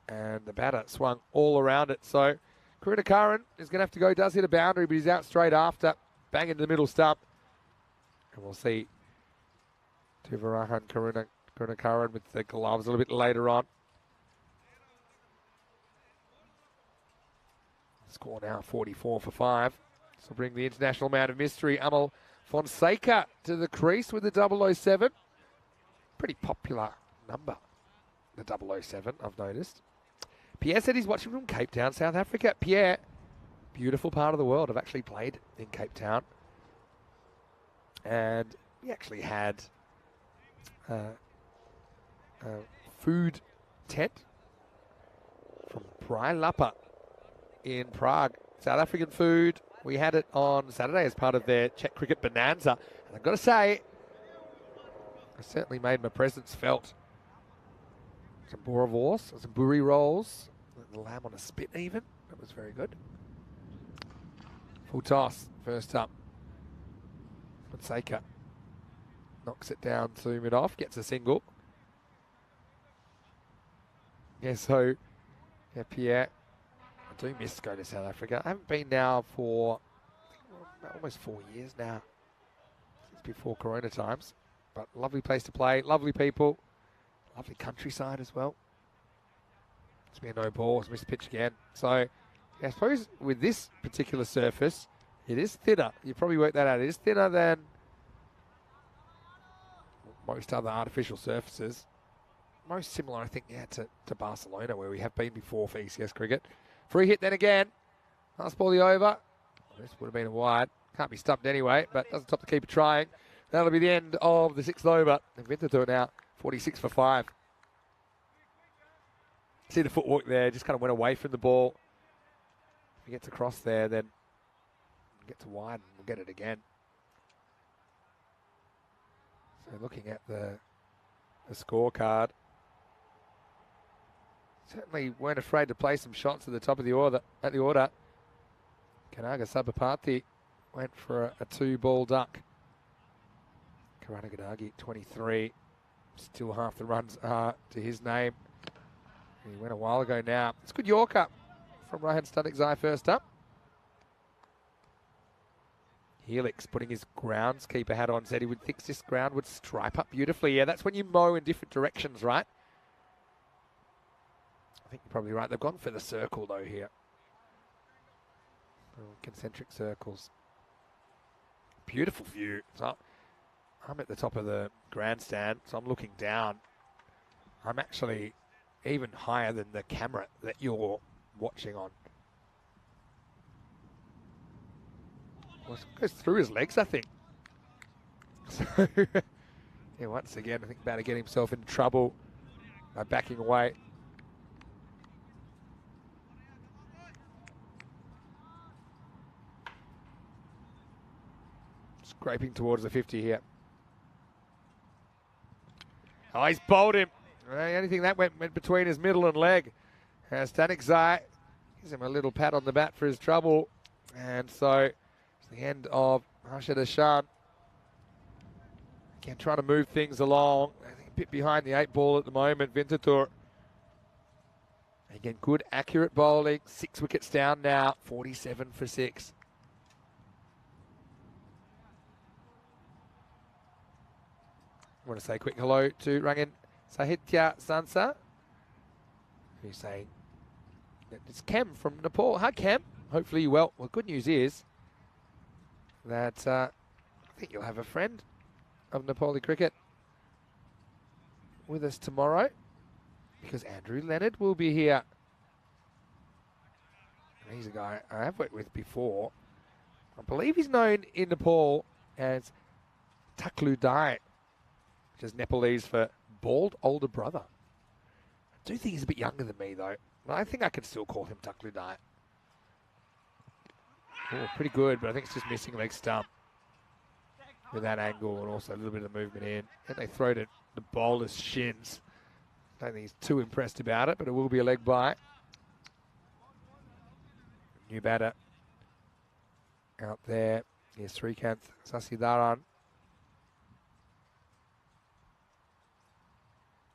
and the batter swung all around it. So Karunakaran is going to have to go, does hit a boundary, but he's out straight after. Bang into the middle stump. And we'll see Tuvarahan Karunakaran with the gloves a little bit later on. Score now 44 for 5. So bring the international man of mystery, Amal Fonseca, to the crease with the 007. Pretty popular number, the 007, I've noticed. Pierre said he's watching from Cape Town, South Africa. Pierre, beautiful part of the world. I've actually played in Cape Town. And we actually had a food tent from Brylappa in Prague. South African food. We had it on Saturday as part of their Czech Cricket Bonanza. And I've got to say, I certainly made my presence felt. Some boerewors, some buri rolls, the lamb on a spit even. That was very good. Full toss, first up. Fonseca knocks it down to mid off, gets a single. Yeah, so, yeah, Pierre, I do miss going to South Africa. I haven't been now for almost 4 years now, since before Corona times. But lovely place to play, lovely people, lovely countryside as well. It's been no balls, missed pitch again. So, yeah, I suppose with this particular surface, it is thinner. You probably worked that out. It is thinner than most other artificial surfaces. Most similar, I think, yeah, to Barcelona, where we have been before for ECS cricket. Free hit then again. Last ball the over. This would have been a wide. Can't be stumped anyway, but doesn't stop the keeper trying. That'll be the end of the 6th over. And Winterthur now 46 for 5. See the footwork there, just kind of went away from the ball. If he gets across there, then we'll get to wide and we'll get it again. So looking at the scorecard, certainly weren't afraid to play some shots at the top of the order. Kanaga Sabapati went for a 2-ball duck. Karanagadagi 23, still half the runs are to his name. He went a while ago now. It's a good Yorker from Rahan Stanikzai first up. Helix putting his groundskeeper hat on, said he would think this ground would stripe up beautifully. Yeah, that's when you mow in different directions, right? I think you're probably right. They've gone for the circle, though, here. Concentric circles. Beautiful view. So I'm at the top of the grandstand, so I'm looking down. I'm actually even higher than the camera that you're watching on. Well, it goes through his legs, I think. So, yeah, once again, I think about to get himself in trouble by backing away. Scraping towards the 50 here. Oh, he's bowled him. The only thing that went between his middle and leg. Stanikzai gives him a little pat on the bat for his trouble. And so it's the end of Harshad Ashan. Again, trying to move things along. I think a bit behind the 8 ball at the moment, Winterthur. Again, good, accurate bowling. 6 wickets down now, 47 for 6. I want to say a quick hello to Rangan Sahitya Sansa, who's saying that it's Kem from Nepal. Hi, Kem. Hopefully you're well. Well, good news is that I think you'll have a friend of Nepali cricket with us tomorrow, because Andrew Leonard will be here. And he's a guy I have worked with before. I believe he's known in Nepal as Takludai, which is Nepalese for bald older brother. I do think he's a bit younger than me, though. I think I can still call him Takludai. Oh, pretty good, but I think it's just missing leg stump with that angle, and also a little bit of movement in. And they throw to the bowler's shins. I don't think he's too impressed about it, but it will be a leg bite. New batter out there. Here's Srikanth Sasidaran.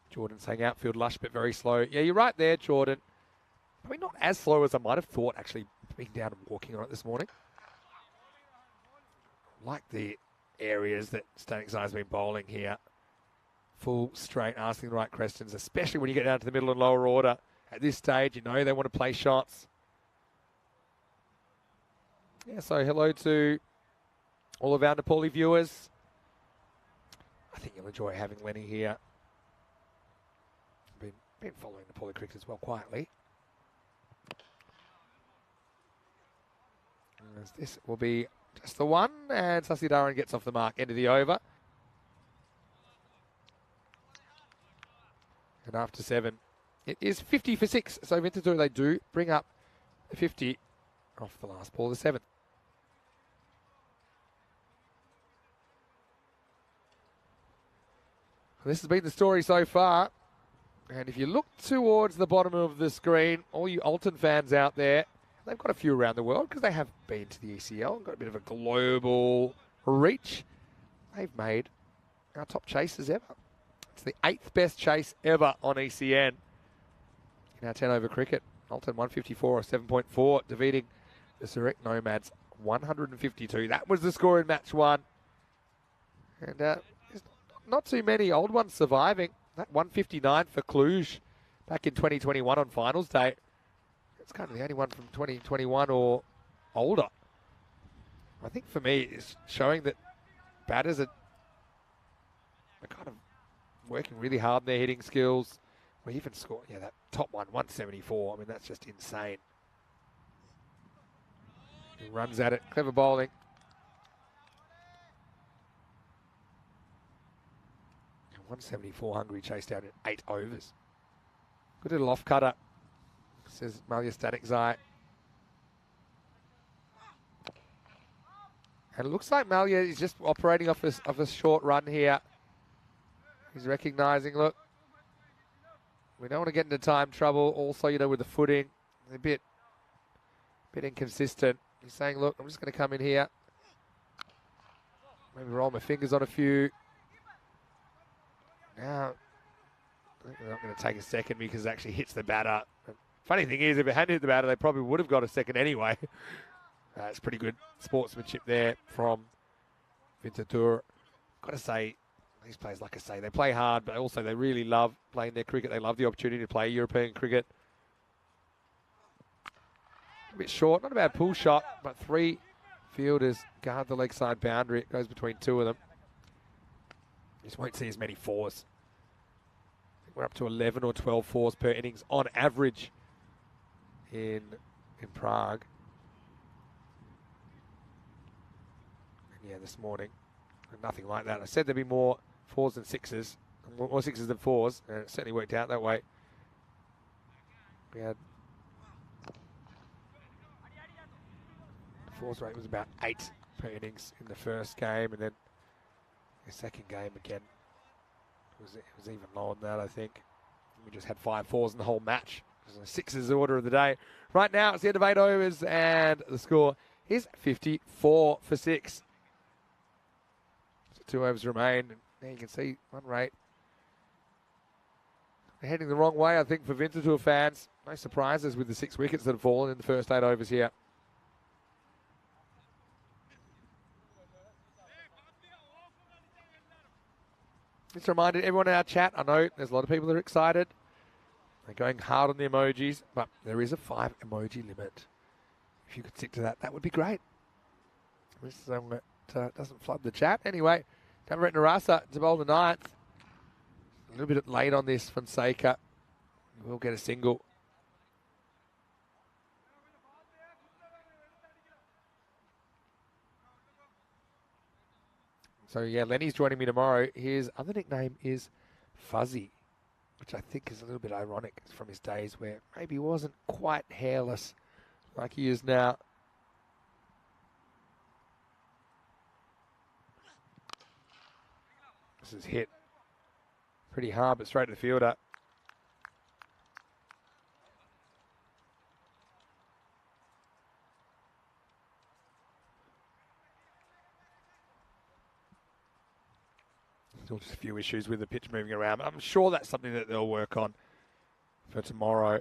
Jordan saying outfield lush, but very slow. Yeah, you're right there, Jordan. Probably not as slow as I might have thought, actually, being down and walking on it this morning. Like the areas that Stanick Zai's been bowling here. Full straight, asking the right questions, especially when you get down to the middle and lower order. At this stage, you know they want to play shots. Yeah, so hello to all of our Nepali viewers. I think you'll enjoy having Lenny here. Been following Nepali cricket as well quietly. As this will be just the one, and Sasidaran gets off the mark, end of the over. And after 7, it is 50 for 6. So Vintatur, they do bring up the 50 off the last ball, the 7th. This has been the story so far. And if you look towards the bottom of the screen, all you Alton fans out there, they've got a few around the world because they have been to the ECL, got a bit of a global reach. They've made our top chases ever. It's the 8th best chase ever on ECN in our 10 over cricket. Alton 154 or 7.4, defeating the Surrey Nomads 152. That was the score in match 1. And there's not too many old ones surviving. That 159 for Cluj back in 2021 on finals day. It's kind of the only one from 2021 or older. I think for me, it's showing that batters are kind of working really hard in their hitting skills. We even scored, yeah, that top one, 174. I mean, that's just insane. He runs at it, clever bowling. 174 hungry, chased down in 8 overs. Good little off cutter, says Malia Stanick Zai. And it looks like Malia is just operating off a short run here. He's recognising, look, we don't want to get into time trouble. Also, you know, with the footing, a bit inconsistent. He's saying, look, I'm just going to come in here. Maybe roll my fingers on a few. Now, I think they're not going to take a second because it actually hits the batter. Funny thing is, if it hadn't hit the batter, they probably would have got a second anyway. It's pretty good sportsmanship there from Vintatur. Got to say, these players, like I say, they play hard, but also they really love playing their cricket. They love the opportunity to play European cricket. A bit short, not a bad pull shot, but 3 fielders guard the leg side boundary. It goes between 2 of them. Just won't see as many 4s. I think we're up to 11 or 12 4s per innings on average in Prague. And yeah, this morning, nothing like that. I said there'd be more 4s than 6s, more 6s than 4s, and it certainly worked out that way. We had the 4s rate was about 8 per innings in the first game, and then the second game again it was even lower than that, I think. We just had 5 4s in the whole match. It was a 6s order of the day. Right now it's the end of 8 overs and the score is 54 for 6. So 2 overs remain. There you can see run rate. They're heading the wrong way, I think, for Vintatur fans. No surprises with the 6 wickets that have fallen in the first 8 overs here. Just a reminder to everyone in our chat, I know there's a lot of people that are excited. They're going hard on the emojis, but there is a 5 emoji limit. If you could stick to that, that would be great. This doesn't flood the chat. Anyway, Tamarette Narasa to bowl the 9th. A little bit late on this, Fonseca. We'll get a single. So, yeah, Lenny's joining me tomorrow. His other nickname is Fuzzy, which I think is a little bit ironic from his days where maybe he wasn't quite hairless like he is now. This is hit pretty hard, but straight to the fielder. Still just a few issues with the pitch moving around. I'm sure that's something that they'll work on for tomorrow.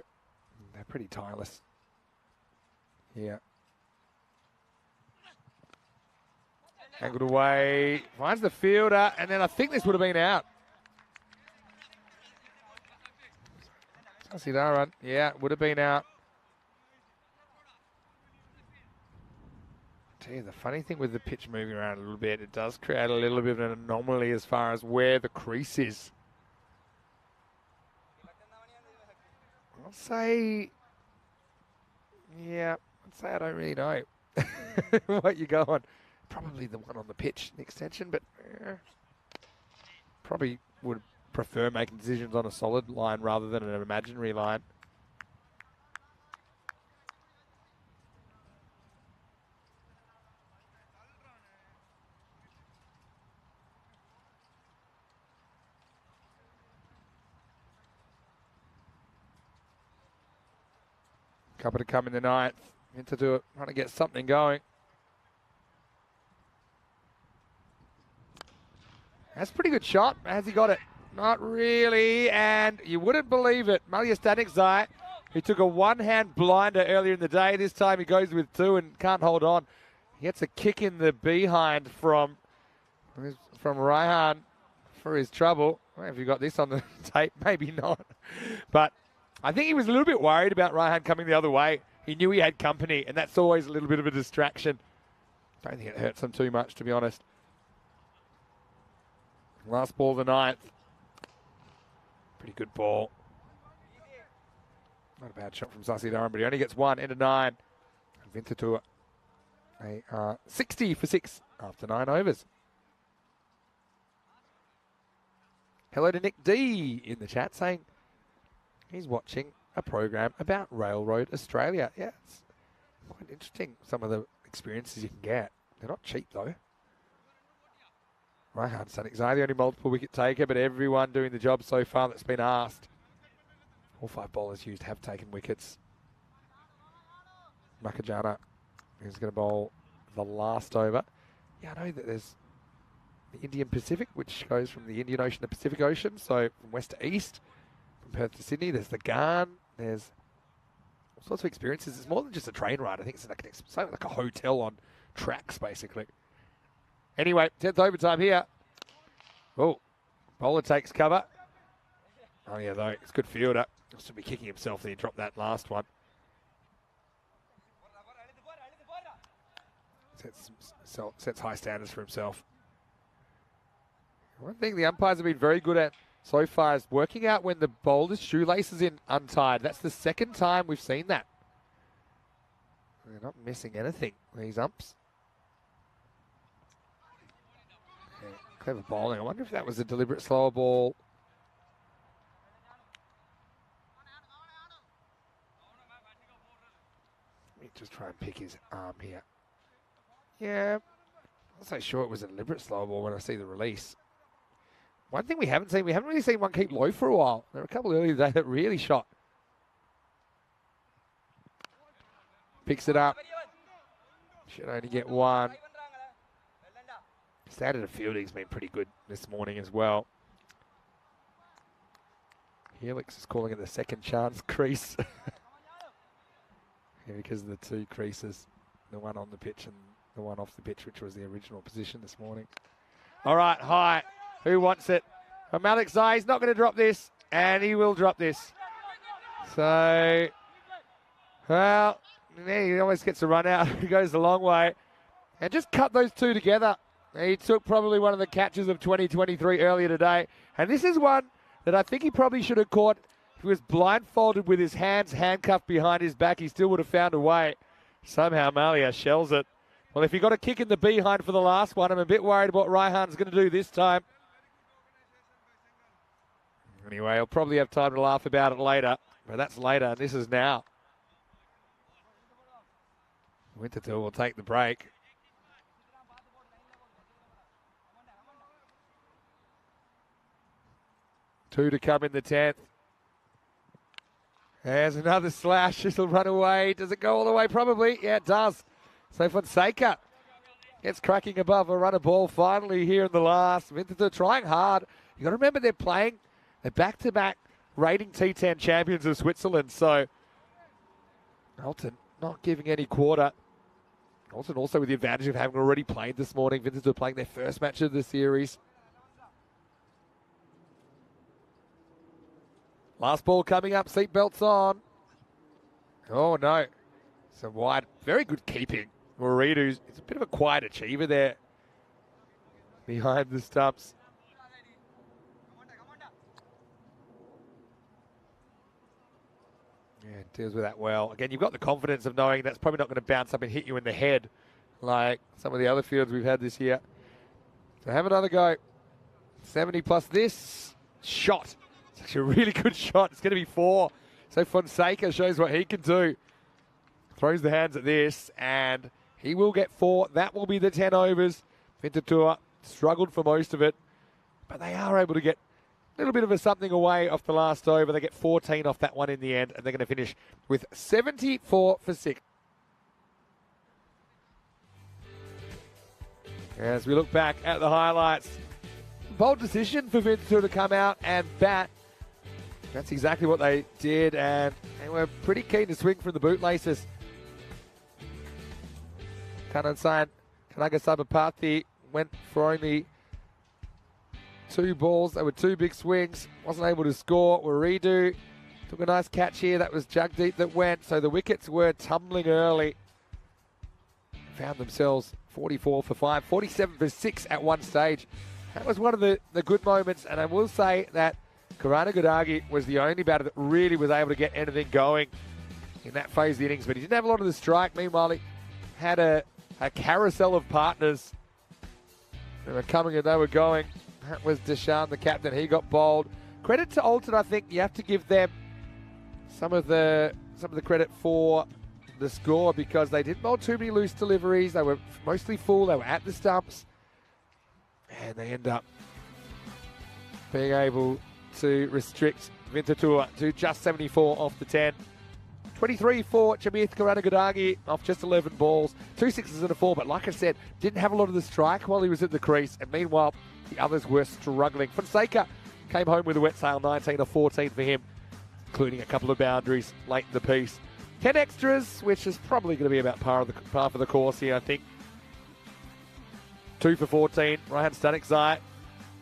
They're pretty tireless. Yeah. Angled away, finds the fielder, and then I think this would have been out. Sasidaran, yeah, would have been out. Gee, the funny thing with the pitch moving around a little bit, it does create a little bit of an anomaly as far as where the crease is. I'll say, yeah, I'd say I don't really know what you go on. Probably the one on the pitch, the extension, but probably would prefer making decisions on a solid line rather than an imaginary line. Couple to come in the 9th. Into do it, trying to get something going. That's a pretty good shot. Has he got it? Not really, and you wouldn't believe it. Malia Stanikzai, who took a one-hand blinder earlier in the day, this time he goes with 2 and can't hold on. He gets a kick in the behind from Raihan for his trouble. Well, have you got this on the tape? Maybe not. But I think he was a little bit worried about Raihan coming the other way. He knew he had company, and that's always a little bit of a distraction. Don't think it hurts him too much, to be honest. Last ball of the 9th. Pretty good ball. Not a bad shot from Sasidaran, but he only gets 1, end of 9. And Vintatua, they are 60 for 6 after 9 overs. Hello to Nick D in the chat saying he's watching a program about Railroad Australia. Yeah, it's quite interesting, some of the experiences you can get. They're not cheap, though. Raihan Stanikzai, the only multiple wicket taker, but everyone doing the job so far that's been asked. All 5 bowlers used have taken wickets. Makajana is going to bowl the last over. Yeah, I know that there's the Indian Pacific, which goes from the Indian Ocean to Pacific Ocean, so from west to east, from Perth to Sydney. There's the Garn. There's all sorts of experiences. It's more than just a train ride. I think it's like a hotel on tracks, basically. Anyway, 10th overtime here. Oh, bowler takes cover. Oh, yeah, though, it's good fielder. He'll still be kicking himself there. He dropped that last one. Sets high standards for himself. One thing the umpires have been very good at so far is working out when the bowler's shoelaces in untied. That's the second time we've seen that. They're not missing anything, these umps. Yeah, clever bowling. I wonder if that was a deliberate slower ball. Let me just try and pick his arm here. Yeah, I'm not so sure it was a deliberate slow ball when I see the release. One thing we haven't really seen one keep low for a while. There were a couple earlier today that really shot. Picks it up. Should only get 1. Standard of fielding's been pretty good this morning as well. Helix is calling it the second chance crease. Yeah, because of the 2 creases, the one on the pitch and the one off the pitch, which was the original position this morning. All right, high. Who wants it? Malik Zai's not going to drop this, and he will drop this. So, well, he always gets a run out. He goes a long way. And just cut those two together. He took probably one of the catches of 2023 earlier today. And this is one that I think he probably should have caught. If he was blindfolded with his hands handcuffed behind his back, he still would have found a way. Somehow Malia shells it. Well, if he got a kick in the behind for the last one, I'm a bit worried what Raihan's going to do this time. Anyway, he'll probably have time to laugh about it later. But that's later, and this is now. Winterthur will take the break. Two to come in the 10th. There's another slash. This will run away. Does it go all the way? Probably. Yeah, it does. So Fonseca gets cracking above a runner ball finally here in the last. Winterthur trying hard. You got to remember they're back-to-back reigning T10 champions of Switzerland. So Alton not giving any quarter. Alton also with the advantage of having already played this morning. Winterthur playing their first match of the series. Last ball coming up, seatbelts on. Oh, no. Some wide, very good keeping. Moridu's, it's a bit of a quiet achiever there behind the stumps. Yeah, deals with that well. Again, you've got the confidence of knowing that's probably not going to bounce up and hit you in the head like some of the other fields we've had this year. So have another go. 70 plus this shot. It's actually a really good shot. It's going to be 4. So Fonseca shows what he can do. Throws the hands at this, and he will get 4. That will be the 10 overs. Winterthur struggled for most of it, but they are able to get a little bit of a something away off the last over. They get 14 off that one in the end, and they're going to finish with 74 for 6. As we look back at the highlights, bold decision for Winterthur to come out and bat. That's exactly what they did, and they were pretty keen to swing from the bootlaces. Kanagasabapathi went for only 2 balls. They were 2 big swings. Wasn't able to score. Waridu took a nice catch here. That was Jagdeep that went. So the wickets were tumbling early. Found themselves 44 for 5, 47 for 6 at one stage. That was one of the good moments, and I will say that Karanagudagi was the only batter that really was able to get anything going in that phase of the innings, but he didn't have a lot of the strike. Meanwhile, he had a carousel of partners. They were coming and they were going. That was Deshaun, the captain. He got bowled. Credit to Alton, I think you have to give them some of the credit for the score because they didn't bowl too many loose deliveries. They were mostly full. They were at the stumps. And they end up being able to restrict Winterthur to just 74 off the 10. 23 for Chamith Karanagudagi off just 11 balls. 2 sixes and a 4, but like I said, didn't have a lot of the strike while he was at the crease. And meanwhile, the others were struggling. Fonseca came home with a wet sail, 19 or 14 for him, including a couple of boundaries late in the piece. 10 extras, which is probably going to be about par for the course here, I think. 2 for 14. Raihan Stanikzai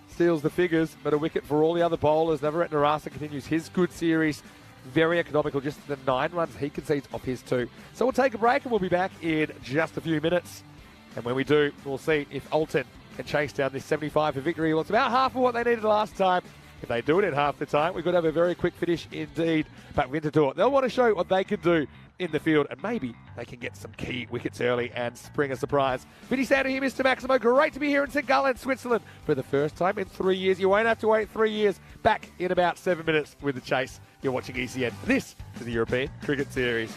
steals the figures, but a wicket for all the other bowlers. Navarat Narasa continues his good series. Very economical, just the 9 runs he concedes off his 2. So we'll take a break and we'll be back in just a few minutes. And when we do, we'll see if Alton can chase down this 75 for victory. Well, it's about half of what they needed last time. If they do it in half the time, we've got to have a very quick finish indeed. But Winterthur, they'll want to show what they can do in the field, and maybe they can get some key wickets early and spring a surprise. Vinny Sander here, Mr. Maximo. Great to be here in St. Gallen, Switzerland for the first time in 3 years. You won't have to wait 3 years. Back in about 7 minutes with the chase. You're watching ECN. This is the European Cricket Series.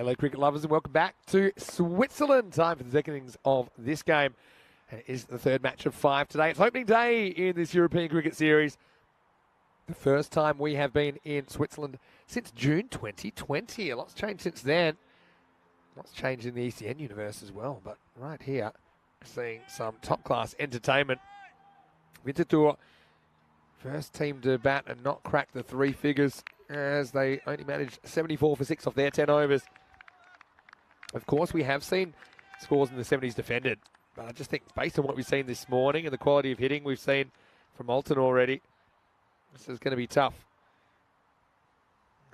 Hello, cricket lovers, and welcome back to Switzerland. Time for the second innings of this game. And it is the third match of 5 today. It's opening day in this European Cricket Series. The first time we have been in Switzerland since June 2020. A lot's changed since then. Lots changed in the ECN universe as well. But right here, seeing some top-class entertainment. Winterthur, first team to bat and not crack the 3 figures as they only managed 74 for 6 off their 10 overs. Of course, we have seen scores in the 70s defended. But I just think based on what we've seen this morning and the quality of hitting we've seen from Alton already, this is going to be tough.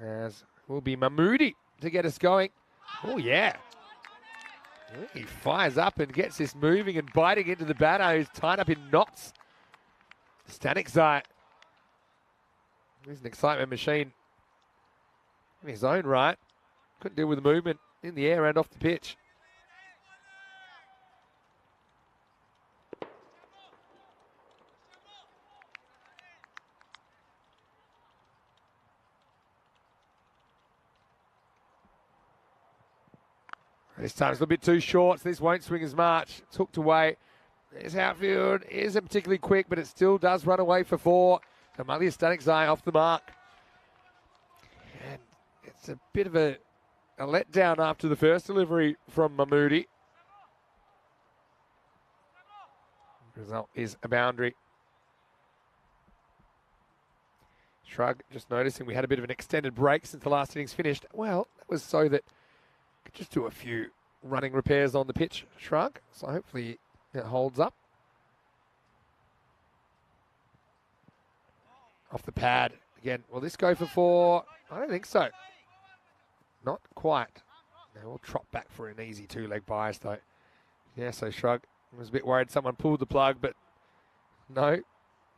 As will be Mahmoodi to get us going. Oh, yeah. He fires up and gets this moving and biting into the batter who's tied up in knots. Stanikzai. He's an excitement machine in his own right. Couldn't deal with the movement in the air and off the pitch. This time it's a little bit too short, so this won't swing as much. It's hooked away. This outfield isn't particularly quick, but it still does run away for 4. So Malia Stanikzai off the mark. And it's a bit of a letdown after the first delivery from Mahmoodi. Result is a boundary. Shrug, just noticing we had a bit of an extended break since the last innings finished. Well, that was so that we could just do a few running repairs on the pitch, Shrug. So hopefully it holds up. Off the pad. Again, will this go for 4? I don't think so. Not quite. Now we'll trot back for an easy 2-leg bias though. Yeah, so Shrug. I was a bit worried someone pulled the plug, but no.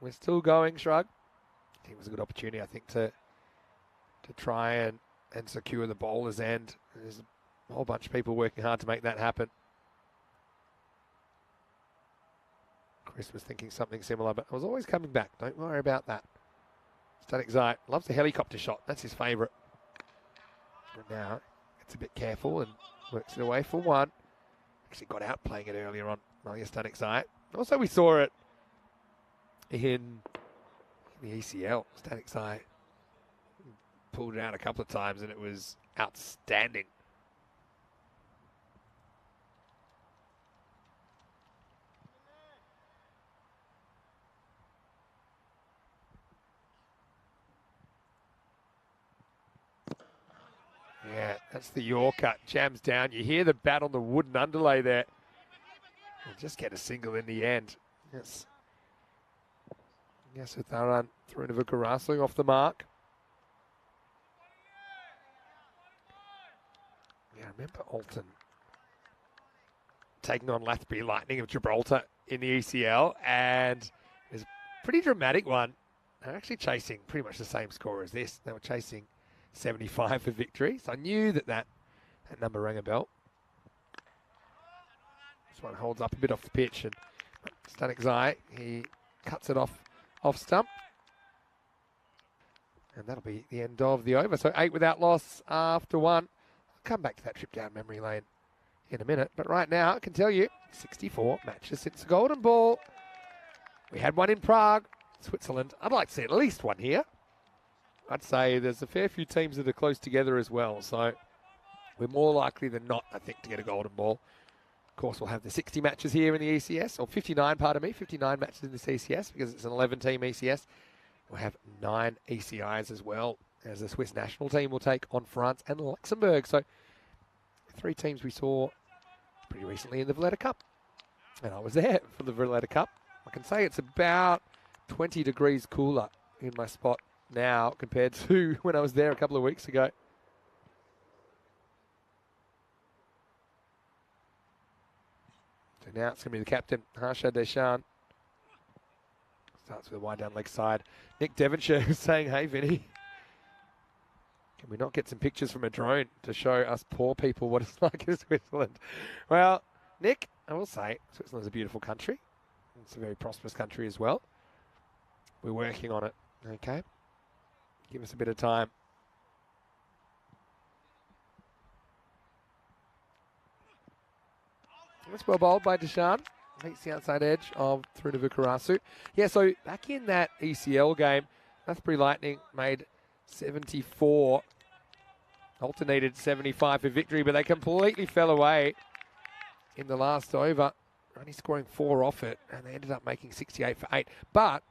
We're still going, Shrug. I think it was a good opportunity, I think, to try and secure the bowler's end. There's a whole bunch of people working hard to make that happen. Chris was thinking something similar, but I was always coming back. Don't worry about that. Stanikzai loves the helicopter shot. That's his favourite. But now gets a bit careful and works it away for 1. Actually got out playing it earlier on. Malia Stanikzai. Also, we saw it in the ECL. Stanikzai pulled it out a couple of times and it was outstanding. Yeah, that's the Yorker. Jams down. You hear the bat on the wooden underlay there. We'll just get a single in the end. Yes. Yes, Utharan through to Vukarasu off the mark. Yeah, remember Alton taking on Lathbury Lightning of Gibraltar in the ECL, and it was a pretty dramatic one. They're actually chasing pretty much the same score as this. They were chasing 75 for victory. So I knew that number rang a bell. This one holds up a bit off the pitch, and Stanikzai, he cuts it off stump. And that'll be the end of the over. So 8 without loss after 1. I'll come back to that trip down memory lane in a minute. But right now, I can tell you, 64 matches since the Golden Ball. We had one in Prague, Switzerland. I'd like to see at least one here. I'd say there's a fair few teams that are close together as well. So we're more likely than not, I think, to get a Golden Ball. Of course, we'll have the 60 matches here in the ECS, or 59, pardon me, 59 matches in this ECS because it's an 11-team ECS. We'll have 9 ECIs as well, as the Swiss national team will take on France and Luxembourg. So 3 teams we saw pretty recently in the Valletta Cup. And I was there for the Valletta Cup. I can say it's about 20 degrees cooler in my spot now compared to when I was there a couple of weeks ago. So now it's going to be the captain, Harsha Deschamps. Starts with a wide down leg side. Nick Devonshire is saying, hey, Vinny, can we not get some pictures from a drone to show us poor people what it's like in Switzerland? Well, Nick, I will say, Switzerland's a beautiful country. It's a very prosperous country as well. We're working on it, okay? Give us a bit of time. That's well bowled by Deshaun. Meets the outside edge of through to Vukarasu. Yeah, so back in that ECL game, Lathbury Lightning made 74. Alternated 75 for victory, but they completely fell away in the last over. Only scoring 4 off it, and they ended up making 68 for 8. But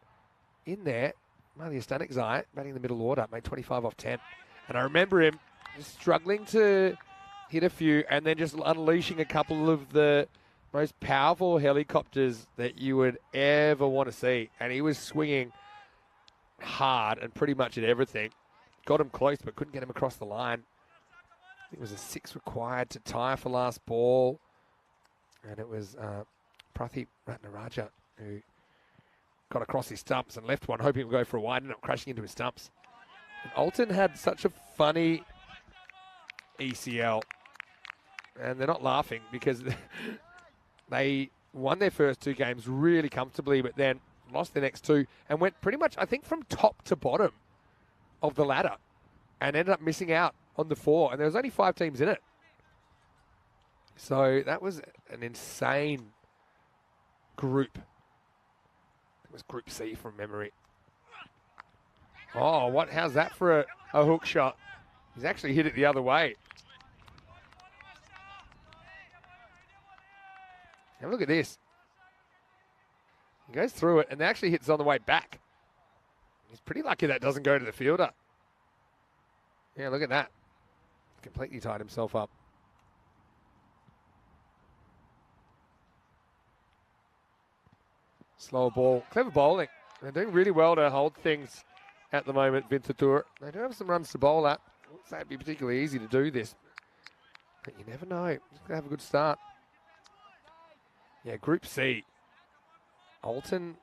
in there, Malia Stanikzai, batting the middle order, made 25 off 10. And I remember him just struggling to hit a few and then just unleashing a couple of the most powerful helicopters that you would ever want to see. And he was swinging hard and pretty much at everything. Got him close, but couldn't get him across the line. I think it was a 6 required to tie for last ball. And it was Prathi Ratnaraja who got across his stumps and left one, hoping it would go for a wide, ended up crashing into his stumps. And Alton had such a funny ECL. And they're not laughing because they won their first 2 games really comfortably, but then lost their next 2 and went pretty much, I think, from top to bottom of the ladder and ended up missing out on the 4. And there was only 5 teams in it. So that was an insane group. It was Group C from memory. Oh, how's that for a hook shot? He's actually hit it the other way. And look at this. He goes through it and actually hits on the way back. He's pretty lucky that doesn't go to the fielder. Yeah, look at that. Completely tied himself up. Slower ball. Clever bowling. They're doing really well to hold things at the moment, Vintatur. They do have some runs to bowl at. I wouldn't say it'd be particularly easy to do this. But you never know. Just going to have a good start. Yeah, Group C. Alton.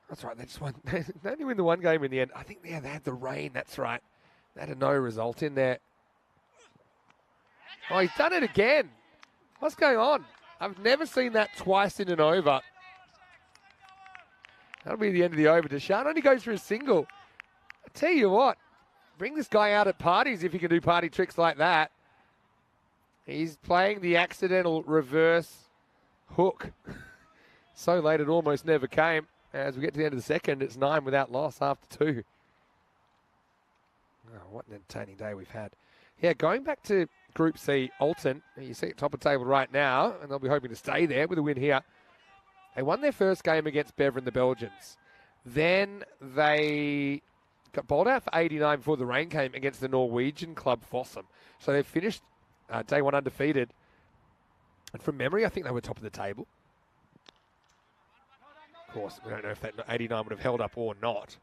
That's right. They just won. They only win the 1 game in the end. I think they had the rain. That's right. They had a no result in there. Oh, he's done it again. What's going on? I've never seen that twice in an over. That'll be the end of the over. Deshaun only goes for a single. I tell you what, bring this guy out at parties if he can do party tricks like that. He's playing the accidental reverse hook. So late it almost never came. As we get to the end of the second, it's 9 without loss after 2. Oh, what an entertaining day we've had. Yeah, going back to Group C, Alton, you see at top of the table right now, and they'll be hoping to stay there with a win here. They won their first game against Beveren, the Belgians. Then they got bowled out for 89 before the rain came against the Norwegian club Fossum. So they finished day 1 undefeated. And from memory, I think they were top of the table. Of course, we don't know if that 89 would have held up or not.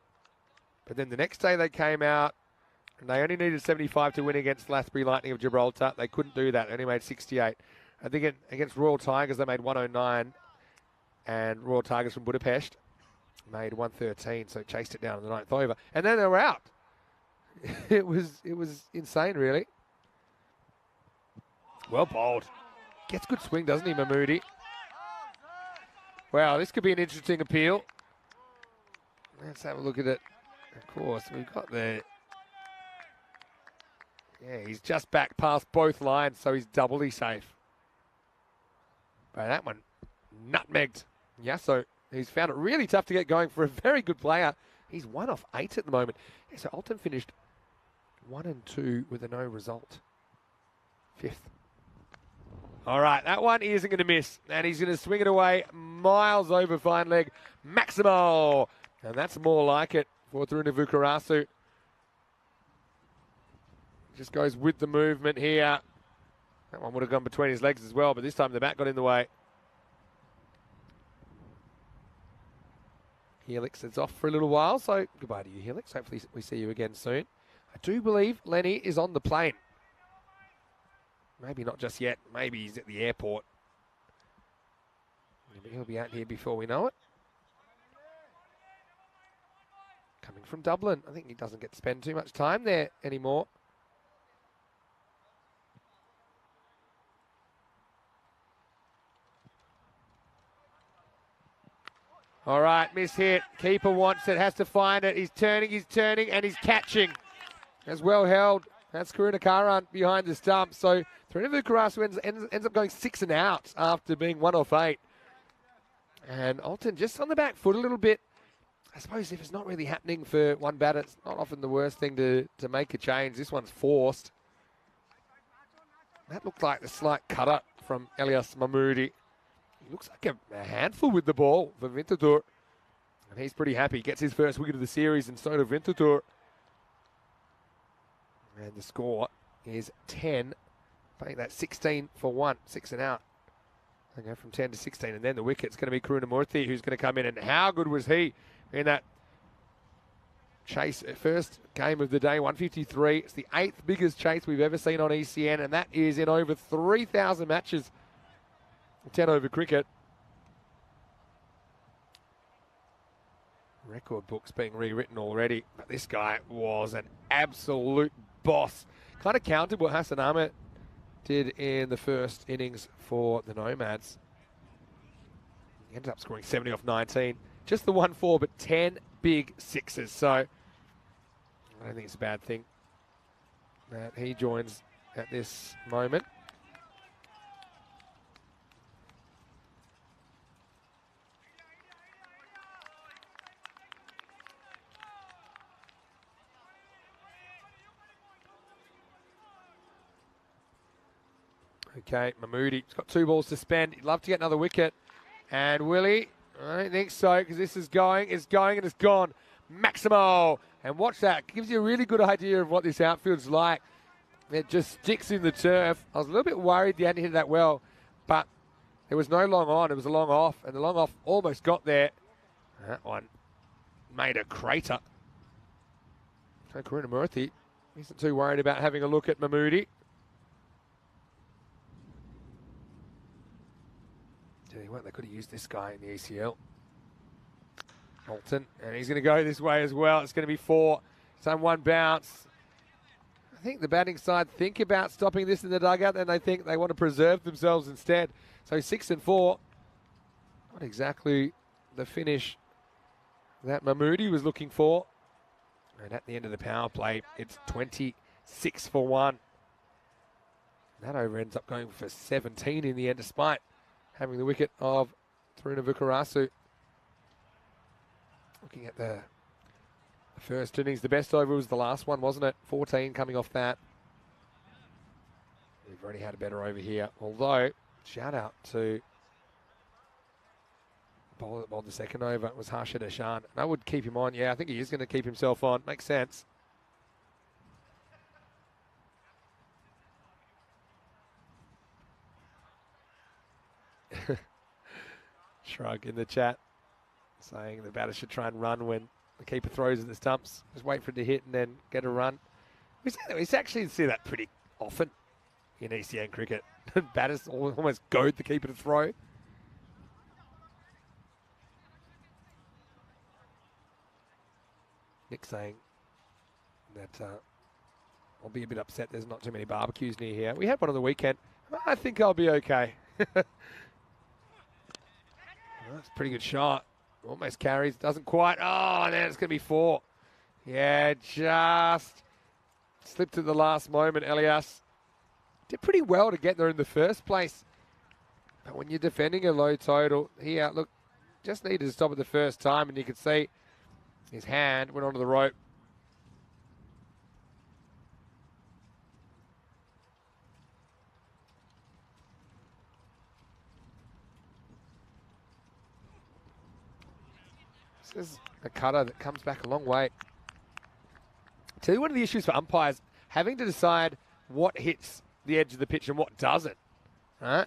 But then the next day they came out, and they only needed 75 to win against Lathbury Lightning of Gibraltar. They couldn't do that. They only made 68. I think against Royal Tigers, they made 109. And Royal Tigers from Budapest made 113, so chased it down in the 9th over. And then they were out. It was insane, really. Well bowled. Gets good swing, doesn't he, Mahmoodi? Wow, this could be an interesting appeal. Let's have a look at it. Of course, we've got the... Yeah, he's just back past both lines, so he's doubly safe. But that one, nutmegged. Yeah, so he's found it really tough to get going for a very good player. He's 1 off 8 at the moment. Yeah, so Alton finished 1 and 2 with a no result. 5th. All right, that one he isn't going to miss. And he's going to swing it away miles over fine leg. Maximo. And that's more like it for Taruna Vukarasu. Just goes with the movement here. That one would have gone between his legs as well, but this time the bat got in the way. Helix is off for a little while, so goodbye to you, Helix. Hopefully we see you again soon. I do believe Lenny is on the plane. Maybe not just yet. Maybe he's at the airport. Maybe he'll be out here before we know it. Coming from Dublin. I think he doesn't get to spend too much time there anymore. All right, miss hit. Keeper wants it, has to find it. He's turning, and he's catching. As well held That's Karuna Karan behind the stump. So Srinavu Karasu ends up going 6 and out after being 1 off 8. And Alton just on the back foot a little bit. I suppose if it's not really happening for one batter, it's not often the worst thing to make a change. This one's forced. That looked like the slight cutter from Elias Mahmoodi. He looks like a handful with the ball for Winterthur. And he's pretty happy. Gets his first wicket of the series, and so do Winterthur. And the score is 10. Playing that 16 for 1, 6 and out. They go from 10 to 16, and then the wicket's going to be Karunamurthy, who's going to come in. And how good was he in that chase? First game of the day, 153. It's the 8th biggest chase we've ever seen on ECN, and that is in over 3,000 matches. 10 over cricket. Record books being rewritten already, but this guy was an absolute boss. Kind of countered what Hassan Ahmed did in the first innings for the Nomads. He ended up scoring 70 off 19. Just the 1-4, but 10 big sixes. So I don't think it's a bad thing that he joins at this moment. Okay, Mahmoodi, he's got 2 balls to spend. He'd love to get another wicket. And Willie, I don't think so, because this is going, and it's gone. Maximo. And watch that. Gives you a really good idea of what this outfield's like. It just sticks in the turf. I was a little bit worried he hadn't hit it that well, but there was no long on. It was a long off, and the long off almost got there. That one made a crater. So Karunamurthy isn't too worried about having a look at Mahmoodi. They could have used this guy in the ECL. Alton, and he's going to go this way as well. It's going to be 4. It's on 1 bounce. I think the batting side think about stopping this in the dugout, and they think they want to preserve themselves instead. So 6 and 4. Not exactly the finish that Mahmoodi was looking for. And at the end of the power play, it's 26 for 1. That over ends up going for 17 in the end, despite having the wicket of Srinavu Karasu. Looking at the first innings, the best over was the last one, wasn't it? 14 coming off that. We've already had a better over here. Although, shout out to the bowler that bowled the second over. It was Harsha Dashan. And I would keep him on. Yeah, I think he is going to keep himself on. Makes sense. Shrug in the chat saying the batter should try and run when the keeper throws at the stumps. Just wait for it to hit and then get a run. We actually see that pretty often in ECN cricket. Batters almost goad the keeper to throw. Nick saying that I'll be a bit upset there's not too many barbecues near here. We had one on the weekend. I think I'll be okay. That's a pretty good shot. Almost carries, doesn't quite. Oh, and then it's going to be 4. Yeah, just slipped at the last moment, Elias. Did pretty well to get there in the first place. But when you're defending a low total, here, look, just needed to stop it the first time, and you could see his hand went onto the rope. This is a cutter that comes back a long way. I tell you, one of the issues for umpires, having to decide what hits the edge of the pitch and what doesn't. Right?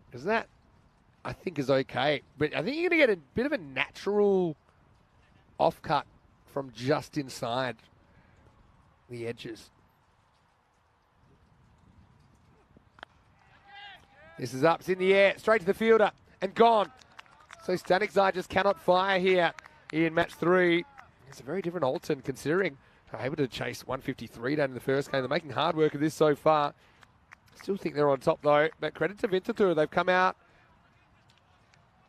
Because that, I think, is okay. But I think you're going to get a bit of a natural off-cut from just inside the edges. This is up, it's in the air, straight to the fielder, and gone. So Stanikzai just cannot fire here in match 3. It's a very different Alton considering they're able to chase 153 down in the first game. They're making hard work of this so far. Still think they're on top though, but credit to Winterthur. They've come out,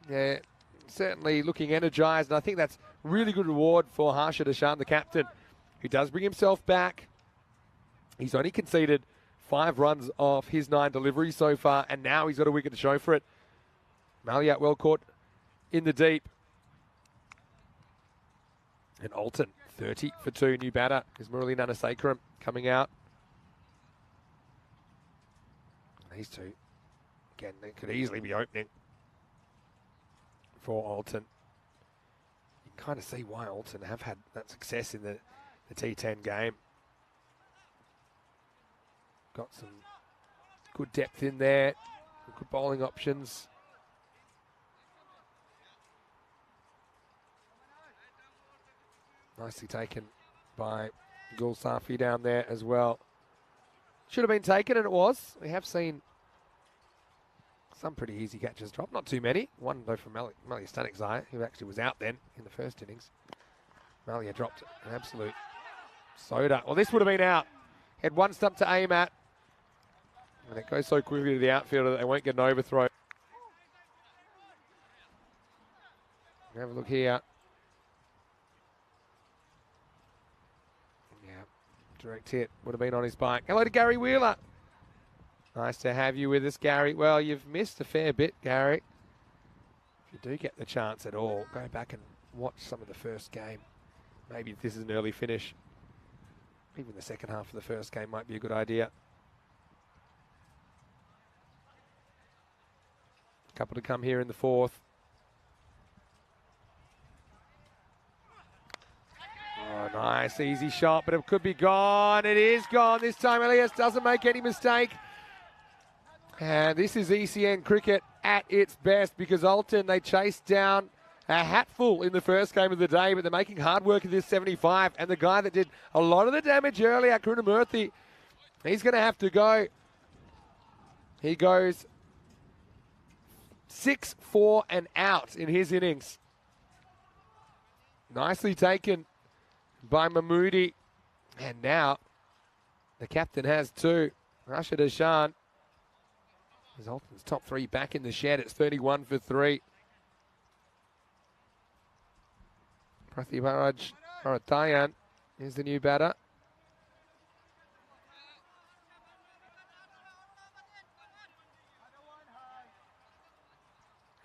yeah, certainly looking energised, and I think that's really good reward for Harsha Dashan, the captain, who does bring himself back. He's only conceded 5 runs off his 9 deliveries so far, and now he's got a wicket to show for it. Maliat well caught in the deep. And Alton, 30 for 2, new batter is Murali Nanasekharam coming out. These two, again, they could easily be opening for Alton. You can kind of see why Alton have had that success in the T10 game. Got some good depth in there, good bowling options. Nicely taken by Gul Safi down there as well. Should have been taken, and it was. We have seen some pretty easy catches drop. Not too many. One, though, from Malia Stanikzai, who actually was out then in the first innings. Malia dropped an absolute soda. Well, this would have been out. Had one stump to aim at. And it goes so quickly to the outfielder that they won't get an overthrow. Have a look here. Direct hit would have been on his bike. Hello to Gary Wheeler. Nice to have you with us, Gary. Well, you've missed a fair bit, Gary. If you do get the chance at all, go back and watch some of the first game. Maybe if this is an early finish, even the second half of the first game might be a good idea. A couple to come here in the fourth. Oh, nice, easy shot, but it could be gone. It is gone this time. Elias doesn't make any mistake. And this is ECN cricket at its best, because Alton, they chased down a hatful in the first game of the day, but they're making hard work of this 75. And the guy that did a lot of the damage earlier, Karunamurthy, he's going to have to go. He goes 6 4 and out in his innings. Nicely taken by Mahmoodi. And now the captain has 2. Rashid Hashan. Alton's top 3 back in the shed. It's 31 for 3. Prathiparaj Bharathayan is the new batter.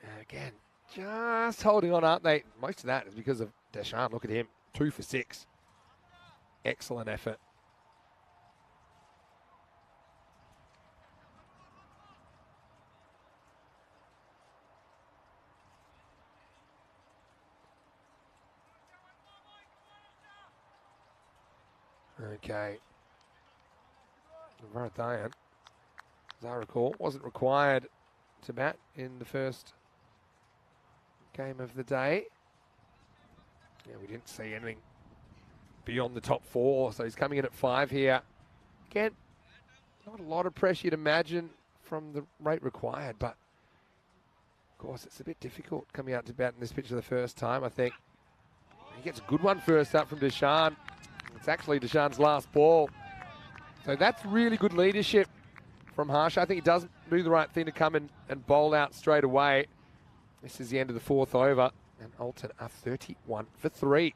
And again, just holding on, aren't they? Most of that is because of Deshan. Look at him, 2 for 6. Excellent effort. Okay. Varadhayan, as I recall, wasn't required to bat in the first game of the day. Yeah, we didn't see anything beyond the top 4, so he's coming in at 5 here. Again, not a lot of pressure you'd imagine from the rate required, but of course it's a bit difficult coming out to bat in this pitch for the first time, I think. He gets a good one first up from Deshan. It's actually Deshan's last ball. So that's really good leadership from Harsh. I think he does do the right thing to come in and bowl out straight away. This is the end of the 4th over, and Alton are 31 for 3.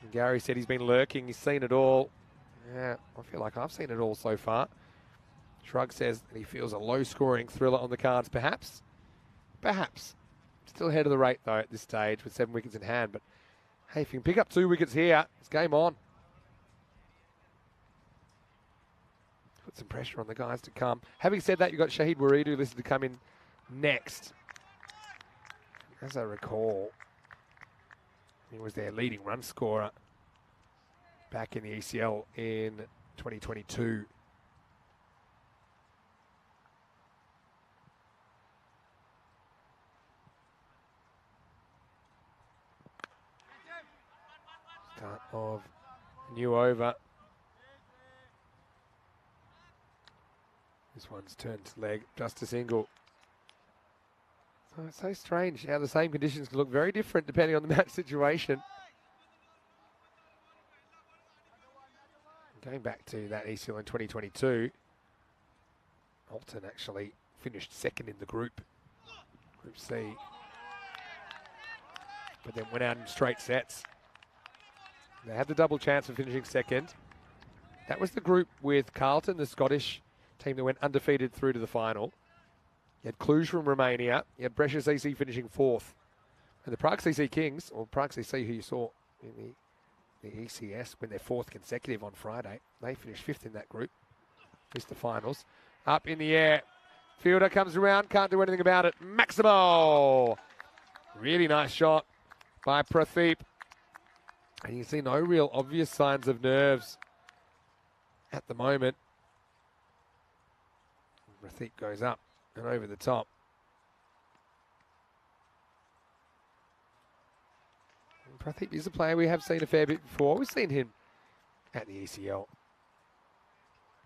And Gary said he's been lurking, he's seen it all. Yeah, I feel like I've seen it all so far. Shrug says that he feels a low-scoring thriller on the cards, perhaps. Perhaps. Still ahead of the rate, though, at this stage with 7 wickets in hand. But, hey, if you can pick up 2 wickets here, it's game on. Put some pressure on the guys to come. Having said that, you've got Shahid Waridu listed to come in next. As I recall, he was their leading run scorer back in the ECL in 2022. Start of a new over. This one's turned to leg, just a single. So it's so strange how the same conditions can look very different depending on the match situation. Going back to that ECL in 2022, Alton actually finished 2nd in the group, Group C. But then went out in straight sets. They had the double chance of finishing second. That was the group with Carlton, the Scottish team that went undefeated through to the final. You had Cluj from Romania. You had Brescia CC finishing fourth. And the Prague CC Kings, or Prague CC, who you saw in the ECS, win their fourth consecutive on Friday. They finished fifth in that group. Missed the finals. Up in the air. Fielder comes around, can't do anything about it. Maximo! Really nice shot by Pradeep. And you can see no real obvious signs of nerves at the moment. Pradeep goes up and over the top. And Pradeep is a player we have seen a fair bit before. We've seen him at the ECL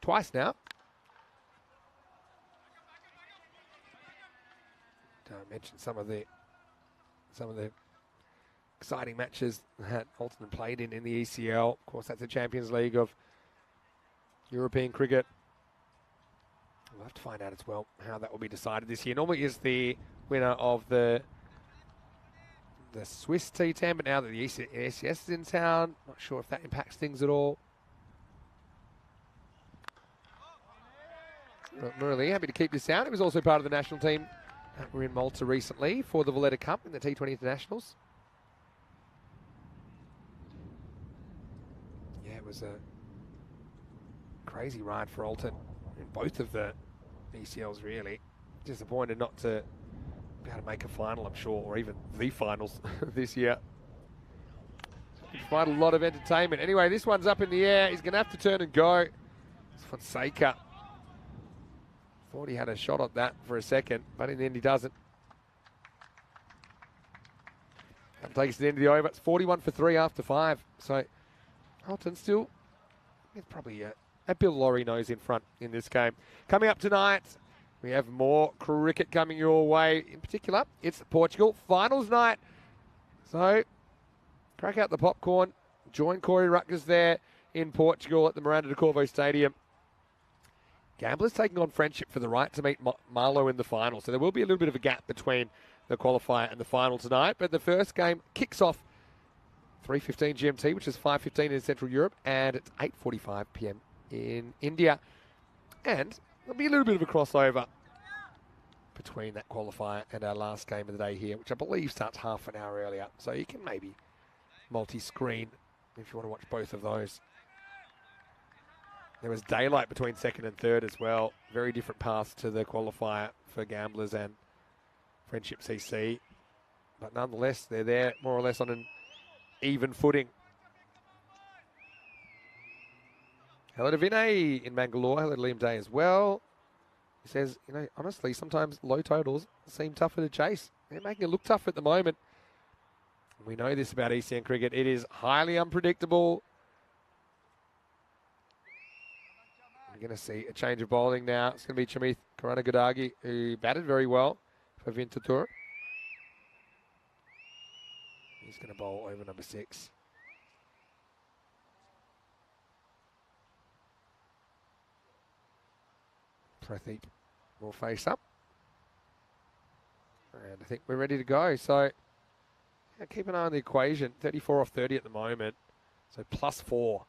twice now. I mentioned some of the exciting matches that Alton played in the ECL. Of course, that's the Champions League of European cricket. We'll have to find out as well how that will be decided this year. Normally is the winner of the Swiss T10, but now that the ECS is in town, not sure if that impacts things at all. Murali, happy to keep this out. He was also part of the national team that were in Malta recently for the Valletta Cup in the T20 Internationals. Yeah, it was a crazy ride for Alton in both of the ECLs, really. Disappointed not to be able to make a final, I'm sure, or even the finals this year. Quite a lot of entertainment. Anyway, this one's up in the air. He's going to have to turn and go. It's Fonseca. Thought he had a shot at that for a second, but in the end he doesn't. That takes us to the end of the over. It's 41 for 3 after 5. So Alton still, it's probably a Bill Laurie nose in front in this game. Coming up tonight, we have more cricket coming your way. In particular, it's Portugal finals night. So crack out the popcorn. Join Corey Rutgers there in Portugal at the Miranda de Corvo Stadium. Gamblers taking on Friendship for the right to meet Marlow in the final. So there will be a little bit of a gap between the qualifier and the final tonight. But the first game kicks off 3:15 GMT, which is 5:15 in Central Europe. And it's 8:45 p.m. in India. And there'll be a little bit of a crossover between that qualifier and our last game of the day here, which I believe starts half an hour earlier. So you can maybe multi-screen if you want to watch both of those. There was daylight between second and third as well. Very different paths to the qualifier for Gamblers and Friendship CC. But nonetheless, they're there more or less on an even footing. Hello to Vinay in Bangalore. Hello to Liam Day as well. He says, you know, honestly, sometimes low totals seem tougher to chase. They're making it look tough at the moment. We know this about ECN cricket. It is highly unpredictable. We're going to see a change of bowling now. It's going to be Chamith Karanagadagi, who batted very well for Vintatur. He's going to bowl over number 6. Pradeep will face up. And I think we're ready to go. So yeah, keep an eye on the equation. 34 off 30 at the moment. So +4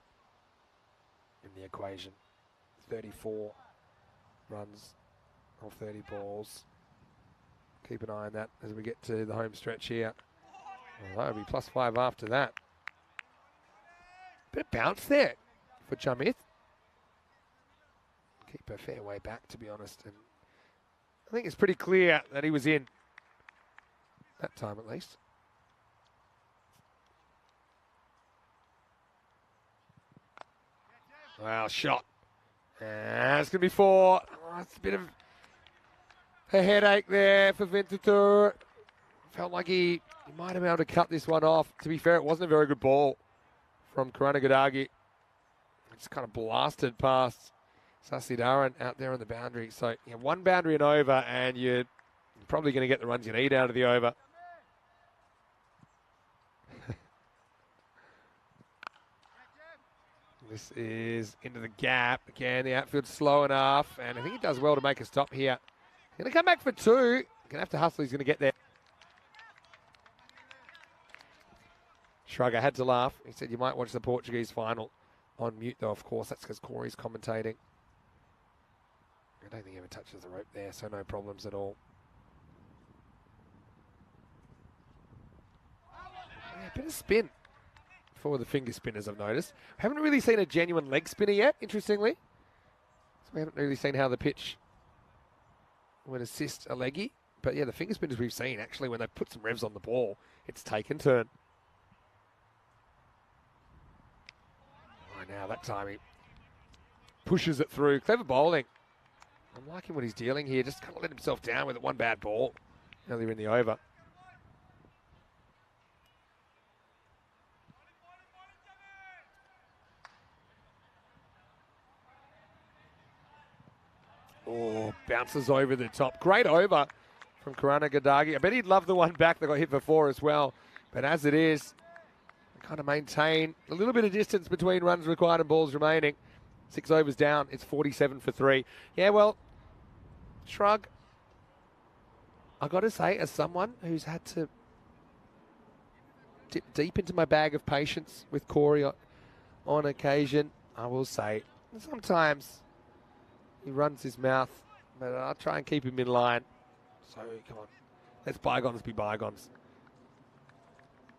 in the equation. 34 runs off 30 balls. Keep an eye on that as we get to the home stretch here. Well, that'll be +5 after that. Bit of bounce there for Chamith. Keep a fair way back, to be honest. And I think it's pretty clear that he was in. That time, at least. Wow, shot. And it's going to be 4. Oh, it's a bit of a headache there for Vintatur. Felt like he might have been able to cut this one off. To be fair, it wasn't a very good ball from Karanagadagi. Just kind of blasted past Sasidaran out there on the boundary. So, yeah, 1 boundary and over, and you're probably going to get the runs you need out of the over. This is into the gap. Again, the outfield's slow enough, and I think he does well to make a stop here. Going to come back for 2. Going to have to hustle. He's going to get there. Shrug, I had to laugh. He said you might watch the Portuguese final on mute, though, of course. That's because Corey's commentating. I don't think he ever touches the rope there, so no problems at all. Yeah, a bit of spin for the finger spinners, I've noticed. I haven't really seen a genuine leg spinner yet, interestingly. So we haven't really seen how the pitch would assist a leggy. But yeah, the finger spinners we've seen, actually, when they put some revs on the ball, it's taken turn. Oh, now that time he pushes it through. Clever bowling. I'm liking what he's dealing here. Just kind of let himself down with it. One bad ball earlier in the over. Oh, bounces over the top. Great over from Karana Gadagi. I bet he'd love the one back that got hit for 4 as well. But as it is, kind of maintain a little bit of distance between runs required and balls remaining. 6 overs down. It's 47 for 3. Yeah, well, Shrug, I got to say, as someone who's had to dip deep into my bag of patience with Corey on occasion, I will say, sometimes he runs his mouth, but I'll try and keep him in line. So, come on. Let's bygones be bygones.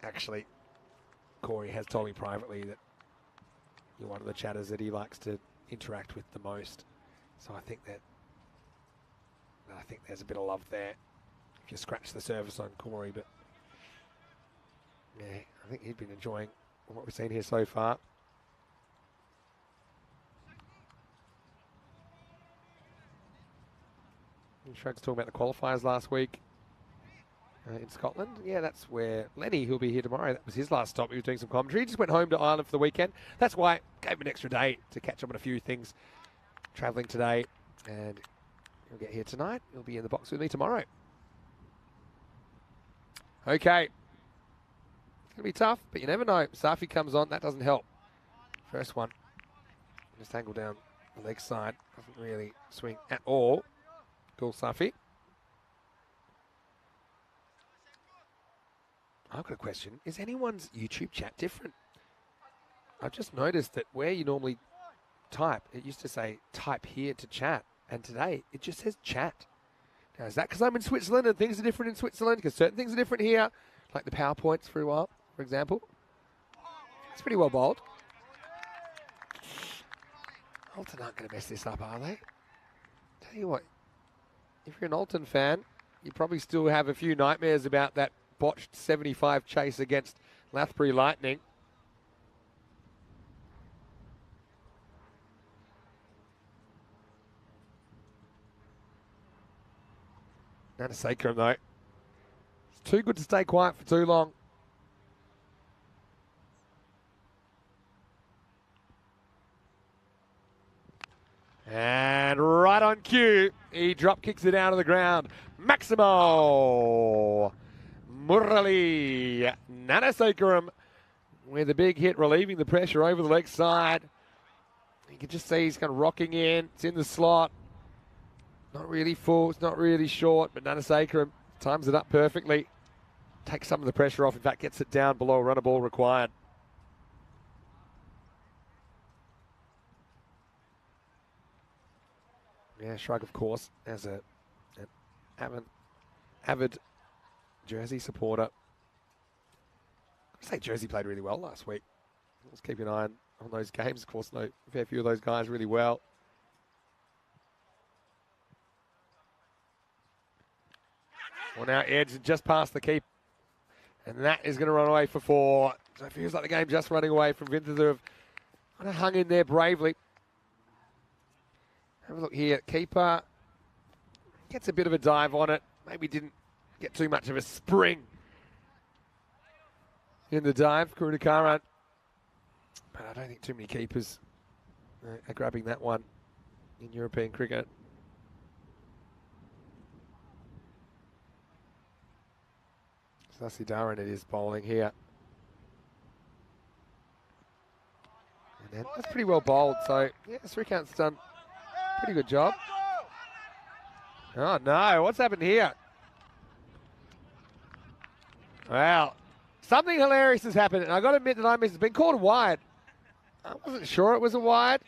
Actually, Corey has told me privately that you're one of the chatters that he likes to interact with the most. So I think there's a bit of love there if you scratch the surface on Corey. But, yeah, I think he'd been enjoying what we've seen here so far. Shrug's talking about the qualifiers last week in Scotland. Yeah, that's where Lenny, who'll be here tomorrow, that was his last stop. He was doing some commentary. He just went home to Ireland for the weekend. That's why I gave him an extra day to catch up on a few things. Travelling today, and he'll get here tonight. He'll be in the box with me tomorrow. Okay. It's going to be tough, but you never know. Safi comes on. That doesn't help. First one. Just angle down the leg side. Doesn't really swing at all. Cool, Safi. I've got a question. Is anyone's YouTube chat different? I've just noticed that where you normally type, it used to say type here to chat, and today it just says chat. Now, is that because I'm in Switzerland and things are different in Switzerland? Because certain things are different here, like the PowerPoints for a while, for example. It's pretty well bowled. Alton aren't going to mess this up, are they? Tell you what. If you're an Alton fan, you probably still have a few nightmares about that botched 75 chase against Lathbury Lightning. Nanasekram, though. It's too good to stay quiet for too long. And right on cue, he drop kicks it out of the ground. Maximo Murali Nanasekram with a big hit, relieving the pressure over the leg side. You can just see he's kind of rocking in. It's in the slot. Not really full, it's not really short, but Nanasekram times it up perfectly. Takes some of the pressure off, in fact, gets it down below run a ball required. Yeah, Shrug, of course, as an avid Jersey supporter. I'd say Jersey played really well last week. Let's keep an eye on those games. Of course, know a fair few of those guys really well. Well, now Edge just past the keep. And that is going to run away for 4. So it feels like the game just running away from Vinther, who have kind of hung in there bravely. Have a look here. Keeper gets a bit of a dive on it. Maybe didn't get too much of a spring in the dive. Karunakaran. But I don't think too many keepers are grabbing that one in European cricket. Sasi Dharan it is bowling here. And then that's pretty well bowled. So, yeah, Srikant's done pretty good job. Oh, no. What's happened here? Wow. Something hilarious has happened, and I got to admit that I missed. It's been called wide. I wasn't sure it was a wide,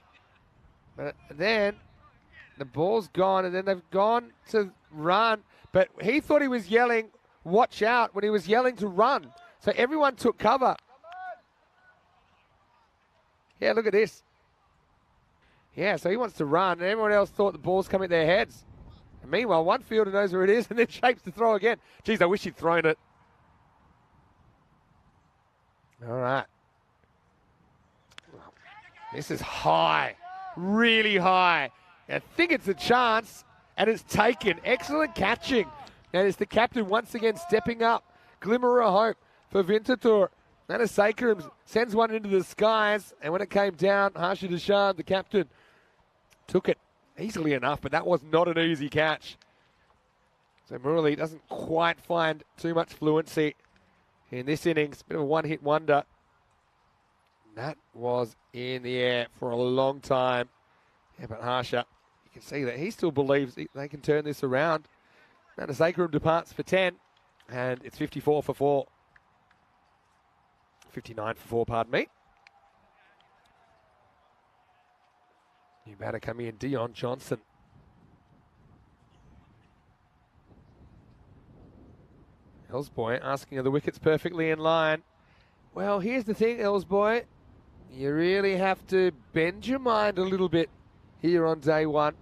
but then the ball's gone, and then they've gone to run. But he thought he was yelling, "Watch out!" when he was yelling to run. So everyone took cover. Yeah, look at this. Yeah, so he wants to run, and everyone else thought the ball's coming at their heads. And meanwhile, one fielder knows where it is and then shapes to throw again. Geez, I wish he'd thrown it. All right. This is high, really high. I think it's a chance, and it's taken. Excellent catching. And it's the captain once again stepping up. Glimmer of hope for Winterthur. Nana Sakaram sends one into the skies, and when it came down, Harsha Deshard, the captain, took it easily enough, but that was not an easy catch. So Murali doesn't quite find too much fluency in this innings. Bit of a one-hit wonder. That was in the air for a long time. Yeah, but Harsha, you can see that he still believes they can turn this around. Nana Sakaram departs for 10, and it's 54 for 4. 59 for 4, pardon me. New batter coming in, Dion Johnson. Elsboy asking, are the wickets perfectly in line? Well, here's the thing, Elsboy. You really have to bend your mind a little bit here on day one.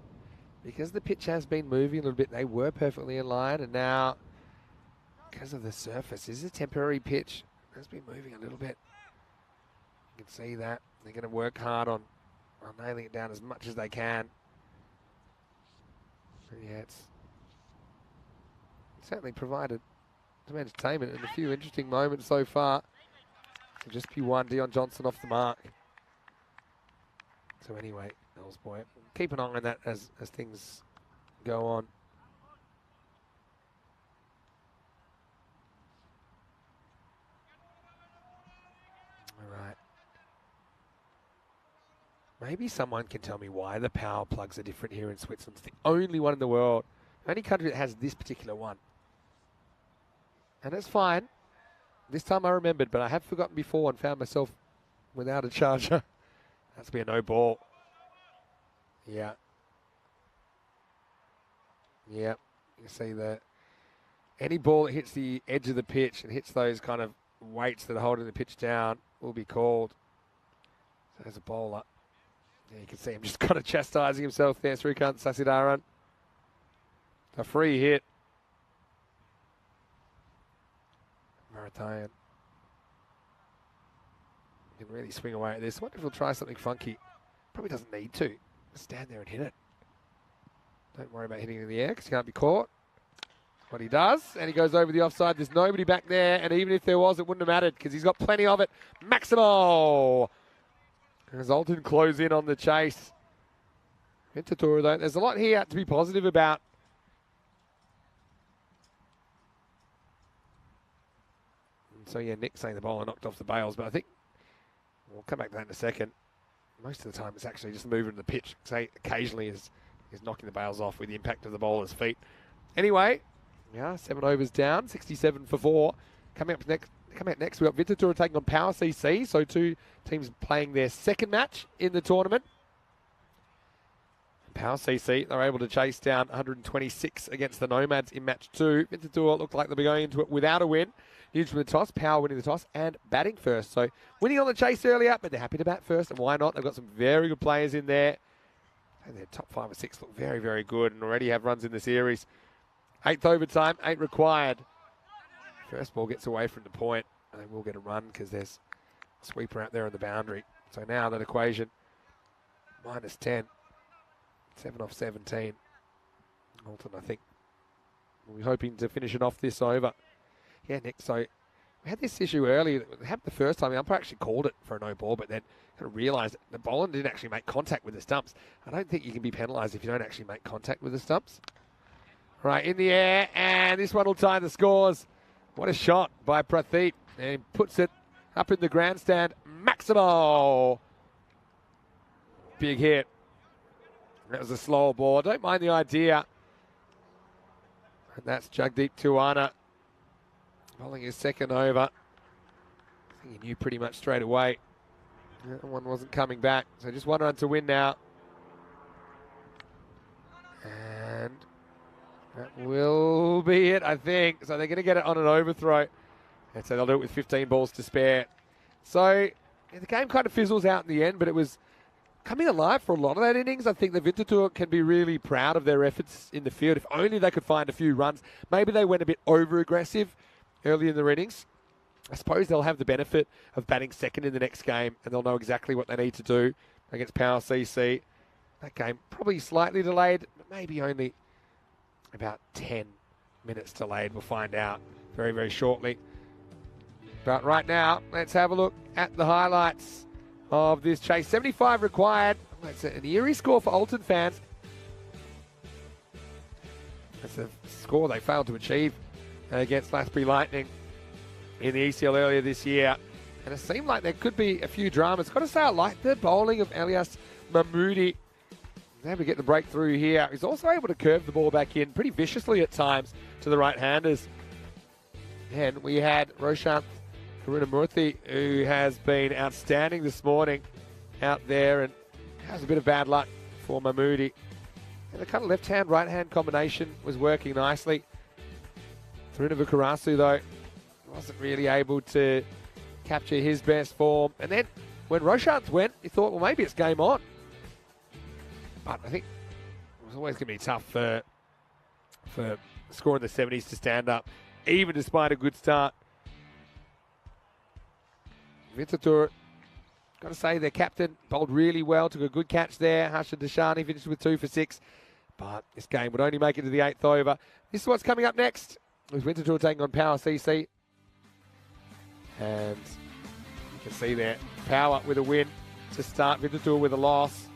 Because the pitch has been moving a little bit, they were perfectly in line, and now, because of the surface, this is a temporary pitch. It has been moving a little bit. You can see that. They're going to work hard on nailing it down as much as they can. But yeah, it's certainly provided some entertainment and a few interesting moments so far. So just P1, Dion Johnson off the mark. So anyway, Elsboy, keep an eye on that as things go on. All right. Maybe someone can tell me why the power plugs are different here in Switzerland. It's the only one in the world, only country that has this particular one. And it's fine. This time I remembered, but I have forgotten before and found myself without a charger. That's be a no ball. Yeah. Yeah. You see that any ball that hits the edge of the pitch and hits those kind of weights that are holding the pitch down will be called. So there's a bowler. Yeah, you can see him just kind of chastising himself there, Srikant Sasidaran. A free hit. Maritime. Can really swing away at this. I wonder if he'll try something funky. Probably doesn't need to. Just stand there and hit it. Don't worry about hitting it in the air because you can't be caught. What he does, and he goes over the offside. There's nobody back there, and even if there was, it wouldn't have mattered because he's got plenty of it. Maximo! As Alton close in on the chase. Winterthur, though, there's a lot here to be positive about. And so, yeah, Nick saying the bowler knocked off the bails, but I think we'll come back to that in a second. Most of the time, it's actually just moving the pitch. Say occasionally is knocking the bails off with the impact of the bowler's feet. Anyway, yeah, 7 overs down, 67 for 4. Coming up next, we've got Winterthur taking on Power CC. So 2 teams playing their second match in the tournament. Power CC, they're able to chase down 126 against the Nomads in match 2. Winterthur looked like they'll be going into it without a win. Huge from the toss, Power winning the toss and batting first. So winning on the chase earlier, but they're happy to bat first, and why not? They've got some very good players in there. And their top 5 or 6 look very, very good and already have runs in the series. 8th overtime, 8 required. First ball gets away from the point, and they will get a run because there's a sweeper out there on the boundary. So now that equation, minus 10. 7 off 17. Alton, I think, we'll be hoping to finish it off this over. Yeah, Nick, so we had this issue earlier. It happened the first time. The umpire actually called it for a no ball, but then kind of realised the bowler didn't actually make contact with the stumps. I don't think you can be penalised if you don't actually make contact with the stumps. Right, in the air, and this one will tie the scores. What a shot by Pratheep. And he puts it up in the grandstand. Maximo! Big hit. That was a slower ball. I don't mind the idea. And that's Jagdeep Tuana bowling his second over. He knew pretty much straight away that one wasn't coming back. So just one run to win now. And that will be it, I think. So they're going to get it on an overthrow. And so they'll do it with 15 balls to spare. So yeah, the game kind of fizzles out in the end, but it was coming alive for a lot of that innings. I think the Winterthur can be really proud of their efforts in the field. If only they could find a few runs. Maybe they went a bit over-aggressive early in their innings. I suppose they'll have the benefit of batting second in the next game, and they'll know exactly what they need to do against Power CC. That game probably slightly delayed, but maybe only about 10 minutes delayed. We'll find out very, very shortly. But right now, let's have a look at the highlights of this chase. 75 required. That's an eerie score for Alton fans. That's a score they failed to achieve against Lathbury Lightning in the ECL earlier this year. And it seemed like there could be a few dramas. Got to say, I like the bowling of Elias Mahmoodi. Able to get the breakthrough here. He's also able to curve the ball back in pretty viciously at times to the right-handers. And we had Roshanth Karunamurthy, who has been outstanding this morning out there and has a bit of bad luck for Mahmoodi. And the kind of left-hand, right-hand combination was working nicely. Thirunavukarasu, though, wasn't really able to capture his best form. And then when Roshanth went, he thought, well, maybe it's game on. But I think it was always going to be tough for scoring the 70s to stand up, even despite a good start. Winterthur, got to say, their captain bowled really well, took a good catch there. Harsha Dashani finished with 2 for 6. But this game would only make it to the 8th over. This is what's coming up next. With Winterthur taking on Power CC. And you can see there, Power with a win to start, Winterthur with a loss.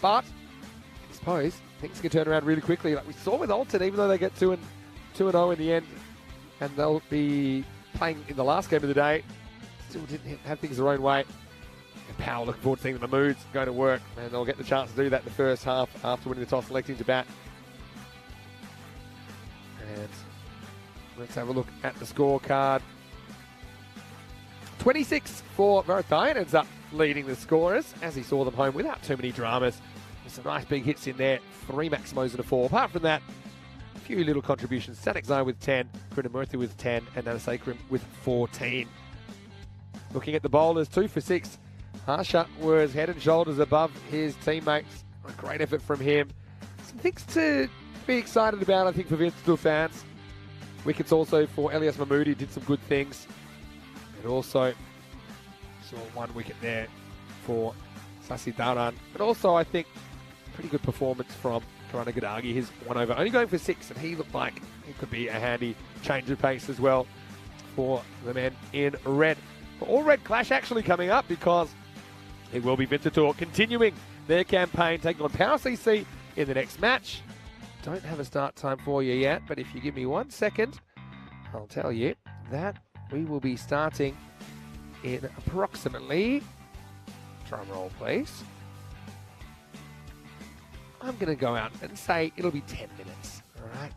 But I suppose things can turn around really quickly. Like we saw with Alton, even though they get 2-0 in the end, and they'll be playing in the last game of the day, still didn't have things their own way. And Power looking forward to seeing the moods going to work, and they'll get the chance to do that in the first half after winning the toss, selecting to bat. And let's have a look at the scorecard. 26 for Varathayan ends up leading the scorers as he saw them home without too many dramas. There's some nice big hits in there, 3 Maximos and a 4. Apart from that, a few little contributions. Sanik Zai with 10, Krunamurthy with 10, and Nanasakram with 14. Looking at the bowlers, 2 for 6. Harsha was head and shoulders above his teammates. A great effort from him. Some things to be excited about, I think, for Winterthur fans. Wickets also for Elias Mahmoodi, did some good things. And also saw 1 wicket there for Sasi Dharan. But also, I think, pretty good performance from Karana Gadagi. His 1 over, only going for 6, and he looked like he could be a handy change of pace as well for the men in red. But all red clash actually coming up because it will be Winterthur continuing their campaign, taking on Power CC in the next match. Don't have a start time for you yet, but if you give me 1 second, I'll tell you that we will be starting in approximately, drum roll please, I'm going to go out and say it'll be 10 minutes, all right?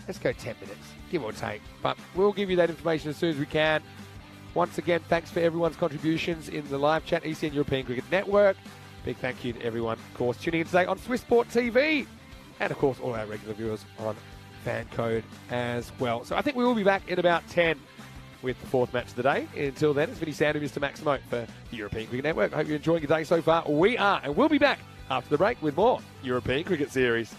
Let's go 10 minutes, give or take. But we'll give you that information as soon as we can. Once again, thanks for everyone's contributions in the live chat, ECN European Cricket Network. Big thank you to everyone, of course, tuning in today on Swiss Sport TV. And, of course, all our regular viewers on Fan Code as well. So I think we will be back in about 10 with the 4th match of the day. Until then, it's Vinny Sandu, Mr. Maximo for the European Cricket Network. I hope you're enjoying your day so far. We are, and we'll be back after the break with more European Cricket Series.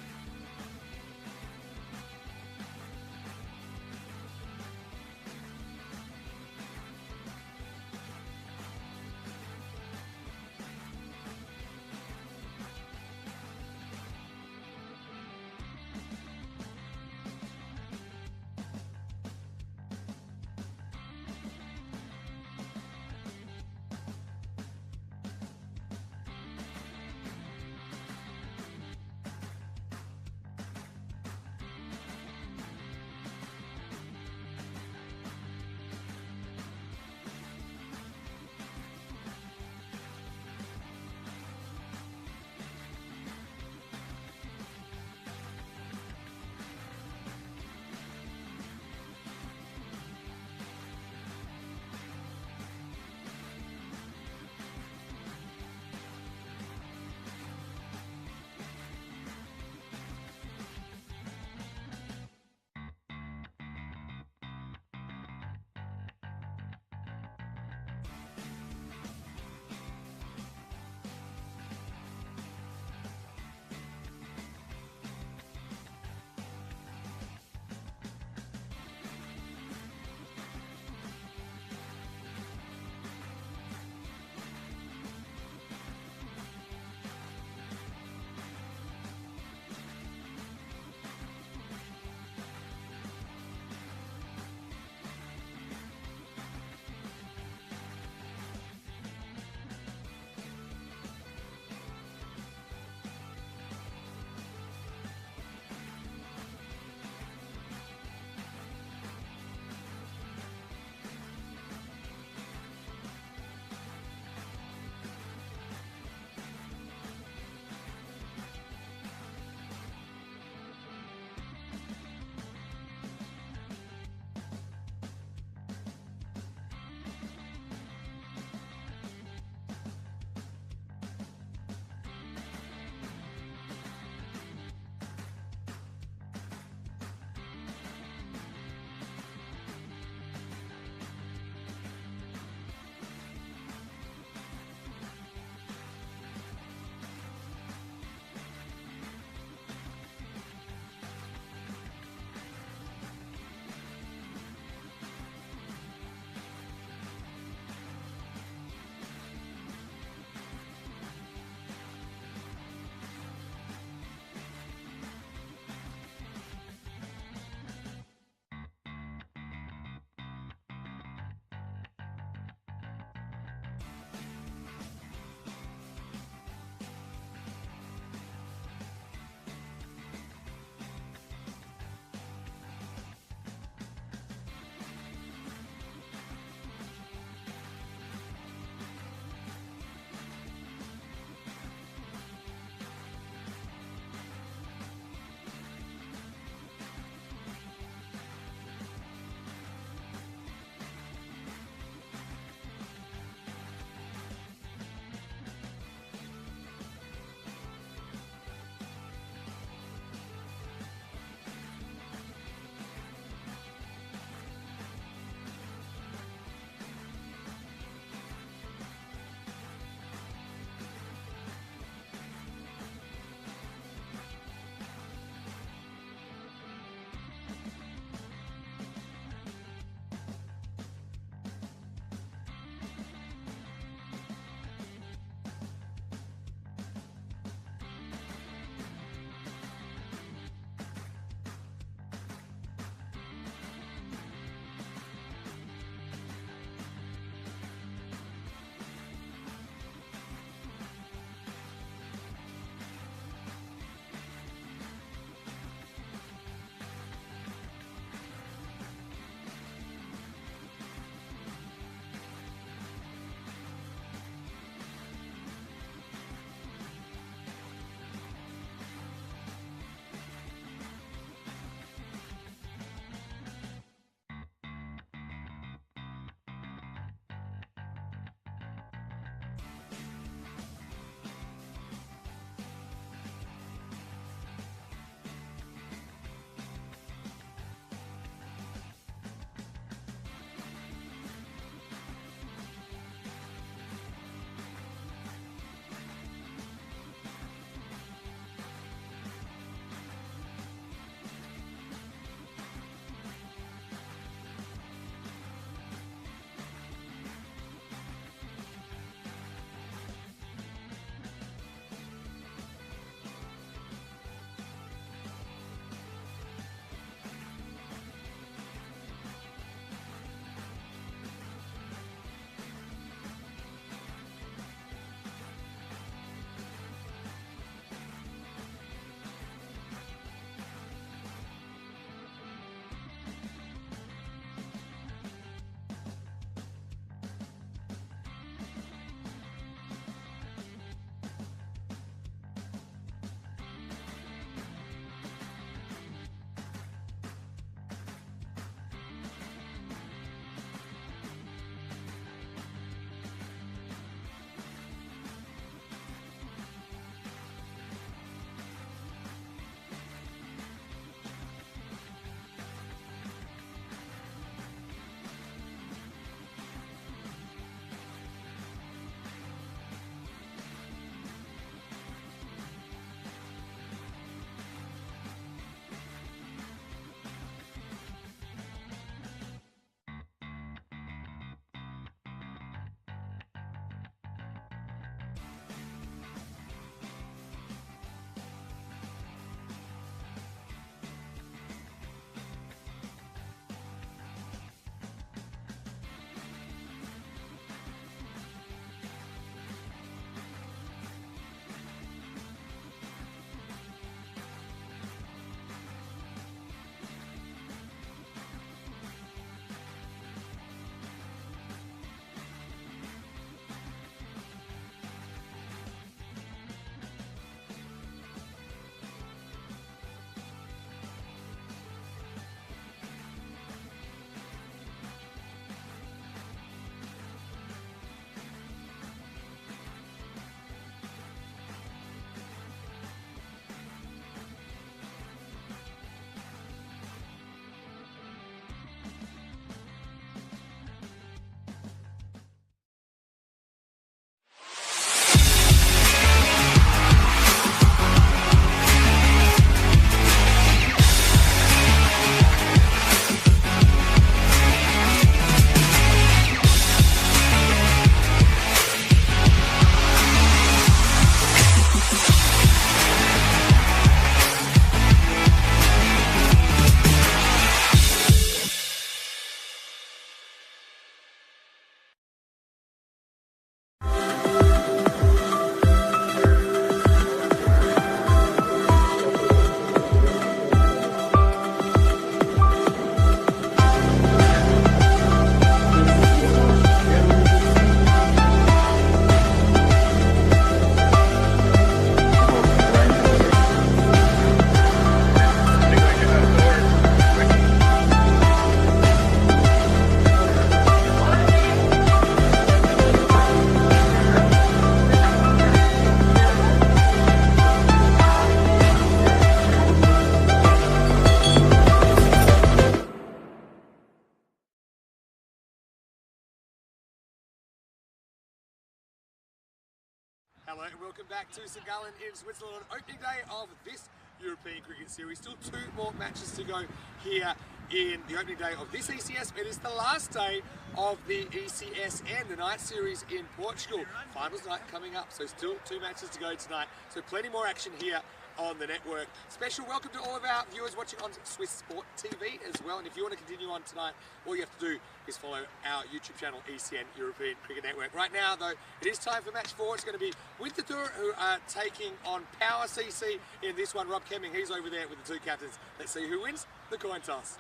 and welcome back to St Gallen in Switzerland on opening day of this European Cricket Series. Still 2 more matches to go here in the opening day of this ECS. It is the last day of the ECSN, the night series in Portugal. Finals night coming up, so still 2 matches to go tonight. So plenty more action here on the network. Special welcome to all of our viewers watching on Swiss Sport TV as well. And if you want to continue on tonight, all you have to do is follow our YouTube channel, ECN European Cricket Network. Right now, though, it is time for match 4. It's going to be Winterthur, who are taking on Power CC in this one. Rob Kemming, he's over there with the 2 captains. Let's see who wins the coin toss.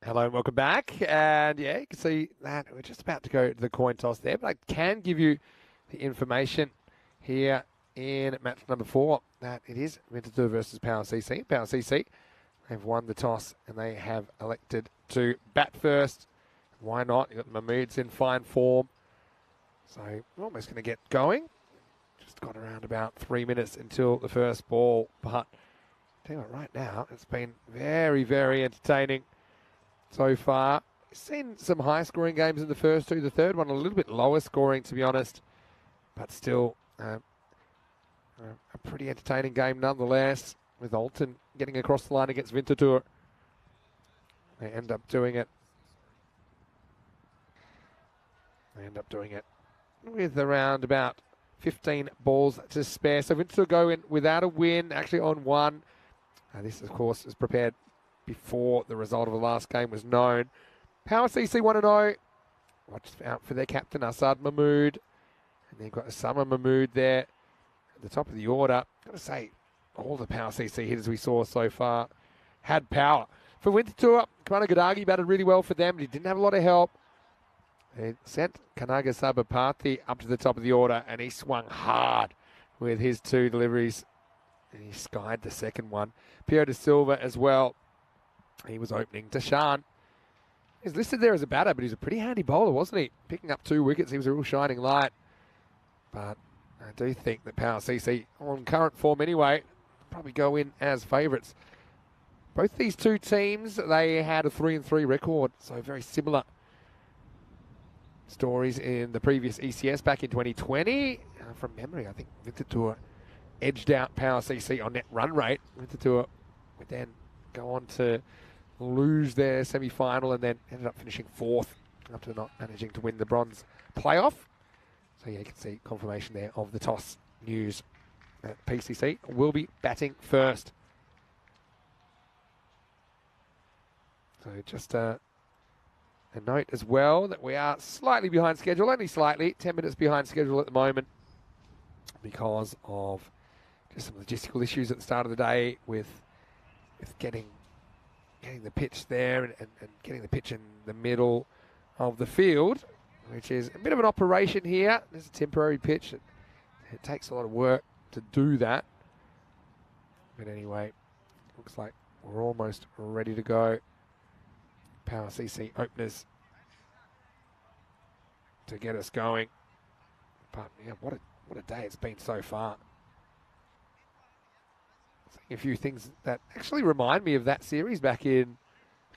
Hello and welcome back. And yeah, you can see that we're just about to go to the coin toss there, but I can give you the information here in match number 4 that it is Winterthur versus Power CC. Power CC, they've won the toss and they have elected to bat first. Why not? You've got Mahmood's in fine form. So we're almost going to get going. Just got around about 3 minutes until the first ball. But tell you what, right now, it's been very, very entertaining so far. Seen some high-scoring games in the first 2. The third one a little bit lower scoring, to be honest, but still a pretty entertaining game nonetheless. With Alton getting across the line against Winterthur, they end up doing it. With around about 15 balls to spare. So Winterthur go in without a win, actually on 1. This, of course, is prepared before the result of the last game was known. Power CC 1-0. Watch out for their captain, Asad Mahmood. And they've got Osama Mahmood there at the top of the order. Got to say, all the Power CC hitters we saw so far had power. For Winterthur, Kamana Gadagi batted really well for them, but he didn't have a lot of help. They sent Kanaga Sabapathy up to the top of the order, and he swung hard with his 2 deliveries. And he skied the second one. Pierre De Silva as well. He was opening. Deshan is listed there as a batter, but he's a pretty handy bowler, wasn't he? Picking up 2 wickets. He was a real shining light. But I do think that Power CC, on current form anyway, probably go in as favourites. Both these 2 teams, they had a 3-3 record, so very similar stories in the previous ECS back in 2020. From memory, I think Winterthur edged out Power CC on net run rate. Winterthur would then go on to lose their semi-final and then ended up finishing 4th after not managing to win the bronze playoff. So yeah, you can see confirmation there of the toss news that PCC will be batting first. So just a note as well that we are slightly behind schedule, only slightly, 10 minutes behind schedule at the moment because of just some logistical issues at the start of the day with getting the pitch there and getting the pitch in the middle of the field, which is a bit of an operation here. There's a temporary pitch. It takes a lot of work to do that. But anyway, looks like we're almost ready to go. Power CC openers to get us going. But yeah, what a day it's been so far. A few things that actually remind me of that series back in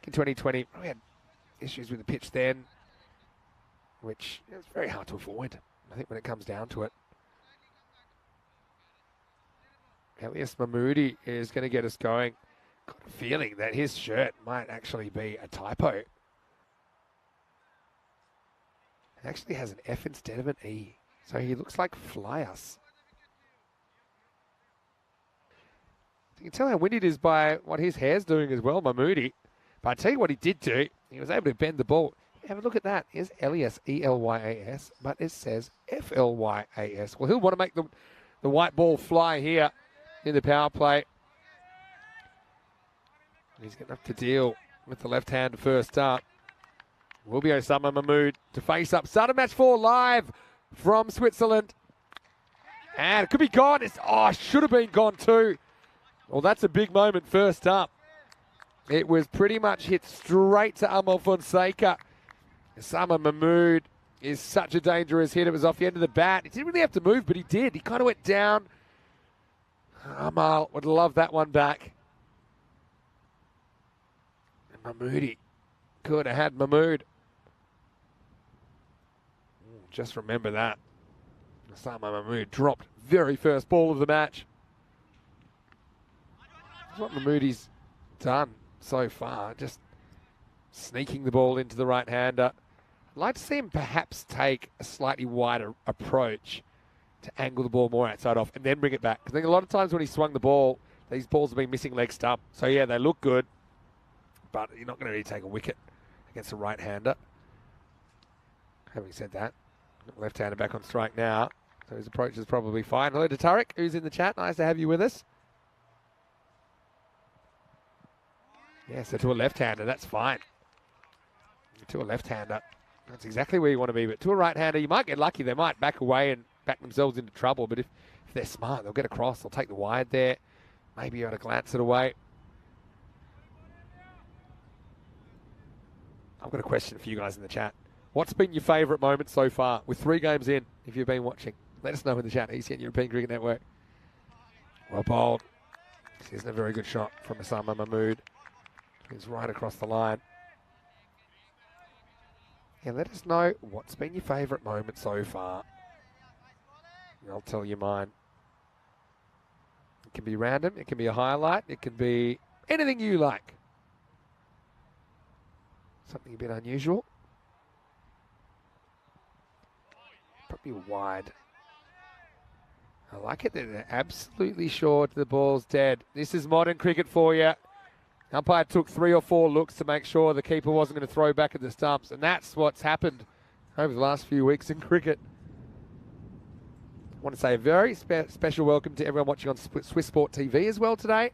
2020. We had issues with the pitch then, which is very hard to avoid, I think, when it comes down to it. Elias Mahmoodi is going to get us going. Got a feeling that his shirt might actually be a typo. It actually has an F instead of an E, so he looks like Fly Us. You can tell how windy it is by what his hair's doing as well, Mahmoodi. But I tell you what he did do. He was able to bend the ball. Have a look at that. Here's Elias, E-L-Y-A-S, but it says F-L-Y-A-S. Well, he'll want to make the white ball fly here in the power play. He's going to have to deal with the left hand first up. Will be Osama Mahmood to face up. Start of match 4 live from Switzerland. And it could be gone. Should have been gone too. Well, that's a big moment first up. It was pretty much hit straight to Amal Fonseca. Osama Mahmood is such a dangerous hit. It was off the end of the bat. He didn't really have to move, but he did. He kind of went down. Amal would love that one back. And Mahmoodi could have had Mahmood. Just remember that. Osama Mahmood dropped very first ball of the match. That's what Mahmoodi's done so far, just sneaking the ball into the right-hander. I'd like to see him perhaps take a slightly wider approach to angle the ball more outside off and then bring it back. I think a lot of times when he swung the ball, these balls have been missing leg stump. So yeah, they look good, but you're not going to really take a wicket against a right-hander. Having said that, left-hander back on strike now, so his approach is probably fine. Hello to Tarek, who's in the chat. Nice to have you with us. Yeah, so to a left-hander, that's fine. To a left-hander, that's exactly where you want to be. But to a right-hander, you might get lucky. They might back away and back themselves into trouble. But if they're smart, they'll get across. They'll take the wide there. Maybe you ought to glance it away. I've got a question for you guys in the chat. What's been your favourite moment so far with 3 games in, if you've been watching? Let us know in the chat. ECN European Cricket Network. Well bowled. This isn't a very good shot from Osama Mahmood. He's right across the line. And let us know what's been your favourite moment so far. And I'll tell you mine. It can be random. It can be a highlight. It can be anything you like. Something a bit unusual. Probably wide. I like it that they're absolutely sure the ball's dead. This is modern cricket for you. Umpire took 3 or 4 looks to make sure the keeper wasn't going to throw back at the stumps, and that's what's happened over the last few weeks in cricket. I want to say a very special welcome to everyone watching on Swiss Sport TV as well today.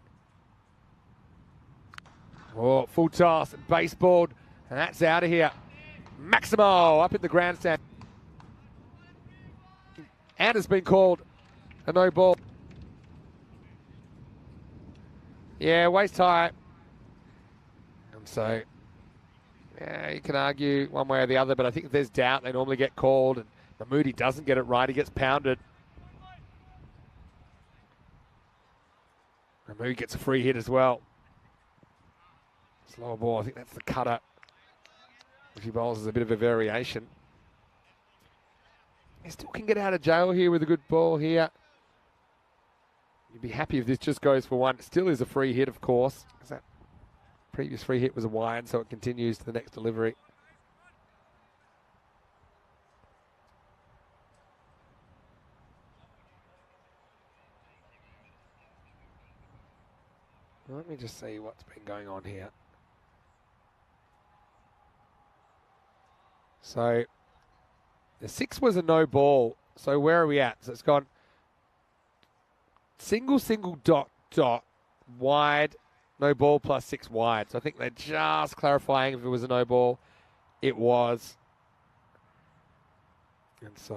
Oh, full toss, baseballed, and that's out of here. Maximo up in the grandstand. And has been called a no ball. Yeah, waist high. And so, yeah, you can argue one way or the other, but I think if there's doubt, they normally get called. And Mahmoodi doesn't get it right. He gets pounded. Mahmood gets a free hit as well. Slower ball. I think that's the cutter. Which he bowls as a bit of a variation. He still can get out of jail here with a good ball here. You'd be happy if this just goes for 1. It still is a free hit, of course, because that previous free hit was a wide, so it continues to the next delivery. Let me just see what's been going on here. So the 6 was a no ball. So where are we at? So it's gone single, dot, wide, no ball plus 6 wide. So I think they're just clarifying if it was a no ball. It was. And so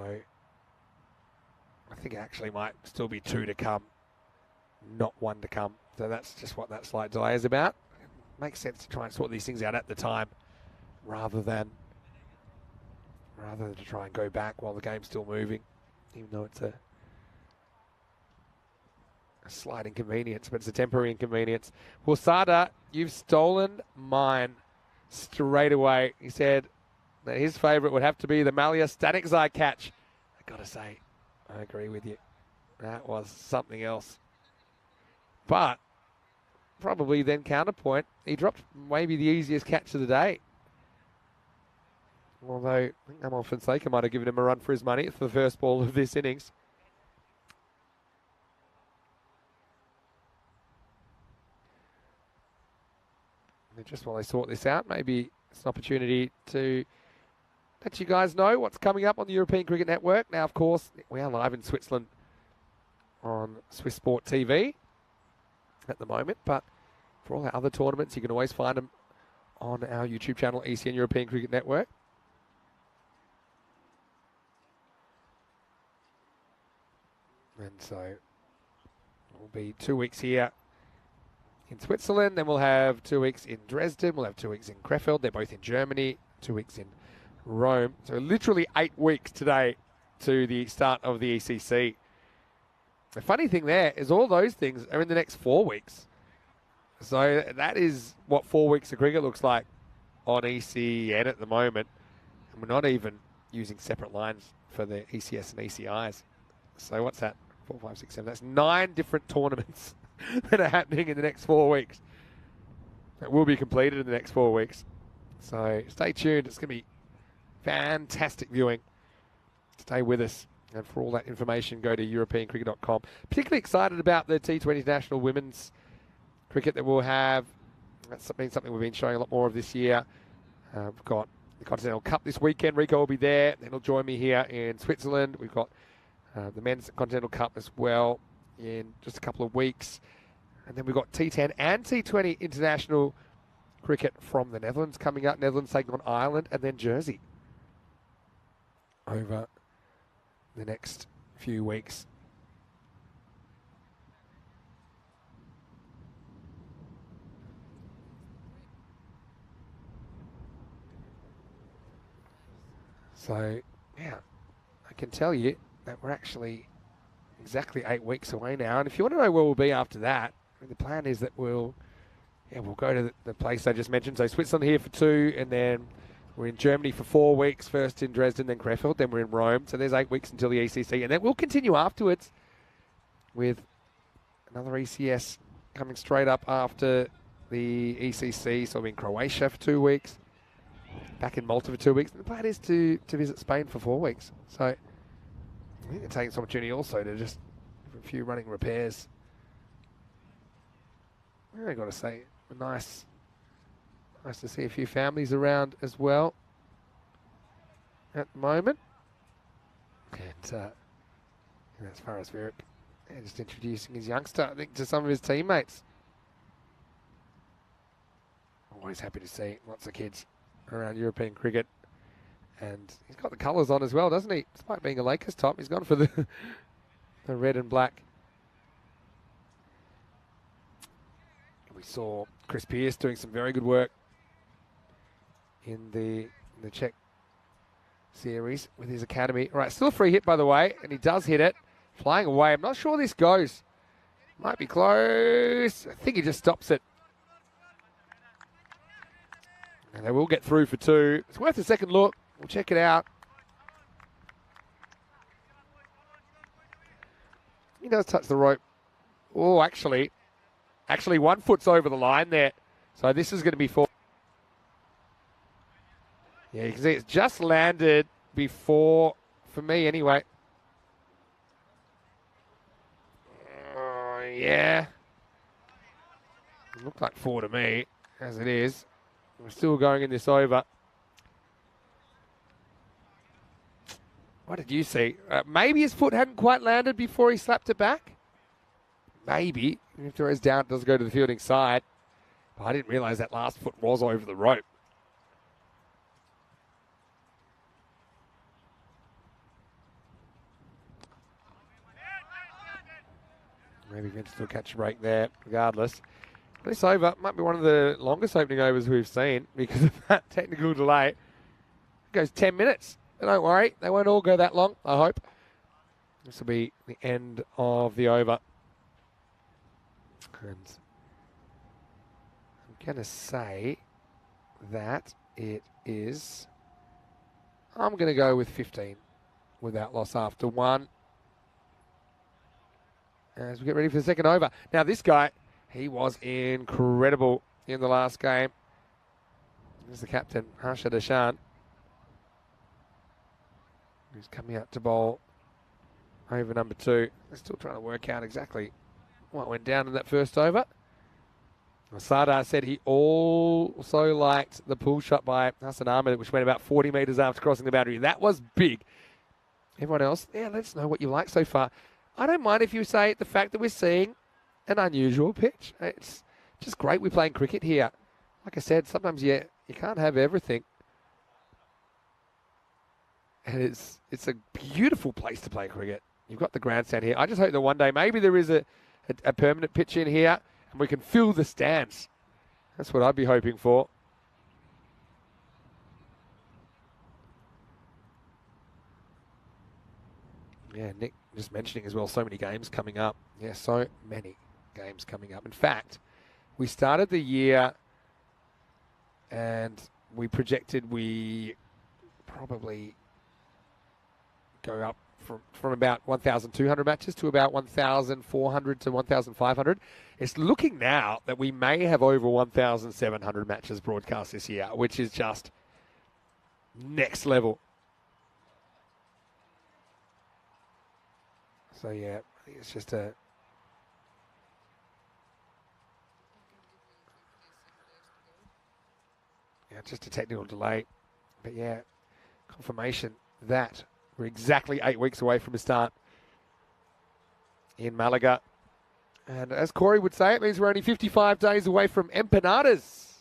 I think it actually might still be 2 to come, not 1 to come. So that's just what that slight delay is about. It makes sense to try and sort these things out at the time rather than to try and go back while the game's still moving, even though it's a slight inconvenience, but it's a temporary inconvenience. Well, Sada, you've stolen mine straight away. He said that his favourite would have to be the Malia Static Eye catch. I got to say, I agree with you. That was something else. But probably then counterpoint, he dropped maybe the easiest catch of the day. Although I think Amal Fonseca might have given him a run for his money for the first ball of this innings. And just while they sort this out, maybe it's an opportunity to let you guys know what's coming up on the European Cricket Network. Now, of course, we are live in Switzerland on Swiss Sport TV at the moment, but for all our other tournaments, you can always find them on our YouTube channel, ECN European Cricket Network. And so we'll be 2 weeks here in Switzerland. Then we'll have 2 weeks in Dresden. We'll have 2 weeks in Krefeld. They're both in Germany. 2 weeks in Rome. So literally 8 weeks today to the start of the ECC. The funny thing there is all those things are in the next 4 weeks. So that is what 4 weeks of cricket looks like on ECN at the moment. And we're not even using separate lines for the ECS and ECIs. So what's that? 4, 5, 6, 7. That's 9 different tournaments that are happening in the next 4 weeks. That will be completed in the next 4 weeks. So stay tuned. It's going to be fantastic viewing. Stay with us. And for all that information, go to europeancricket.com. Particularly excited about the T20 International Women's Cricket that we'll have. That's been something we've been showing a lot more of this year. We've got the Continental Cup this weekend. Rico will be there. Then he'll join me here in Switzerland. We've got the Men's Continental Cup as well in just a couple of weeks. And then we've got T10 and T20 International Cricket from the Netherlands coming up. Netherlands taking on Ireland and then Jersey over the next few weeks. So, yeah, I can tell you that we're actually exactly 8 weeks away now. And if you want to know where we'll be after that, the plan is that we'll go to the place I just mentioned. So Switzerland here for 2, and then we're in Germany for 4 weeks, first in Dresden, then Krefeld, then we're in Rome. So there's 8 weeks until the ECC. And then we'll continue afterwards with another ECS coming straight up after the ECC. So we're in Croatia for 2 weeks, back in Malta for 2 weeks. And the plan is to visit Spain for 4 weeks. So I think they're taking this opportunity also to just have a few running repairs. I got to say, nice to see a few families around as well at the moment. And as far as Virik, just introducing his youngster, I think, to some of his teammates. Always happy to see lots of kids around European cricket. And he's got the colours on as well, doesn't he? Despite being a Lakers top, he's gone for the red and black. We saw Chris Pearce doing some very good work in the Czech series with his academy. All right, still a free hit, by the way, and he does hit it. Flying away. I'm not sure this goes. Might be close. I think he just stops it. And they will get through for 2. It's worth a second look. We'll check it out. He does touch the rope. Oh, actually 1 foot's over the line there. So this is going to be 4. Yeah, you can see it's just landed before, for me anyway. Yeah. It looked like 4 to me, as it is. We're still going in this over. What did you see? Maybe his foot hadn't quite landed before he slapped it back. Maybe. If he throws down, it does go to the fielding side. But I didn't realise that last foot was over the rope. Maybe Vince will catch a break there, regardless. This over might be one of the longest opening overs we've seen because of that technical delay. It goes 10 minutes. But don't worry, they won't all go that long, I hope. This will be the end of the over. And I'm going to say that it is... I'm going to go with 15 without loss after 1. As we get ready for the second over. Now this guy, he was incredible in the last game. There's the captain, Harsha Dashan, who's coming out to bowl over number 2. They're still trying to work out exactly what went down in that first over. Sardar said he also liked the pull shot by Hassan Ahmed, which went about 40 metres after crossing the boundary. That was big. Everyone else, yeah, let us know what you like so far. I don't mind if you say the fact that we're seeing an unusual pitch. It's just great we're playing cricket here. Like I said, sometimes you can't have everything. And it's a beautiful place to play cricket. You've got the grandstand here. I just hope that one day maybe there is a permanent pitch in here and we can fill the stands. That's what I'd be hoping for. Yeah, Nick just mentioning as well, so many games coming up. Yeah, so many games coming up. In fact, we started the year and we projected we probably go up from about 1,200 matches to about 1,400 to 1,500. It's looking now that we may have over 1,700 matches broadcast this year, which is just next level. So yeah, I think it's just just a technical delay. But yeah, confirmation that we're exactly 8 weeks away from a start in Malaga. And as Corey would say, it means we're only 55 days away from empanadas.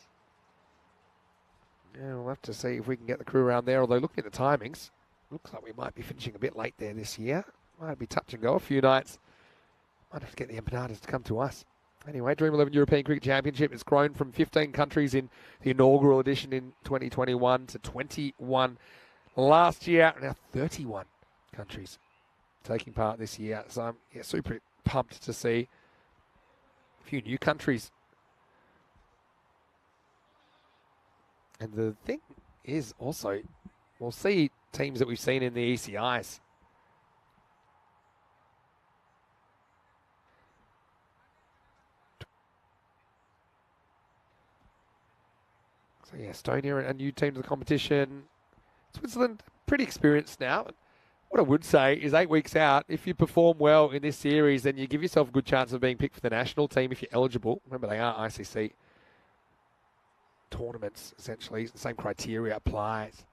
Yeah, we'll have to see if we can get the crew around there. Although looking at the timings, looks like we might be finishing a bit late there this year. Might be touch and go a few nights. Might have to get the empanadas to come to us. Anyway, Dream 11 European Cricket Championship has grown from 15 countries in the inaugural edition in 2021 to 21 last year. Now 31 countries taking part this year. So I'm super pumped to see a few new countries. And the thing is also, we'll see teams that we've seen in the ECIs. So yeah, Estonia, a new team to the competition. Switzerland, pretty experienced now. What I would say is 8 weeks out, if you perform well in this series, then you give yourself a good chance of being picked for the national team if you're eligible. Remember, they are ICC tournaments, essentially. The same criteria applies.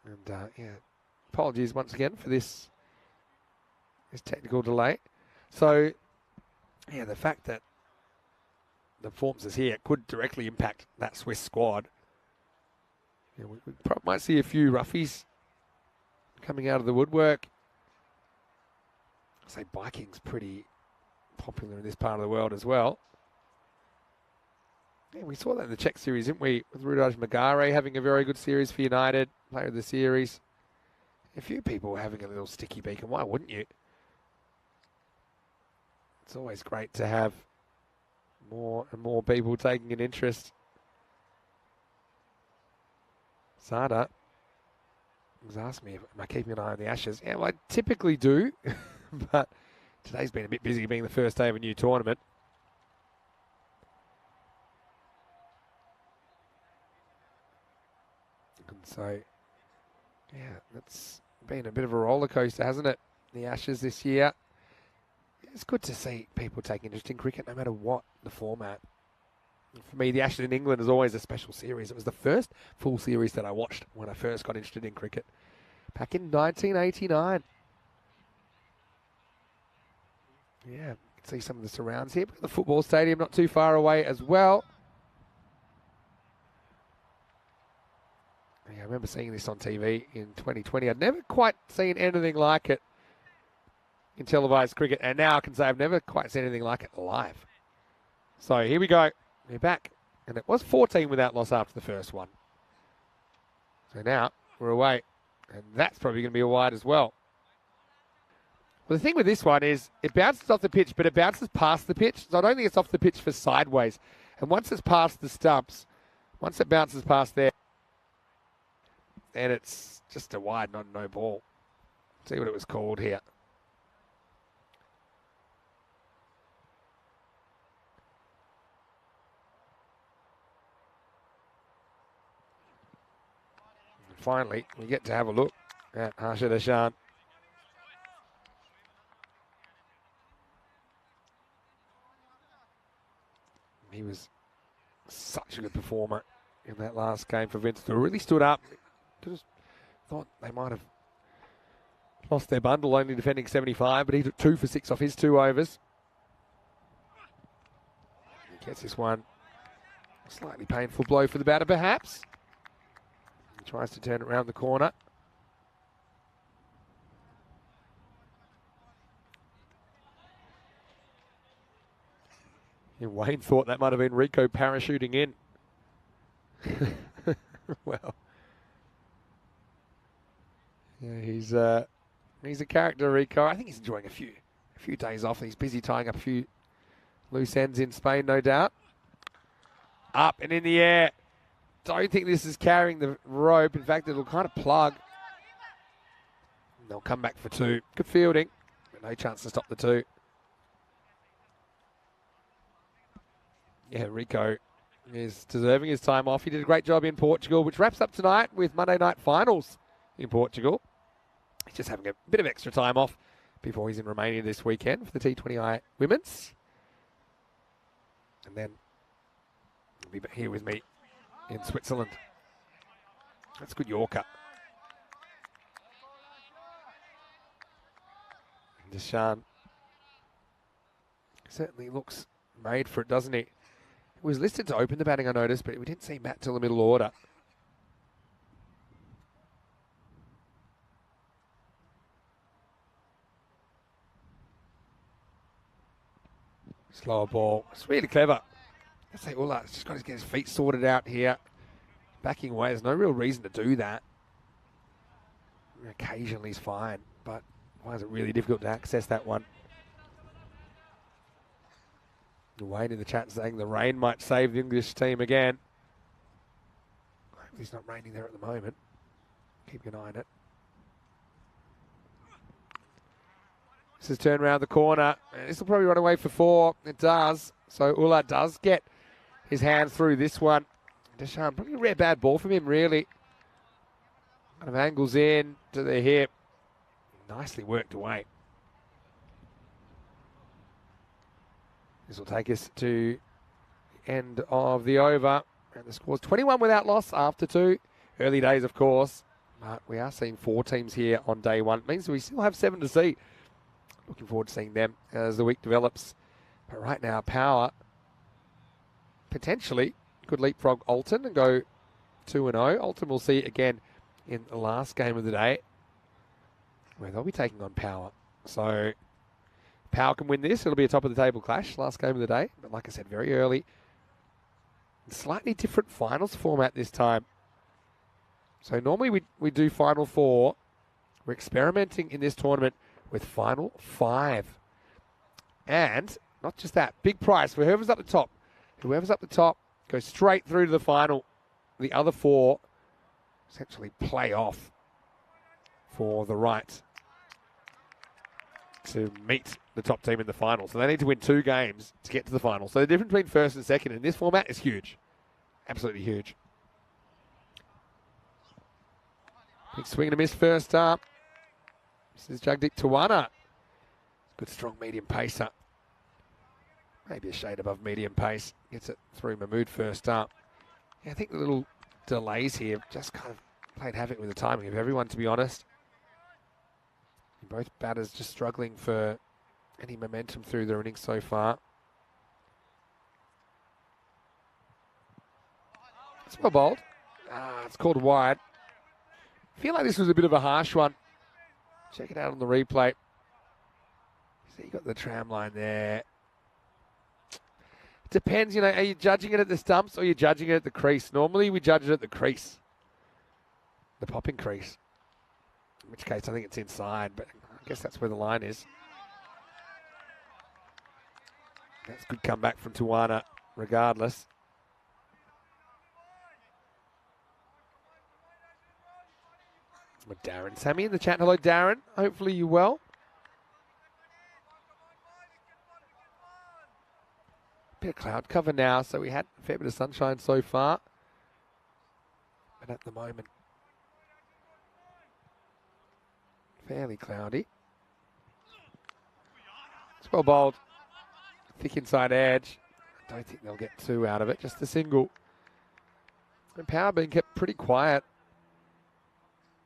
And yeah, apologies once again for this technical delay. So, yeah, the fact that the forms is here could directly impact that Swiss squad. Yeah, we probably might see a few roughies coming out of the woodwork. I say biking's pretty popular in this part of the world as well. Yeah, we saw that in the Czech series, didn't we? With Rudaj Magare having a very good series for United, player of the series. A few people having a little sticky beak, and why wouldn't you? It's always great to have more and more people taking an interest. Sada was asking me, am I keeping an eye on the Ashes? Yeah, well, I typically do, but today's been a bit busy being the first day of a new tournament. And so, yeah, that's been a bit of a roller coaster, hasn't it? The Ashes this year. It's good to see people take interest in cricket, no matter what the format. And for me, the Ashes in England is always a special series. It was the first full series that I watched when I first got interested in cricket, back in 1989. Yeah, you can see some of the surrounds here. The football stadium not too far away as well. Yeah, I remember seeing this on TV in 2020. I'd never quite seen anything like it in televised cricket, and now I can say I've never quite seen anything like it live. So here we go. We're back, and it was 14 without loss after the first one. So now we're away, and that's probably going to be a wide as well. Well, the thing with this one is it bounces off the pitch, but it bounces past the pitch, so I don't think it's off the pitch for sideways. And once it's past the stumps, once it bounces past there, then it's just a wide, not a no ball. See what it was called here. Finally, we get to have a look at Harshad Ashan. He was such a good performer in that last game for Vince. They really stood up. Just thought they might have lost their bundle, only defending 75, but he took 2 for 6 off his 2 overs. He gets this one. Slightly painful blow for the batter, perhaps. He tries to turn it around the corner. Yeah, Wayne thought that might have been Rico parachuting in. Well, yeah, he's He's a character, Rico. I think he's enjoying a few days off. He's busy tying up a few loose ends in Spain, no doubt. Up and in the air. Don't think this is carrying the rope. In fact, it'll kind of plug. They'll come back for 2. Good fielding, but no chance to stop the 2. Yeah, Rico is deserving his time off. He did a great job in Portugal, which wraps up tonight with Monday night finals in Portugal. He's just having a bit of extra time off before he's in Romania this weekend for the T20I Women's. And then he'll be here with me in Switzerland. That's a good Yorker. Deshaun certainly looks made for it, doesn't he? He was listed to open the batting, I noticed, but we didn't see Matt till the middle order. Slower ball. It's really clever. Let's say Ulla has just got to get his feet sorted out here. Backing away, there's no real reason to do that. Occasionally he's fine, but why is it really difficult to access that one? Wayne in the chat saying the rain might save the English team again. Hopefully it's not raining there at the moment. Keep an eye on it. This is turned around the corner. This will probably run away for 4. It does. So Ulla does get his hand through this one. Deshaun, probably a rare bad ball from him, really. Kind of angles in to the hip. Nicely worked away. This will take us to the end of the over. And the score's 21 without loss after 2. Early days, of course. But we are seeing 4 teams here on day 1. It means we still have 7 to see. Looking forward to seeing them as the week develops. But right now, Power potentially could leapfrog Alton and go 2-0. Alton we'll see again in the last game of the day, where they'll be taking on Power. So Power can win this. It'll be a top of the table clash, last game of the day. But like I said, very early. Slightly different finals format this time. So normally we do Final 4. We're experimenting in this tournament with Final 5. And not just that, big prize for whoever's up the top. Whoever's up the top goes straight through to the final. The other 4 essentially play off for the right to meet the top team in the final. So they need to win 2 games to get to the final. So the difference between first and second in this format is huge. Absolutely huge. Big swing and a miss first up. This is Jagdeep Tawana. Good strong medium pacer. Maybe a shade above medium pace. Gets it through Mahmood first up. Yeah, I think the little delays here just kind of played havoc with the timing of everyone, to be honest. Both batters just struggling for any momentum through their innings so far. It's well bowled. It's called wide. I feel like this was a bit of a harsh one. Check it out on the replay. So you got the tram line there. Depends, you know, are you judging it at the stumps or are you judging it at the crease? Normally we judge it at the crease. The popping crease. In which case I think it's inside, but I guess that's where the line is. That's a good comeback from Tawana, regardless. With Darren. Sammy in the chat. Hello, Darren. Hopefully you well. Bit of cloud cover now, so we had a fair bit of sunshine so far. But at the moment, fairly cloudy. It's well bowled. Thick inside edge. I don't think they'll get 2 out of it, just a single. And Power being kept pretty quiet.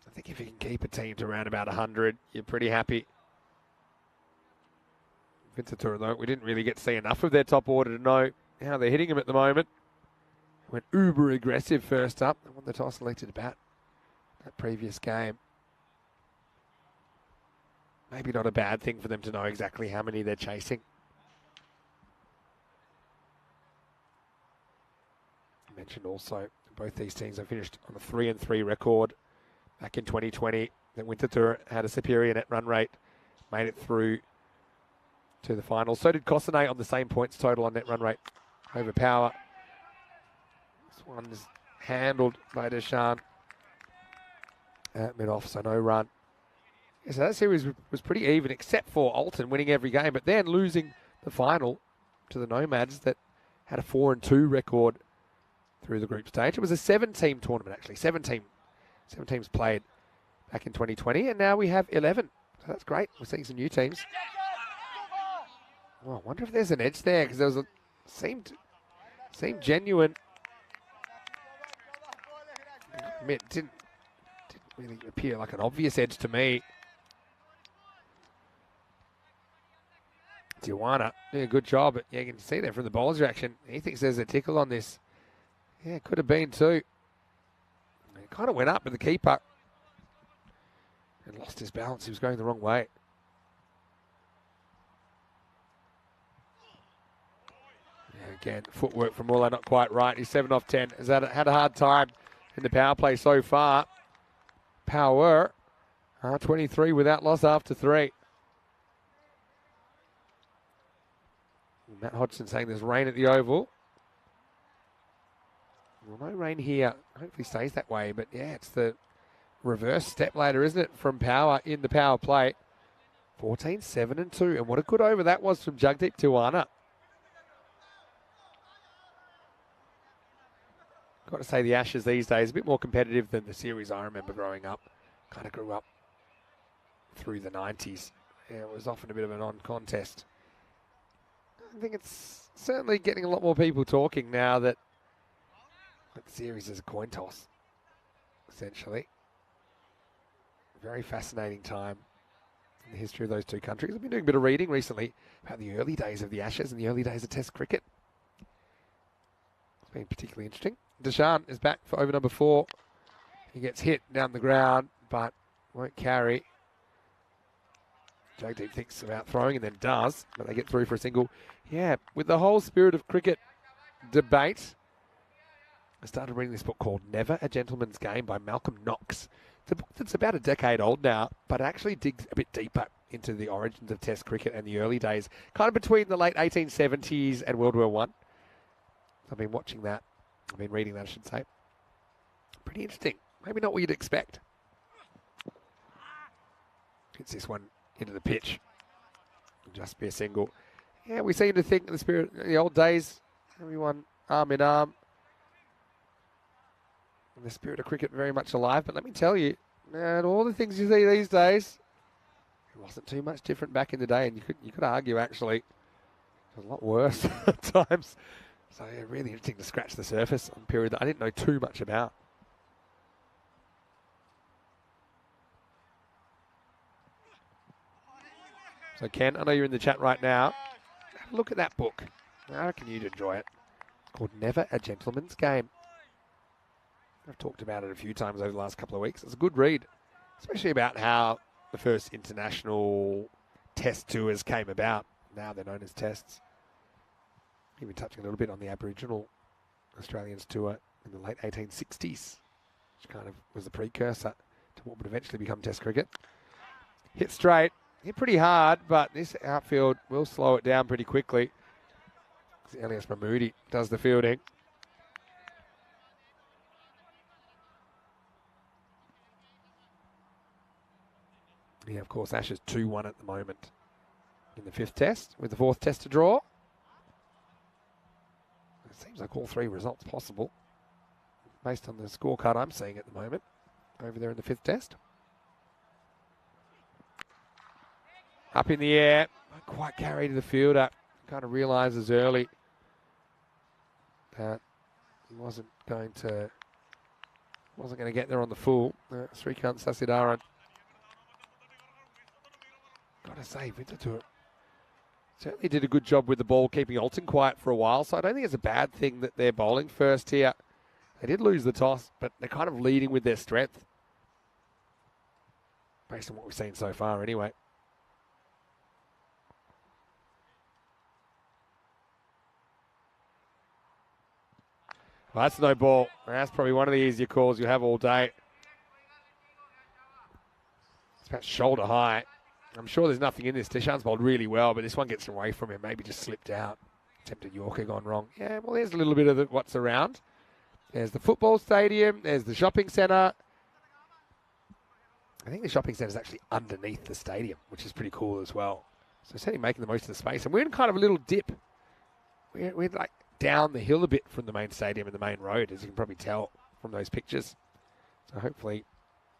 I think if you can keep a team to around about 100, you're pretty happy. Vincetura, though, we didn't really get to see enough of their top order to know how they're hitting them at the moment. Went uber aggressive first up. They won the toss, elected to bat that previous game. Maybe not a bad thing for them to know exactly how many they're chasing. I mentioned also both these teams have finished on a 3-3 record back in 2020. that Winterthur had a superior net run rate, made it through to the final. So did Cossonay on the same points total on net run rate over Power. This one's handled by Deshan at mid-off, so no run. Yeah, so that series was pretty even, except for Alton winning every game, but then losing the final to the Nomads that had a 4-2 record through the group stage. It was a 7-team tournament, actually. 7 teams played back in 2020, and now we have 11. So that's great. We're seeing some new teams. Oh, I wonder if there's an edge there, because there was a seemed genuine. It didn't really appear like an obvious edge to me. Tijuana doing a good job, but yeah, you can see there from the bowler's reaction. He thinks there's a tickle on this. Yeah, could have been too. It kind of went up with the keeper and lost his balance. He was going the wrong way. Yeah, again, footwork from Muller not quite right. He's 7 off 10. Has had a hard time in the power play so far. Power 23 without loss after 3. Matt Hodgson saying there's rain at the Oval. Well, no rain here. Hopefully stays that way. But yeah, it's the reverse step ladder, isn't it, from Power in the power play. 14, 7 and 2. And what a good over that was from Jagdeep Tijuana. Got to say the Ashes these days a bit more competitive than the series I remember growing up. Kind of grew up through the 90s. Yeah, it was often a bit of a non-contest. I think it's certainly getting a lot more people talking now that the series is a coin toss, essentially. Very fascinating time in the history of those two countries. I've been doing a bit of reading recently about the early days of the Ashes and the early days of Test cricket. It's been particularly interesting. Deshan is back for over number 4. He gets hit down the ground, but won't carry. Jagdeep thinks about throwing and then does, but they get through for a single. Yeah, with the whole spirit of cricket debate, I started reading this book called Never a Gentleman's Game by Malcolm Knox. It's a book that's about a decade old now, but it actually digs a bit deeper into the origins of Test cricket and the early days, kind of between the late 1870s and World War I. I've been watching that. I've been reading that, I should say. Pretty interesting. Maybe not what you'd expect. Hits this one into the pitch. It'll just be a single. Yeah, we seem to think in the spirit in the old days, everyone arm in arm. And the spirit of cricket very much alive. But let me tell you, man, all the things you see these days, it wasn't too much different back in the day. And you could argue, actually, it was a lot worse at times. So, yeah, really interesting to scratch the surface on a period that I didn't know too much about. So, Ken, I know you're in the chat right now. Have a look at that book. I reckon you'd enjoy it. It's called Never a Gentleman's Game. I've talked about it a few times over the last couple of weeks. It's a good read, especially about how the first international test tours came about. Now they're known as tests. Even touching a little bit on the Aboriginal Australians tour in the late 1860s, which kind of was the precursor to what would eventually become Test cricket. Hit straight, hit pretty hard, but this outfield will slow it down pretty quickly. Elias Mahmoodi does the fielding. Yeah, of course, Ashes 2-1 at the moment in the 5th test, with the 4th test to draw. It seems like all 3 results possible, based on the scorecard I'm seeing at the moment, over there in the 5th test. Up in the air, not quite carry to the fielder. Kind of realises early that he wasn't going to get there on the full. Srikanth Sasidaran. Gotta say, Winterthur certainly did a good job with the ball, keeping Alton quiet for a while. So I don't think it's a bad thing that they're bowling first here. They did lose the toss, but they're kind of leading with their strength, based on what we've seen so far anyway. Well, that's no ball. That's probably one of the easier calls you have all day. It's about shoulder high. I'm sure there's nothing in this. Deshaun's bowled really well, but this one gets away from him. Maybe just slipped out. Attempted Yorker gone wrong. Yeah, well, there's a little bit of what's around. There's the football stadium. There's the shopping centre. I think the shopping centre is actually underneath the stadium, which is pretty cool as well. So certainly making the most of the space. And we're in kind of a little dip. We're like down the hill a bit from the main stadium and the main road, as you can probably tell from those pictures. So hopefully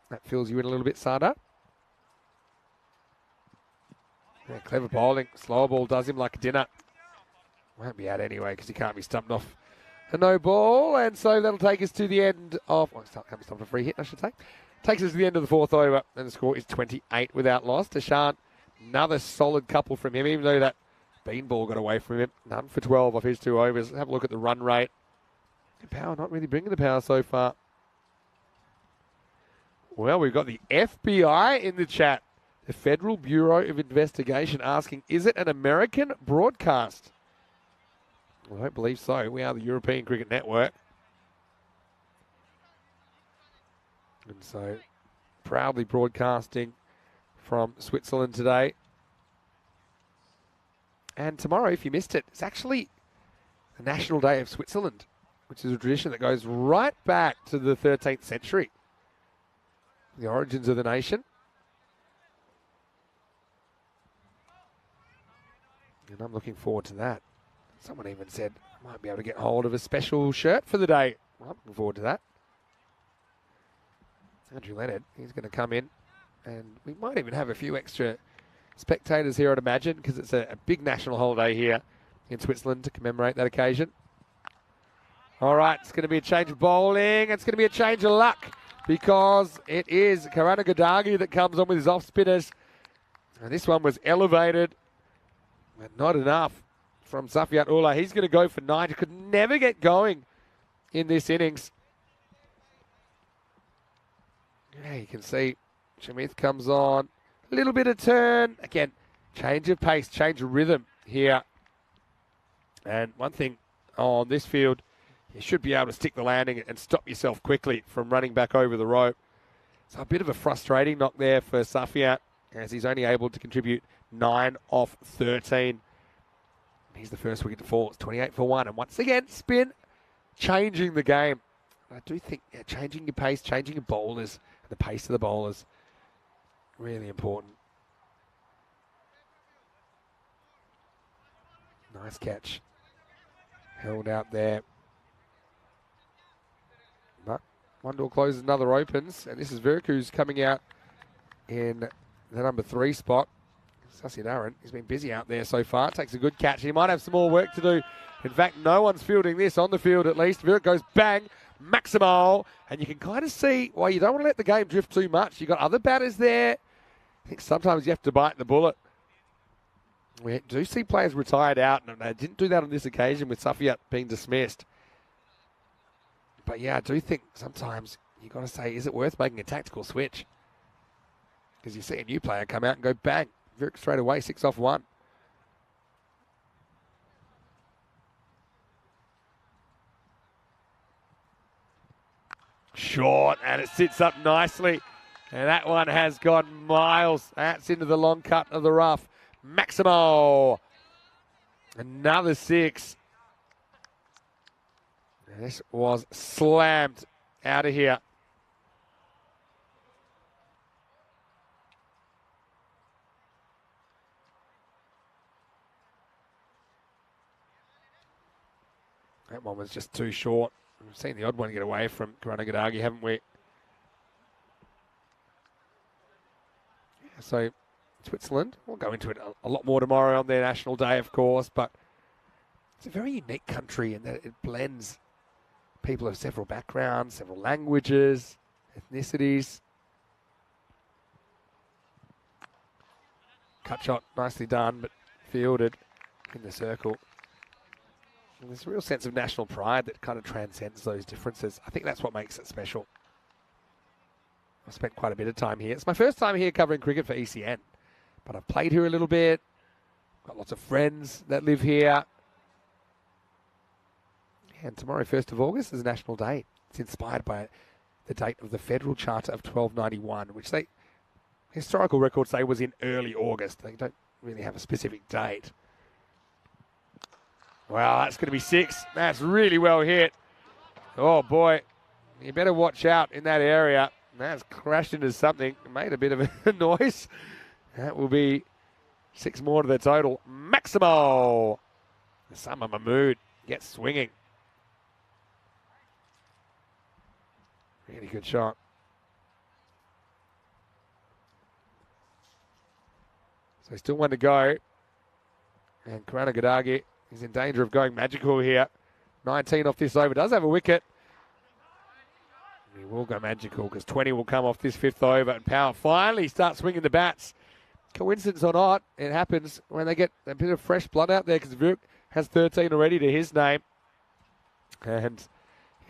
that fills you in a little bit, Sada. Yeah, clever bowling. Slow ball does him like a dinner. Won't be out anyway because he can't be stumped off a no ball. And so that'll take us to the end of... Well, can't be stumped a free hit, I should say. Takes us to the end of the fourth over. And the score is 28 without loss. Deshaun, another solid couple from him, even though that bean ball got away from him. None for 12 off his 2 overs. Have a look at the run rate. The power, not really bringing the power so far. Well, we've got the FBI in the chat. The Federal Bureau of Investigation asking, is it an American broadcast? Well, I don't believe so. We are the European Cricket Network. And so, proudly broadcasting from Switzerland today. And tomorrow, if you missed it, it's actually the National Day of Switzerland, which is a tradition that goes right back to the 13th century. The origins of the nation. And I'm looking forward to that. Someone even said I might be able to get hold of a special shirt for the day. Well, I'm looking forward to that. Andrew Leonard, he's going to come in. And we might even have a few extra spectators here, I'd imagine, because it's a big national holiday here in Switzerland to commemorate that occasion. All right, it's going to be a change of bowling. It's going to be a change of luck because it is Karanagandagi that comes on with his off spinners. And this one was elevated, but not enough from Safiat Ullah. He's going to go for 9. He could never get going in this innings. Yeah, you can see Shamith comes on. A little bit of turn. Again, change of pace, change of rhythm here. And one thing on this field, you should be able to stick the landing and stop yourself quickly from running back over the rope. So a bit of a frustrating knock there for Safiat, as he's only able to contribute 9 off 13. He's the first wicket to fall. It's 28 for 1. And once again, spin, changing the game. I do think changing your pace, changing your bowlers, and the pace of the bowlers, really important. Nice catch. Held out there. But one door closes, another opens. And this is Virku's coming out in the number 3 spot. Sasinaran, he's been busy out there so far. Takes a good catch. He might have some more work to do. In fact, no one's fielding this on the field at least. Virat goes bang, Maximal. And you can kind of see why you don't want to let the game drift too much. You've got other batters there. I think sometimes you have to bite the bullet. We do see players retired out, and they didn't do that on this occasion with Safiat being dismissed. But yeah, I do think sometimes you've got to say, is it worth making a tactical switch? Because you see a new player come out and go bang. Virat straight away, 6 off 1. Short, and it sits up nicely. And that one has gone miles. That's into the long cut of the rough. Maximo. Another 6. And this was slammed out of here. That one was just too short. We've seen the odd one get away from Karanagandagi, haven't we? So Switzerland, we'll go into it a lot more tomorrow on their national day, of course, but it's a very unique country in that it blends people of several backgrounds, several languages, ethnicities. Cut shot, nicely done, but fielded in the circle. And there's a real sense of national pride that kind of transcends those differences. I think that's what makes it special. I've spent quite a bit of time here. It's my first time here covering cricket for ECN, but I've played here a little bit. Got lots of friends that live here. And tomorrow, 1st of August, is National Day. It's inspired by the date of the Federal Charter of 1291, which they historical records say was in early August. They don't really have a specific date. Wow, that's going to be 6. That's really well hit. Oh, boy. You better watch out in that area. That's crashed into something. Made a bit of a noise. That will be 6 more to the total. Maximo. Sama Mahmood gets swinging. Really good shot. So still 1 to go. And Karana Gadagi is in danger of going magical here. 19 off this over. Does have a wicket. He will go magical because 20 will come off this 5th over. And Power finally starts swinging the bats. Coincidence or not, it happens when they get a bit of fresh blood out there because Vuk has 13 already to his name. And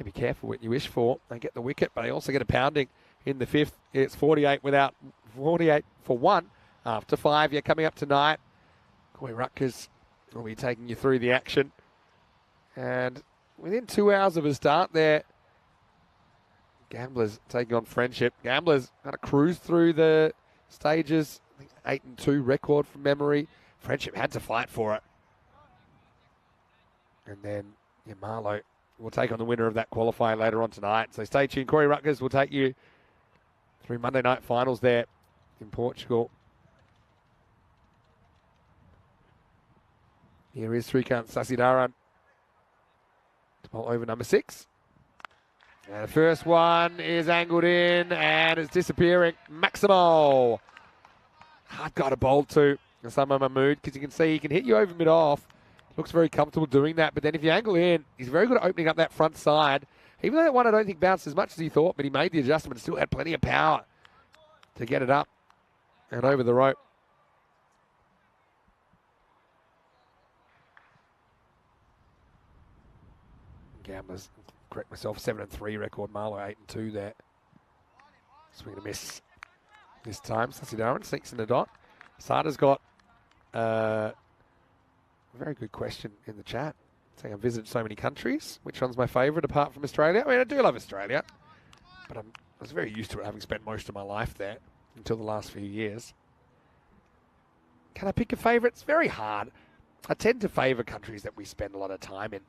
be careful what you wish for. They get the wicket, but they also get a pounding in the 5th. It's 48 for 1 after 5. You're coming up tonight. Corey Rutgers will be taking you through the action. And within 2 hours of a start there, Gamblers taking on Friendship. Gamblers kind of cruise through the stages. I think 8-2 record from memory. Friendship had to fight for it. And then Marlow will take on the winner of that qualifier later on tonight. So stay tuned. Corey Rutgers will take you through Monday night finals there in Portugal. Here is Srikant Sasidaran to bowl over number 6. And the first one is angled in and it's disappearing. Maximo. Hard guy to bowl to Sama Mahmood because you can see he can hit you over mid-off. Looks very comfortable doing that. But then if you angle in, he's very good at opening up that front side. Even though that one I don't think bounced as much as he thought, but he made the adjustment and still had plenty of power to get it up and over the rope. Gamblers, correct myself, 7-3 record. Marlow 8-2 there. Swing and a miss this time. Sasidaran sneaks in the dot. Sada's got a very good question in the chat. Saying I've visited so many countries. Which one's my favourite apart from Australia? I mean, I do love Australia, but I was very used to it, having spent most of my life there until the last few years. Can I pick a favourite? It's very hard. I tend to favour countries that we spend a lot of time in.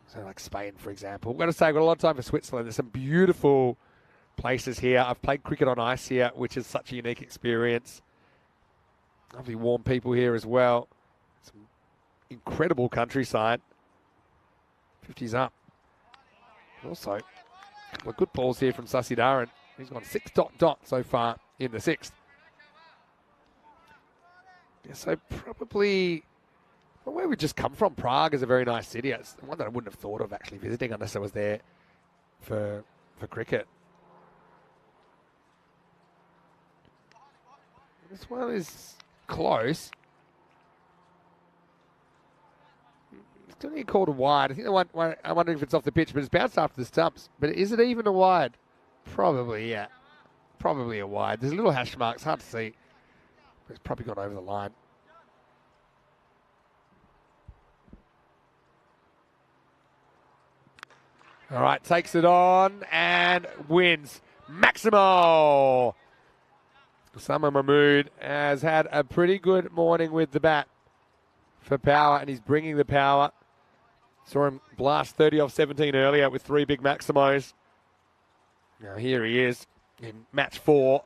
So like Spain, for example. I've got to say, I've got a lot of time for Switzerland. There's some beautiful places here. I've played cricket on ice here, which is such a unique experience. Lovely warm people here as well. Some incredible countryside. 50's up. Also, a couple of good balls here from Sasidaran. He's gone 6-dot so far in the 6th. Yeah, so probably where we just come from, Prague is a very nice city. It's one that I wouldn't have thought of actually visiting unless I was there for cricket. This one is close. Still need called a wide. I think the one I'm wondering if it's off the pitch, but it's bounced after the stumps. But is it even a wide? Probably, yeah. Probably a wide. There's a little hash mark. It's hard to see. But it's probably gone over the line. All right, takes it on and wins. Maximo. Sama Mahmood has had a pretty good morning with the bat for power, and he's bringing the power. Saw him blast 30 off 17 earlier with 3 big Maximos. Now here he is in match 4.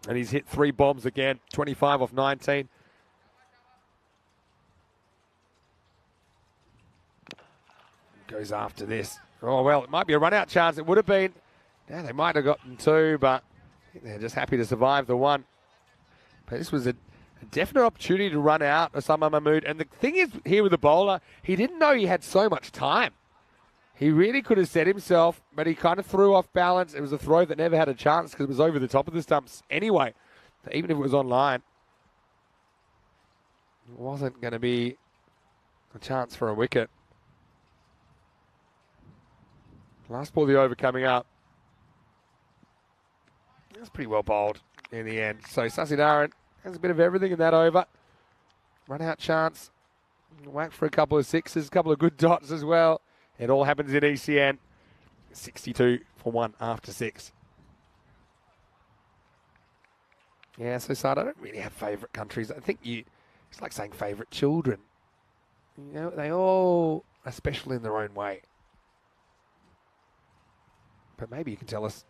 And he's hit 3 bombs again, 25 off 19. Goes after this. Oh, well, it might be a run-out chance. It would have been. Yeah, they might have gotten 2, but I think they're just happy to survive the 1. But this was a definite opportunity to run out Osama Mahmood. And the thing is here with the bowler, he didn't know he had so much time. He really could have set himself, but he kind of threw off balance. It was a throw that never had a chance because it was over the top of the stumps anyway. So even if it was on line, it wasn't going to be a chance for a wicket. Last ball of the over coming up. That's pretty well bowled in the end. So Sasidaran has a bit of everything in that over. Run out chance. Whack for a couple of 6s, a couple of good dots as well. It all happens in ECN. 62 for 1 after 6. Yeah, so sad. I don't really have favourite countries. I think it's like saying favourite children. You know, they all are special in their own way. But maybe you can tell us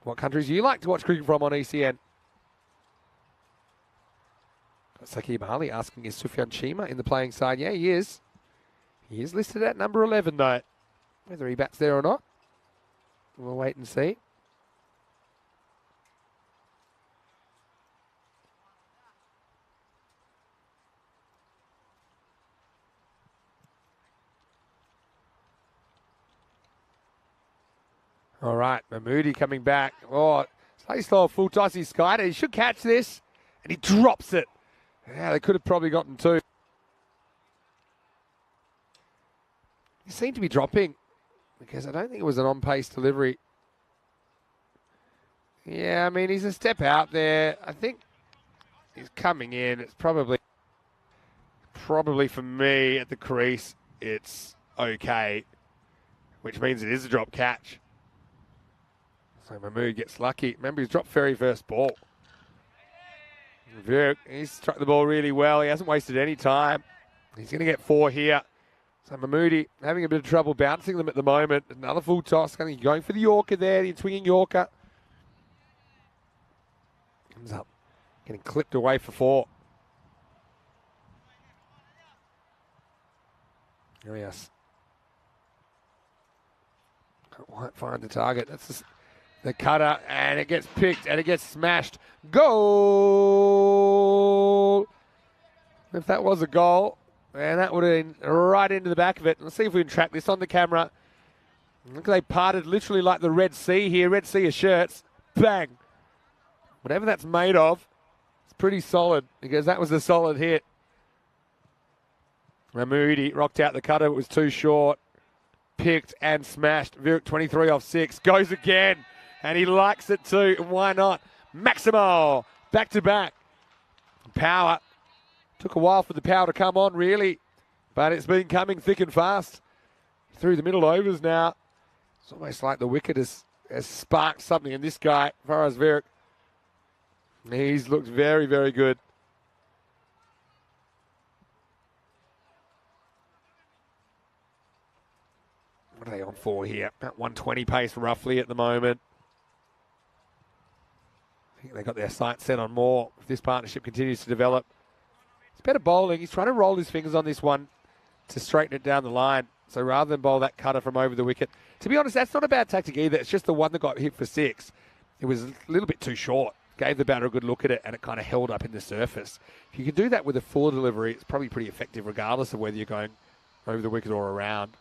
what countries you like to watch cricket from on ECN. Sakib Ali asking, is Sufyan Chima in the playing side? Yeah, he is. He is listed at number 11, though. Whether he bats there or not, we'll wait and see. All right, Mahmoodi coming back. Oh, slightly slow, full toss. He's skied it. He should catch this, and he drops it. Yeah, they could have probably gotten two. He seemed to be dropping because I don't think it was an on-pace delivery. Yeah, I mean, he's a step out there. I think he's coming in. It's probably for me at the crease, it's okay, which means it is a drop catch. So Mahmood gets lucky. Remember, he's dropped very first ball. He's struck the ball really well. He hasn't wasted any time. He's going to get 4 here. So Mahmoodi having a bit of trouble bouncing them at the moment. Another full toss. Going for the Yorker there, the swinging Yorker. Comes up. Getting clipped away for 4. There he is. Can't quite find the target. That's the cutter, and it gets picked, and it gets smashed. Goal! If that was a goal, and that would have been right into the back of it. Let's see if we can track this on the camera. Look, they parted literally like the Red Sea here. Red Sea of shirts. Bang! Whatever that's made of, it's pretty solid, because that was a solid hit. Mahmoodi rocked out the cutter. It was too short. Picked and smashed. Virik 23 off 6. Goes again. And he likes it too. Why not? Maximo. Back to back. Power. Took a while for the power to come on, really. But it's been coming thick and fast. Through the middle overs now. It's almost like the wicket has sparked something in this guy, Faraz Virik. He's looked very, very good. What are they on for here? About 120 pace roughly at the moment. I think they got their sights set on more if this partnership continues to develop. It's better bowling. He's trying to roll his fingers on this one to straighten it down the line. So rather than bowl that cutter from over the wicket. To be honest, that's not a bad tactic either. It's just the one that got hit for 6. It was a little bit too short. Gave the batter a good look at it, and it kind of held up in the surface. If you can do that with a full delivery, it's probably pretty effective regardless of whether you're going over the wicket or around.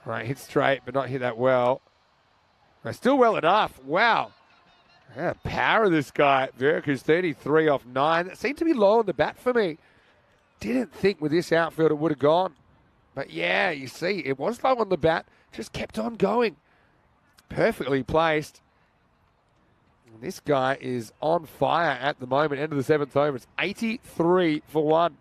Right, hit straight, but not hit that well. Still well enough. Wow. Yeah, power of this guy. Virik, who's 33 off 9. That seemed to be low on the bat for me. Didn't think with this outfield it would have gone. But yeah, you see, it was low on the bat. Just kept on going. Perfectly placed. And this guy is on fire at the moment. End of the 7th over. It's 83 for 1.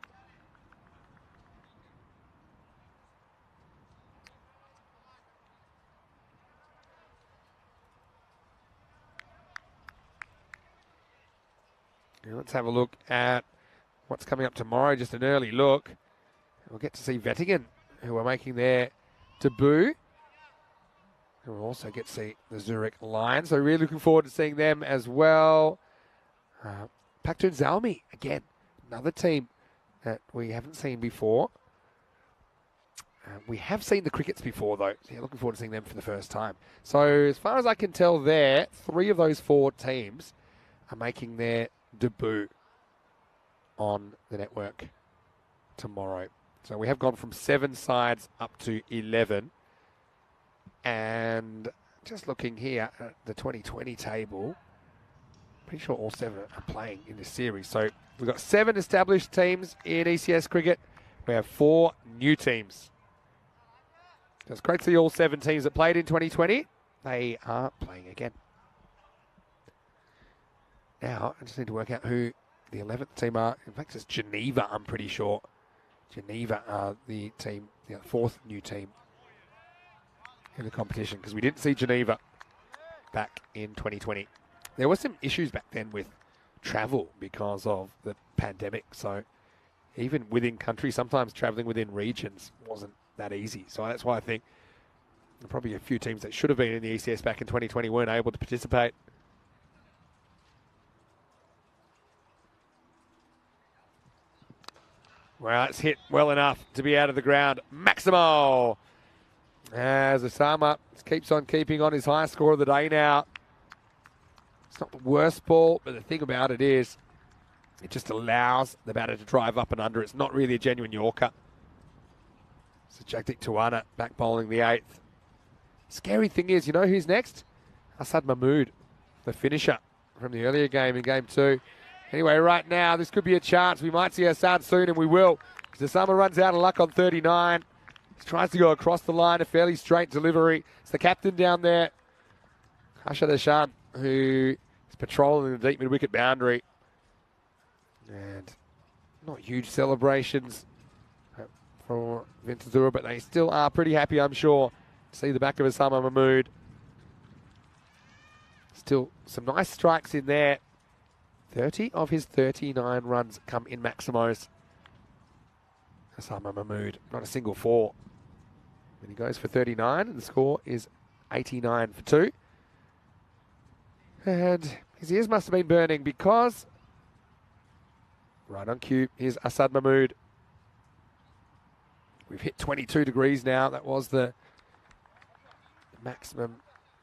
Let's have a look at what's coming up tomorrow. Just an early look. We'll get to see Vettingen, who are making their debut. And we'll also get to see the Zurich Lions. So really looking forward to seeing them as well. Paktun Zalmi, again, another team that we haven't seen before. We have seen the Crickets before, though. So yeah, looking forward to seeing them for the first time. So as far as I can tell there, 3 of those 4 teams are making their debut on the network tomorrow. So we have gone from 7 sides up to 11. And just looking here at the 2020 table, pretty sure all 7 are playing in this series. So we've got 7 established teams in ECS cricket. We have 4 new teams. So it's great to see all 7 teams that played in 2020. They are playing again. Now, I just need to work out who the 11th team are. In fact, it's Geneva, I'm pretty sure. Geneva are the team, the 4th new team in the competition, because we didn't see Geneva back in 2020. There were some issues back then with travel because of the pandemic. So even within country, sometimes traveling within regions wasn't that easy. So that's why I think probably a few teams that should have been in the ECS back in 2020 weren't able to participate. Well, it's hit well enough to be out of the ground. Maximo! As Osama keeps on keeping on his highest score of the day now. It's not the worst ball, but the thing about it is it just allows the batter to drive up and under. It's not really a genuine Yorker. So Jagdeep Tawana back bowling the 8th. Scary thing is, you know who's next? Asad Mahmood, the finisher from the earlier game in game 2. Anyway, right now, this could be a chance. We might see Asad soon, and we will. Because Osama runs out of luck on 39. He tries to go across the line, a fairly straight delivery. It's the captain down there, Hashad Hashan, who is patrolling the deep mid-wicket boundary. And not huge celebrations for Ventazura, but they still are pretty happy, I'm sure, to see the back of Osama Mahmood. Still some nice strikes in there. 30 of his 39 runs come in Maximos. Osama Mahmood, not a single 4. And he goes for 39, and the score is 89 for 2. And his ears must have been burning because right on cue is Asad Mahmood. We've hit 22 degrees now. That was the maximum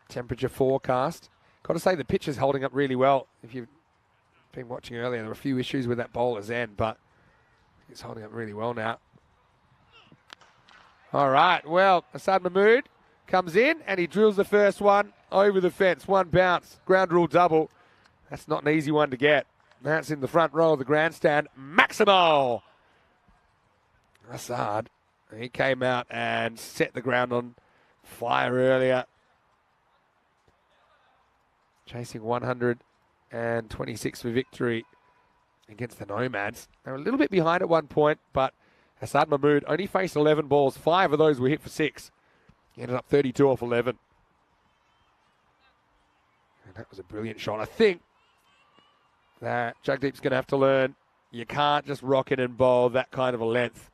temperature forecast. Got to say the pitch is holding up really well. If you've been watching earlier, there were a few issues with that bowler's end, but it's holding up really well now. All right, well, Asad Mahmood comes in and he drills the first one over the fence. One bounce, ground rule double. That's not an easy one to get. That's in the front row of the grandstand. Maximo! Asad, he came out and set the ground on fire earlier. Chasing 126 for victory against the Nomads. They were a little bit behind at one point, but Asad Mahmood only faced 11 balls. 5 of those were hit for 6. He ended up 32 off 11. And that was a brilliant shot. I think that Jagdeep's going to have to learn you can't just rock it and bowl that kind of a length.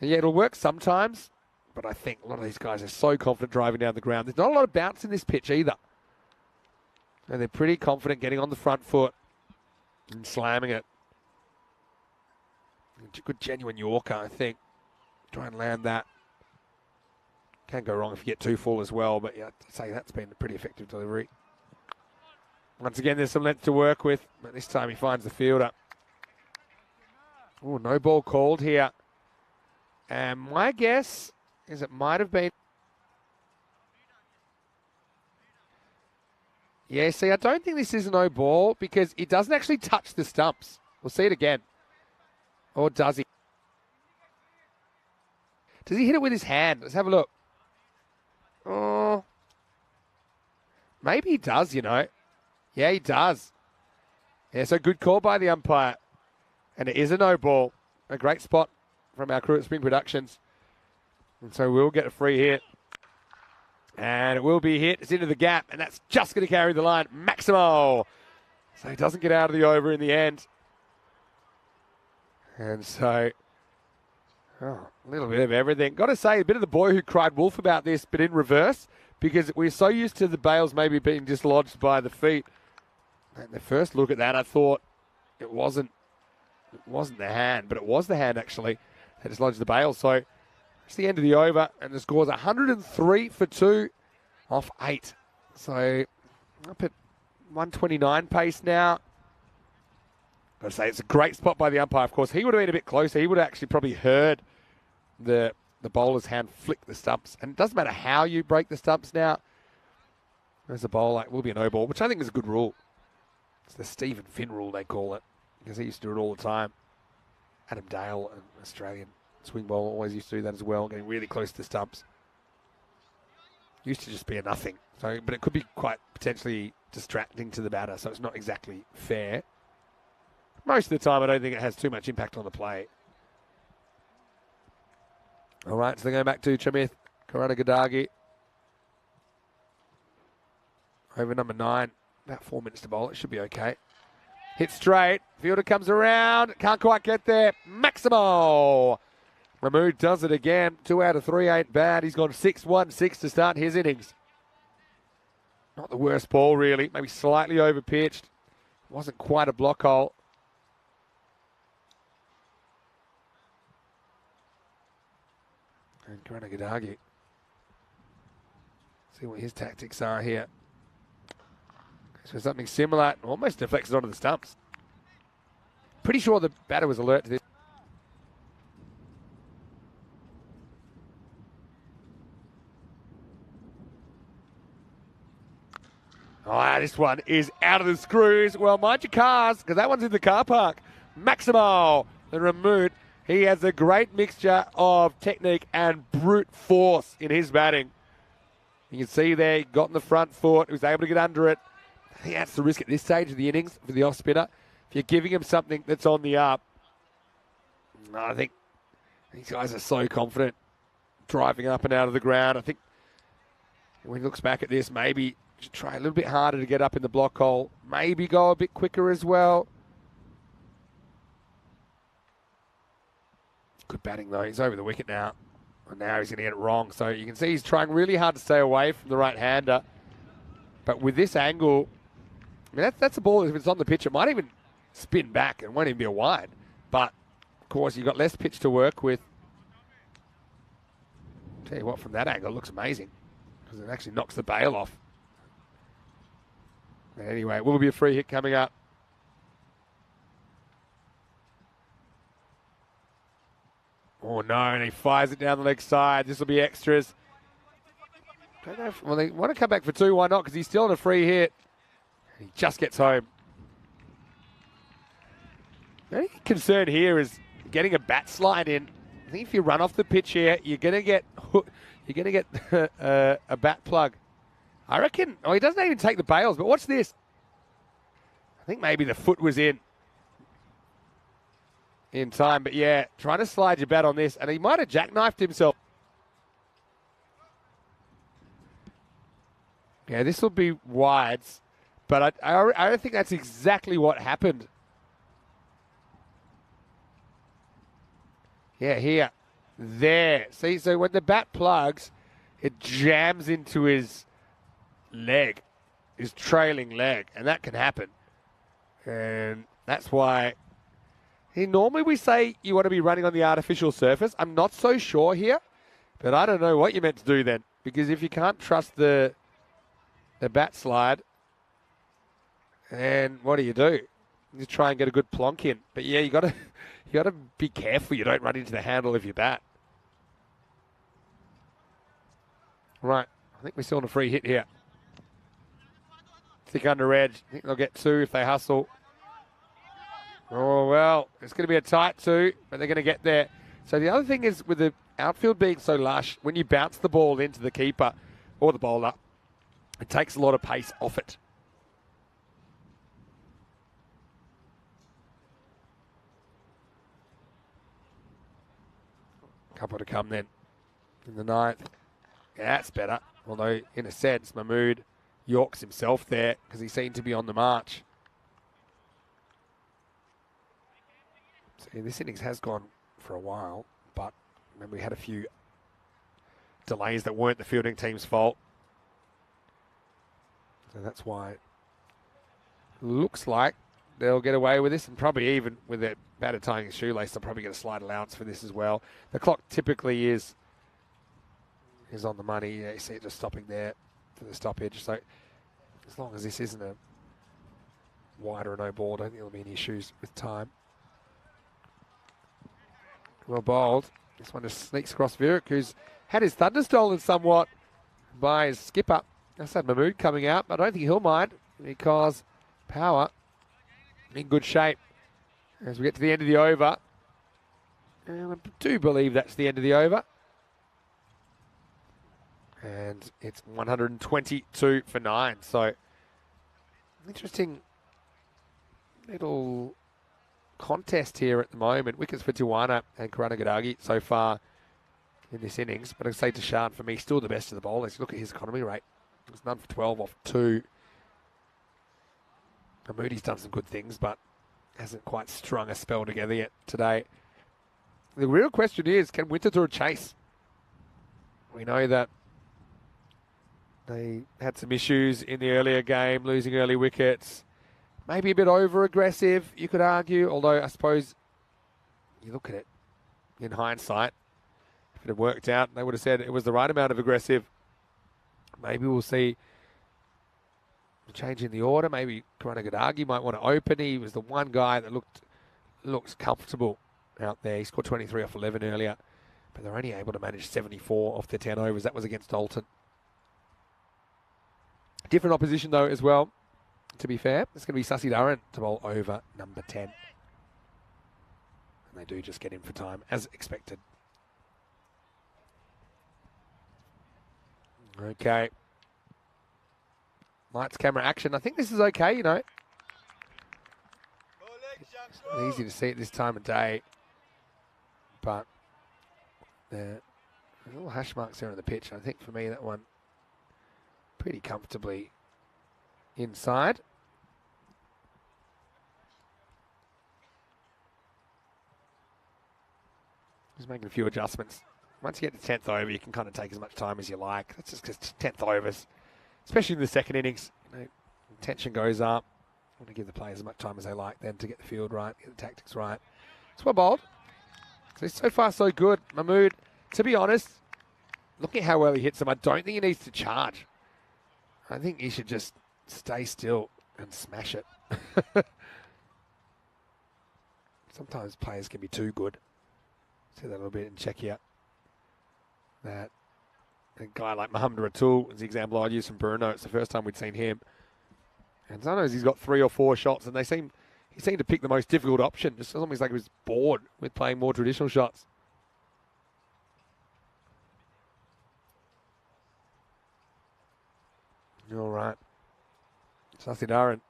And yeah, it'll work sometimes, but I think a lot of these guys are so confident driving down the ground. There's not a lot of bounce in this pitch either. And they're pretty confident getting on the front foot and slamming it. Good genuine Yorker, I think. Try and land that. Can't go wrong if you get too full as well, but yeah, I'd say that's been a pretty effective delivery. Once again, there's some length to work with, but this time he finds the fielder. Oh, no ball called here. And my guess is it might have been... Yeah, see, I don't think this is a no ball because it doesn't actually touch the stumps. We'll see it again. Or does he? Does he hit it with his hand? Let's have a look. Oh. Maybe he does, you know. Yeah, he does. Yeah, so good call by the umpire. And it is a no ball. A great spot from our crew at Spring Productions. And so we'll get a free hit. And it will be hit. It's into the gap. And that's just going to carry the line. Maximo. So he doesn't get out of the over in the end. And so, a little bit of everything. Got to say, a bit of the boy who cried wolf about this, but in reverse, because we're so used to the bails maybe being dislodged by the feet. And the first look at that, I thought it wasn't the hand, but it was the hand actually that dislodged the bail. So it's the end of the over, and the score's 103 for 2 off 8. So up at 129 pace now. Got to say, it's a great spot by the umpire, of course. He would have been a bit closer. He would have actually probably heard the bowler's hand flick the stumps. And it doesn't matter how you break the stumps now. There's a bowler, it will be a no ball, which I think is a good rule. It's the Stephen Finn rule, they call it, because he used to do it all the time. Adam Dale, an Australian swing bowler, always used to do that as well, getting really close to the stumps. Used to just be a nothing. So, but it could be quite potentially distracting to the batter, so it's not exactly fair. Most of the time, I don't think it has too much impact on the play. All right, so they're going back to Chamith Karanagadagi. over number 9. About 4 minutes to bowl. It should be okay. Hit straight. Fielder comes around. Can't quite get there. Maximo. Mahmood does it again. 2 out of 3 ain't bad. He's gone 6-1-6 to start his innings. Not the worst ball, really. Maybe slightly overpitched. Wasn't quite a block hole. And Karanagidagi. See what his tactics are here. So something similar. Almost deflects it onto the stumps. Pretty sure the batter was alert to this. Oh, this one is out of the screws. Well, mind your cars, because that one's in the car park. Maximo and Ramoot. He has a great mixture of technique and brute force in his batting. You can see there, he got in the front foot. He was able to get under it. I think that's the risk at this stage of the innings for the off-spinner. If you're giving him something that's on the up, I think these guys are so confident driving up and out of the ground. I think when he looks back at this, maybe should try a little bit harder to get up in the block hole. Maybe go a bit quicker as well. Good batting, though. He's over the wicket now. And now he's going to get it wrong. So you can see he's trying really hard to stay away from the right-hander. But with this angle, I mean, that's a ball, if it's on the pitch, it might even spin back and won't even be a wide. But, of course, you've got less pitch to work with. Tell you what, from that angle, it looks amazing. Because it actually knocks the bail off. But anyway, it will be a free hit coming up. Oh, no, and he fires it down the leg side. This will be extras. Don't know if, well, they want to come back for 2. Why not? Because he's still on a free hit. He just gets home. The only concern here is getting a bat slide in. I think if you run off the pitch here, you're going to get a bat plug. I reckon. Oh, he doesn't even take the bails. But watch this. I think maybe the foot was in time. But yeah, trying to slide your bat on this, and he might have jackknifed himself. Yeah, this will be wides, but I don't think that's exactly what happened. Yeah, here. There. See, so when the bat plugs, it jams into his leg, his trailing leg, and that can happen. And that's why normally we say you want to be running on the artificial surface. I'm not so sure here, but I don't know what you're meant to do then, because if you can't trust the bat slide, and what do? You try and get a good plonk in. But yeah, you got to be careful you don't run into the handle of your bat. Right, I think we're still on a free hit here. Thick under edge. I think they'll get 2 if they hustle. Oh, well, it's going to be a tight 2, but they're going to get there. So the other thing is, with the outfield being so lush, when you bounce the ball into the keeper or the bowler, it takes a lot of pace off it. Couple to come then in the 9th. Yeah, that's better. Although, in a sense, Mahmood Yorks himself there because he seemed to be on the march. See, this innings has gone for a while, but remember we had a few delays that weren't the fielding team's fault. So that's why it looks like they'll get away with this, and probably even with their batter tying his shoelace, they'll probably get a slight allowance for this as well. The clock typically is on the money. Yeah, you see it just stopping there for the stoppage. So as long as this isn't a wide or no ball, I don't think there'll be any issues with time. Well bowled. This one just sneaks across Virak, who's had his thunder stolen somewhat by his skipper. That's had Mahmood coming out, but I don't think he'll mind because Power in good shape as we get to the end of the over. And I do believe that's the end of the over. And it's 122 for 9. So, interesting little contest here at the moment. Wickets for Tiwana and Karanagidagi so far in this innings. But I'd say Deshard, for me, still the best of the bowlers. Look at his economy rate. It's none for 12 off 2. Moody's done some good things, but hasn't quite strung a spell together yet today. The real question is, can Winterthur chase? We know that they had some issues in the earlier game, losing early wickets. Maybe a bit over-aggressive, you could argue, although I suppose you look at it in hindsight, if it had worked out, they would have said it was the right amount of aggressive. Maybe we'll see a change in the order. Maybe Karanagandagi might want to open. He was the one guy that looks comfortable out there. He scored 23 off 11 earlier, but they're only able to manage 74 off their 10 overs. That was against Dalton. Different opposition, though, as well, to be fair. It's going to be Sussy Durran to bowl over number 10. And they do just get in for time, as expected. Okay. Lights, camera, action. I think this is okay, you know. It's easy to see at this time of day. But there's little hash marks there on the pitch. I think for me that one pretty comfortably inside. Just making a few adjustments. Once you get to 10th over, you can kind of take as much time as you like. That's just because 10th overs, especially in the second innings, you know, tension goes up. I want to give the players as much time as they like then to get the field right, get the tactics right. It's well bowled. So far, so good. Mahmood, to be honest, looking at how well he hits them, I don't think he needs to charge. I think he should just stay still and smash it. Sometimes players can be too good. See that a little bit and check here. That a guy like Muhammad Ratul is the example I'd use from Bruno. It's the first time we'd seen him. And sometimes he's got 3 or 4 shots, and he seemed to pick the most difficult option. Just almost like he was bored with playing more traditional shots. All right. Sussy Durran.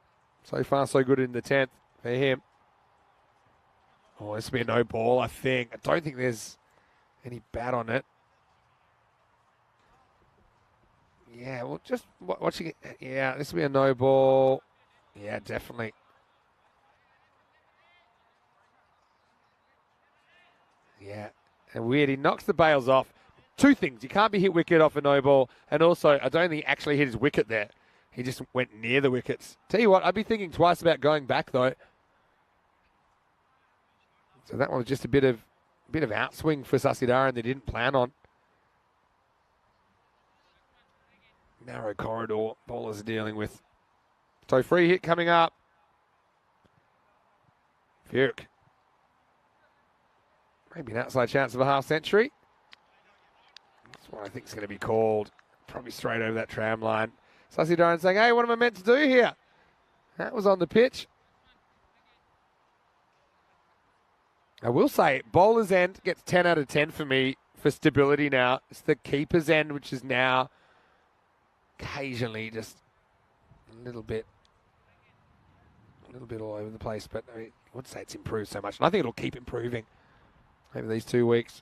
So far, so good in the 10th for him. Oh, this will be a no ball, I think. I don't think there's any bat on it. Yeah, well, just watching it. Yeah, this will be a no ball. Yeah, definitely. Yeah, and weird. He knocks the bails off. 2 things. You can't be hit wicket off a no ball. And also, I don't think he actually hit his wicket there. He just went near the wickets. Tell you what, I'd be thinking twice about going back, though. So that one was just a bit of outswing for Sussy Durran they didn't plan on. Narrow corridor bowlers are dealing with. So free hit coming up. Furyk. Maybe an outside chance of a half century. That's what I think is going to be called. Probably straight over that tram line. Sussy Durran saying, hey, what am I meant to do here? That was on the pitch. I will say, bowler's end gets 10 out of 10 for me for stability now. It's the keeper's end, which is now occasionally just a little bit all over the place. But I would say it's improved so much. And I think it'll keep improving over these 2 weeks.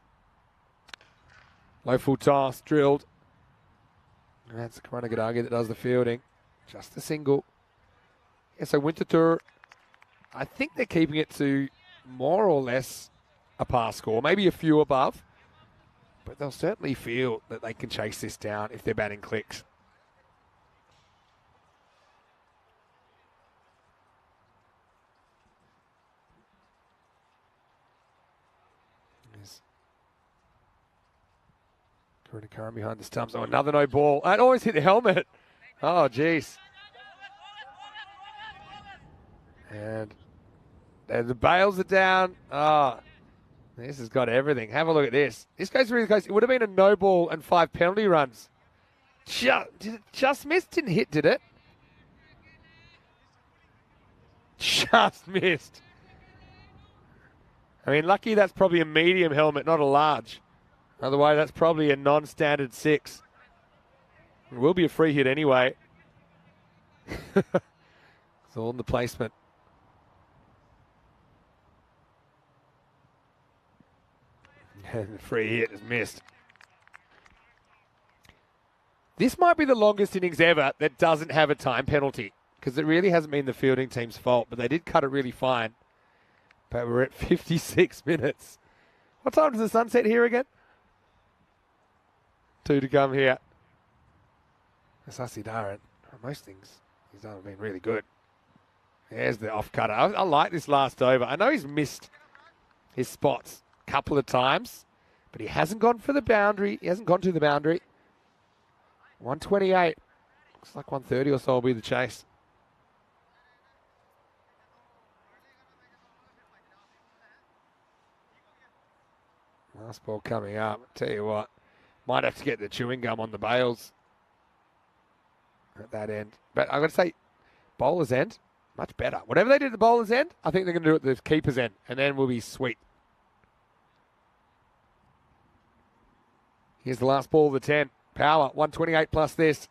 Low full toss, drilled. And that's Karanagandagi that does the fielding. Just a single. Yeah, so Winterthur, I think they're keeping it to more or less a par score, maybe a few above, but they'll certainly feel that they can chase this down if their batting clicks. There's Karan behind the stumps. Oh, another no ball. That always hit the helmet. Oh, jeez. And the bails are down. Oh, this has got everything. Have a look at this. This goes really close. It would have been a no ball and 5 penalty runs. Did it just miss? Didn't hit, did it? Just missed. I mean, lucky that's probably a medium helmet, not a large. Otherwise, that's probably a non-standard 6. It will be a free hit anyway. It's all in the placement. And the free hit is missed. This might be the longest innings ever that doesn't have a time penalty. because it really hasn't been the fielding team's fault, but they did cut it really fine. But we're at 56 minutes. What time does the sun set here again? 2 to come here. That's Ussi Darren. Most things he's done have been really good. There's the off-cutter. I like this last over. I know he's missed his spots a couple of times, but he hasn't gone for the boundary. He hasn't gone to the boundary. 128. Looks like 130 or so will be the chase. Last ball coming up. Tell you what, might have to get the chewing gum on the bails at that end. But I'm going to say bowler's end, much better. Whatever they did at the bowler's end, I think they're going to do it at the keeper's end, and then we'll be sweet. Here's the last ball of the 10. Power, 128 plus this.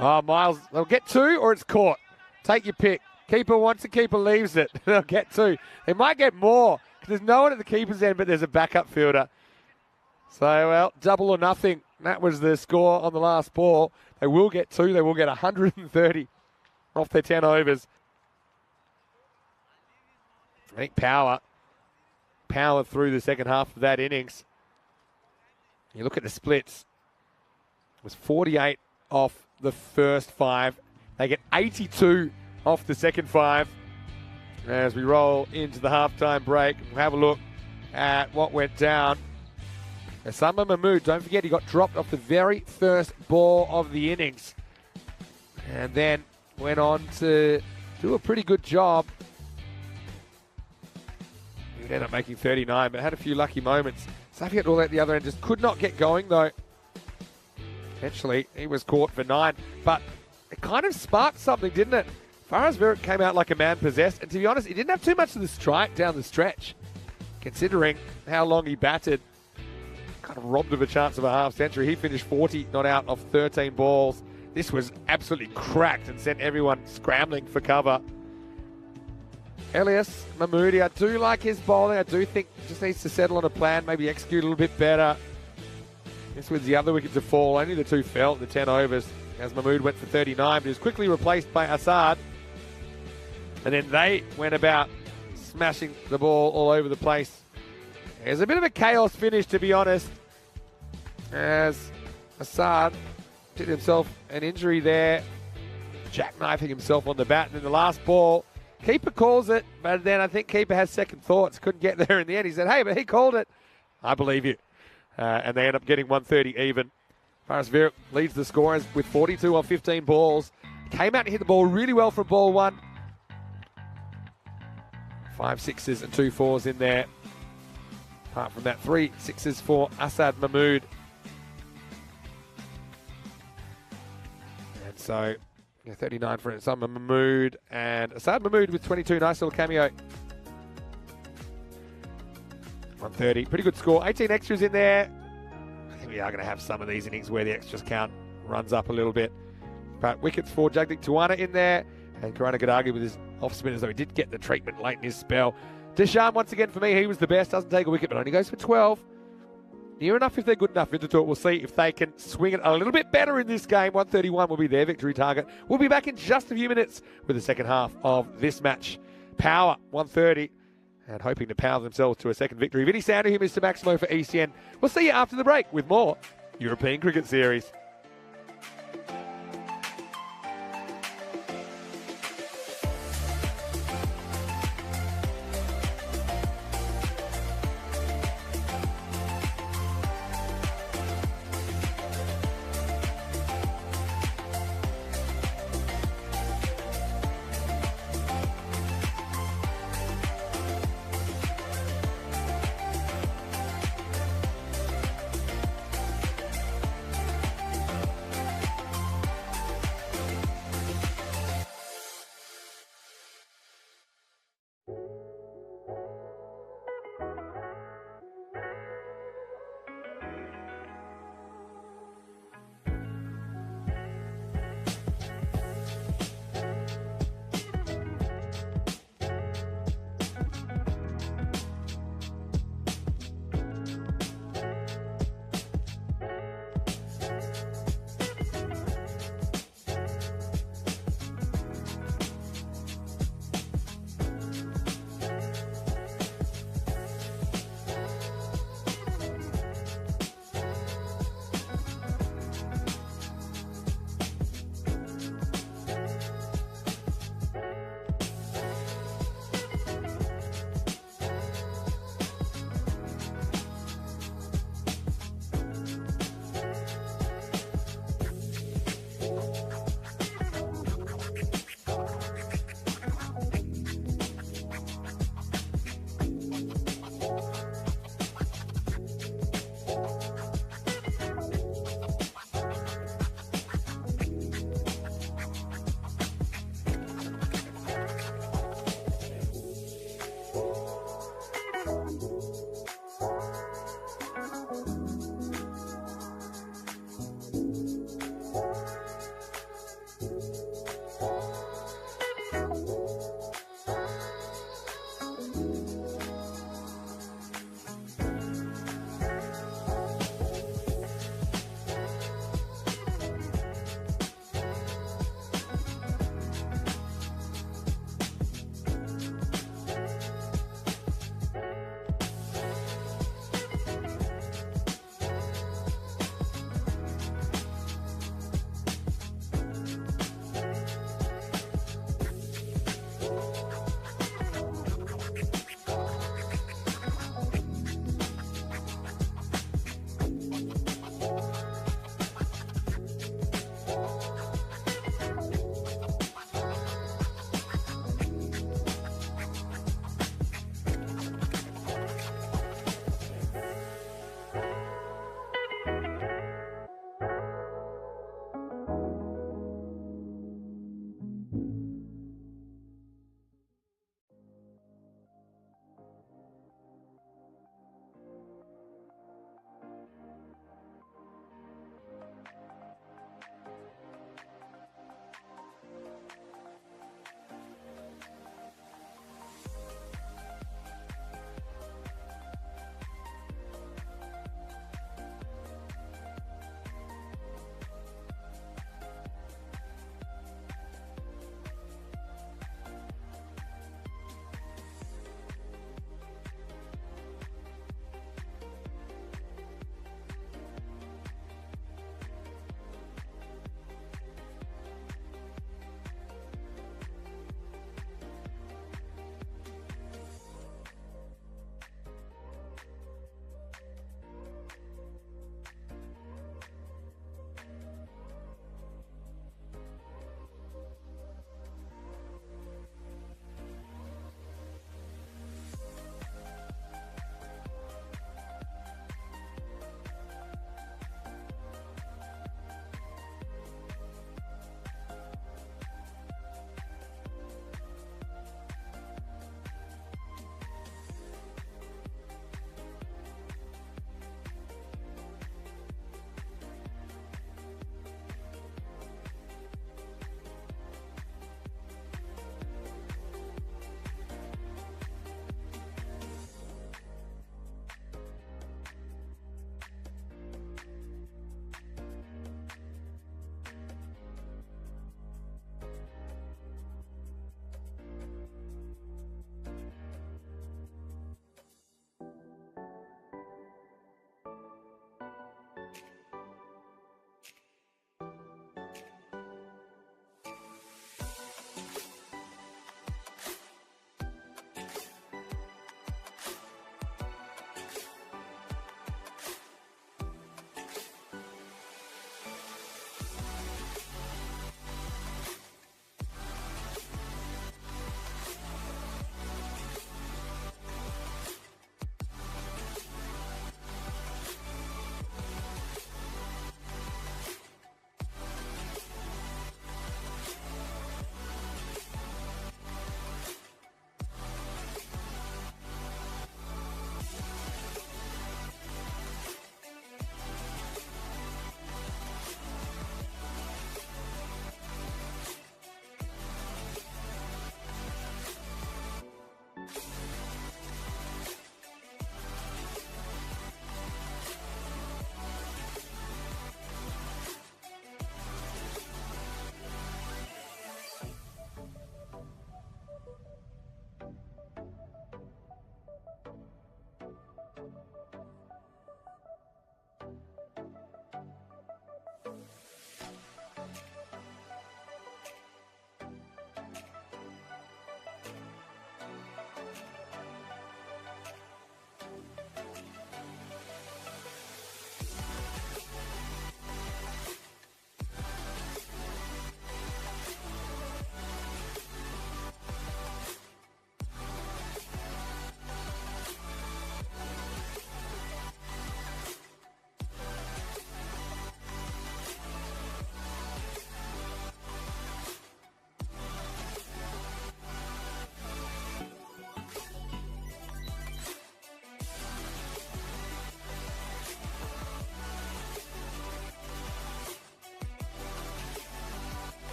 Oh, Miles, they'll get 2 or it's caught. Take your pick. Keeper wants it, keeper leaves it. They'll get 2. They might get more because there's no one at the keeper's end, but there's a backup fielder. So, well, double or nothing. That was the score on the last ball. They will get 2. They will get 130 off their 10 overs. I think Power through the second half of that innings. You look at the splits. It was 48 off the first 5. They get 82 off the second 5. As we roll into the halftime break, we'll have a look at what went down. Osama Mahmood, don't forget, he got dropped off the very first ball of the innings. And then went on to do a pretty good job. He ended up making 39, but had a few lucky moments. Safiat all at the other end just could not get going, though. Eventually, he was caught for 9. But it kind of sparked something, didn't it? Faraz Virat came out like a man possessed. And to be honest, he didn't have too much of the strike down the stretch, considering how long he batted. Kind of robbed of a chance of a half century. He finished 40 not out off 13 balls. This was absolutely cracked and sent everyone scrambling for cover. Elias Mahmoodi, I do like his bowling. I do think he just needs to settle on a plan, maybe execute a little bit better. This was the other wicket to fall. Only the 2 fell in the 10 overs as Mahmood went for 39, but he was quickly replaced by Assad. And then they went about smashing the ball all over the place. It was a bit of a chaos finish, to be honest, as Assad did himself an injury there, jackknifing himself on the bat. And then the last ball, keeper calls it, but then I think keeper has second thoughts. Couldn't get there in the end. He said, hey, but he called it. I believe you. And they end up getting 130 even. Faraz Virat leads the scorers with 42 on 15 balls. Came out and hit the ball really well from ball 1. 5 6s and 2 4s in there. Apart from that, 3 6s for Assad Mahmood. And so, 39 for Osama Mahmood. And Assad Mahmood with 22. Nice little cameo. 130. Pretty good score. 18 extras in there. I think we are going to have some of these innings where the extras count runs up a little bit. But wickets for Jagdeep Tawana in there. And Karana Gadagi with his off spinners, though he did get the treatment late in his spell. Desham, once again, for me, he was the best. Doesn't take a wicket, but only goes for 12. Near enough if they're good enough into it. We'll see if they can swing it a little bit better in this game. 131 will be their victory target. We'll be back in just a few minutes with the second half of this match. Power, 130. And hoping to power themselves to a second victory. Vinny Sandhu, Mr. Maximo for ECN. We'll see you after the break with more European Cricket Series.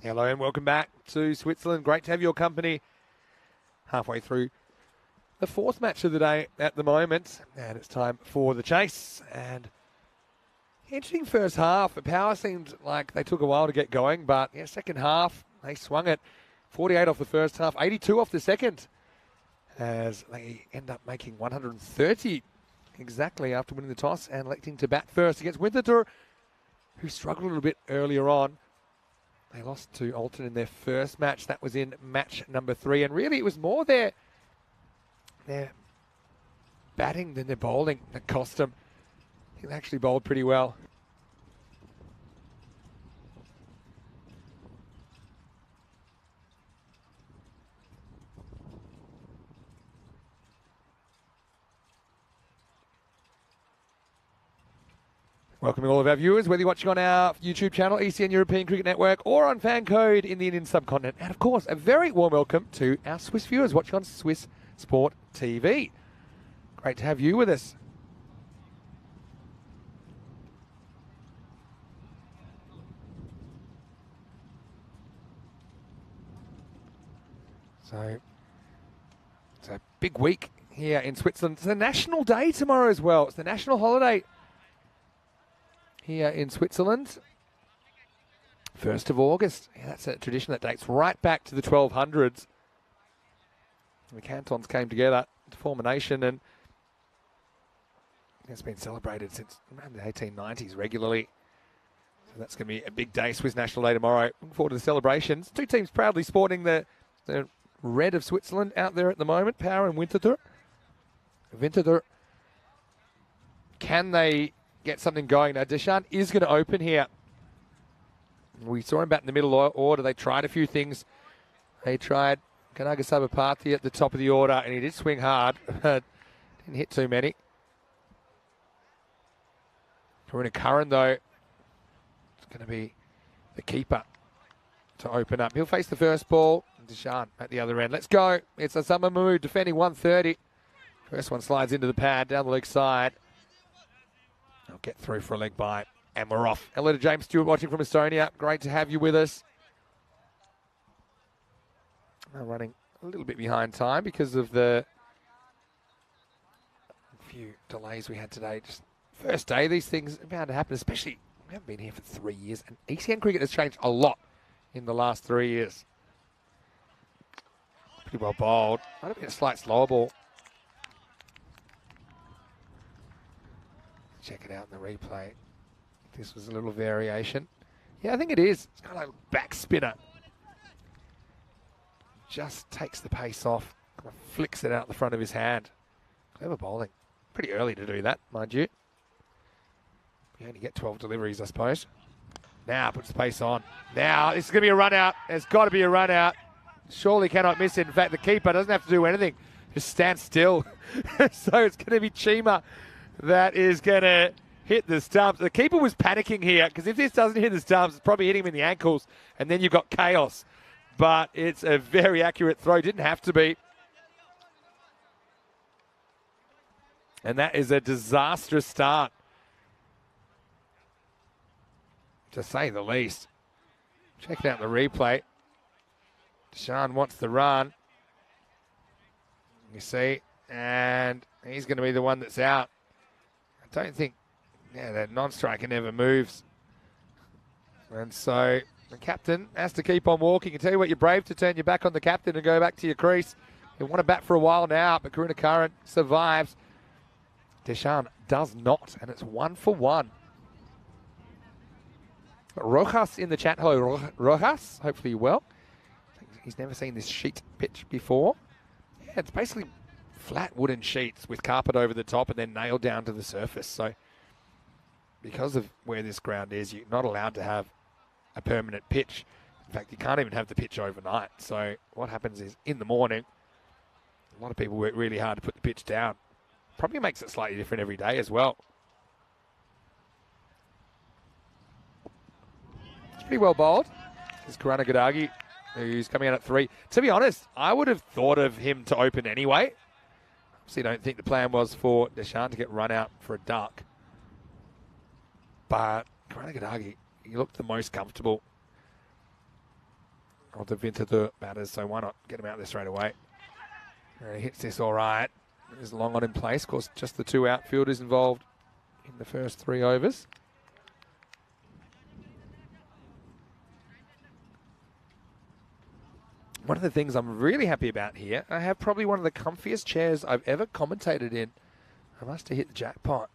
Hello and welcome back to Switzerland. Great to have your company halfway through the fourth match of the day at the moment. And it's time for the chase. And interesting first half. The power seemed like they took a while to get going, but yeah, second half, they swung it. 48 off the first half, 82 off the second, as they end up making 130 exactly after winning the toss and electing to bat first against Winterthur, who struggled a little bit earlier on. They lost to Alton in their first match. That was in match number 3. And really, it was more their batting than their bowling that cost them. I think they actually bowled pretty well. Welcoming all of our viewers, whether you're watching on our YouTube channel, ECN European Cricket Network, or on Fan Code in the Indian subcontinent. And of course, a very warm welcome to our Swiss viewers watching on Swiss Sport TV. Great to have you with us. So, it's a big week here in Switzerland. It's a national day tomorrow as well. It's the national holiday here in Switzerland. 1st of August. Yeah, that's a tradition that dates right back to the 1200s. The cantons came together to form a nation, and it's been celebrated since around the 1890s regularly. So that's going to be a big day, Swiss National Day tomorrow. Looking forward to the celebrations. Two teams proudly sporting the red of Switzerland out there at the moment, Power and Winterthur. Winterthur, can they get something going? Now, Deshan is going to open here. We saw him bat in the middle order. They tried a few things. They tried Kanaga Sabapathy at the top of the order, and he did swing hard, but didn't hit too many. Karuna Curran, though, is going to be the keeper to open up. He'll face the first ball. Deshan at the other end. Let's go. It's Osama Mahmood defending 130. First one slides into the pad down the leg side. I'll get through for a leg bye, and we're off. Hello to James Stewart watching from Estonia. Great to have you with us. Now running a little bit behind time because of the few delays we had today. Just first day, these things are bound to happen, especially we haven't been here for 3 years, and ECN cricket has changed a lot in the last 3 years. Pretty well bowled. Might have been a slight slower ball. Check it out in the replay. This was a little variation. Yeah, I think it is. It's kind of like a back spinner. Just takes the pace off. Kind of flicks it out the front of his hand. Clever bowling. Pretty early to do that, mind you. You only get 12 deliveries, I suppose. Now puts the pace on. Now, this is going to be a run out. There's got to be a run out. Surely cannot miss it. In fact, the keeper doesn't have to do anything. Just stand still. So it's going to be Chima that is going to hit the stumps. The keeper was panicking here because if this doesn't hit the stumps, it's probably hitting him in the ankles, and then you've got chaos. But it's a very accurate throw. Didn't have to be. And that is a disastrous start, to say the least. Checking out the replay. Deshan wants the run. You see, and he's going to be the one that's out. I don't think, that non-striker never moves. And so the captain has to keep on walking. I tell you what, you're brave to turn your back on the captain and go back to your crease. You want to bat for a while now, but Karuna Curran survives. Deshan does not, and it's 1 for 1. Rojas in the chat. Hello, Rojas. Hopefully you're well. He's never seen this sheet pitch before. Yeah, it's basically flat wooden sheets with carpet over the top and then nailed down to the surface. So because of where this ground is, you're not allowed to have a permanent pitch. In fact, you can't even have the pitch overnight. So what happens is in the morning, a lot of people work really hard to put the pitch down. Probably makes it slightly different every day as well. It's pretty well bowled. This is Karuna Gadagi, who's coming out at 3. To be honest, I would have thought of him to open anyway. Obviously, don't think the plan was for Deshan to get run out for a duck. But Karuna Gadagi, he looked the most comfortable. of the Winterthur batters, so why not get him out there straight away? And he hits this all right. There's long on in place. Of course, just the two outfielders involved in the first 3 overs. One of the things I'm really happy about here, I have probably one of the comfiest chairs I've ever commentated in. I must have hit the jackpot.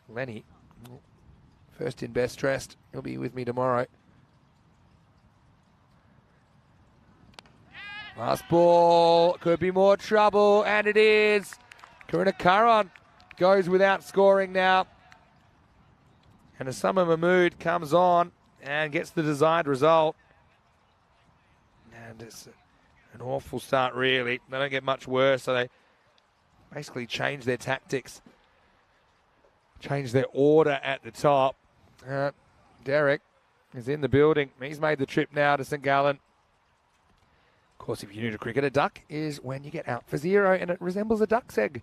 Lenny, first in best dressed. He'll be with me tomorrow. Last ball, could be more trouble, and it is. Karunakaran goes without scoring now. And Asama Mahmood comes on and gets the desired result. And it's an awful start, really. They don't get much worse, so they basically change their tactics, change their order at the top. Derek is in the building. He's made the trip now to St. Gallen. Of course, if you're new to cricket, a duck is when you get out for 0 and it resembles a duck's egg.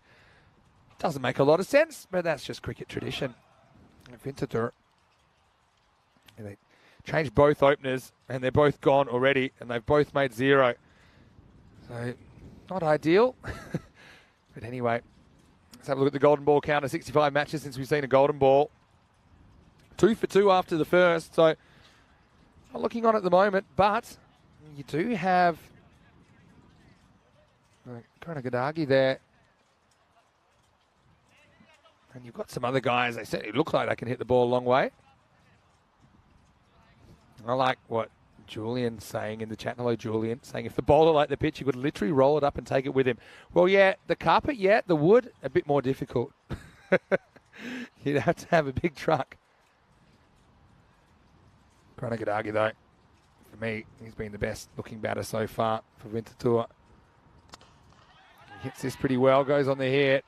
Doesn't make a lot of sense, but that's just cricket tradition. Winterthur. They changed both openers, and they're both gone already, and they've both made 0. So, not ideal. But anyway, let's have a look at the golden ball counter. 65 matches since we've seen a golden ball. 2 for 2 after the first, so not looking on at the moment, but you do have Karangadagi there. And you've got some other guys, they certainly look like they can hit the ball a long way. I like what Julian's saying in the chat. Hello, Julian. Saying if the bowler liked the pitch, you could literally roll it up and take it with him. Well, yeah, the carpet, yeah. The wood, a bit more difficult. You'd have to have a big truck. Karangadagi, though, for me, he's been the best looking batter so far for Winterthur. He hits this pretty well, goes on the hit.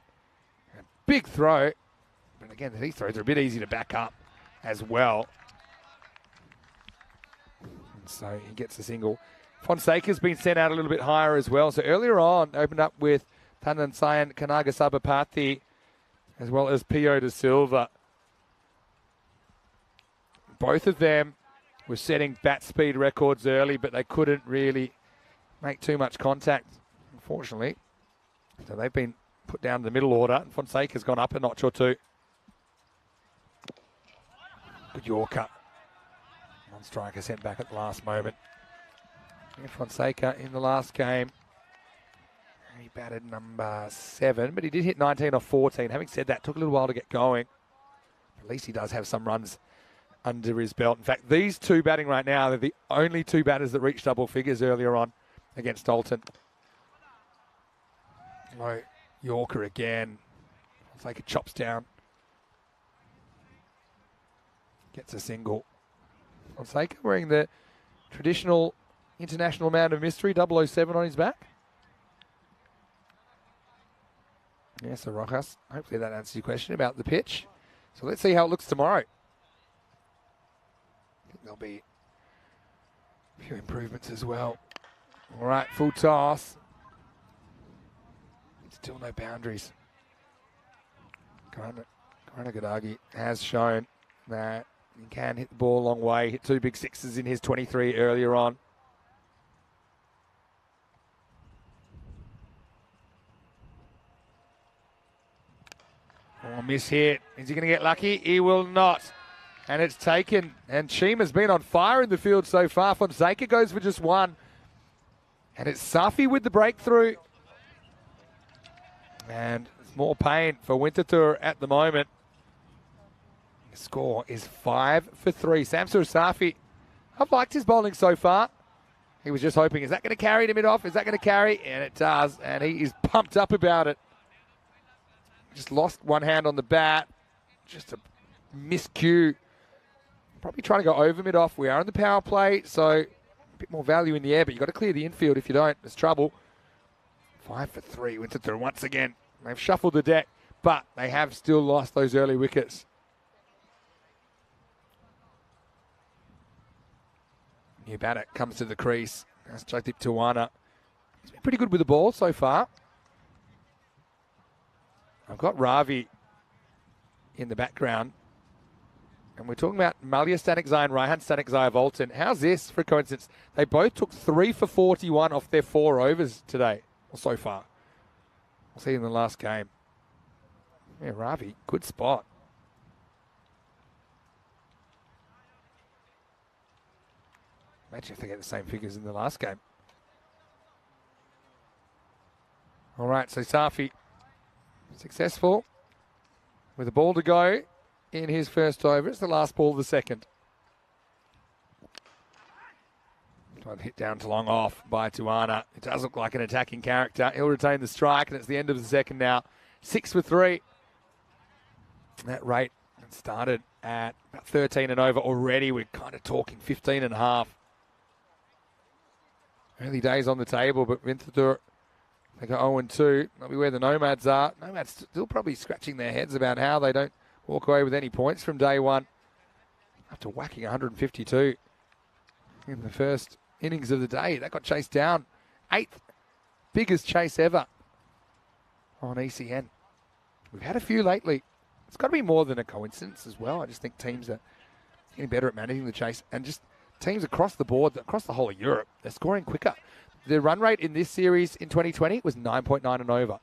A big throw. But again, these throws are a bit easy to back up as well. So he gets a single. Fonseca's been sent out a little bit higher as well. So earlier on, opened up with Tanansayan Kanagasabapathy as well as Pio de Silva. Both of them were setting bat speed records early, but they couldn't really make too much contact, unfortunately. So they've been put down to the middle order, and Fonseca's gone up a notch or 2. Good Yorker. One striker sent back at the last moment. And Fonseca in the last game, he batted number 7, but he did hit 19 off 14. Having said that, took a little while to get going. At least he does have some runs under his belt. In fact, these two batting right now, they're the only 2 batters that reached double figures earlier on against Dalton. Oh, Yorker again. Fonseca chops down. Gets a single. Fonseca wearing the traditional international man of mystery, 007 on his back. Yes, so Rojas, hopefully that answers your question about the pitch. So let's see how it looks tomorrow. I think there'll be a few improvements as well. All right, full toss. Still no boundaries. Karangadagi has shown that he can hit the ball a long way. Hit 2 big sixes in his 23 earlier on. Oh, miss hit. Is he going to get lucky? He will not. And it's taken. And Chima's been on fire in the field so far. Fonseca goes for just 1. And it's Safi with the breakthrough. And it's more pain for Winterthur at the moment. The score is 5 for 3. Samsur Safi, I've liked his bowling so far. He was just hoping, is that going to carry to mid-off? Is that going to carry? And it does. And he is pumped up about it. Just lost one hand on the bat. Just a miscue. Probably trying to go over mid-off. We are in the power play, so a bit more value in the air, but you've got to clear the infield. If you don't, there's trouble. 5 for 3. Winterthur once again. They've shuffled the deck, but they have still lost those early wickets. New batter comes to the crease. That's Jagdeep Tawana. He's been pretty good with the ball so far. I've got Ravi in the background. And we're talking about Malia Stanikzai and Raihan Stanikzai of Alton. How's this for a coincidence? They both took 3 for 41 off their 4 overs today, or so far. We'll see in the last game. Yeah, Ravi, good spot. Imagine if they get the same figures in the last game. All right, so Safi successful with a ball to go in his first over. It's the last ball of the second. Hit down to long off by Tuana. It does look like an attacking character. He'll retain the strike, and it's the end of the second now. 6 for 3. That rate started at about 13 and over already. We're kind of talking 15 and a half. Early days on the table, but Winterthur, they go 0-2. That'll be where the Nomads are. Nomads still probably scratching their heads about how they don't walk away with any points from day one. After whacking 152 in the first innings of the day. That got chased down. 8th biggest chase ever on ECN. We've had a few lately. It's got to be more than a coincidence as well. I just think teams are getting better at managing the chase, and just teams across the board, across the whole of Europe, they're scoring quicker. The run rate in this series in 2020 was 9.9 and over.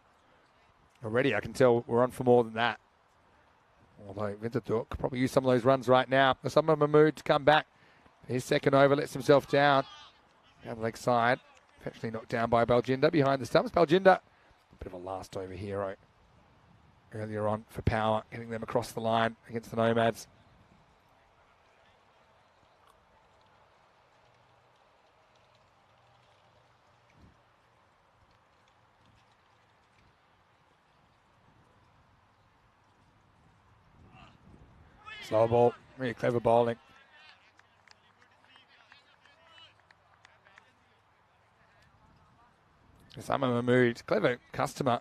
Already I can tell we're on for more than that. Although Winterthur could probably use some of those runs right now. Osama Mahmood to come back. His second over lets himself down. Down the leg side. Eventually knocked down by Baljinder behind the stumps. Baljinder, a bit of a last over hero earlier on for power, getting them across the line against the Nomads. Slow ball, really clever bowling. Osama Mahmood, clever customer.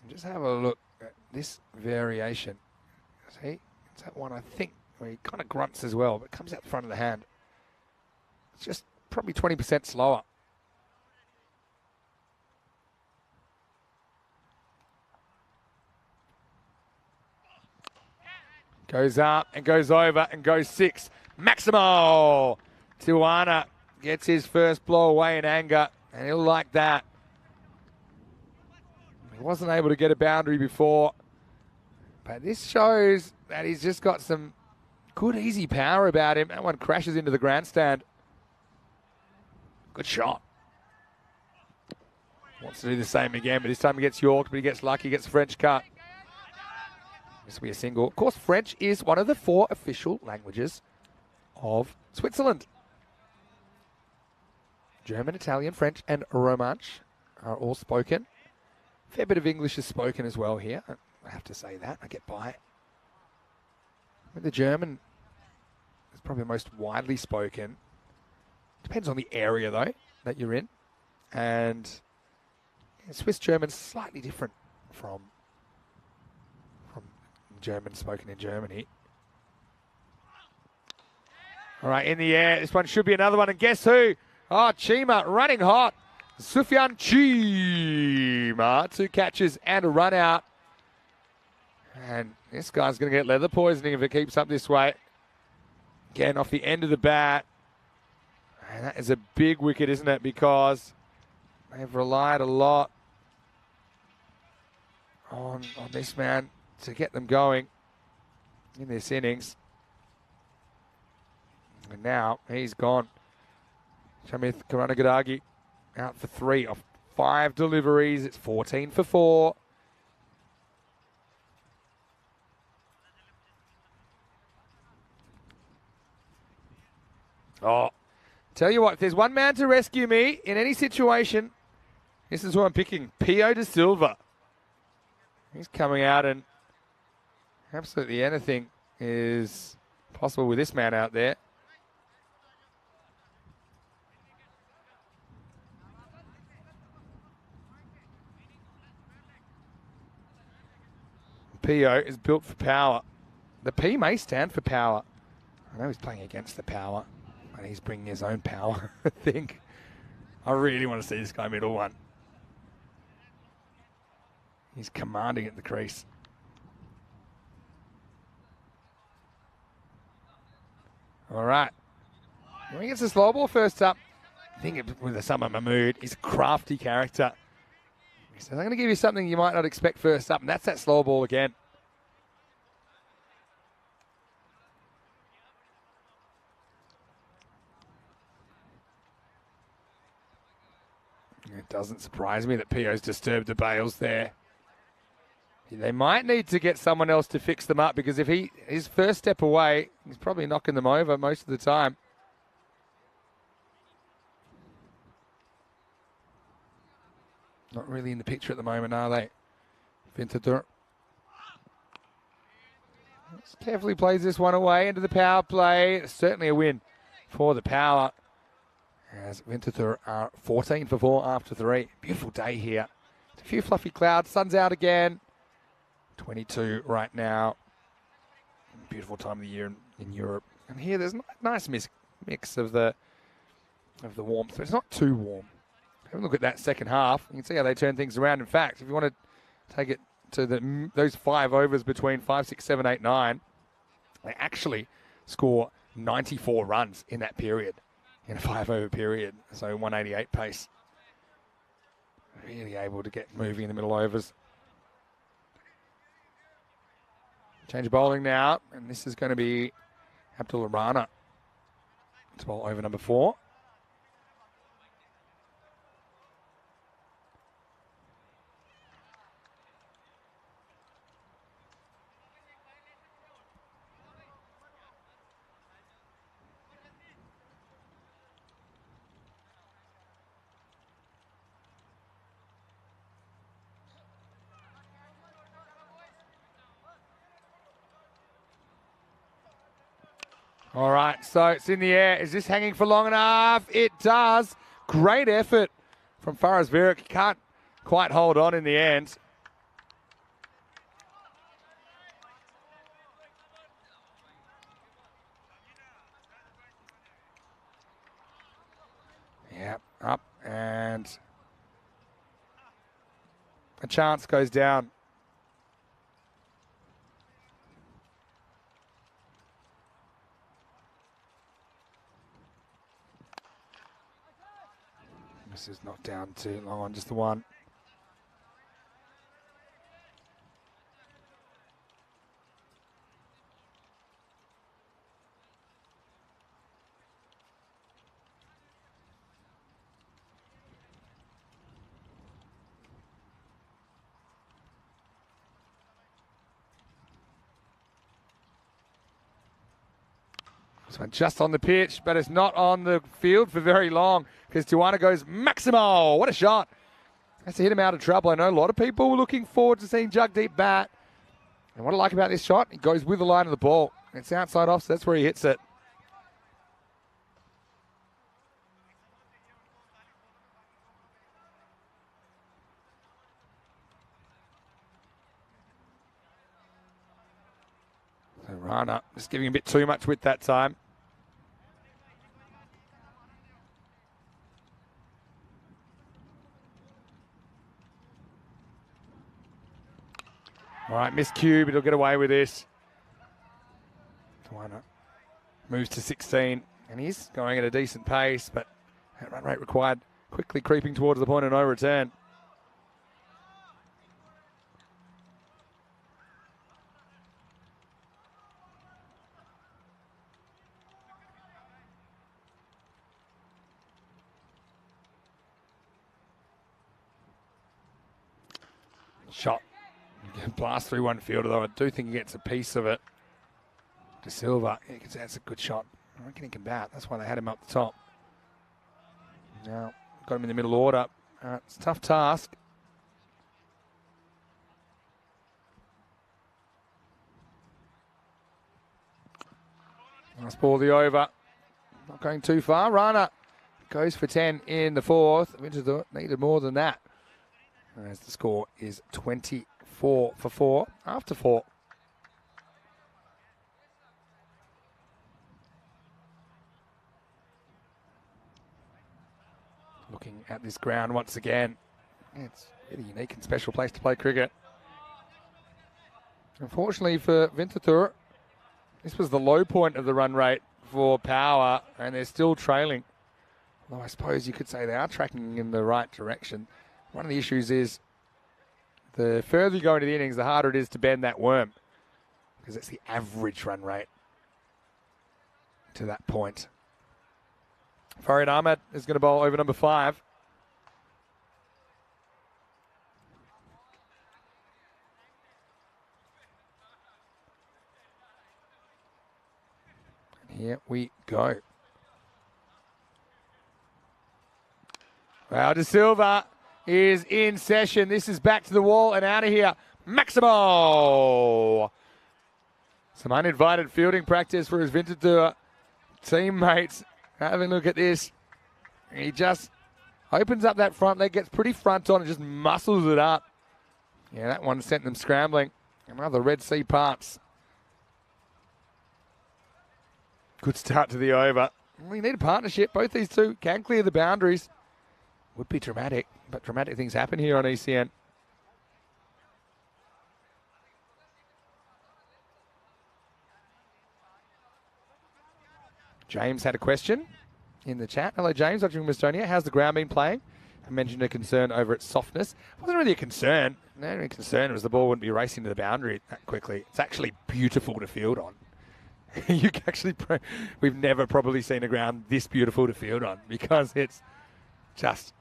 Just have a look at this variation. See, it's that one I think where he kind of grunts as well, but comes out the front of the hand. It's just probably 20% slower. Goes up and goes over and goes 6. Maximo! Tuana gets his first blow away in anger, and he'll like that. He wasn't able to get a boundary before, but this shows that he's just got some good, easy power about him. That one crashes into the grandstand. Good shot. Wants to do the same again, but this time he gets York, but he gets lucky, gets French cut. This will be a single. Of course, French is one of the 4 official languages of Switzerland. German, Italian, French, and Romansh are all spoken. Fair bit of English is spoken as well here. I have to say that. I get by. The German is probably the most widely spoken. Depends on the area, though, that you're in. And Swiss German's slightly different from German spoken in Germany. All right, in the air. This one should be another one. And guess who? Oh, Chima running hot. Sufyan Chima. 2 catches and a run out. And this guy's going to get leather poisoning if it keeps up this way. Again, off the end of the bat. And that is a big wicket, isn't it? Because they've relied a lot on this man to get them going in this innings. And now he's gone. Shamith Karanagadagi out for 3 off 5 deliveries. It's 14 for 4. Oh, tell you what, if there's one man to rescue me in any situation, this is who I'm picking. Pio de Silva. He's coming out, and absolutely anything is possible with this man out there. Pio is built for power. The P may stand for power. I know he's playing against the power, and he's bringing his own power, I think. I really want to see this guy middle one. He's commanding at the crease. All right. When he gets a slow ball first up, I think with the Summer Mahmood, he's a crafty character. He says, I'm going to give you something you might not expect first up, and that's that slow ball again. It doesn't surprise me that Pio's disturbed the bails there. They might need to get someone else to fix them up, because if his first step away, he's probably knocking them over most of the time. Not really in the picture at the moment, are they? Vintadur carefully plays this one away into the power play. Certainly a win for the power, as Vintadur are 14 for 4 after 3. Beautiful day here. A few fluffy clouds. Sun's out again. 22 right now. Beautiful time of the year in Europe. And here there's a nice mix of the warmth, but it's not too warm. Have a look at that second half. You can see how they turn things around. In fact, if you want to take it to those 5 overs between 5, 6, 7, 8, 9, they actually score 94 runs in that period, in a 5-over period. So 188 pace. Really able to get moving in the middle overs. Change of bowling now, and this is going to be Abdul Rana to bowl over number 4. All right, so it's in the air. Is this hanging for long enough? It does. Great effort from Faraz Virak. Can't quite hold on in the end. Yeah, up, and a chance goes down. This is not down too long on just the one. This one just on the pitch, but it's not on the field for very long, because Tijuana goes Maximo. What a shot. Has to hit him out of trouble. I know a lot of people were looking forward to seeing Jagdeep bat. And what I like about this shot, it goes with the line of the ball. It's outside off, so that's where he hits it. So Rana just giving a bit too much width that time. All right, missed cue, but he'll get away with this. Tawana moves to 16, and he's going at a decent pace, but that run rate required quickly creeping towards the point of no return. Shot. Blast through one fielder, though. I do think he gets a piece of it. De Silva, yeah, that's a good shot. I reckon he can bat. That's why they had him up the top. Now, got him in the middle order. It's a tough task. Last ball, the over. Not going too far. Rana goes for 10 in the 4th. Winter needed more than that, as the score is 24 for 4 after 4. Looking at this ground once again. It's a really unique and special place to play cricket. Unfortunately for Vintatur, this was the low point of the run rate for power, and they're still trailing. Although I suppose you could say they are tracking in the right direction. One of the issues is the further you go into the innings, the harder it is to bend that worm, because it's the average run rate to that point. Farid Ahmed is going to bowl over number 5. Here we go. Well, De Silva is in session. This is back to the wall and out of here. Maximo! Some uninvited fielding practice for his Vintadur teammates. Having a look at this. He just opens up that front leg, gets pretty front on and just muscles it up. Yeah, that one sent them scrambling. Another Red Sea parts. Good start to the over. We need a partnership. Both these two can clear the boundaries. Would be dramatic, but dramatic things happen here on ECN. James had a question in the chat. Hello, James, watching from Estonia. How's the ground been playing? I mentioned a concern over its softness. It wasn't really a concern. The only concern was the ball wouldn't be racing to the boundary that quickly. It's actually beautiful to field on. You can actually, we've never probably seen a ground this beautiful to field on, because it's just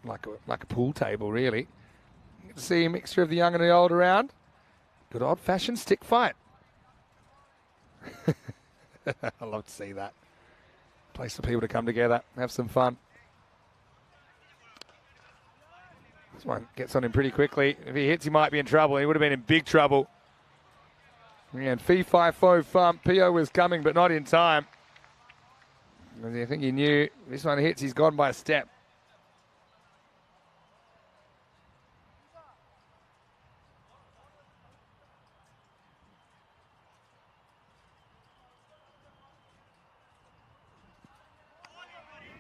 like a pool table, really. You can see a mixture of the young and the old around. Good old-fashioned stick fight. I love to see that. Place for people to come together, have some fun. This one gets on him pretty quickly. If he hits, he might be in trouble. He would have been in big trouble. And fee, fi, fo, fum. Pio was coming, but not in time. I think he knew this one hits, he's gone by a step.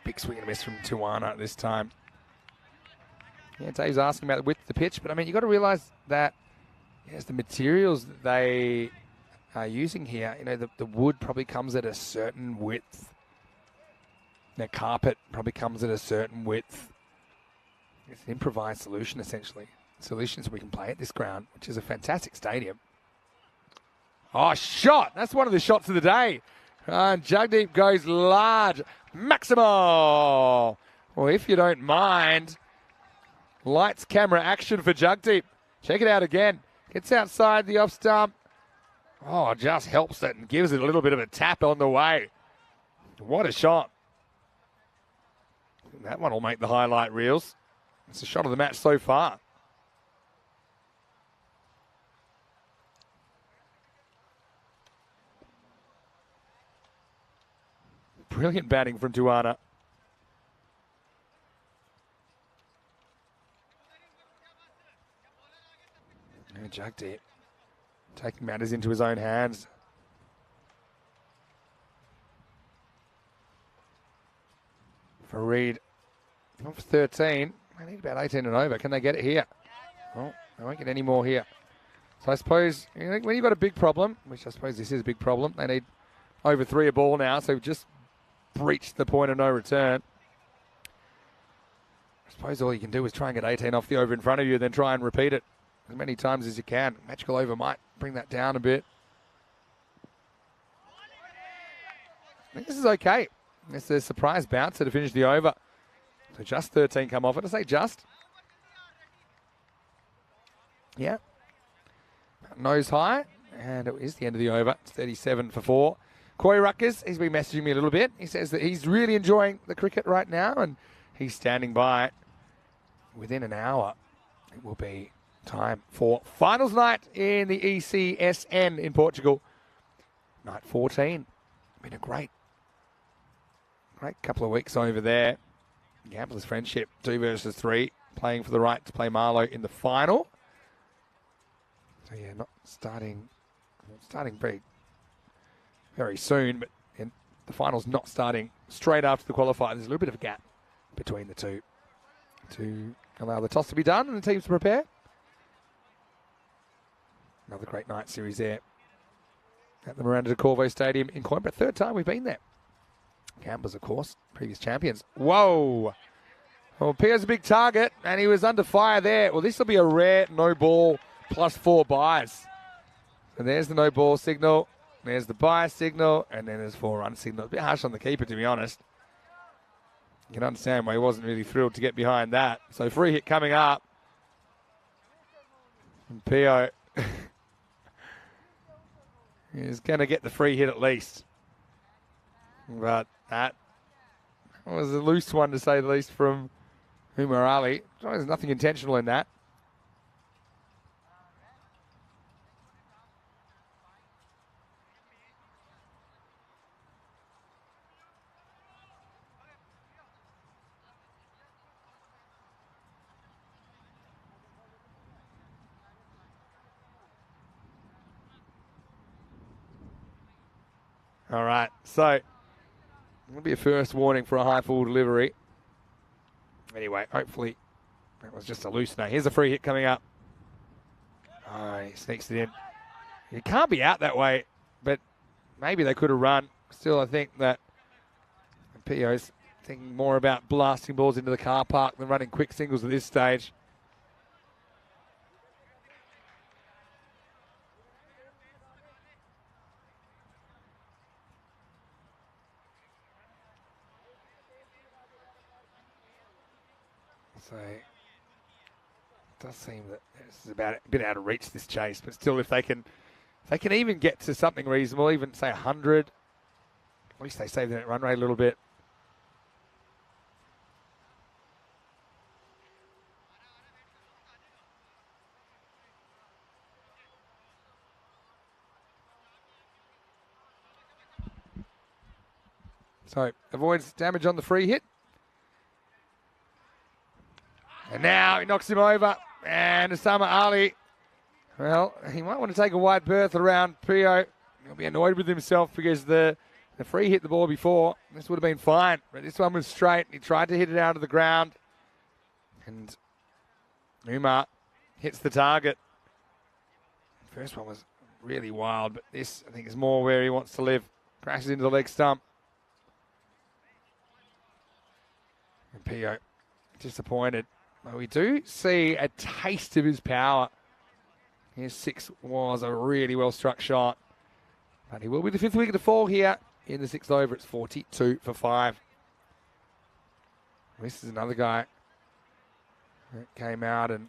Big swing and a miss from Tuana this time. Yeah, Dave's asking about the width of the pitch, but I mean, you've got to realise that yes, the materials that they are using here, you know, the wood probably comes at a certain width. The carpet probably comes at a certain width. It's an improvised solution, essentially. Solutions we can play at this ground, which is a fantastic stadium. Oh, shot! That's one of the shots of the day. And Jagdeep goes large. Maximo! Well, if you don't mind, lights, camera, action for Jagdeep. Check it out again. Gets outside the off stump. Oh, just helps it and gives it a little bit of a tap on the way. What a shot. That one will make the highlight reels. It's a shot of the match so far. Brilliant batting from Tuana. And Jagdeep taking matters into his own hands. Farid, off 13. They need about 18 and over. Can they get it here? Well, they won't get any more here. So I suppose, you know, when you've got a big problem, which I suppose this is a big problem, they need over 3 a ball now, so we've just breached the point of no return. I suppose all you can do is try and get 18 off the over in front of you, then try and repeat it as many times as you can. Magical over might bring that down a bit. I think this is okay. It's a surprise bouncer to finish the over. So just 13 come off it. I say just. Yeah. Nose high. And it is the end of the over. It's 37 for 4. Corey Ruckers, he's been messaging me a little bit. He says that he's really enjoying the cricket right now, and he's standing by. Within an hour, it will be time for finals night in the ECN in Portugal. Night 14. Been a great couple of weeks over there. Gamblers Friendship, 2 versus 3, playing for the right to play Marlow in the final. So yeah, not starting very soon, but the final's not starting straight after the qualifier. There's a little bit of a gap between the two to allow the toss to be done and the teams to prepare. Another great night series there. at the Miranda de Corvo Stadium in Coimbra. Third time we've been there. Gamblers, of course, previous champions. Whoa! Well, Pio's a big target, and he was under fire there. Well, this will be a rare no ball +4 buys. And there's the no ball signal. There's the buy signal, and then there's 4 run signal. A bit harsh on the keeper, to be honest. You can understand why he wasn't really thrilled to get behind that. So free hit coming up. And Pio is going to get the free hit at least. But that was a loose one, to say the least, from Umar Ali. There's nothing intentional in that. All right, so it'll be a first warning for a high full delivery. Anyway, hopefully that was just a loose no. Here's a free hit coming up. Oh, he sneaks it in. He can't be out that way, but maybe they could have run. Still, I think that Pio's thinking more about blasting balls into the car park than running quick singles at this stage. So it does seem that this is about a bit out of reach, this chase, but still, if they can even get to something reasonable, even say 100, at least they save that run rate a little bit. So avoids damage on the free hit. And now he knocks him over. And Osama Ali, well, he might want to take a wide berth around Pio. He'll be annoyed with himself because the free hit the ball before. This would have been fine. But this one was straight. He tried to hit it out of the ground. And Umar hits the target. First one was really wild, but this, I think, is more where he wants to live. Crashes into the leg stump. And Pio disappointed. Well, we do see a taste of his power. His 6 was a really well-struck shot. But he will be the 5th wicket to fall here in the 6th over. It's 42 for 5. This is another guy that came out and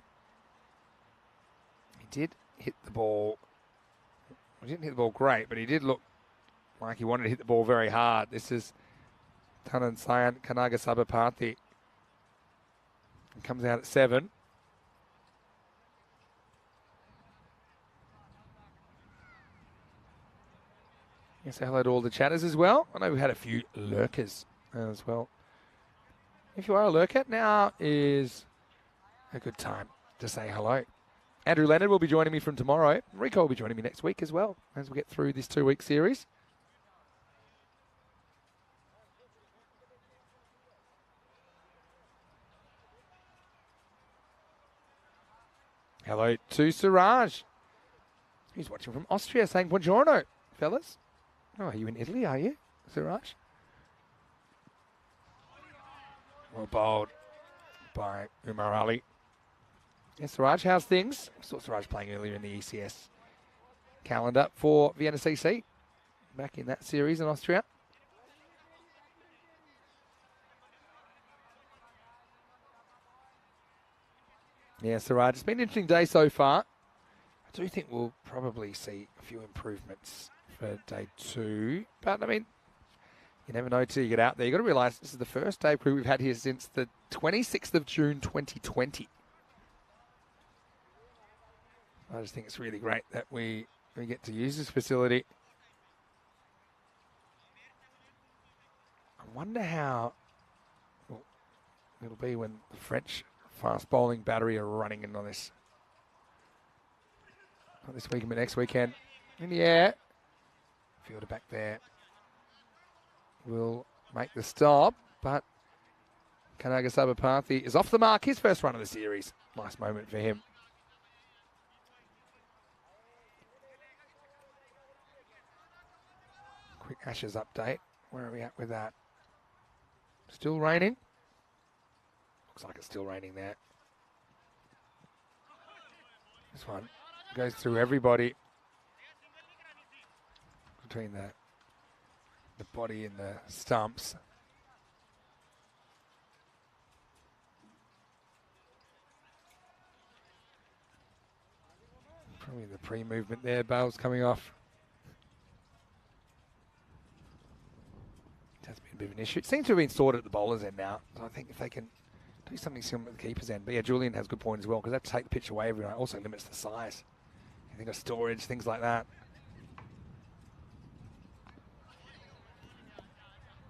he did hit the ball. He didn't hit the ball great, but he did look like he wanted to hit the ball very hard. This is Tanan Sayan Kanaga Sabapathi. Comes out at 7. Say hello to all the chatters as well. I know we've had a few lurkers as well. If you are a lurker, now is a good time to say hello. Andrew Leonard will be joining me from tomorrow. Rico will be joining me next week as well as we get through this 2-week series. Hello to Siraj. He's watching from Austria, saying buongiorno, fellas. Oh, are you in Italy, are you, Siraj? Well bowled by Umar Ali. Yeah, Siraj, how's things? I saw Siraj playing earlier in the ECS calendar for Vienna CC. Back in that series in Austria. Yeah, Siraj, it's been an interesting day so far. I do think we'll probably see a few improvements for day 2. But, I mean, you never know till you get out there. You've got to realise this is the first day crew we've had here since the 26th of June 2020. I just think it's really great that we get to use this facility. I wonder how it'll be when the French fast bowling battery are running in on this. Not this weekend, but next weekend. In the air. Fielder back there will make the stop, but Kanaga Sabapathi is off the mark. His first run of the series. Nice moment for him. Quick Ashes update. Where are we at with that? Still raining? Looks like it's still raining there. This one goes through everybody between the body and the stumps. Probably the pre-movement there, bails coming off. It has been a bit of an issue. It seems to have been sorted at the bowler's end now. So I think if they can do something similar at the keeper's end. But yeah, Julian has a good point as well, because that take the pitch away every night also limits the size. You think of storage, things like that.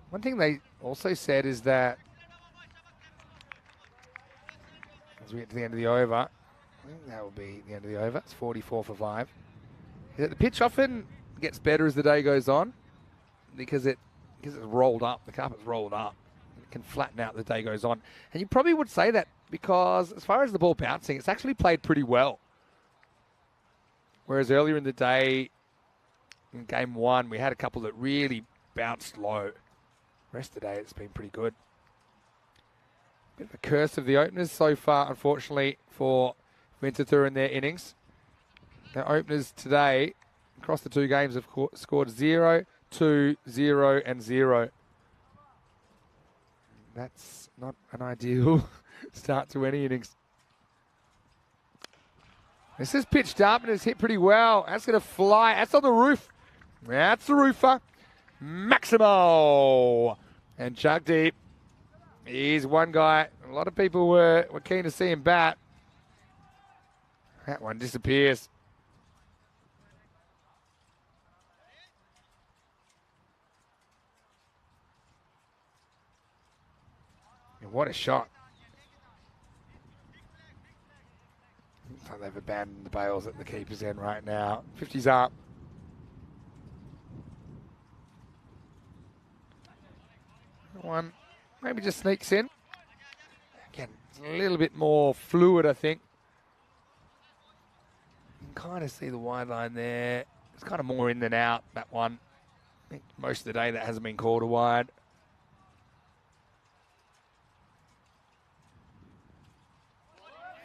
One thing they also said is that as we get to the end of the over, I think that will be the end of the over. It's 44 for 5. Is that the pitch often gets better as the day goes on because it's rolled up. The carpet's rolled up. It can flatten out as the day goes on. And you probably would say that because as far as the ball bouncing, it's actually played pretty well. Whereas earlier in the day, in game 1, we had a couple that really bounced low. The rest of the day, it's been pretty good. Bit of a curse of the openers so far, unfortunately, for Winterthur in their innings. Their openers today, across the 2 games, have scored 0, 2, 0, and 0. That's not an ideal start to any innings. This is pitched up and it's hit pretty well. That's going to fly. That's on the roof. That's the roofer. Maximo. And Jagdeep. He's one guy. A lot of people were keen to see him bat. That one disappears. And what a shot. Looks like they've abandoned the bails at the keeper's end right now. 50's up. One maybe just sneaks in. Again, it's a little bit more fluid, I think. You can kind of see the wide line there. It's kind of more in than out, that one. I think most of the day that hasn't been called a wide.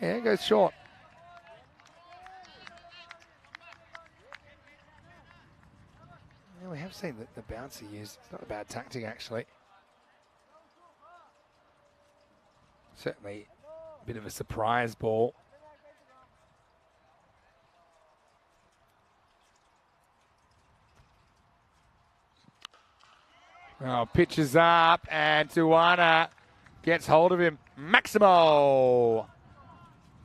Yeah, it goes short. Yeah, we have seen the bounce he used. It's not a bad tactic, actually. Certainly a bit of a surprise ball. Oh, pitches up and Tuana gets hold of him. Maximo.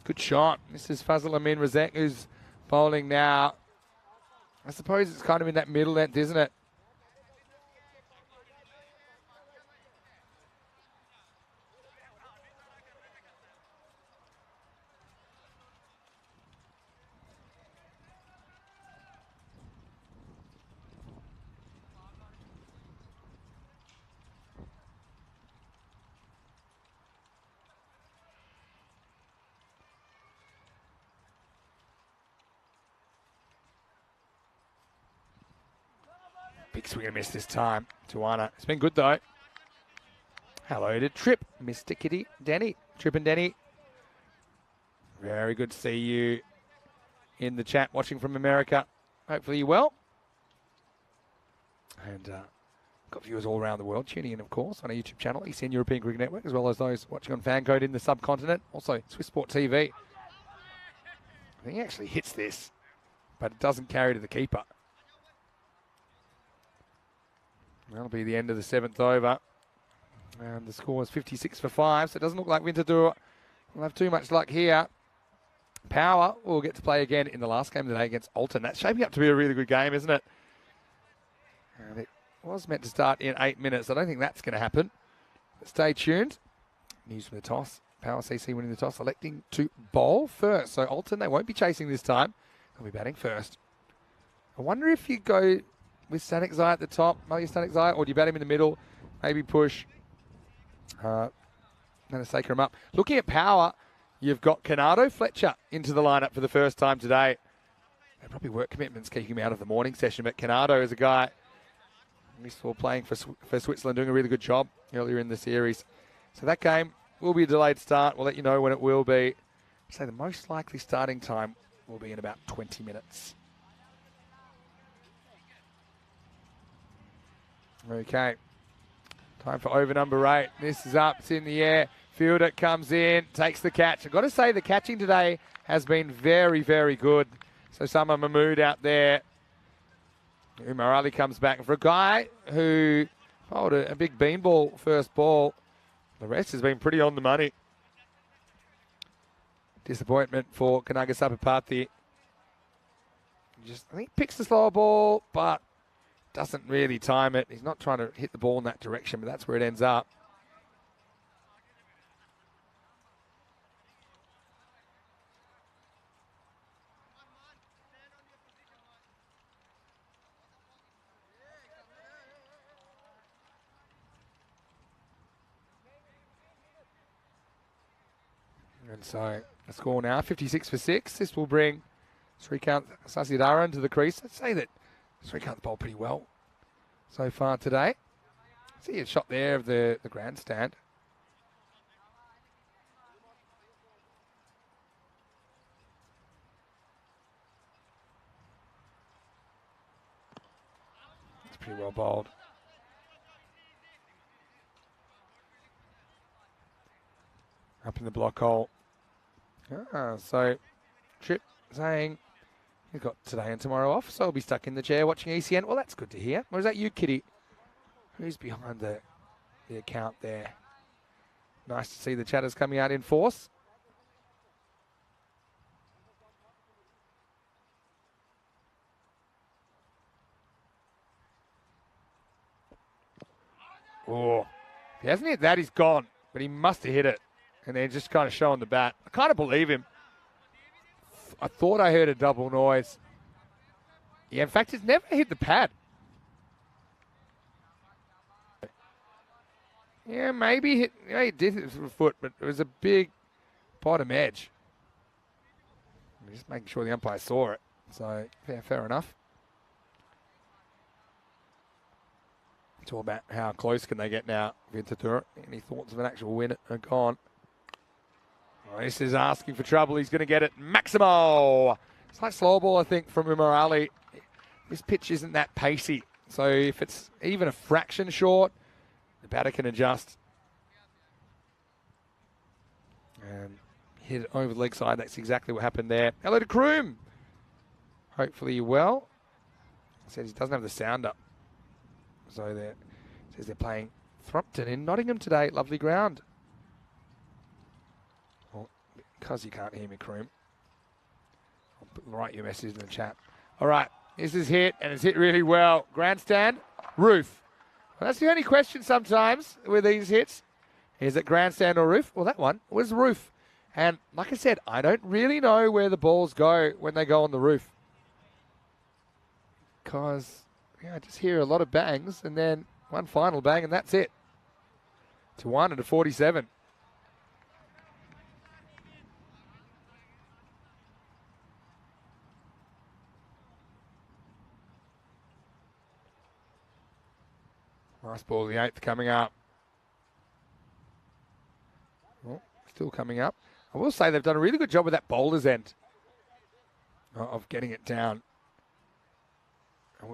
Good shot. This is Fazal Amin Razek who's bowling now. I suppose it's kind of in that middle end, isn't it? Big swing and miss this time. Tuana. It's been good though. Hello to Trip, Mr. Kitty Denny. Trip and Denny. Very good to see you in the chat watching from America. Hopefully you're well. And got viewers all around the world tuning in, of course, on our YouTube channel, ECN European Cricket Network, as well as those watching on Fancode in the subcontinent. Also, Swiss Sport TV. I think he actually hits this, but it doesn't carry to the keeper. That'll be the end of the 7th over. And the score is 56 for 5, so it doesn't look like Winterthur will have too much luck here. Power will get to play again in the last game of the day against Alton. That's shaping up to be a really good game, isn't it? And it was meant to start in 8 minutes. I don't think that's going to happen. But stay tuned. News from the toss. Power CC winning the toss, electing to bowl first. So Alton, they won't be chasing this time. They'll be batting first. I wonder if you go with Stanek Zai at the top, maybe Stanek Zai, or do you bat him in the middle, maybe push Nanaseka him up. Looking at Power, you've got Canado Fletcher into the lineup for the first time today. They probably work commitments keeping him out of the morning session, but Canado is a guy We saw playing for Switzerland, doing a really good job earlier in the series. So that game will be a delayed start. We'll let you know when it will be. So the most likely starting time will be in about 20 minutes. Okay. Time for over number 8. This is up. It's in the air. Fielder comes in, takes the catch. I've got to say the catching today has been very, very good. So Sama Mahmood out there. Umar Ali comes back. And for a guy who bowled a big beanball first ball, the rest has been pretty on the money. Disappointment for Kanagasapapati. I think picks the slower ball, but doesn't really time it. He's not trying to hit the ball in that direction, but that's where it ends up. And so the score now, 56 for 6. This will bring Srikanth Sasidaran to the crease. Let's say that Srikanth bowled pretty well so far today. See a shot there of the grandstand. It's pretty well bowled. Up in the block hole. So Trip saying he's got today and tomorrow off, so he'll be stuck in the chair watching ECN. Well, that's good to hear. Or is that you, Kitty? Who's behind the account there? Nice to see the chatters coming out in force. Oh, if he hasn't hit that, he's gone. But he must have hit it. And then just kind of showing the bat. I kind of believe him. I thought I heard a double noise. Yeah, in fact, he's never hit the pad. Yeah, maybe he did hit it with a foot, but it was a big bottom edge. Just making sure the umpire saw it. So, yeah, fair enough. It's all about how close can they get now, Vintatur. Any thoughts of an actual win are gone. Oh, this is asking for trouble. He's going to get it. Maximo! Slight slow ball, I think, from Umar Ali. This pitch isn't that pacey. So if it's even a fraction short, the batter can adjust. And hit it over the leg side. That's exactly what happened there. Hello to Kroom. Hopefully you're well. Says he doesn't have the sound up. So there says they're playing Thrumpton in Nottingham today. Lovely ground. Well, because you can't hear me, Kroom, I'll write your message in the chat. All right, this is hit, and it's hit really well. Grandstand, roof. Well, that's the only question sometimes with these hits. Is it grandstand or roof? Well, that one was roof. And like I said, I don't really know where the balls go when they go on the roof. Because I just hear a lot of bangs and then one final bang and that's it. To 1 and to 47. Nice ball, the 8th coming up. Well, still coming up. I will say they've done a really good job with that bowler's end of getting it down.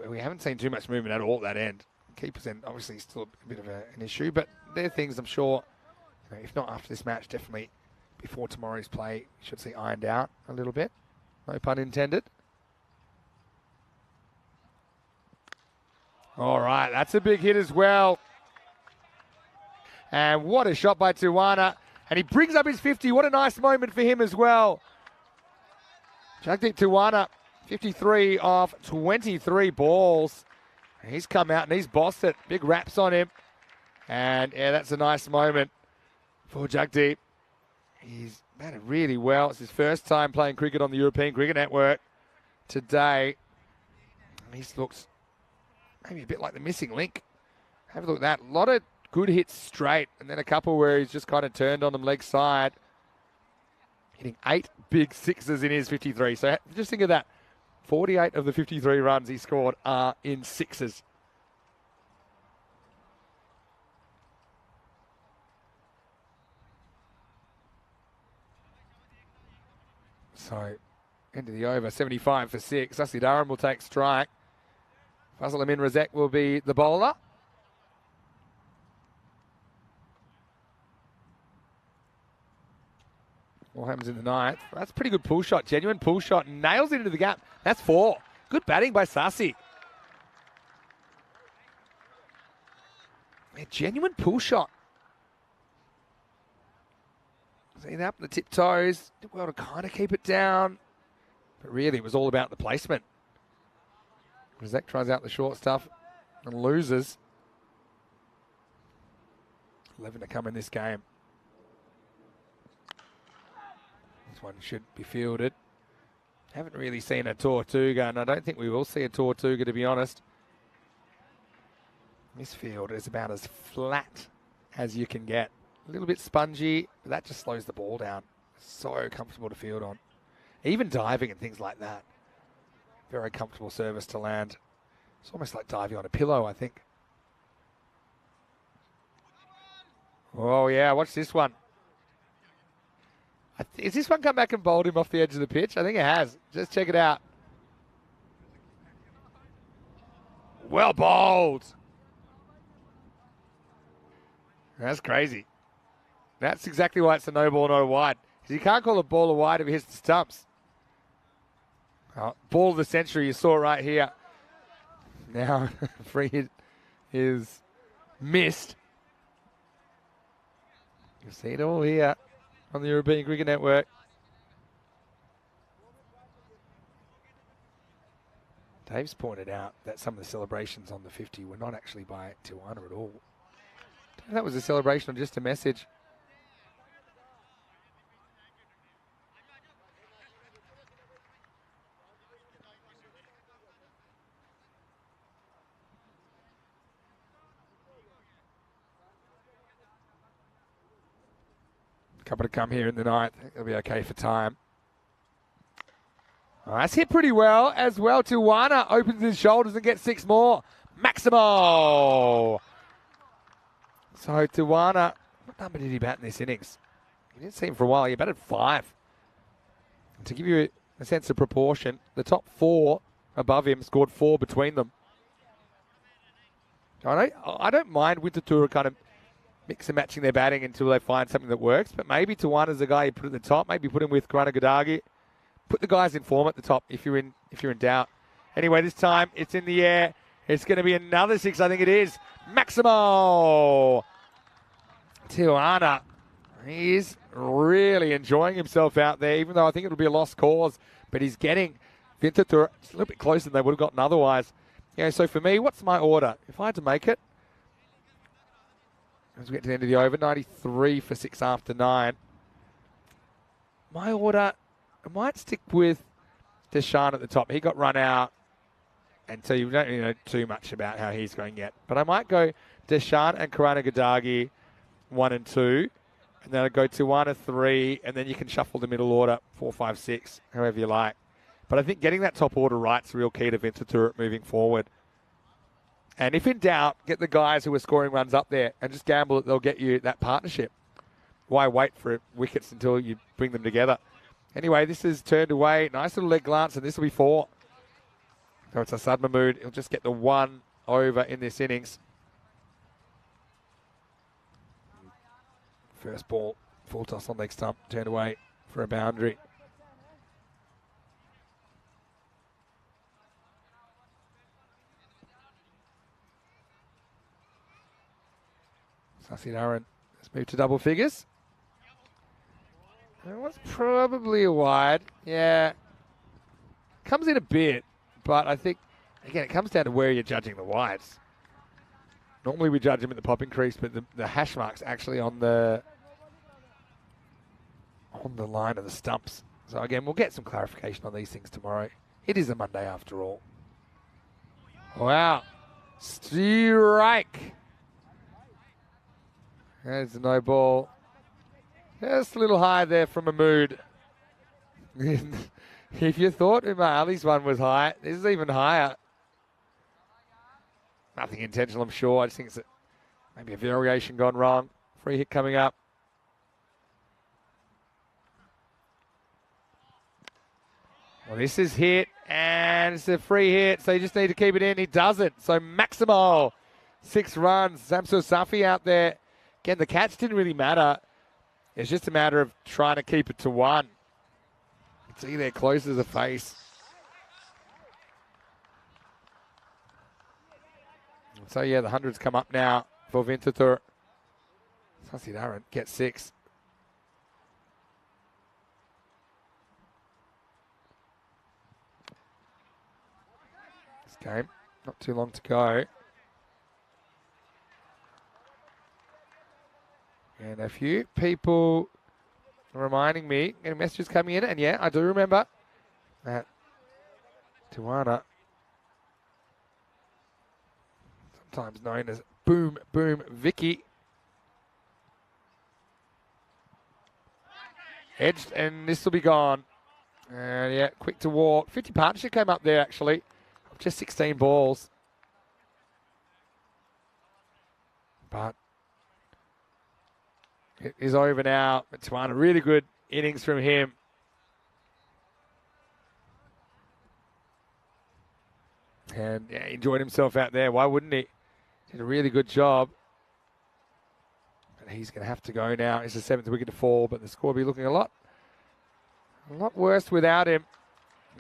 We haven't seen too much movement at all at that end. Keeper's end obviously still a bit of an issue, but they're things I'm sure, if not after this match, definitely before tomorrow's play, we should see ironed out a little bit. No pun intended. All right, that's a big hit as well. And what a shot by Tiwana. And he brings up his 50. What a nice moment for him as well. Jagdeep Tiwana, 53 off 23 balls. And he's come out and he's bossed it. Big raps on him. And yeah, that's a nice moment for Jagdeep. He's batted really well. It's his first time playing cricket on the European Cricket Network today. And he looks maybe a bit like the missing link. Have a look at that. A lot of good hits straight, and then a couple where he's just kind of turned on them leg side. Hitting 8 big sixes in his 53. So just think of that. 48 of the 53 runs he scored are in sixes. So, into the over, 75 for 6. Sussy Durham will take strike. Fazal Amin Razek will be the bowler. What happens in the ninth? That's a pretty good pull shot. Genuine pull shot. Nails it into the gap. That's 4. Good batting by Sussy. A genuine pull shot. See that? The tiptoes. Did well to kind of keep it down. But really, it was all about the placement. Razek tries out the short stuff and loses. 11 to come in this game. This one should be fielded. Haven't really seen a Tortuga, and I don't think we will see a Tortuga, to be honest. This field is about as flat as you can get. A little bit spongy, but that just slows the ball down. So comfortable to field on. Even diving and things like that. Very comfortable service to land. It's almost like diving on a pillow, I think. Oh, yeah, watch this one. Is this one come back and bowled him off the edge of the pitch? I think it has. Just check it out. Well bowled. That's crazy. That's exactly why it's a no ball, no wide. Because you can't call a ball a wide if it hits the stumps. Oh, ball of the century, you saw right here. Now, free hit is missed. You see it all here on the European Cricket Network. Dave's pointed out that some of the celebrations on the 50 were not actually by Tijuana at all. That was a celebration or just a message. Couple to come here in the ninth. I think they'll be okay for time. Oh, that's hit pretty well as well. Tijuana opens his shoulders and gets 6 more. Maximo. So Tijuana, what number did he bat in this innings? You didn't see him for a while. He batted 5. To give you a sense of proportion, the top 4 above him scored 4 between them. I don't mind Winter kind of mix and matching their batting until they find something that works. But maybe Tijuana's the guy you put at the top. Maybe put him with Karana Gadagi. Put the guys in form at the top if you're in doubt. Anyway, this time it's in the air. It's going to be another 6, I think it is. Maximo. Tijuana. He's really enjoying himself out there, even though I think it'll be a lost cause. But he's getting Vinta a little bit closer than they would have gotten otherwise. Yeah, so for me, what's my order? If I had to make it, as we get to the end of the over, 93 for 6 after 9. My order, I might stick with Deshaun at the top. He got run out, and so you don't really know too much about how he's going yet. But I might go Deshaun and Karana Gadagi 1 and 2, and then I'll go Tijuana 3, and then you can shuffle the middle order 4, 5, 6, however you like. But I think getting that top order right is the real key to Vinta moving forward. And if in doubt, get the guys who are scoring runs up there and just gamble that they'll get you that partnership. Why wait for wickets until you bring them together? Anyway, this is turned away. Nice little leg glance, and this will be 4. So it's Asad Mahmood. He'll just get the 1 over in this innings. First ball, full toss on leg stump, turned away for a boundary. Sussy Durham has moved to double figures. That was probably a wide. Yeah. Comes in a bit, but I think, again, it comes down to where you're judging the wides. Normally we judge them at the popping crease, but the hash mark's actually on the line of the stumps. So again, we'll get some clarification on these things tomorrow. It is a Monday after all. Wow. Strike. There's a no ball. Just a little high there from Mahmood. If you thought Umar Ali's one was high, this is even higher. Nothing intentional, I'm sure. I just think it's maybe a variation gone wrong. Free hit coming up. Well, this is hit, and it's a free hit, so you just need to keep it in. He doesn't. So Maximo, 6 runs. Samsur Safi out there. Again, the catch didn't really matter. It's just a matter of trying to keep it to 1. You can see there close as a face. So, yeah, the 100s come up now for Winterthur. Sassi Darren gets 6. This game, not too long to go. And a few people reminding me, and messages coming in, and yeah, I do remember that Tawana, sometimes known as Boom Boom Vicky, edged, and this will be gone. And yeah, quick to walk. 50 partnership came up there actually, just 16 balls. But it is over now. Tawana, really good innings from him. And yeah, he enjoyed himself out there. Why wouldn't he? Did a really good job. But he's going to have to go now. It's the 7th wicket to fall, but the score will be looking a lot worse without him.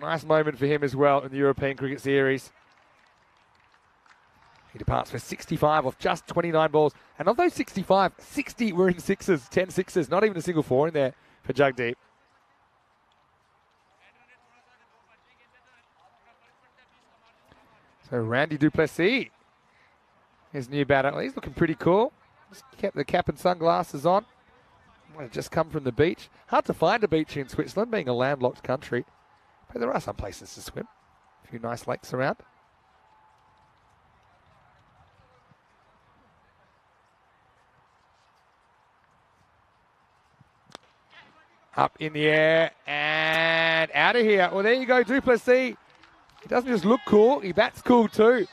Nice moment for him as well in the European Cricket Series. He departs for 65 off just 29 balls. And of those 65, 60 were in 6s, 10 6s. Not even a single 4 in there for Jagdeep. So Randy Duplessis, his new batter. Well, he's looking pretty cool. Just kept the cap and sunglasses on. Might have just come from the beach. Hard to find a beach in Switzerland, being a landlocked country. But there are some places to swim. A few nice lakes around. Up in the air and out of here. Well, there you go, Duplessis. He doesn't just look cool, he bats cool too.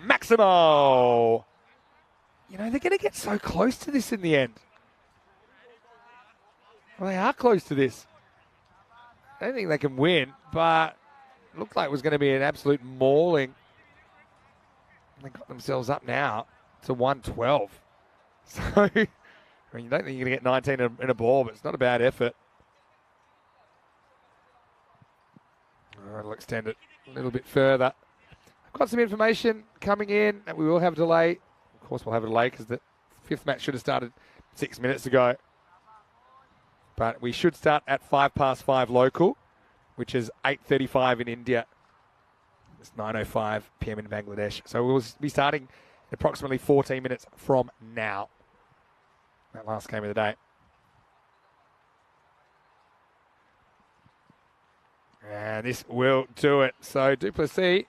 Maximo. You know, they're going to get so close to this in the end. Well, they are close to this. I don't think they can win, but it looked like it was going to be an absolute mauling. They got themselves up now to 112. So, I mean, you don't think you're going to get 19 in a ball, but it's not a bad effort. All right, I'll extend it a little bit further. I've got some information coming in, and we will have a delay. Of course, we'll have a delay because the 5th match should have started 6 minutes ago. But we should start at 5:05 local, which is 8:35 in India. It's 9:05 p.m. in Bangladesh. So we'll be starting in approximately 14 minutes from now. That last game of the day. And this will do it. So Duplessis,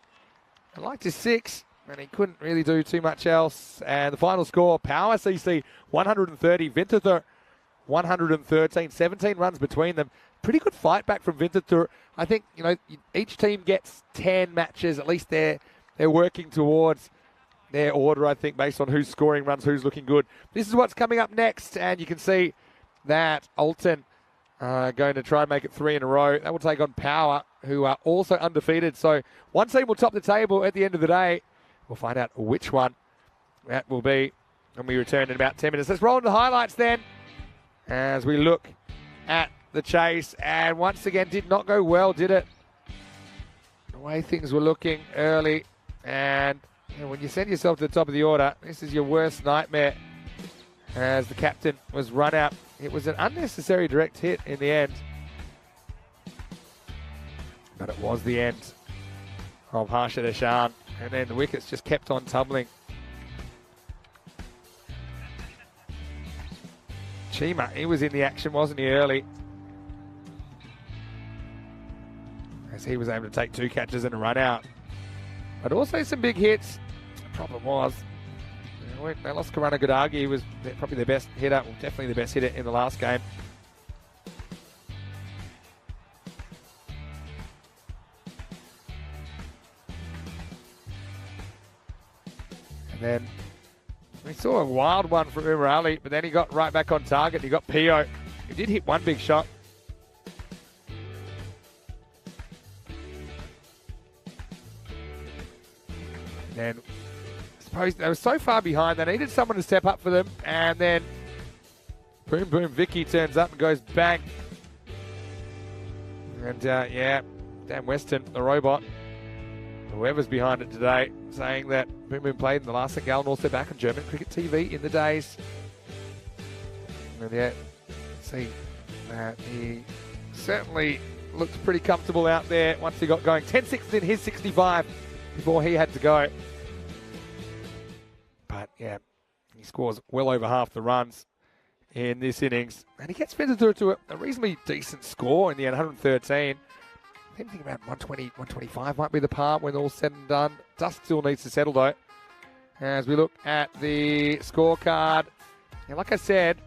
I liked his 6, and he couldn't really do too much else. And the final score, Power CC 130, Winterthur 113, 17 runs between them. Pretty good fight back from Winterthur. I think, you know, each team gets 10 matches. At least they're working towards their order, I think, based on who's scoring runs, who's looking good. This is what's coming up next, and you can see that Alton going to try and make it 3 in a row. That will take on Power, who are also undefeated. So one team will top the table at the end of the day. We'll find out which one that will be when we return in about 10 minutes. Let's roll into the highlights then, as we look at the chase. And once again, did not go well, did it? The way things were looking early. And you know, when you send yourself to the top of the order, this is your worst nightmare. As the captain was run out. It was an unnecessary direct hit in the end. But it was the end of Harsha Deshan. And then the wickets just kept on tumbling. Chima, he was in the action, wasn't he, early? As he was able to take 2 catches and a run out. But also some big hits. The problem was, they lost Karana Gadagi. He was probably their best hitter, well, definitely the best hitter in the last game. And then we saw a wild one from Umar Ali, but then he got right back on target. He got Pio. He did hit one big shot. And I suppose they were so far behind, they needed someone to step up for them. And then, boom, boom, Vicky turns up and goes bang. And, yeah, Dan Weston, the robot, whoever's behind it today, saying that Boom Boom played in the last St. Gallen All-Star back on German Cricket TV in the days. And, yeah, see that he certainly looked pretty comfortable out there once he got going. 10-6 in his 65 before he had to go. But, yeah, he scores well over half the runs in this innings. And he gets Spencer to a reasonably decent score in the end, 113. I think about 120, 125 might be the par when all's said and done. Dust still needs to settle, though. As we look at the scorecard, and like I said,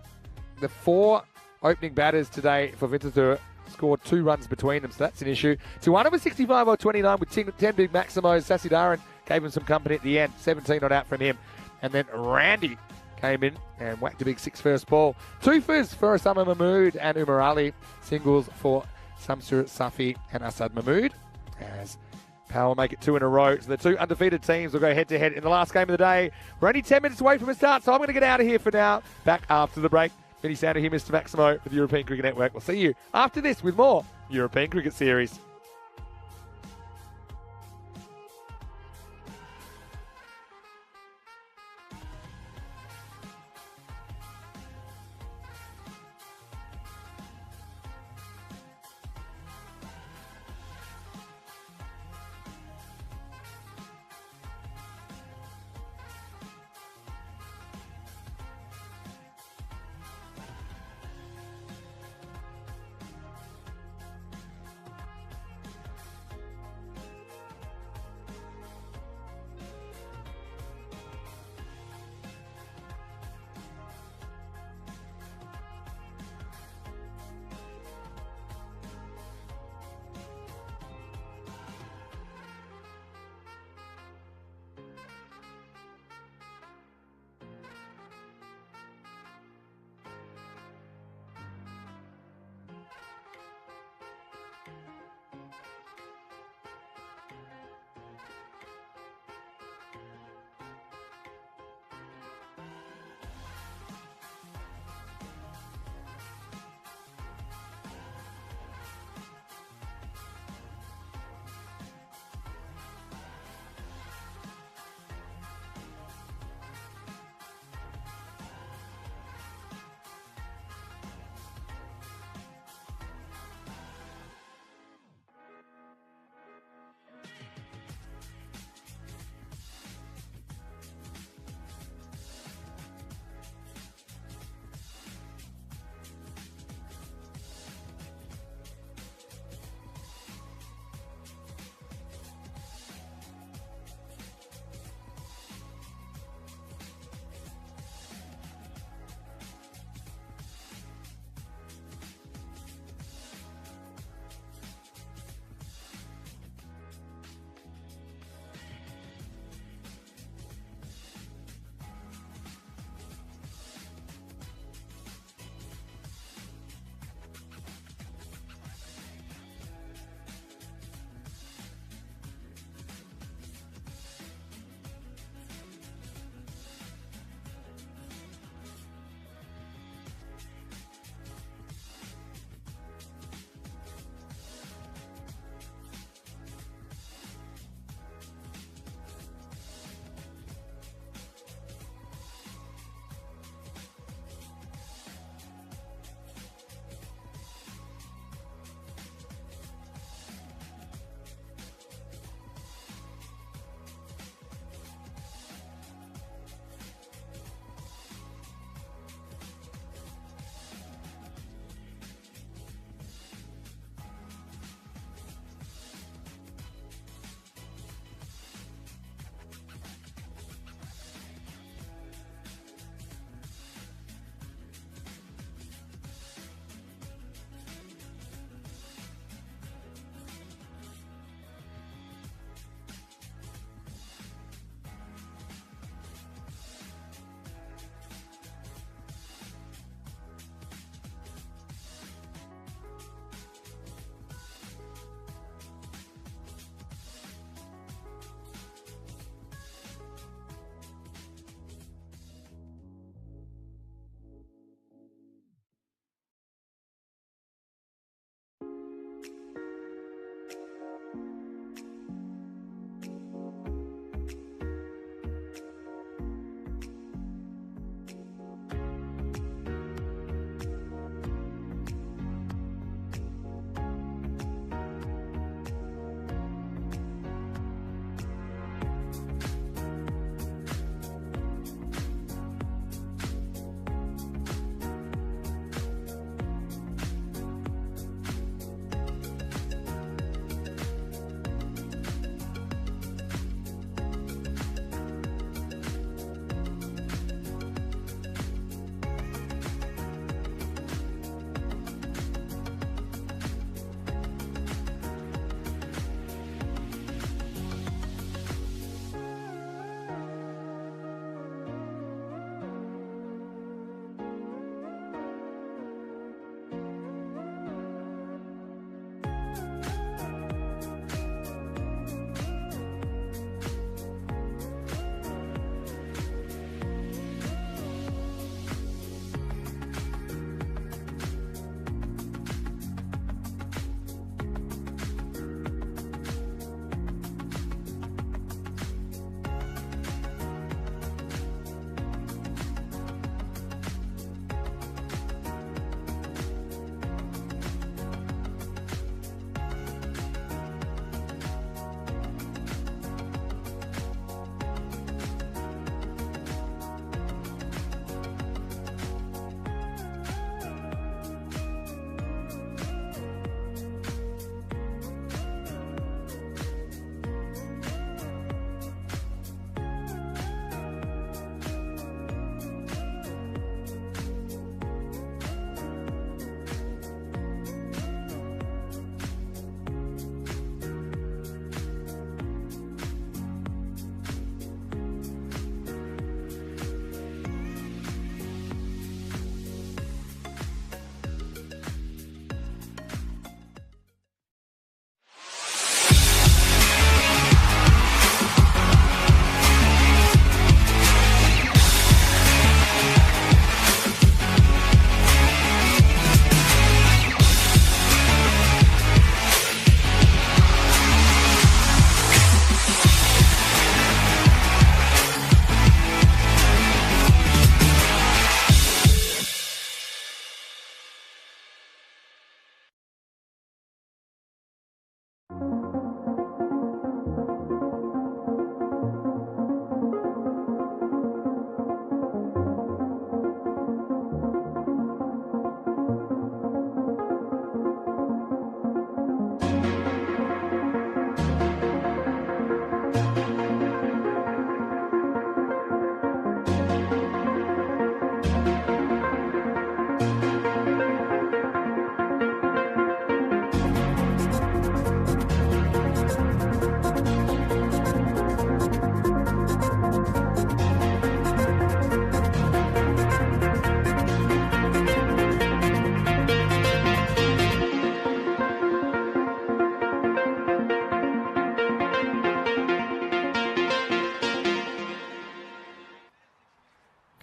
the 4 opening batters today for Winterthur scored 2 runs between them, so that's an issue. Tijuana was 65 or 29 with 10 big maximos. Sassy Dharan gave him some company at the end, 17 not out from him. And then Randy came in and whacked a big 6 first ball. 2 firsts for Osama Mahmood and Umar Ali. Singles for Samsur Safi and Asad Mahmood. As Power make it 2 in a row. So the 2 undefeated teams will go head-to-head in the last game of the day. We're only 10 minutes away from a start, so I'm going to get out of here for now. Back after the break. Vinny Sander here, Mr. Maximo for the European Cricket Network. We'll see you after this with more European Cricket Series.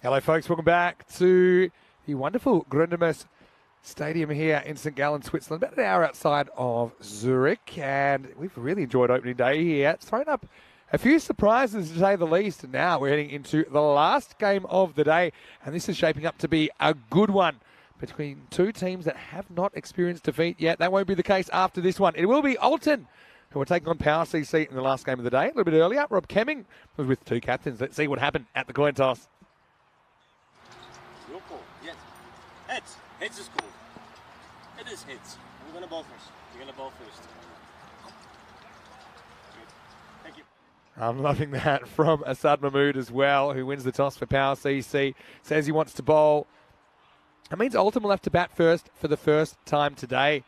Hello folks, welcome back to the wonderful Grundemus Stadium here in St. Gallen, Switzerland, about an hour outside of Zurich, and we've really enjoyed opening day here. It's thrown up a few surprises to say the least, and now we're heading into the last game of the day, and this is shaping up to be a good one between two teams that have not experienced defeat yet. That won't be the case after this one. It will be Alton, who are taking on Power CC in the last game of the day. A little bit earlier, Rob Kemming was with two captains. Let's see what happened at the coin toss. Your call. Yes. Heads. Heads is cool. It is heads. We're gonna ball first. You're gonna ball first. Good. Thank you. I'm loving that from Asad Mahmood as well, who wins the toss for Power CC. Says he wants to bowl. That means Alton will have to bat first for the first time today.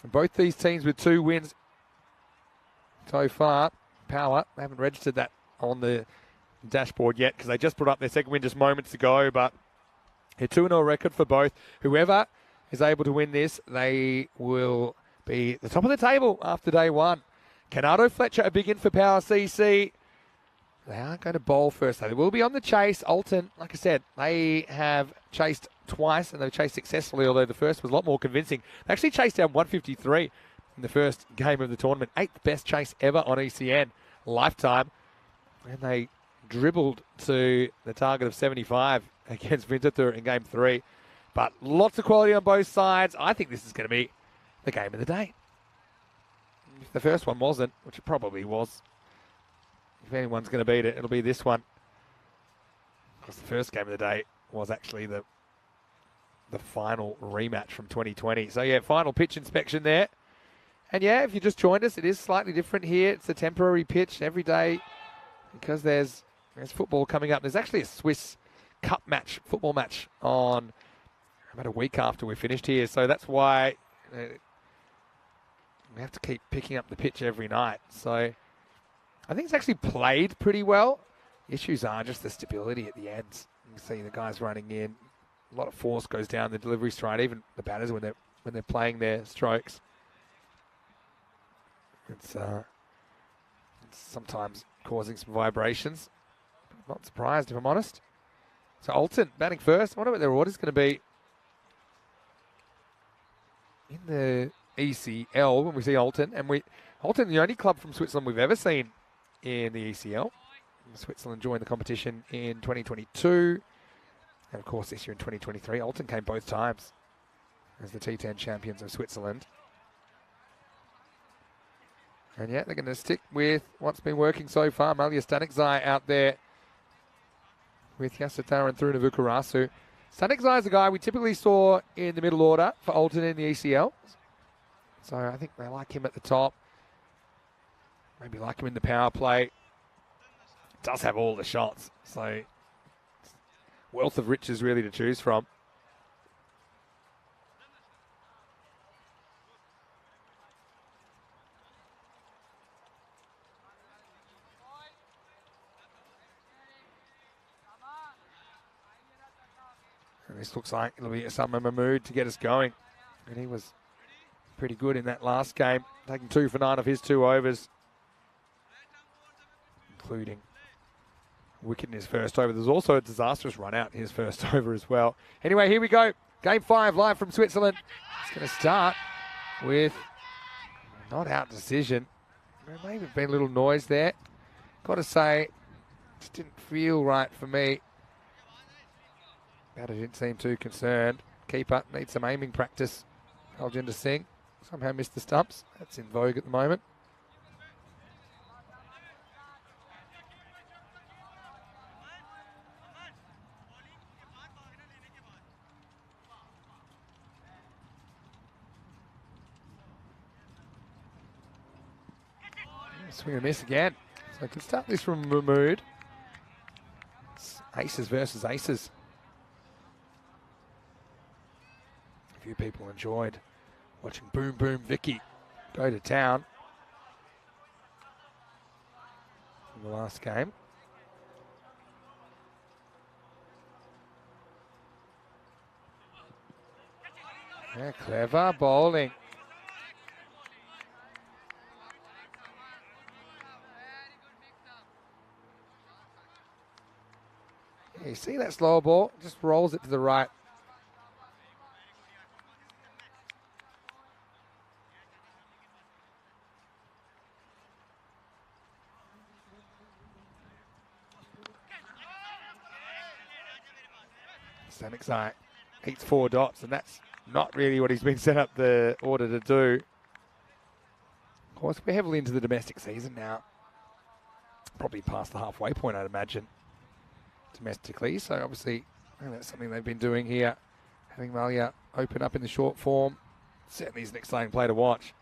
And both these teams with 2 wins so far. Power, they haven't registered that on the dashboard yet because they just put up their second win just moments ago, but a 2-0 record for both. Whoever is able to win this, they will be the top of the table after day one. Canado Fletcher, a big in for Power CC. They aren't going to bowl first, though. They will be on the chase. Alton, like I said, they have chased twice, and they've chased successfully, although the first was a lot more convincing. They actually chased down 153 in the first game of the tournament. 8th best chase ever on ECN lifetime. And they dribbled to the target of 75 against Winterthur in game 3. But lots of quality on both sides. I think this is going to be the game of the day. If the first one wasn't, which it probably was, if anyone's going to beat it, it'll be this one. Because the first game of the day was actually the final rematch from 2020. So, yeah, final pitch inspection there. And, yeah, if you just joined us, it is slightly different here. It's a temporary pitch every day because there's football coming up. There's actually a Swiss Cup match, football match on about a week after we finished here. So that's why we have to keep picking up the pitch every night. So I think it's actually played pretty well. The issues are just the stability at the ends. You see the guys running in. A lot of force goes down the delivery stride, even the batters when they're playing their strokes. It's sometimes causing some vibrations. Not surprised, if I'm honest. So Alton batting first. I wonder what their order's going to be in the ECL when we see Alton. And Alton, the only club from Switzerland we've ever seen in the ECL. Switzerland joined the competition in 2022. And, of course, this year in 2023. Alton came both times as the T10 champions of Switzerland. And, yeah, they're going to stick with what's been working so far. Malia Stanikzai out there with Yasutara and Thuruna Vukarasu. Stanikzai is a guy we typically saw in the middle order for Alton in the ECL. So I think they like him at the top. Maybe like him in the power play. Does have all the shots. So wealth of riches really to choose from. And this looks like it'll be Osama Mahmood to get us going. And he was pretty good in that last game, taking 2 for 9 of his 2 overs, including wicket in his first over. There's also a disastrous run out in his first over as well. Anyway, here we go. Game 5 live from Switzerland. It's going to start with a not out decision. There may have been a little noise there. Got to say, just didn't feel right for me. Batter didn't seem too concerned. Keeper needs some aiming practice. Aljinder Singh somehow missed the stumps. That's in vogue at the moment. Swing and miss again. So I can start this from Mahmood. It's aces versus aces. A few people enjoyed watching Boom Boom Vicky go to town in the last game. Yeah, clever bowling. Yeah, you see that slower ball? Just rolls it to the right. Stanixai eats 4 dots, and that's not really what he's been set up the order to do. Of course, we're heavily into the domestic season now. Probably past the halfway point, I'd imagine, domestically. So obviously, I think that's something they've been doing here. Having Malia open up in the short form. Certainly is an exciting play to watch.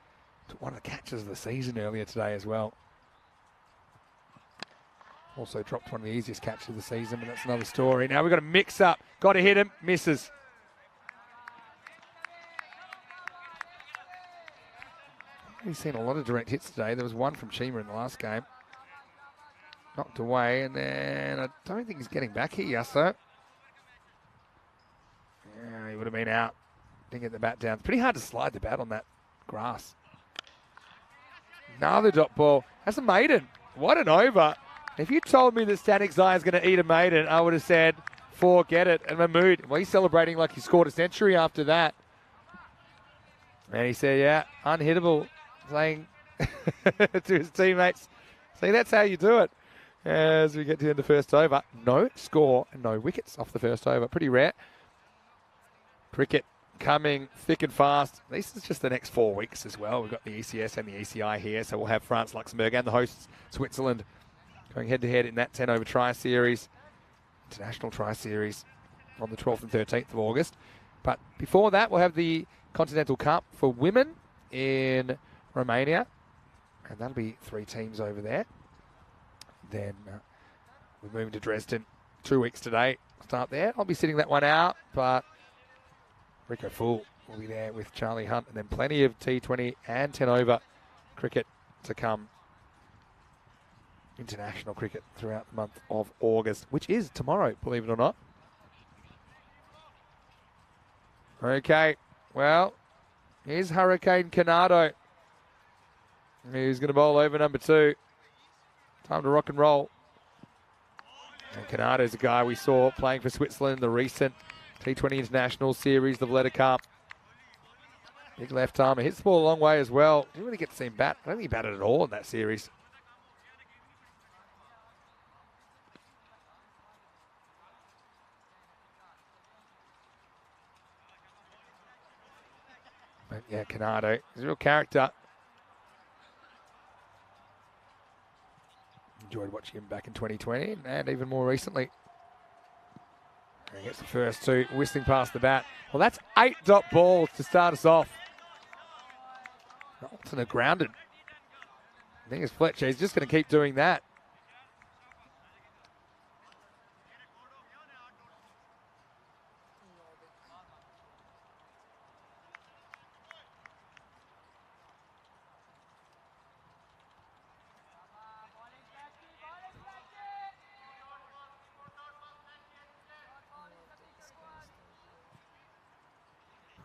Took one of the catches of the season earlier today as well. Also dropped one of the easiest catches of the season, but that's another story. Now we've got a mix-up. Got to hit him. Misses. We've seen a lot of direct hits today. There was one from Chima in the last game. Knocked away, and then I don't think he's getting back here, Yasso. Yeah, he would have been out. Didn't get the bat down. It's pretty hard to slide the bat on that grass. Another dot ball. That's a maiden. What an over. If you told me that Stanixai is going to eat a maiden, I would have said, forget it. And Mahmood, well, he's celebrating like he scored a century after that. And he said, yeah, unhittable, saying to his teammates. See, that's how you do it. As we get to the end of the first over. No score and no wickets off the first over. Pretty rare. Cricket coming thick and fast. This is just the next 4 weeks as well. We've got the ECS and the ECI here. So we'll have France, Luxembourg and the hosts, Switzerland, going head-to-head in that 10-over try series. International try series on the 12th and 13th of August. But before that, we'll have the Continental Cup for women in Romania. And that'll be 3 teams over there. Then we're moving to Dresden 2 weeks today. Start there. I'll be sitting that one out, but Rico Fool will be there with Charlie Hunt, and then plenty of T20 and 10-over cricket to come. International cricket throughout the month of August, which is tomorrow, believe it or not. Okay, well, here's Hurricane Canado, who's going to bowl over number 2. Time to rock and roll. And Canado's a guy we saw playing for Switzerland in the recent T20 International Series, the Valletta Cup. Big left armer. Hits the ball a long way as well. Didn't really get to see him bat. I don't think he batted at all in that series. But yeah, Canado is a real character. Enjoyed watching him back in 2020 and even more recently. And he gets the first 2, whistling past the bat. Well, that's 8 dot balls to start us off. Alternate grounded. I think it's Fletcher. He's just going to keep doing that.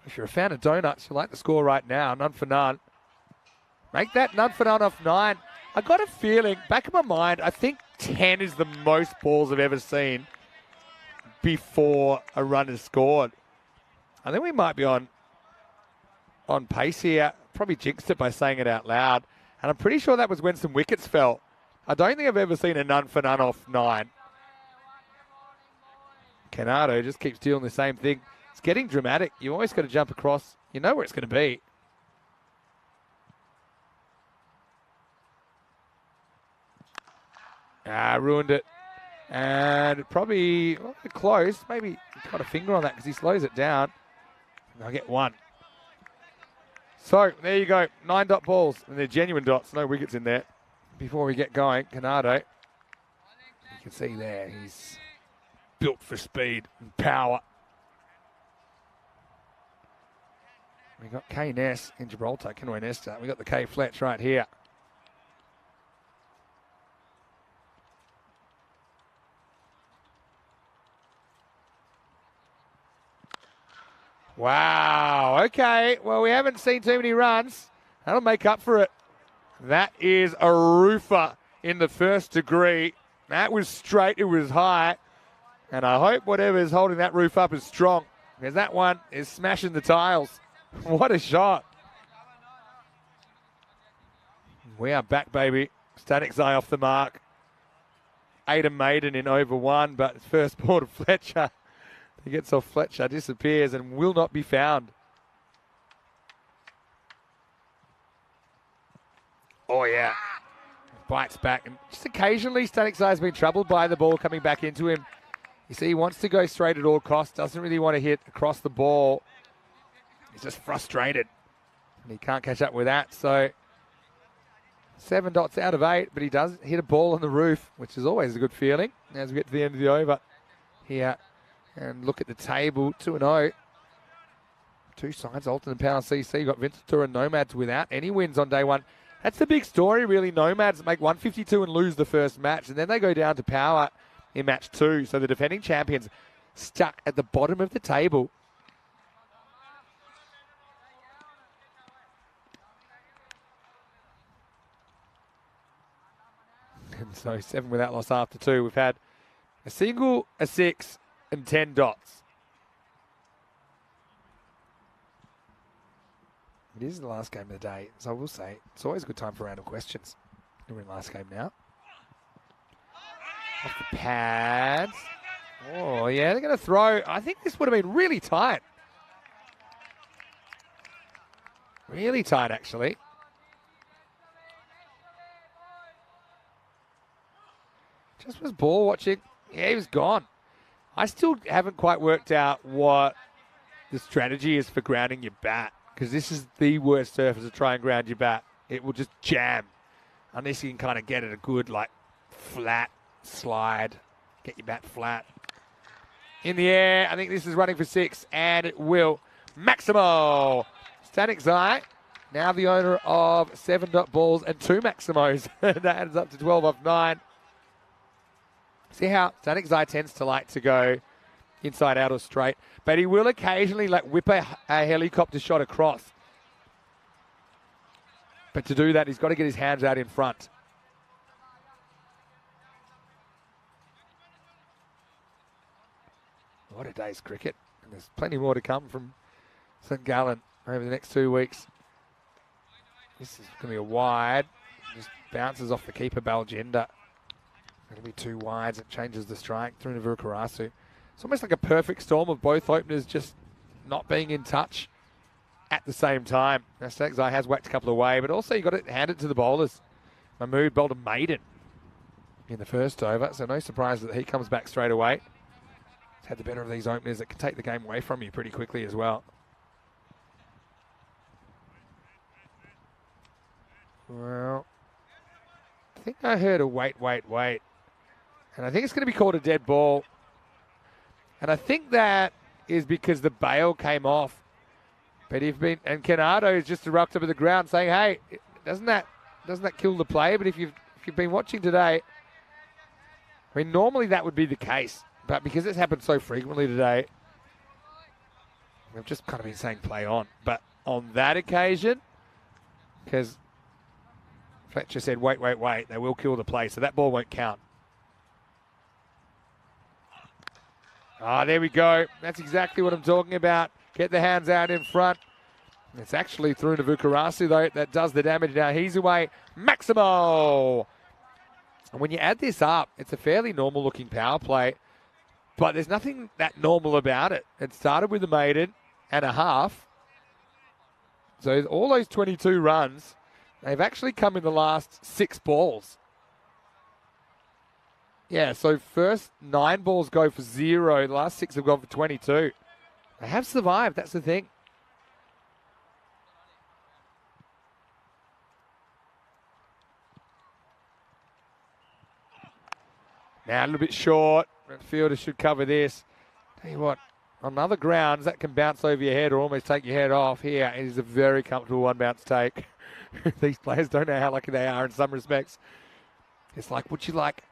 If you're a fan of donuts, you like the score right now. None for none. Make that none for none off 9. I got a feeling, back in my mind, I think 10 is the most balls I've ever seen before a run is scored. I think we might be on pace here. Probably jinxed it by saying it out loud. And I'm pretty sure that was when some wickets fell. I don't think I've ever seen a none for none off 9. Canado just keeps doing the same thing. It's getting dramatic. You always got to jump across. You know where it's going to be. Ruined it. And probably close. Maybe he's got a finger on that because he slows it down. And I'll get 1. So there you go. 9 dot balls. And they're genuine dots. No wickets in there. Before we get going, Canado, you can see there, he's built for speed and power. We got K Ness in Gibraltar. Can we Ness that? We got the K Fletch right here. Wow. Okay. Well, we haven't seen too many runs. That'll make up for it. That is a roofer in the first degree. That was straight. It was high. And I hope whatever is holding that roof up is strong, because that one is smashing the tiles. What a shot. We are back, baby. Static Eye off the mark. Ada Maiden in over one, but first ball to Fletcher. He gets off Fletcher, disappears, and will not be found. Oh, yeah. Bites back. And just occasionally, Static Eye has been troubled by the ball coming back into him. You see, he wants to go straight at all costs, doesn't really want to hit across the ball. He's just frustrated, and he can't catch up with that. So 7 dots out of 8, but he does hit a ball on the roof, which is always a good feeling as we get to the end of the over here. And look at the table, 2-0. Two sides, Alton and Power CC. You've got Vintatur and Nomads without any wins on day one. That's the big story, really. Nomads make 152 and lose the first match, and then they go down to Power in match 2. So the defending champions stuck at the bottom of the table. And so 7 without loss after 2. We've had a single, a 6, and 10 dots. It is the last game of the day, so I will say it's always a good time for random questions. We're in last game now. Off the pads. Oh, yeah, they're going to throw. I think this would have been really tight. Really tight, actually. Just was ball watching. Yeah, he was gone. I still haven't quite worked out what the strategy is for grounding your bat, because this is the worst surface to try and ground your bat. It will just jam unless you can kind of get it a good, like, flat slide. Get your bat flat. In the air, I think this is running for 6, and it will. Maximo! Static Eye, now the owner of 7 dot balls and 2 Maximos. That adds up to 12 off 9. See how Static Eye tends to like to go inside out or straight, but he will occasionally like whip a helicopter shot across. But to do that, he's got to get his hands out in front. What a day's cricket. And there's plenty more to come from St. Gallen over the next 2 weeks. This is going to be a wide. Just bounces off the keeper, Balgender. It'll be 2 wides. It changes the strike through to Vukarasu. It's almost like a perfect storm of both openers just not being in touch at the same time. Now, Static Eye has whacked a couple away, but also you've got to hand it to the bowlers. Mahmood bowled a maiden in the first over, so no surprise that he comes back straight away. He's had the better of these openers that can take the game away from you pretty quickly as well. Well, I think I heard a wait. And I think it's going to be called a dead ball. And I think that is because the bail came off. But and Canado is just erupted up at the ground saying, hey, doesn't that kill the play? But if you've been watching today, I mean, normally that would be the case. But because it's happened so frequently today, we've just kind of been saying play on. But on that occasion, because Fletcher said, wait, they will kill the play, so that ball won't count. Ah, there we go. That's exactly what I'm talking about. Get the hands out in front. It's actually through to Vukarasu, though. That does the damage. Now he's away. Maximo! And when you add this up, it's a fairly normal-looking power play. But there's nothing that normal about it. It started with a maiden and a half. So all those 22 runs, they've actually come in the last 6 balls. Yeah, so first 9 balls go for 0. The last 6 have gone for 22. They have survived, that's the thing. Now a little bit short. The fielder should cover this. Tell you what, on other grounds that can bounce over your head or almost take your head off, here it is a very comfortable one bounce take. These players don't know how lucky they are in some respects. It's like, would you like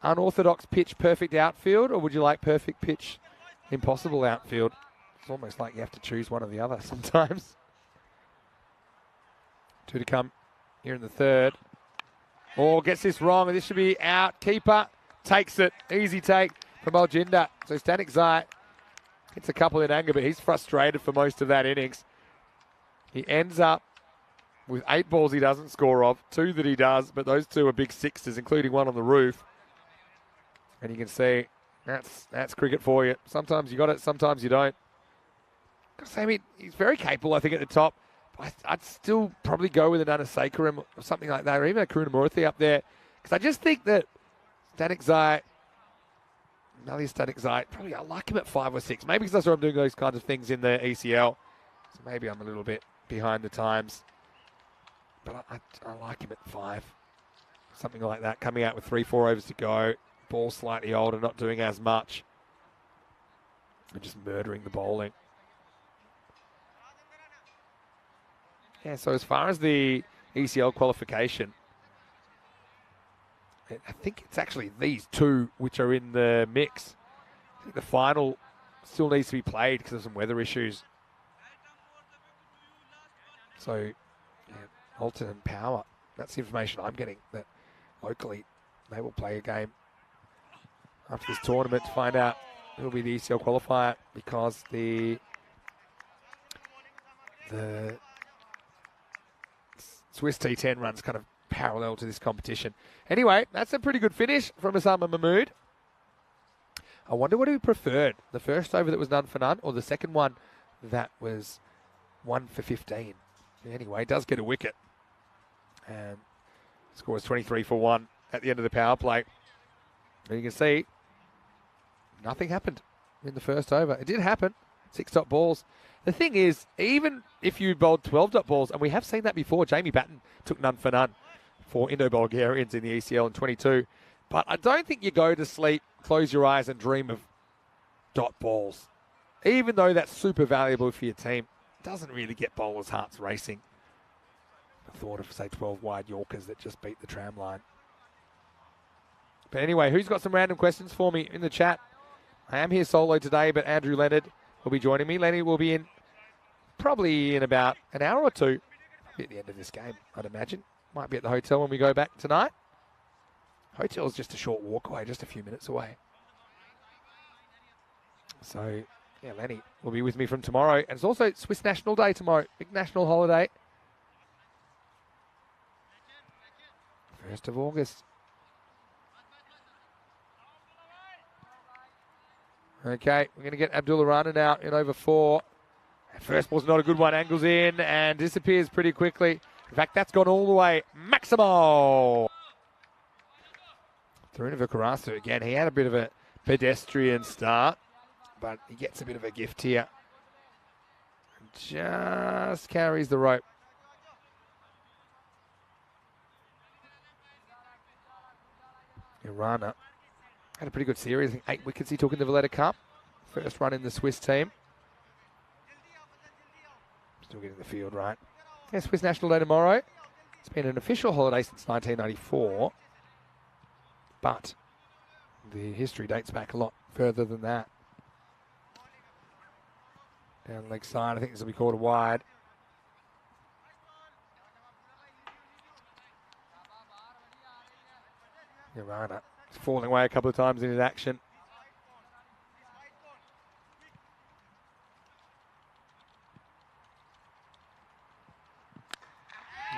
unorthodox pitch, perfect outfield, or would you like perfect pitch, impossible outfield? It's almost like you have to choose one or the other sometimes. 2 to come here in the third. Oh, gets this wrong, and this should be out. Keeper takes it. Easy take from Alginda. So Stanek Zai hits a couple in anger, but he's frustrated for most of that innings. He ends up with 8 balls he doesn't score of, 2 that he does, but those 2 are big sixes, including one on the roof. And you can see that's cricket for you. Sometimes you got it, sometimes you don't. I mean, he's very capable, I think, at the top. I'd still probably go with an Anasekaram or something like that, or even a Karunamurthy up there. Because I just think that Stanek Zai, probably I like him at 5 or 6. Maybe because I saw him doing those kinds of things in the ECL. So maybe I'm a little bit behind the times. But I like him at 5. Something like that, coming out with 3-4 overs to go. Ball slightly older, not doing as much. And just murdering the bowling. Yeah, so as far as the ECL qualification, I think it's actually these 2 which are in the mix. I think the final still needs to be played because of some weather issues. So, yeah, Alton and Power, that's the information I'm getting, that locally they will play a game after this tournament to find out who will be the ECL qualifier, because the Swiss T10 runs kind of parallel to this competition. Anyway, that's a pretty good finish from Osama Mahmood. I wonder what he preferred, the first over that was none for none or the second one that was 1 for 15. Anyway, does get a wicket. And scores 23 for 1 at the end of the power play. And you can see nothing happened in the first over. It did happen. 6 dot balls. The thing is, even if you bowled 12 dot balls, and we have seen that before, Jamie Batten took none for none for Indo-Bulgarians in the ECL in 22. But I don't think you go to sleep, close your eyes and dream of dot balls. Even though that's super valuable for your team, it doesn't really get bowlers' hearts racing. The thought of, say, 12 wide Yorkers that just beat the tram line. But anyway, who's got some random questions for me in the chat? I am here solo today, but Andrew Leonard will be joining me. Lenny will be in probably in about an hour or 2 at the end of this game, I'd imagine. Might be at the hotel when we go back tonight. Hotel's just a short walk away, just a few minutes away. So, yeah, Lenny will be with me from tomorrow. And it's also Swiss National Day tomorrow. Big national holiday. 1st of August. Okay, we're going to get Abdullah Rana now in over 4. First ball's not a good one. Angles in and disappears pretty quickly. In fact, that's gone all the way. Maximo! Taruna Vikarasu again. He had a bit of a pedestrian start, but he gets a bit of a gift here. Just carries the rope. Rana had a pretty good series. I think 8 wickets he took in the Valletta Cup. First run in the Swiss team. Still getting the field right. Yeah, Swiss National Day tomorrow. It's been an official holiday since 1994. But the history dates back a lot further than that. Down the leg side, I think this will be called a wide. Rana falling away a couple of times in his action.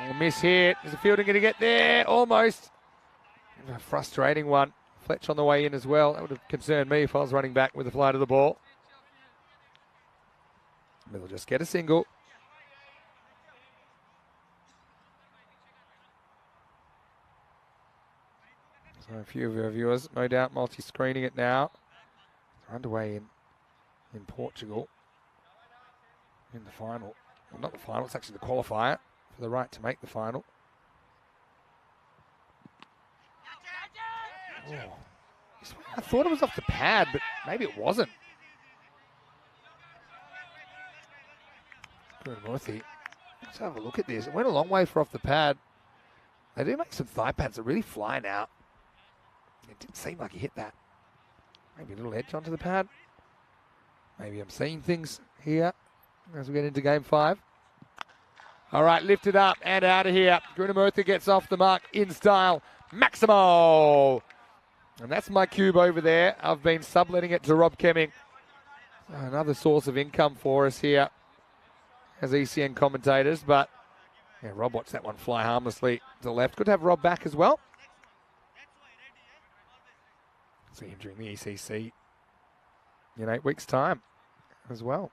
A miss here. Is the fielder going to get there? Almost. A frustrating one. Fletch on the way in as well. That would have concerned me if I was running back with the flight of the ball. But they'll just get a single. So a few of our viewers, no doubt, multi-screening it now. They're underway in Portugal in the final. Well, not the final, it's actually the qualifier for the right to make the final. Oh. I thought it was off the pad, but maybe it wasn't. Murthy. Let's have a look at this. It went a long way for off the pad. They do make some thigh pads that really fly now. It didn't seem like he hit that. Maybe a little edge onto the pad. Maybe I'm seeing things here as we get into game 5. All right, lift it up and out of here. Murthy gets off the mark in style. Maximo! And that's my cube over there. I've been subletting it to Rob Kemming. Another source of income for us here as ECN commentators. But yeah, Rob watched that one fly harmlessly to the left. Good to have Rob back as well. See him during the ECC in 8 weeks' time as well.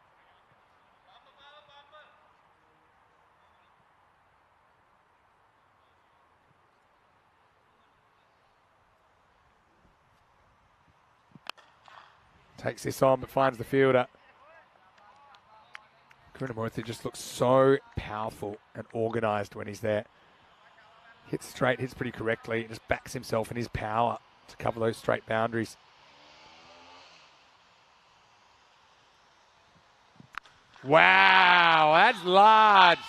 Takes this on, but finds the fielder. Murthy just looks so powerful and organised when he's there. Hits straight, hits pretty correctly, just backs himself in his power to cover those straight boundaries. Wow, that's large.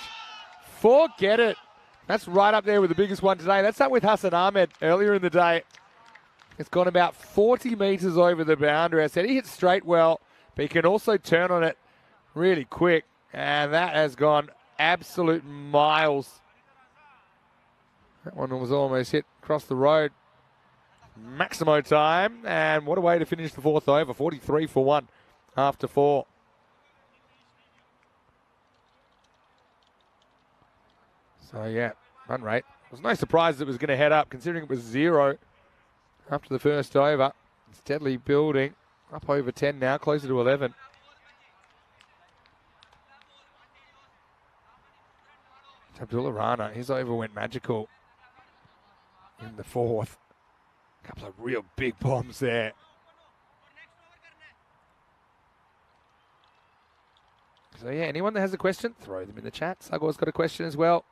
Forget it. That's right up there with the biggest one today. That's up with Hassan Ahmed earlier in the day. It's gone about 40 metres over the boundary. I said he hits straight well, but he can also turn on it really quick. And that has gone absolute miles. That one was almost hit across the road. Maximo time. And what a way to finish the 4th over. 43 for 1 after 4. So, yeah, run rate. It was no surprise it was going to head up, considering it was 0 after the first over. Steadily building. Up over 10 now, closer to 11. Abdullah Rana, his over went magical in the 4th. A couple of real big bombs there. So yeah, anyone that has a question, throw them in the chat. Sagor's got a question as well.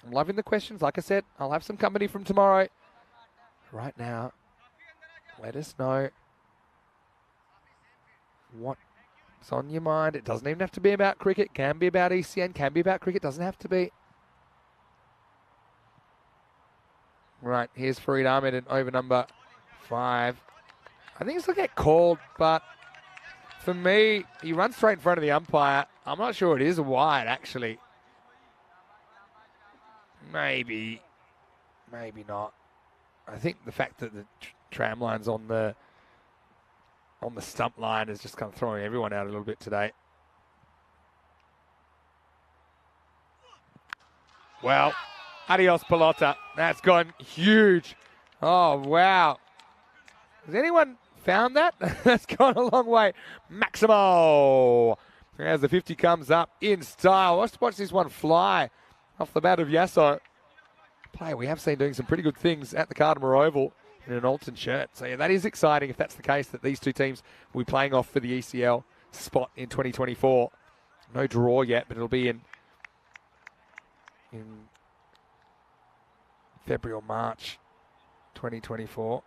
I'm loving the questions. Like I said, I'll have some company from tomorrow. Right now, let us know what's on your mind. It doesn't even have to be about cricket. Can be about ECN. Can be about cricket. Doesn't have to be. Right, here's Fareed Ahmed in over number 5. I think he's going to get called, but for me, he runs straight in front of the umpire. I'm not sure it is a wide, actually. Maybe. Maybe not. I think the fact that the tram line's on the stump line is just kind of throwing everyone out a little bit today. Well, adios, Pelota. That's gone huge. Oh, wow. Has anyone found that? That's gone a long way. Maximo. As the 50 comes up in style. Let's watch this one fly off the bat of Yasso. Player we have seen doing some pretty good things at the Cardamore Oval in an Alton shirt. So, yeah, that is exciting if that's the case, that these two teams will be playing off for the ECL spot in 2024. No draw yet, but it'll be in February or March 2024.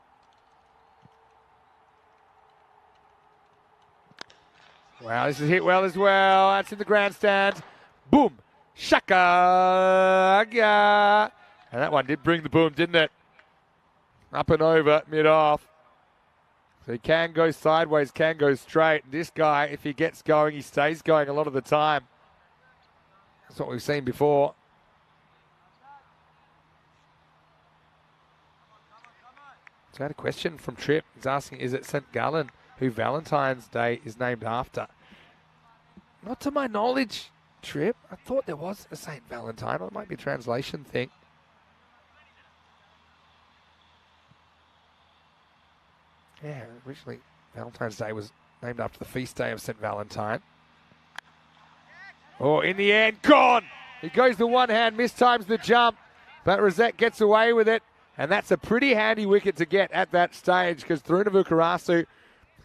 Wow, this is hit well as well. That's in the grandstand. Boom. Shaka. Yeah. And that one did bring the boom, didn't it? Up and over, mid-off. So he can go sideways, can go straight. This guy, if he gets going, he stays going a lot of the time. That's what we've seen before. So I had a question from Trip. He's asking, is it St. Gallen who Valentine's Day is named after? Not to my knowledge, Trip. I thought there was a St. Valentine. Or it might be a translation thing. Yeah, originally Valentine's Day was named after the feast day of St. Valentine. Oh, in the end, gone! He goes the one hand, mistimes the jump, but Rosette gets away with it. And that's a pretty handy wicket to get at that stage, because Thirunavukarasu,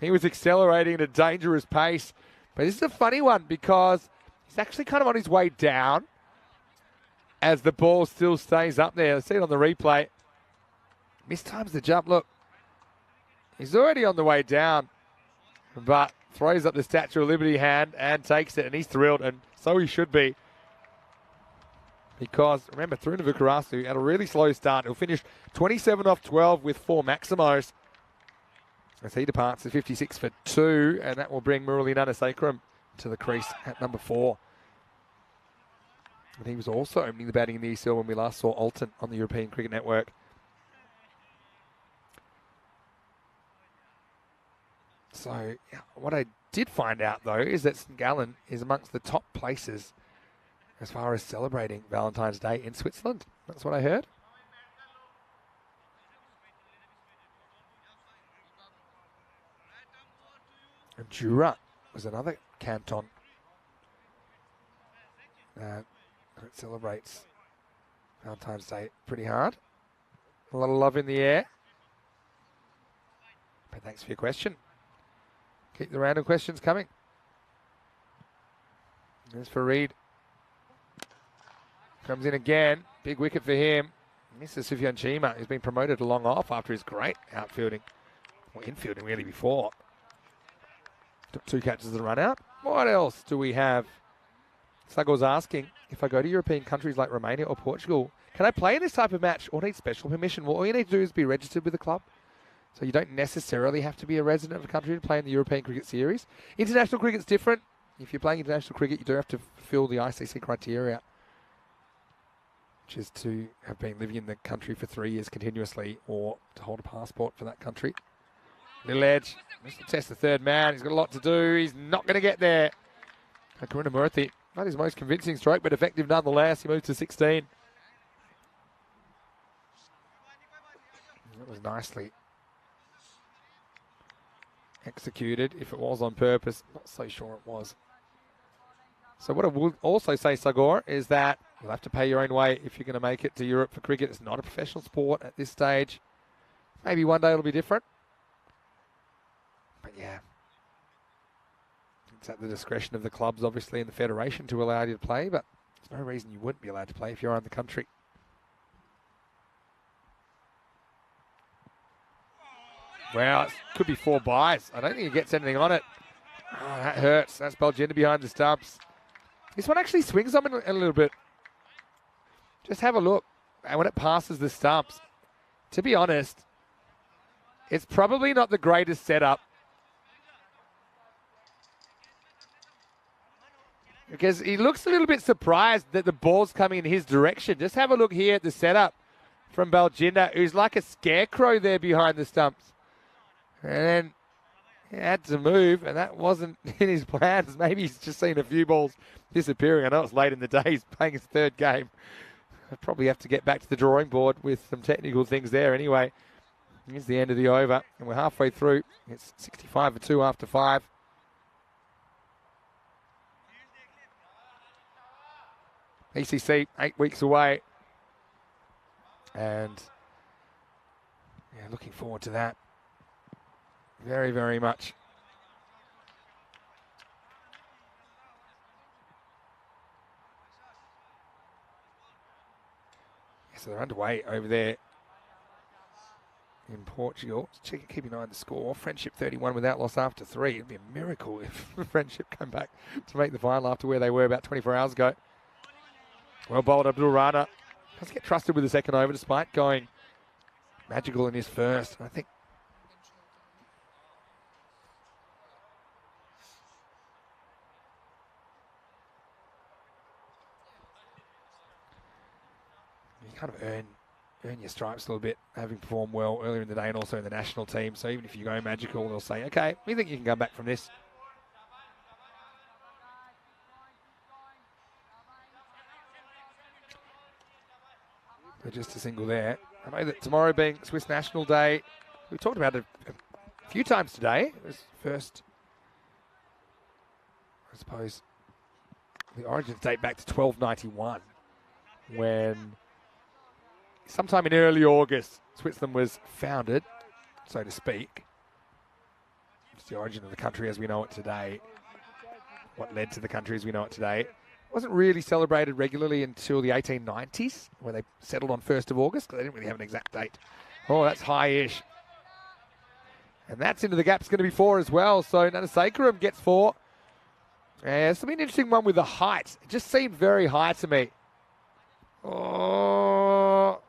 he was accelerating at a dangerous pace. But this is a funny one because he's actually kind of on his way down as the ball still stays up there. Let's see it on the replay. Mistimes the jump. Look, he's already on the way down, but throws up the Statue of Liberty hand and takes it, and he's thrilled, and so he should be. because, remember, Thuruna Vukarasu had a really slow start. He'll finish 27 off 12 with 4 Maximos as he departs at 56 for 2, and that will bring Murali Nanasekaram to the crease at number 4. And he was also opening the batting in the ECL when we last saw Alton on the European Cricket Network. So, yeah, what I did find out, though, is that St Gallen is amongst the top places as far as celebrating Valentine's Day in Switzerland. That's what I heard. And Jura was another canton that celebrates Valentine's Day pretty hard. A lot of love in the air. But thanks for your question. Keep the random questions coming. There's Fareed. Comes in again. Big wicket for him. Mr. Sufyan Chima, who's been promoted to long off after his great outfielding. Or infielding really before. Took 2 catches and run out. What else do we have? Sluggo's asking, if I go to European countries like Romania or Portugal, can I play in this type of match or need special permission? Well, all you need to do is be registered with the club. So you don't necessarily have to be a resident of a country to play in the European Cricket Series. International cricket's different. If you're playing international cricket, you do have to fulfill the ICC criteria, which is to have been living in the country for 3 years continuously or to hold a passport for that country. Little edge. Just to test the third man. He's got a lot to do. He's not going to get there. Karuna Murthy, not his most convincing stroke, but effective nonetheless. He moves to 16. That was nicely executed. If it was on purpose, not so sure it was. So what I will also say, Sagor, is that you'll have to pay your own way if you're going to make it to Europe for cricket. It's not a professional sport at this stage. Maybe one day it'll be different. But yeah, it's at the discretion of the clubs, obviously, and the federation to allow you to play, but there's no reason you wouldn't be allowed to play if you're on the country. Wow, it could be 4 byes. I don't think he gets anything on it. Oh, that hurts. That's Baljinder behind the stumps. This one actually swings on a little bit. Just have a look. And when it passes the stumps, to be honest, it's probably not the greatest setup. Because he looks a little bit surprised that the ball's coming in his direction. Just have a look here at the setup from Baljinder, who's like a scarecrow there behind the stumps. And then he had to move, and that wasn't in his plans. Maybe he's just seen a few balls disappearing. I know it's late in the day. He's playing his 3rd game. I'll probably have to get back to the drawing board with some technical things there anyway. Here's the end of the over, and we're halfway through. It's 65 for 2 after 5. ECC, 8 weeks away. And yeah, looking forward to that. Very, very much. Yeah, so they're underway over there in Portugal. Keep an eye on the score. Friendship 31 without loss after 3. It'd be a miracle if Friendship come back to make the final after where they were about 24 hours ago. Well bowled, Abdul Rana. Doesn't get trusted with the second over despite going magical in his first. I think you kind of earn your stripes a little bit, having performed well earlier in the day and also in the national team. So even if you go magical, they'll say, okay, we think you can come back from this. But just a single there. I know that tomorrow being Swiss National Day, we talked about it a few times today. It was first, I suppose, the origins date back to 1291, when sometime in early August, Switzerland was founded, so to speak. It's the origin of the country as we know it today. What led to the country as we know it today. It wasn't really celebrated regularly until the 1890s, when they settled on 1st of August, because they didn't really have an exact date. Oh, that's high-ish. And that's into the gap. It's going to be 4 as well. So Nanasekaram gets 4. And it's going to be an interesting one with the height. It just seemed very high to me. Oh,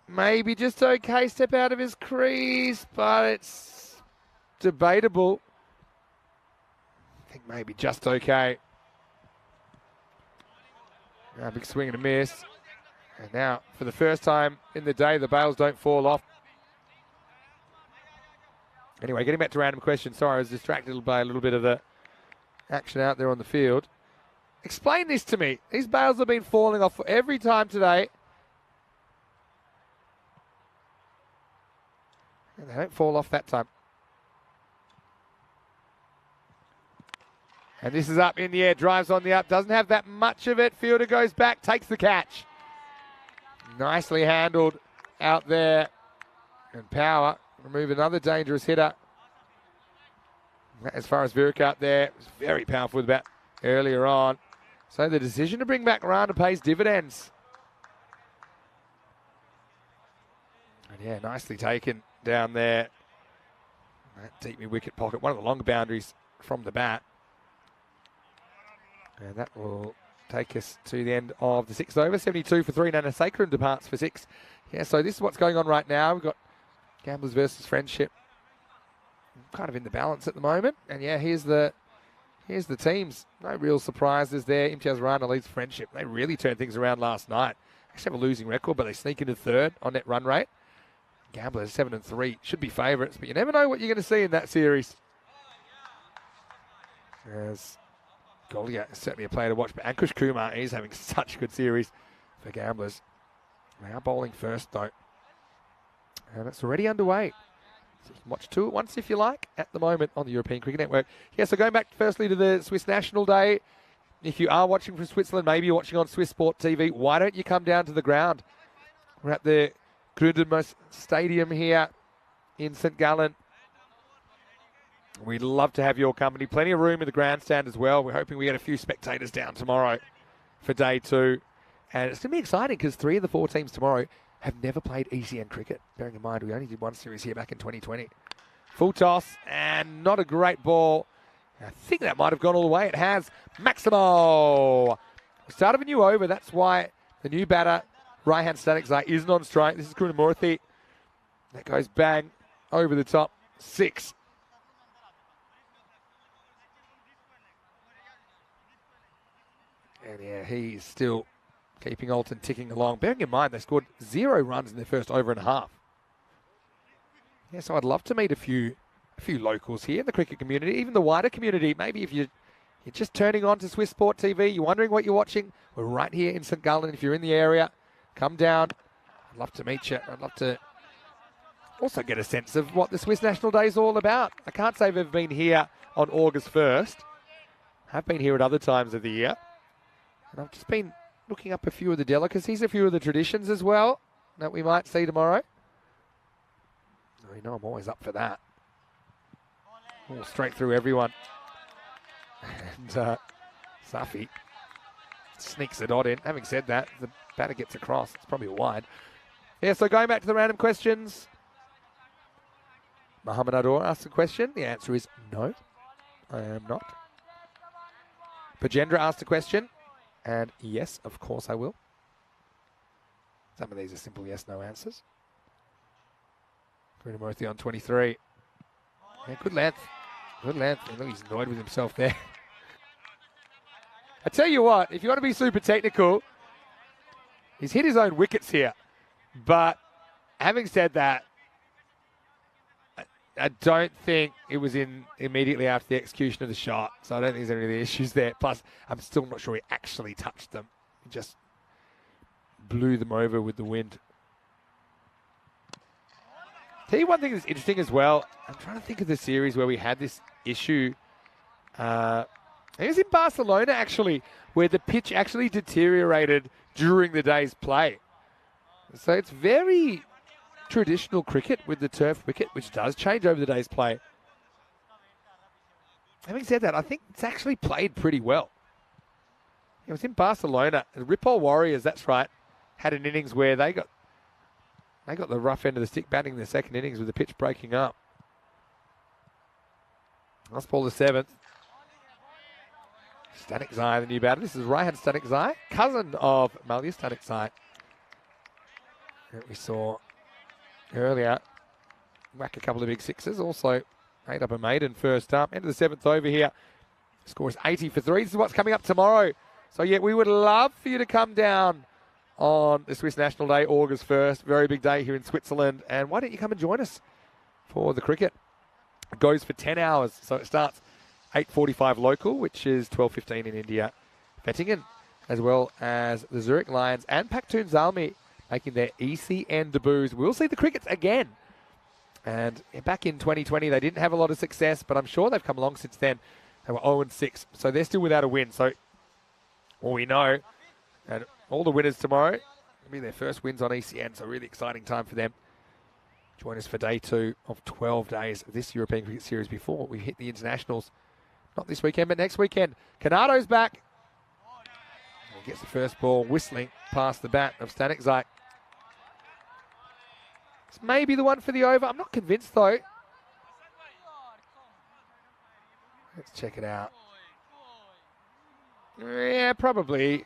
maybe just okay. Step out of his crease, but it's debatable. I think maybe just okay. Now, big swing and a miss. And now, for the first time in the day, the bails don't fall off. Anyway, getting back to random questions. Sorry, I was distracted by a little bit of the action out there on the field. Explain this to me. These bails have been falling off every time today. And they don't fall off that time. And this is up in the air, drives on the up, doesn't have that much of it. Fielder goes back, takes the catch. Nicely handled out there. And Power remove another dangerous hitter. As far as Viruk out there, it was very powerful with the bat earlier on. So the decision to bring back Rana pays dividends. And yeah, nicely taken down there. That deep mid-wicket pocket, one of the longer boundaries from the bat. And that will take us to the end of the 6th over. 72 for 3, Nana Sacrum departs for 6. Yeah, so this is what's going on right now. We've got Gamblers versus Friendship. Kind of in the balance at the moment. And yeah, here's the teams. No real surprises there. Imtiaz Rana leads Friendship. They really turned things around last night. Actually have a losing record, but they sneak into third on net run rate. Gamblers 7 and 3 should be favourites, but you never know what you're going to see in that series. As Golia is certainly a player to watch, but Ankush Kumar, he's having such a good series for Gamblers. They are bowling first though, and it's already underway. So you can watch 2 at once if you like at the moment on the European Cricket Network. Yeah, so going back firstly to the Swiss National Day, if you are watching from Switzerland, maybe you're watching on Swiss Sport TV, why don't you come down to the ground? We're at the Grundenmoos Stadium here in St. Gallen. We'd love to have your company. Plenty of room in the grandstand as well. We're hoping we get a few spectators down tomorrow for day 2. And it's going to be exciting because 3 of the 4 teams tomorrow have never played ECN cricket. Bearing in mind, we only did 1 series here back in 2020. Full toss and not a great ball. I think that might have gone all the way. It has. Maximo. Start of a new over. That's why the new batter, Raihan Stanikzai, isn't on strike. This is Krunamurthy. That goes bang over the top. 6. And yeah, he's still keeping Alton ticking along. Bearing in mind, they scored 0 runs in their first over and a half. Yeah, so I'd love to meet a few locals here in the cricket community, even the wider community. Maybe if you're just turning on to Swiss Sport TV, you're wondering what you're watching, we're right here in St. Gallen. If you're in the area, come down. I'd love to meet you. I'd love to also get a sense of what the Swiss National Day is all about. I can't say I've ever been here on August 1st. I've been here at other times of the year. And I've just been looking up a few of the delicacies, a few of the traditions as well that we might see tomorrow. You know I'm always up for that. All straight through everyone. And Safi sneaks a dot in. Having said that, the batter gets across. It's probably a wide. Yeah, so going back to the random questions. Muhammad Ador asked a question. The answer is no, I am not. Pajendra asked a question. And yes, of course I will. Some of these are simple yes-no answers. Krunamurthy on 23. Yeah, good length. Good length. I know he's annoyed with himself there. I tell you what, if you want to be super technical, he's hit his own wickets here. But having said that, I don't think it was in immediately after the execution of the shot. So I don't think there's any of the issues there. Plus, I'm still not sure he actually touched them. He just blew them over with the wind. Tell you one thing that's interesting as well. I'm trying to think of the series where we had this issue. It was in Barcelona, actually, where the pitch actually deteriorated during the day's play. So it's very traditional cricket with the turf wicket, which does change over the day's play. Having said that, I think it's actually played pretty well. It was in Barcelona. The Ripoll Warriors, that's right, had an innings where they got the rough end of the stick batting in the second innings with the pitch breaking up. Last ball the 7th. Stanikzai, the new batter. This is Raihan Stanikzai, cousin of Malia Stanikzai, that we saw earlier. Whack a couple of big sixes. Also made up a maiden first up. End of the 7th over here. Score is 80 for 3. This is what's coming up tomorrow. So, yeah, we would love for you to come down on the Swiss National Day, August 1st. Very big day here in Switzerland. And why don't you come and join us for the cricket? It goes for 10 hours. So it starts 8:45 local, which is 12:15 in India. Vettingen, as well as the Zurich Lions and Pakhtun Zalmi making their ECN debuts. We'll see the crickets again. And back in 2020, they didn't have a lot of success, but I'm sure they've come along since then. They were 0-6, so they're still without a win. So all we know, and all the winners tomorrow will be their first wins on ECN, so really exciting time for them. Join us for day 2 of 12 days of this European Cricket Series before we hit the internationals. Not this weekend, but next weekend. Canado's back. He gets the first ball whistling past the bat of Stanikzai. It's maybe the one for the over. I'm not convinced, though. Let's check it out. Yeah, probably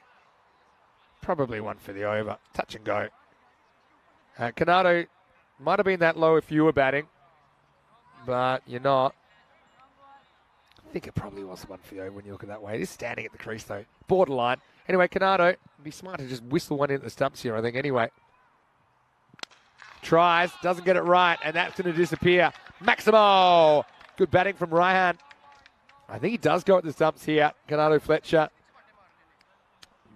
one for the over. Touch and go. Canado might have been that low if you were batting, but you're not. I think it probably was the one for the over when you look at it that way. It is standing at the crease, though. Borderline. Anyway, Canado, it'd be smart to just whistle one into the stumps here, I think, anyway. Tries, doesn't get it right, and that's going to disappear. Maximo! Good batting from Raihan. I think he does go at the stumps here, Canado Fletcher.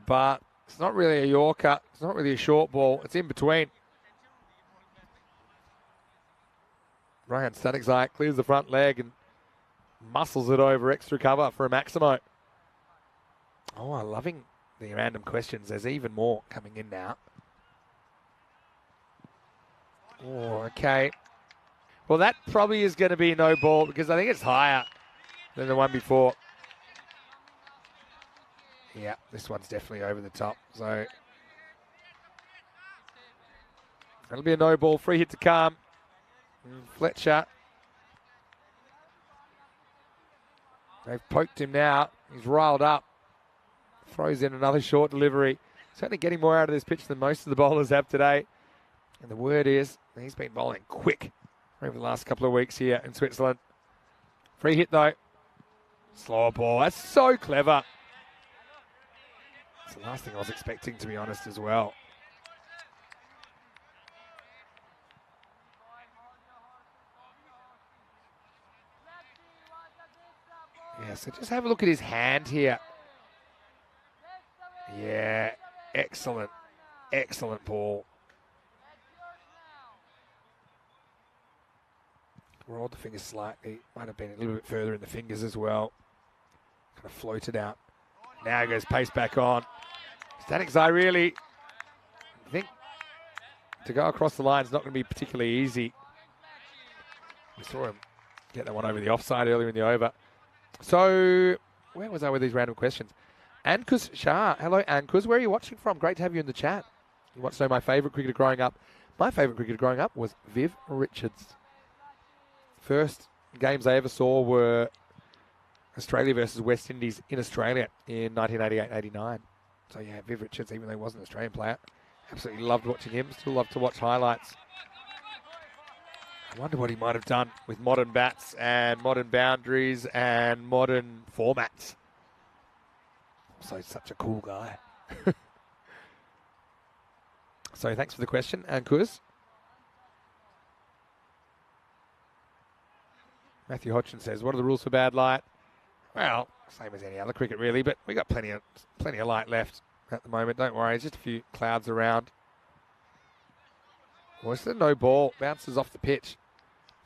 But it's not really a Yorker. It's not really a short ball. It's in between. Raihan Stanikzai clears the front leg and muscles it over extra cover for a Maximo. Oh, I'm loving the random questions. There's even more coming in now. Oh, okay. Well, that probably is going to be no ball because I think it's higher than the one before. Yeah, this one's definitely over the top. So it'll be a no ball. Free hit to come. Fletcher. They've poked him now. He's riled up. Throws in another short delivery. Certainly getting more out of this pitch than most of the bowlers have today. And the word is he's been bowling quick over the last couple of weeks here in Switzerland. Free hit though. Slower ball. That's so clever. It's the last thing I was expecting, to be honest, as well. Yeah, so just have a look at his hand here. Yeah, excellent, excellent ball. Rolled the fingers slightly. Might have been a little bit further in the fingers as well. Kind of floated out. Now goes pace back on. Stanikzai really, I think, to go across the line is not going to be particularly easy. We saw him get that one over the offside earlier in the over. So, where was I with these random questions? Ankus Shah. Hello, Ankus. Where are you watching from? Great to have you in the chat. You want to know my favourite cricketer growing up? My favourite cricketer growing up was Viv Richards. First games I ever saw were Australia versus West Indies in Australia in 1988-89. So, yeah, Viv Richards, even though he wasn't an Australian player, absolutely loved watching him. Still love to watch highlights. I wonder what he might have done with modern bats and modern boundaries and modern formats. Also, such a cool guy. So, thanks for the question, Ankus. Matthew Hodgson says, what are the rules for bad light? Well, same as any other cricket, really, but we got plenty of light left at the moment. Don't worry, just a few clouds around. Well, it's a no ball. Bounces off the pitch.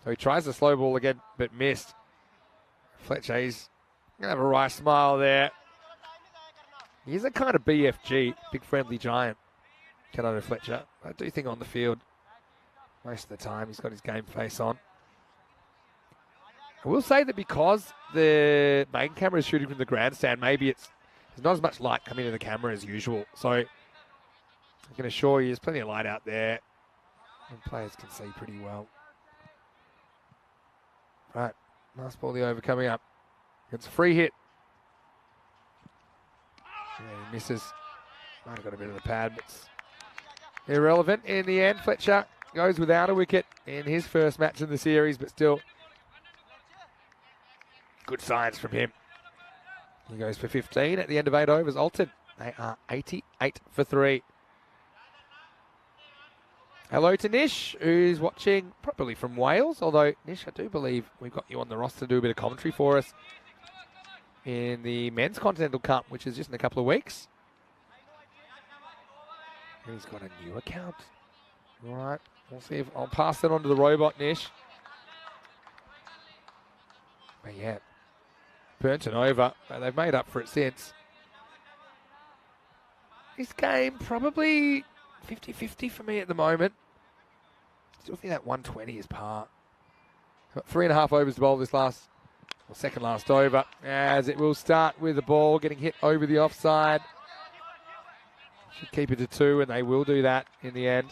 So he tries the slow ball again, but missed. Fletcher, he's going to have a wry smile there. He's a kind of BFG, big friendly giant, Canado Fletcher. I do think on the field, most of the time, he's got his game face on. I will say that because the main camera is shooting from the grandstand, maybe there's not as much light coming into the camera as usual. So I can assure you there's plenty of light out there. And players can see pretty well. Right, last ball of the over coming up. It's a free hit. Yeah, he misses. Might have got a bit of the pad, but it's irrelevant in the end. Fletcher goes without a wicket in his first match in the series, but still good signs from him. He goes for 15 at the end of 8 overs. Alton, they are 88 for 3. Hello to Nish, who's watching probably from Wales, although Nish, I do believe we've got you on the roster to do a bit of commentary for us in the Men's Continental Cup, which is just in a couple of weeks. And he's got a new account. All right, we'll see if I'll pass that on to the robot, Nish. But yeah, burnt and over, but they've made up for it since. This game probably 50-50 for me at the moment. Still think that 120 is par. Got 3.5 overs to bowl this second last over, as it will start with the ball getting hit over the offside. Should keep it to 2, and they will do that in the end.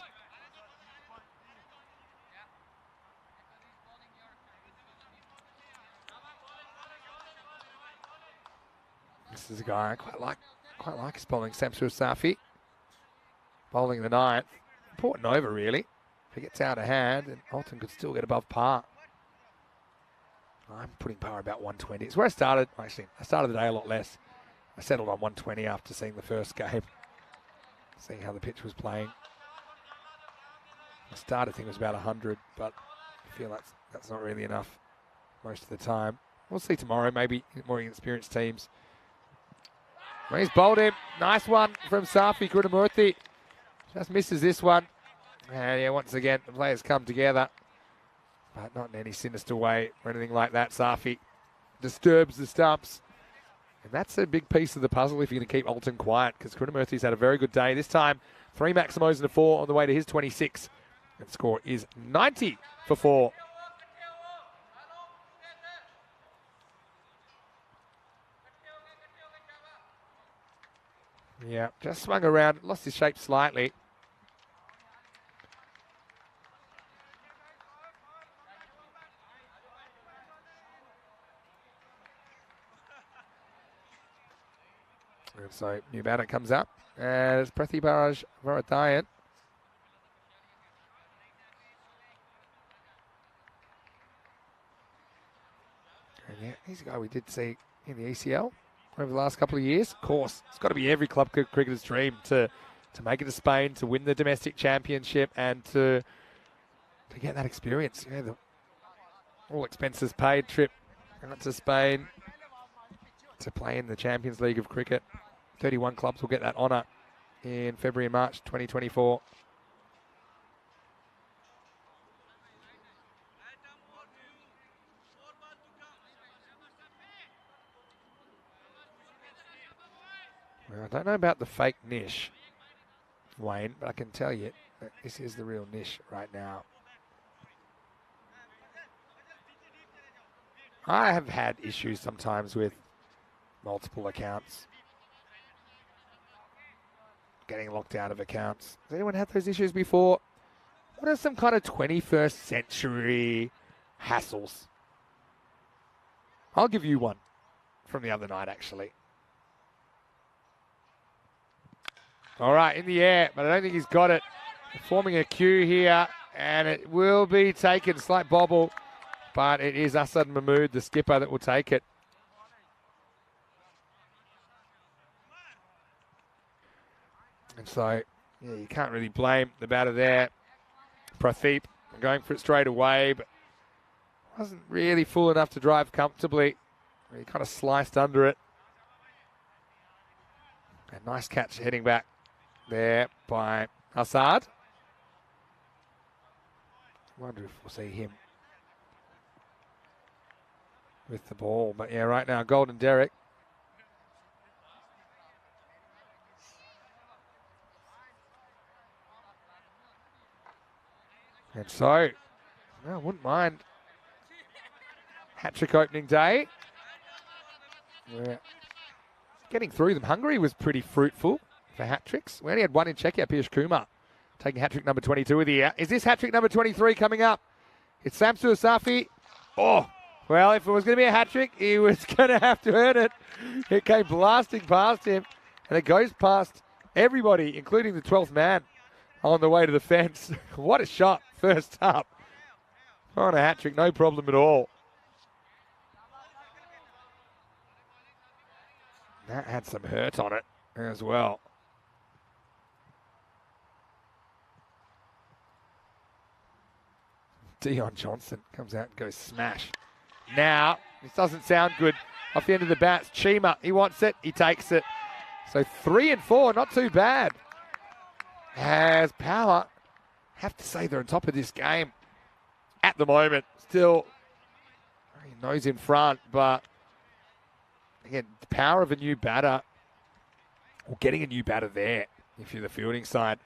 This is a guy I quite like his bowling, Samsur Safi. Bowling the 9th. Important over, really. If he gets out of hand, then Alton could still get above par. I'm putting par about 120. It's where I started. Actually, I started the day a lot less. I settled on 120 after seeing the first game, seeing how the pitch was playing. I started, I think it was about 100, but I feel that's not really enough most of the time. We'll see tomorrow, maybe more experienced teams. Well, he's bowled him. Nice one from Safi Krishnamurthy. Just misses this one. And yeah, once again, the players come together, but not in any sinister way or anything like that. Safi disturbs the stumps. And that's a big piece of the puzzle if you're going to keep Alton quiet, because Krishnamurthy's had a very good day. This time, 3 Maximos and a 4 on the way to his 26. And the score is 90 for 4. Yeah, just swung around, lost his shape slightly. And so new batter comes up, and it's Pratibharaj Varadhayan. And yeah, he's a guy we did see in the ECL over the last couple of years. Of course, it's got to be every club cricketer's dream to make it to Spain, to win the domestic championship, and to get that experience. Yeah, the all expenses paid trip out to Spain to play in the Champions League of cricket. 31 clubs will get that honour in February and March 2024. Well, I don't know about the fake Nish, Wayne, but I can tell you that this is the real Nish right now. I have had issues sometimes with multiple accounts, getting locked out of accounts. Has anyone had those issues before? What are some kind of 21st century hassles? I'll give you one from the other night, actually. All right, in the air, but I don't think he's got it. Forming a queue here, and it will be taken. Slight bobble, but it is Asad Mahmood, the skipper, that will take it. And so, yeah, you can't really blame the batter there. Pradeep going for it straight away, but wasn't really full enough to drive comfortably. He kind of sliced under it. A nice catch heading back there by Asad. Wonder if we'll see him with the ball. But yeah, right now, Golden Derek. And so, I wouldn't mind hat-trick opening day. Yeah. Getting through them. Hungary was pretty fruitful for hat-tricks. We only had one in Czechia, Piyush Kumar, taking hat-trick number 22 of the year. Is this hat-trick number 23 coming up? It's Samsur Safi. Oh, well, if it was going to be a hat-trick, he was going to have to earn it. It came blasting past him. And it goes past everybody, including the 12th man, on the way to the fence. What a shot, first up. On a hat-trick, no problem at all. That had some hurt on it as well. Dion Johnson comes out and goes smash. Now, this doesn't sound good. Off the end of the bats, Chima, he wants it, he takes it. So 3 and 4, not too bad. As Power, have to say they're on top of this game at the moment. Still, nose in front, but again, the power of a new batter, or getting a new batter there, if you're the fielding side,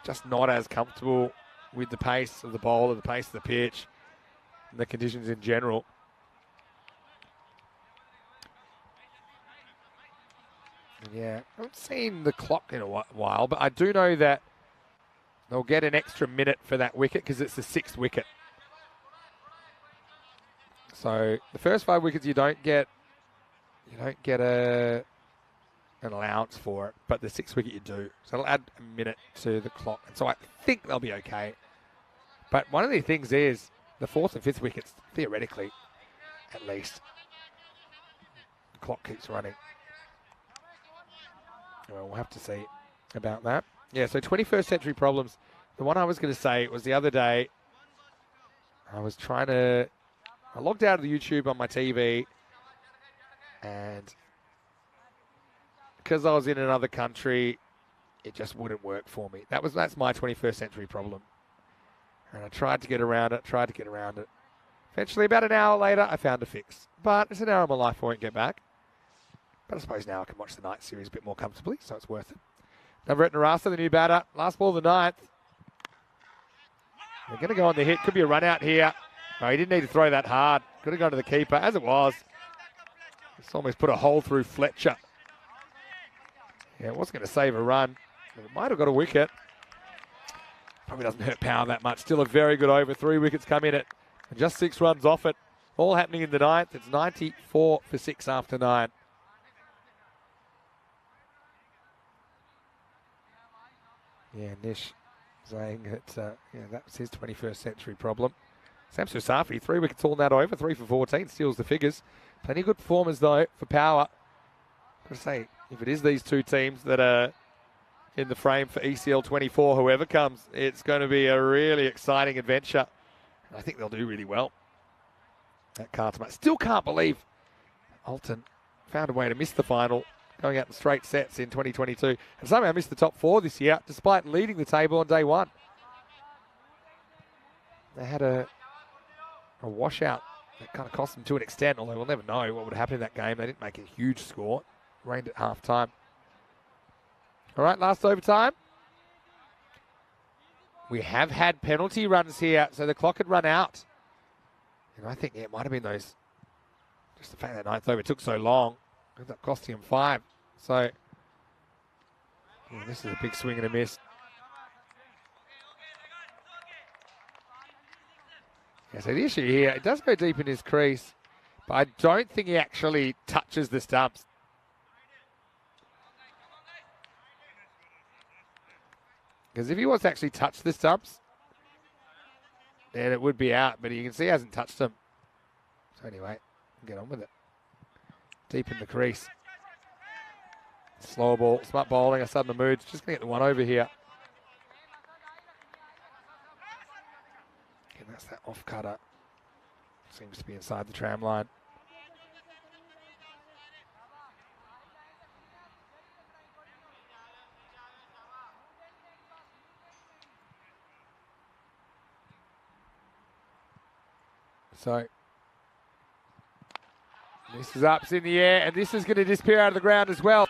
just not as comfortable with the pace of the bowler, the pace of the pitch, and the conditions in general. Yeah, I haven't seen the clock in a while, but I do know that they'll get an extra minute for that wicket because it's the 6th wicket. So the first 5 wickets you don't get an allowance for it, but the 6th wicket you do. So it'll add a minute to the clock, and so I think they'll be okay. But one of the things is the 4th and 5th wickets, theoretically, at least, the clock keeps running. Well, we'll have to see about that. Yeah, so 21st century problems. The one I was going to say was the other day, I logged out of the YouTube on my TV, and because I was in another country, it just wouldn't work for me. That's my 21st century problem. And I tried to get around it. Eventually, about an hour later, I found a fix. But it's an hour of my life I won't get back. But I suppose now I can watch the night series a bit more comfortably, so it's worth it. Navarat Narasa, the new batter. Last ball of the 9th. They're going to go on the hit. Could be a run out here. No, he didn't need to throw that hard. Could have gone to the keeper, as it was. It's almost put a hole through Fletcher. Yeah, it was going to save a run. But it might have got a wicket. Probably doesn't hurt Power that much. Still a very good over. 3 wickets come in it. And just 6 runs off it. All happening in the 9th. It's 94 for 6 after 9. Yeah, Nish saying that that was his 21st century problem. Sam Susafi, 3 wickets all in that over, 3 for 14, steals the figures. Plenty of good performers, though, for Power. Got to say, if it is these 2 teams that are in the frame for ECL 24, whoever comes, it's going to be a really exciting adventure. And I think they'll do really well at Cartermate. Still can't believe Alton found a way to miss the final, going out in straight sets in 2022. And somehow missed the top 4 this year, despite leading the table on day 1. They had a washout that kind of cost them to an extent, although we'll never know what would happen in that game. They didn't make a huge score. It rained at half-time. All right, last overtime. We have had penalty runs here, so the clock had run out. And I think it might have been those, just the fact that 9th over took so long, ended up costing him 5. So, this is a big swing and a miss. Yeah, so the issue here, it does go deep in his crease, but I don't think he actually touches the stumps. Because if he was to actually touch the stumps, then it would be out, but you can see he hasn't touched them. So anyway, get on with it. Deep in the crease. Slow ball, smart bowling, a sudden mood. Just going to get the 1 over here. And that's that off cutter. Seems to be inside the tram line. So, this is up, it's in the air, and this is going to disappear out of the ground as well.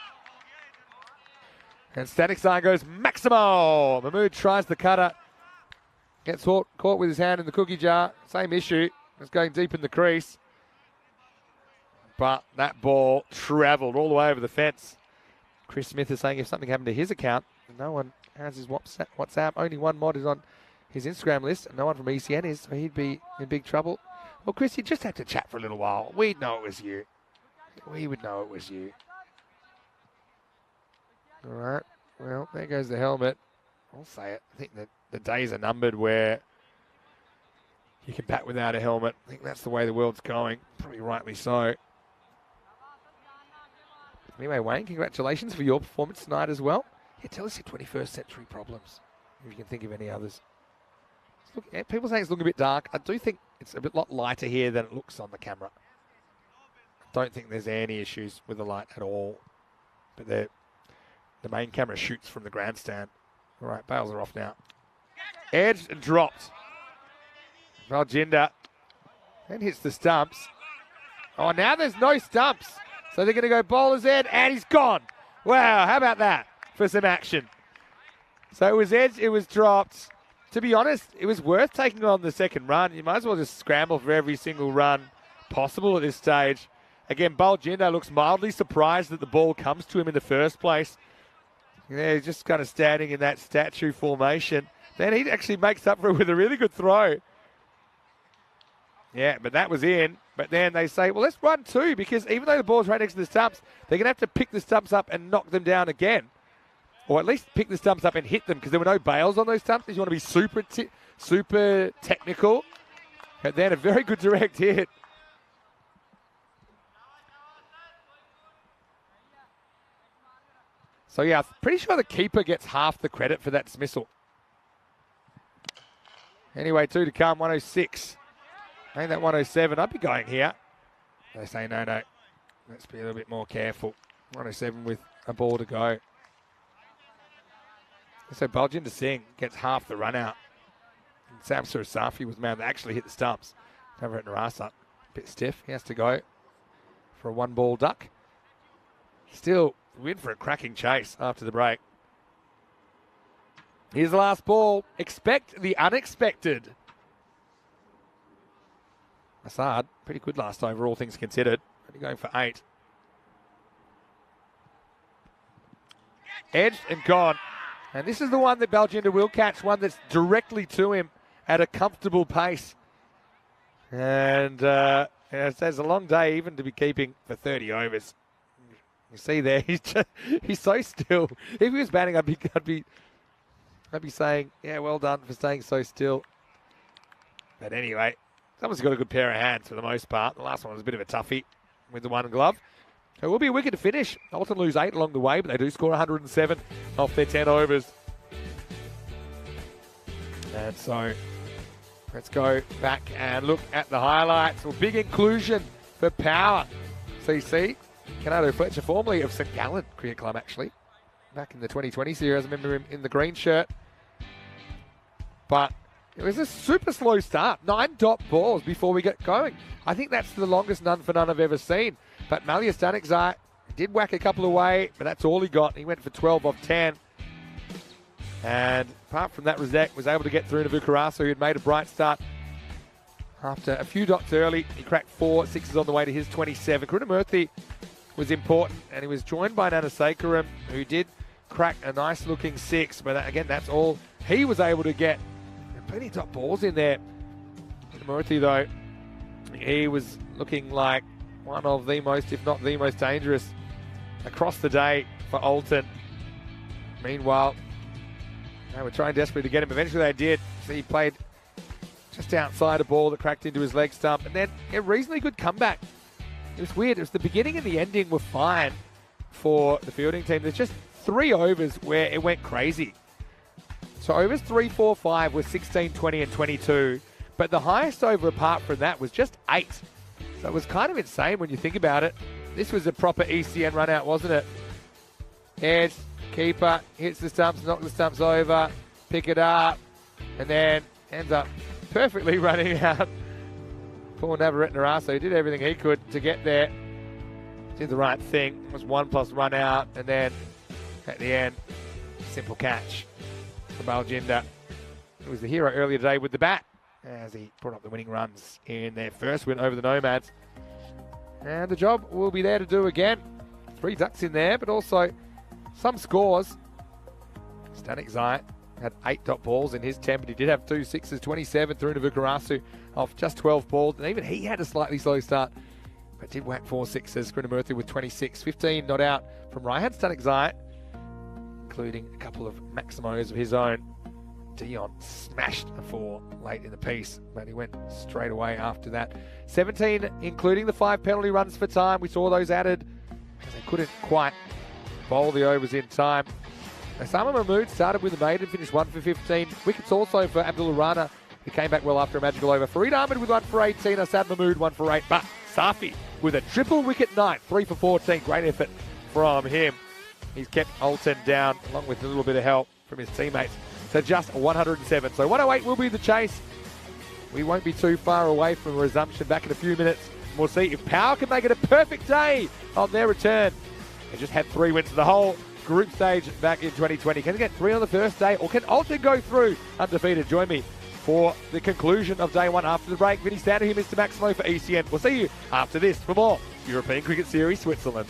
And static sign goes Maximo. Mahmood tries the cutter. Gets caught with his hand in the cookie jar. Same issue. It's going deep in the crease. But that ball travelled all the way over the fence. Chris Smith is saying if something happened to his account, no one has his WhatsApp. Only one mod is on his Instagram list, and no one from ECN is, so he'd be in big trouble. Well, Chris, you just had to chat for a little while. We'd know it was you. We would know it was you. All right. Well, there goes the helmet. I'll say it. I think that the days are numbered where you can bat without a helmet. I think that's the way the world's going. Probably rightly so. Anyway, Wayne, congratulations for your performance tonight as well. Yeah, tell us your 21st century problems, if you can think of any others. Look, people say it's looking a bit dark. I do think it's a lot lighter here than it looks on the camera. I don't think there's any issues with the light at all. But the main camera shoots from the grandstand. All right, bails are off now. Edged and dropped. Baljinder then hits the stumps. Oh, now there's no stumps. So they're going to go bowler's end, and he's gone. Wow, how about that for some action? So it was edged, it was dropped. To be honest, it was worth taking on the second run. You might as well just scramble for every single run possible at this stage. Again, Baljinder looks mildly surprised that the ball comes to him in the first place. Yeah, he's just kind of standing in that statue formation. Then he actually makes up for it with a really good throw. Yeah, but that was in. But then they say, well, let's run two, because even though the ball's right next to the stumps, they're going to have to pick the stumps up and knock them down again. Or at least pick the stumps up and hit them, because there were no bails on those stumps. You want to be super technical. And then a very good direct hit. So, yeah, I'm pretty sure the keeper gets half the credit for that dismissal. Anyway, 2 to come, 106. Ain't that 107? I'd be going here. They say, no, let's be a little bit more careful. 107 with a ball to go. So Baljinder Singh gets half the run out. And Sam Surasafi was the man that actually hit the stumps. Over at Narasa, bit stiff. He has to go for a 1-ball duck. Still win for a cracking chase after the break. Here's the last ball. Expect the unexpected. Assad, pretty good last over, all things considered. Only going for 8. Edged and gone. And this is the one that Baljinder will catch, one that's directly to him at a comfortable pace. And it's a long day even to be keeping for 30 overs. You see there, he's so still. If he was batting, I'd be saying, yeah, well done for staying so still. But anyway, someone's got a good pair of hands for the most part. The last one was a bit of a toughie with the one glove. So it will be a wicket to finish. Alton lose 8 along the way, but they do score 107 off their 10 overs. And so let's go back and look at the highlights. Well, big inclusion for Power. CC, Canado Fletcher, formerly of St Gallen Cricket Club, actually. Back in the 2020 series, I remember him in the green shirt. But it was a super slow start. 9 dot balls before we get going. I think that's the longest none for none I've ever seen. But Malia Stanekzai did whack a couple away, but that's all he got. He went for 12 off 10. And apart from that, Razak was able to get through to Vukarasa, who had made a bright start after a few dots early. He cracked 4 sixes on the way to his 27. Krishnamurthy was important, and he was joined by Nanasekaram, who did crack a nice-looking 6. But again, that's all he was able to get. Plenty of dot balls in there. Krishnamurthy, though, he was looking like one of the most, if not the most dangerous across the day for Alton. Meanwhile, they were trying desperately to get him. Eventually they did. So he played just outside a ball that cracked into his leg stump. And then a reasonably good comeback. It was weird. It was the beginning and the ending were fine for the fielding team. There's just 3 overs where it went crazy. So overs 3, 4, 5 was 16, 20 and 22. But the highest over apart from that was just 8. So it was kind of insane when you think about it. This was a proper ECN run out, wasn't it? Edge, keeper, hits the stumps, knocks the stumps over, pick it up, and then ends up perfectly running out. Poor Navarat Naraso did everything he could to get there. Did the right thing. It was 1+ run out, and then at the end, simple catch for Baljinder. He was the hero earlier today with the bat, as he brought up the winning runs in their first win over the Nomads. And the job will be there to do again. 3 ducks in there, but also some scores. Stanekzai had 8 dot balls in his 10, but he did have 2 sixes, 27 through to Vukarasu off just 12 balls. And even he had a slightly slow start, but did whack 4 sixes. Krishnamurthy with 26, 15 not out from Raihan Stanekzai. including a couple of Maximos of his own. Dion smashed a 4 late in the piece, but he went straight away after that. 17, including the 5 penalty runs for time. We saw those added because they couldn't quite bowl the overs in time. Osama Mahmood started with a maiden, finished 1 for 15. Wickets also for Abdullah Rana, who came back well after a magical over. Farid Ahmed with 1 for 18. Asad Mahmood 1 for 8. But Safi with a triple wicket night, 3 for 14. Great effort from him. He's kept Alton down, along with a little bit of help from his teammates, to just 107. So 108 will be the chase. We won't be too far away from a resumption back in a few minutes. We'll see if Power can make it a perfect day on their return. They just had 3 wins in the whole group stage back in 2020. Can they get 3 on the first day, or can Alton go through undefeated? Join me for the conclusion of day 1 after the break. Vinny Stander here, Mr. Maximo for ECN. We'll see you after this for more European Cricket Series Switzerland.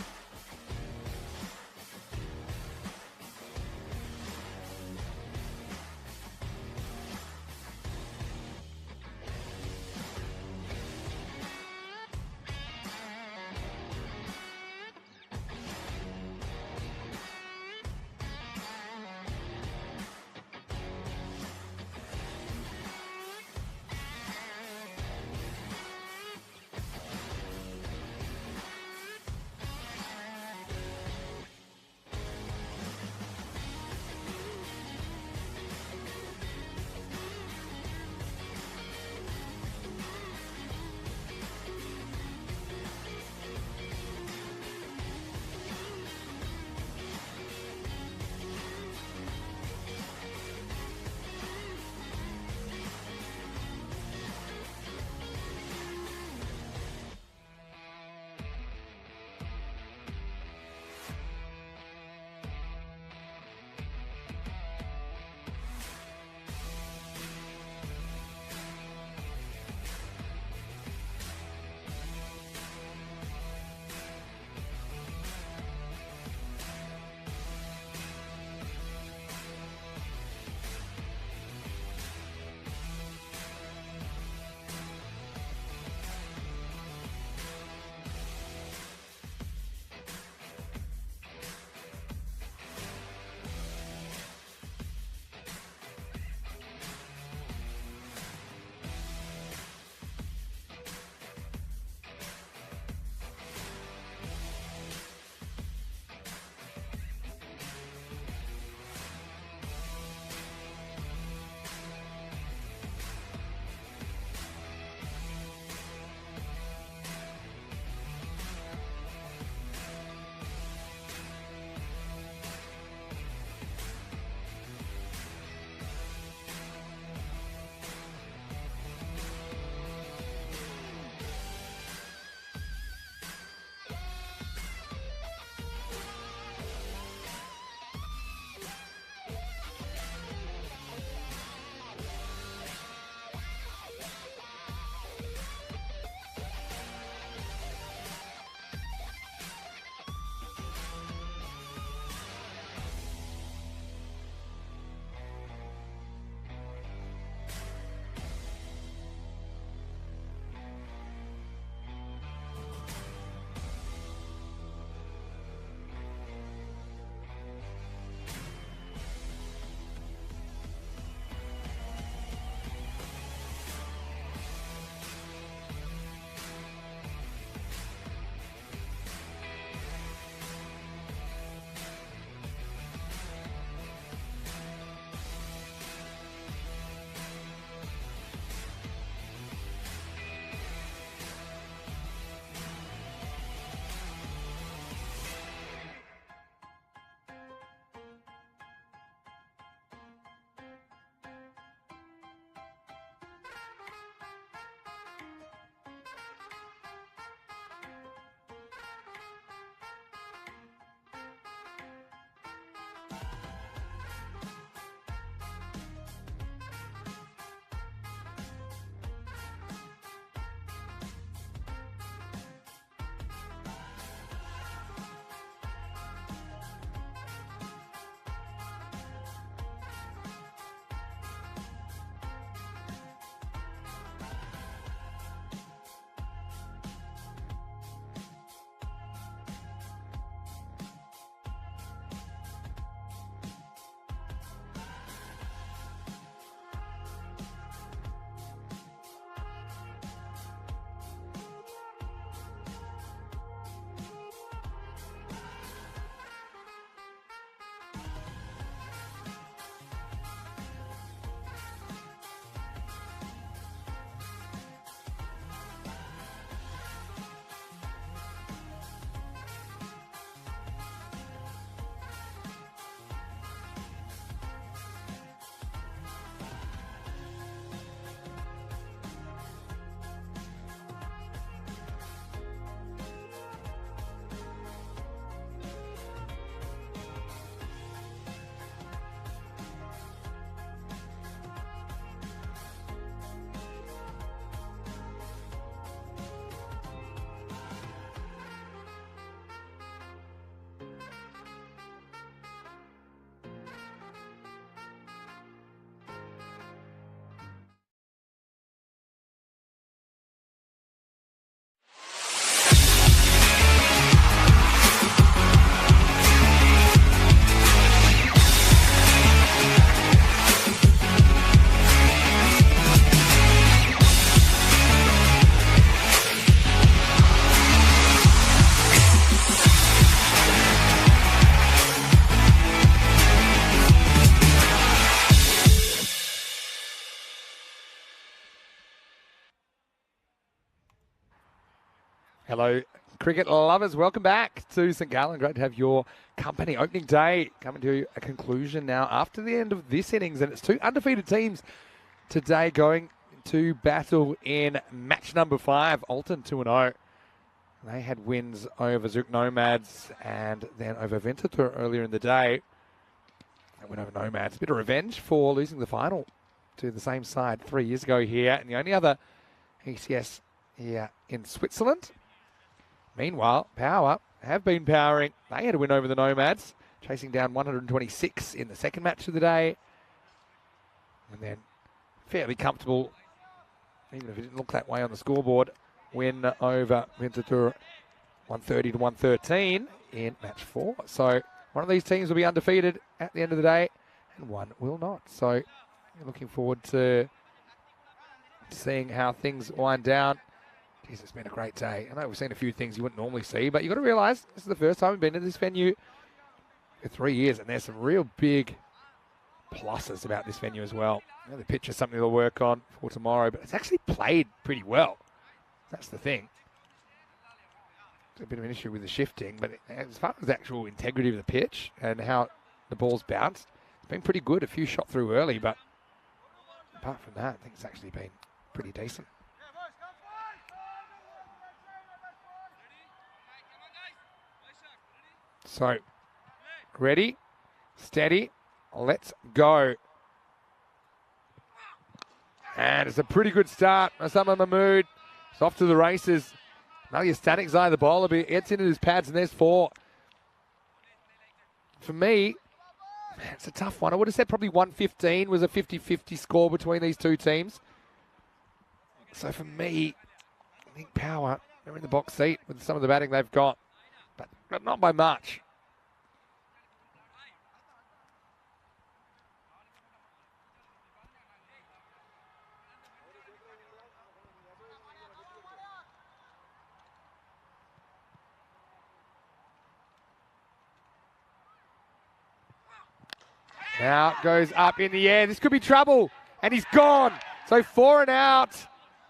Hello, cricket lovers. Welcome back to St. Gallen. Great to have your company. Opening day coming to a conclusion now after the end of this innings. And it's two undefeated teams today going to battle in match number 5. Alton 2-0. They had wins over Zook Nomads and then over Ventator earlier in the day. They went over Nomads. A bit of revenge for losing the final to the same side 3 years ago here. And the only other ECS here in Switzerland. Meanwhile, Power have been powering. They had a win over the Nomads, chasing down 126 in the second match of the day. And then fairly comfortable, even if it didn't look that way on the scoreboard, win over Ventatur 130 to 113 in match 4. So one of these teams will be undefeated at the end of the day and one will not. So looking forward to seeing how things wind down. Jeez, it's been a great day. I know we've seen a few things you wouldn't normally see, but you've got to realise this is the first time we've been to this venue for 3 years, and there's some real big pluses about this venue as well. You know, the pitch is something they'll work on for tomorrow, but it's actually played pretty well. That's the thing. It's a bit of an issue with the shifting, but as far as the actual integrity of the pitch and how the ball's bounced, it's been pretty good. A few shot through early, but apart from that, I think it's actually been pretty decent. So, ready, steady, let's go. And it's a pretty good start. Osama Mahmood is off to the races. Malia Static Zai, the bowler, gets into his pads, and there's 4. For me, man, it's a tough one. I would have said probably 115 was a 50-50 score between these two teams. So for me, I think Power, they're in the box seat with some of the batting they've got, but not by much. Now it goes up in the air. This could be trouble. And he's gone. So 4 and out.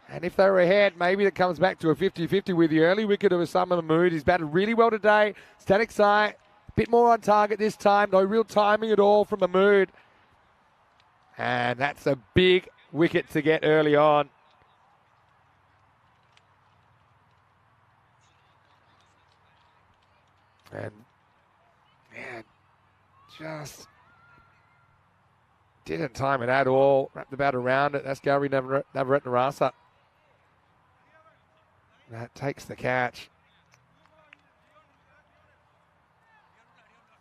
And if they were ahead, maybe it comes back to a 50-50 with the early wicket of Osama Mahmood. He's batted really well today. Static Sai, a bit more on target this time. No real timing at all from Mahmood. And that's a big wicket to get early on. And, man, just didn't time it at all. Wrapped the bat around it. That's Gowrie Navaratnarasa. That takes the catch.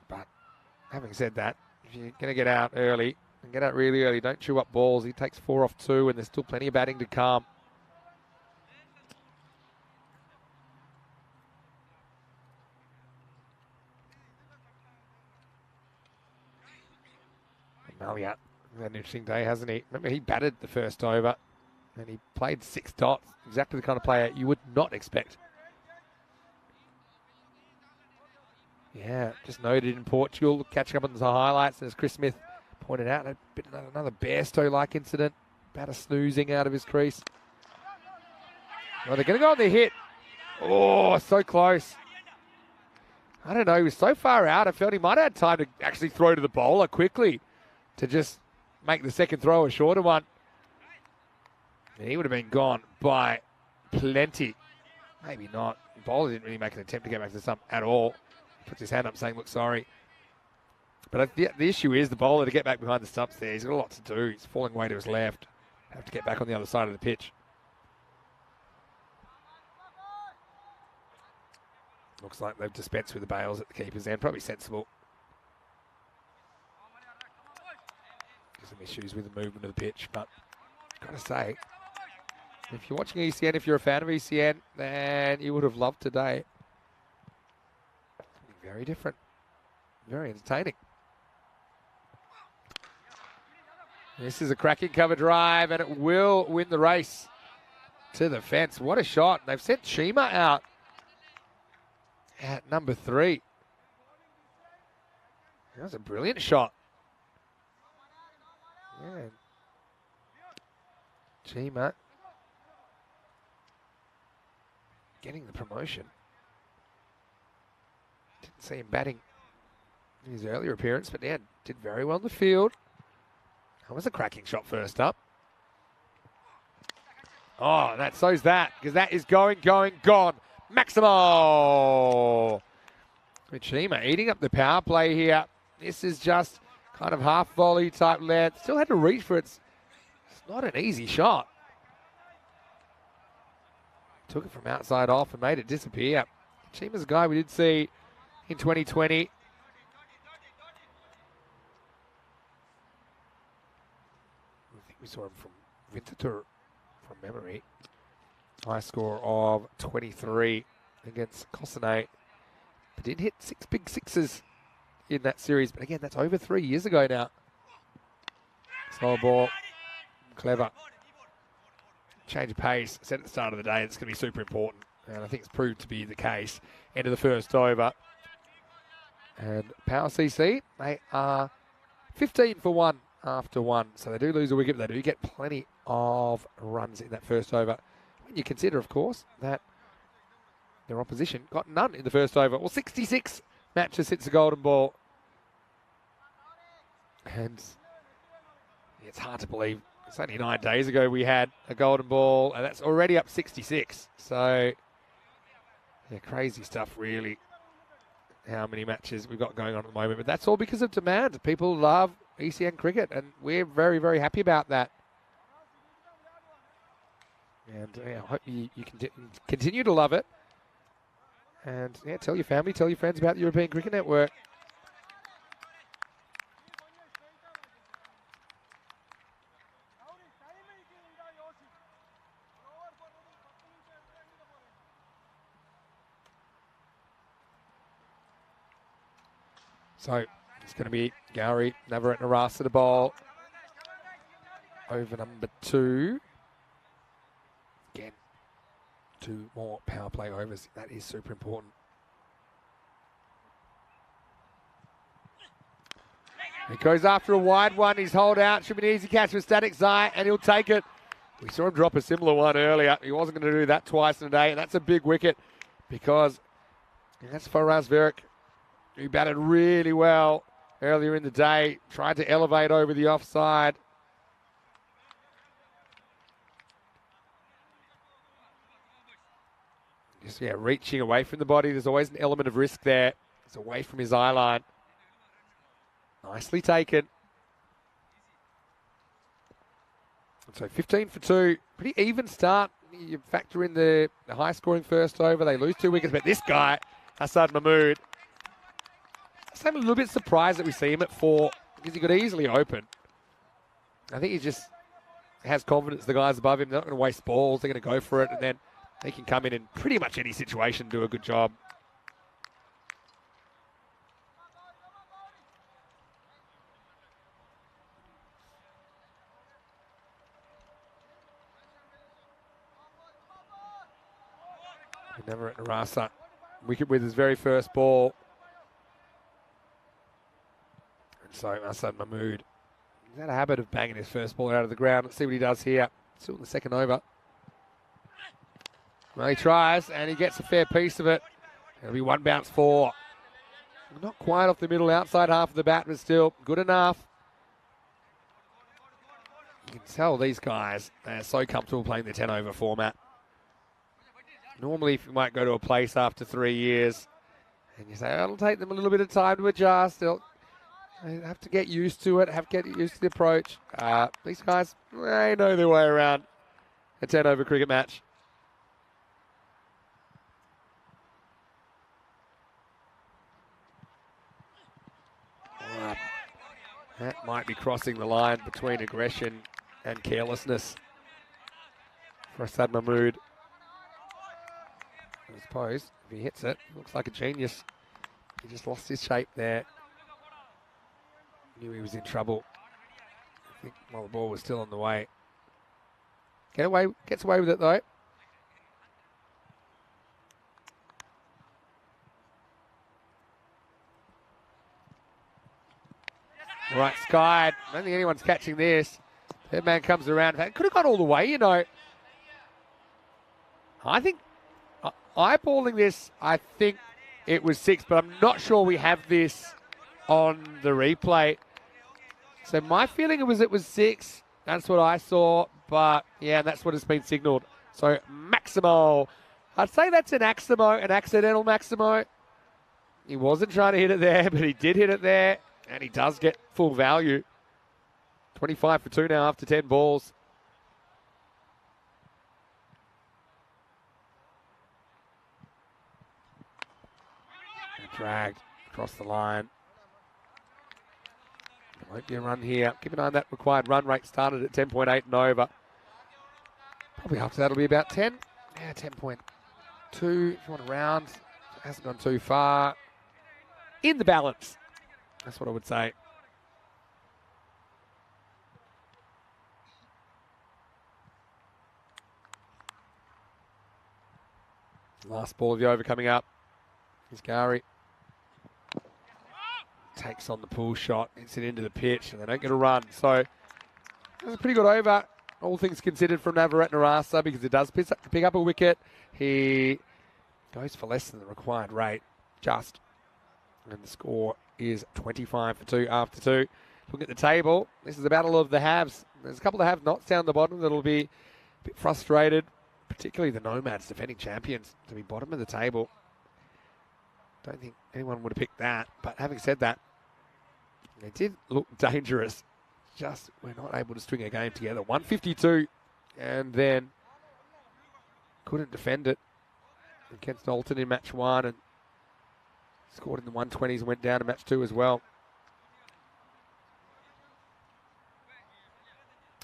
But having said that, if you're going to get out early, and get out really early, don't chew up balls. He takes 4 off 2, and there's still plenty of batting to come. Malia had an interesting day, hasn't he? Remember, he batted the first over and he played 6 dots. Exactly the kind of player you would not expect. Yeah, just noted in Portugal, catching up on the highlights, as Chris Smith pointed out, a bit another Bairstow-like incident. Batter snoozing out of his crease. Well, they're going to go on the hit. Oh, so close. I don't know, he was so far out, I felt he might have had time to actually throw to the bowler quickly to just make the second throw a shorter one. And he would have been gone by plenty. Maybe not. The bowler didn't really make an attempt to get back to the stump at all. Puts his hand up saying, look, sorry. But the issue is the bowler to get back behind the stumps there. He's got a lot to do. He's falling way to his left. Have to get back on the other side of the pitch. Looks like they've dispensed with the bails at the keeper's end. Probably sensible. Some issues with the movement of the pitch, but I've got to say, if you're watching ECN, if you're a fan of ECN, then you would have loved today. Very different, very entertaining. This is a cracking cover drive, and it will win the race to the fence. What a shot. They've sent Chima out at number 3. That was a brilliant shot. Yeah. Chima getting the promotion. Didn't see him batting in his earlier appearance, but yeah, did very well in the field. That was a cracking shot first up. Oh, that so's that, because that is going, gone. Maximo! Michima eating up the power play here. This is just kind of half volley type length. Still had to reach for it. It's not an easy shot. Took it from outside off and made it disappear. Michima's a guy we did see in 2020. I think we saw him from Winterthur from memory. High score of 23 against Cossonay. But did hit 6 big sixes in that series. But again, that's over 3 years ago now. Slow ball. Clever. Change of pace. Said at the start of the day, it's going to be super important. And I think it's proved to be the case. End of the first over. And Power CC, they are 15 for 1 after 1. So they do lose a wicket, but they do get plenty of runs in that first over. When you consider, of course, that their opposition got none in the first over. Well, 66 matches since the golden ball. And it's hard to believe. It's only 9 days ago we had a golden ball, and that's already up 66. So, yeah, crazy stuff, really, how many matches we've got going on at the moment. But that's all because of demand. People love ECN cricket, and we're very, very happy about that. And yeah, I hope you can continue to love it. And yeah, tell your family, tell your friends about the European Cricket Network. So it's going to be Gowrie, Navarrete, Narasa the ball. Over number 2. Again, 2 more power play overs. That is super important. He goes after a wide one. He's holed out. Should be an easy catch for Static Zai, and he'll take it. We saw him drop a similar one earlier. He wasn't going to do that twice in a day, and that's a big wicket because that's Faraz Verik, who batted really well earlier in the day. Tried to elevate over the offside. Just, yeah, reaching away from the body. There's always an element of risk there. It's away from his eye line. Nicely taken. So 15 for 2. Pretty even start. You factor in the high-scoring first over. They lose 2 wickets. But this guy, Hassan Mahmood, I'm a little bit surprised that we see him at 4 because he could easily open. I think he just has confidence the guys above him. They're not going to waste balls. They're going to go for it. And then they can come in pretty much any situation and do a good job. Never at Narasa. Wicket with his very first ball. And so Hassan Mahmood, he's had a habit of banging his first ball out of the ground. Let's see what he does here. Still in the second over. Well, he tries and he gets a fair piece of it. It'll be 1 bounce 4. Not quite off the middle, outside half of the bat, but still good enough. You can tell these guys, they're so comfortable playing the 10 over format. Normally, if you might go to a place after 3 years and you say, it'll take them a little bit of time to adjust. They have to get used to it, get used to the approach. These guys, they know their way around a 10 over cricket match. That might be crossing the line between aggression and carelessness for Asad Mahmood. I suppose if he hits it, looks like a genius. He just lost his shape there. Knew he was in trouble. I think while the ball was still on the way. Gets away with it though. Right, Sky. I don't think anyone's catching this. That man comes around. Could have gone all the way, you know. I think eyeballing this, I think it was 6, but I'm not sure we have this on the replay. So my feeling it was 6. That's what I saw, but yeah, that's what has been signalled. So Maximo, I'd say that's an accidental Maximo. He wasn't trying to hit it there, but he did hit it there, and he does get full value. 25 for 2 now after 10 balls. Dragged across the line. There won't be a run here. Keep an eye on that required run rate. Started at 10.8 and over. Probably after that will be about 10. Yeah, 10.2 if you want to round. It hasn't gone too far. In the balance. That's what I would say. Last ball of the over coming up. Here's Gary. Takes on the pull shot, hits it into the pitch, and they don't get a run. So it's a pretty good over, all things considered, from Navarrete Narasa, because it does pick up a wicket. He goes for less than the required rate, just. And the score is 25 for 2 after 2. Look at the table. This is a battle of the haves. There's a couple of have-nots down the bottom that'll be a bit frustrated, particularly the Nomads, defending champions, to be bottom of the table. Don't think anyone would have picked that. But having said that, they did look dangerous. Just we're not able to string a game together. 152, and then couldn't defend it against Alton in match 1, and scored in the 120s and went down to match 2 as well.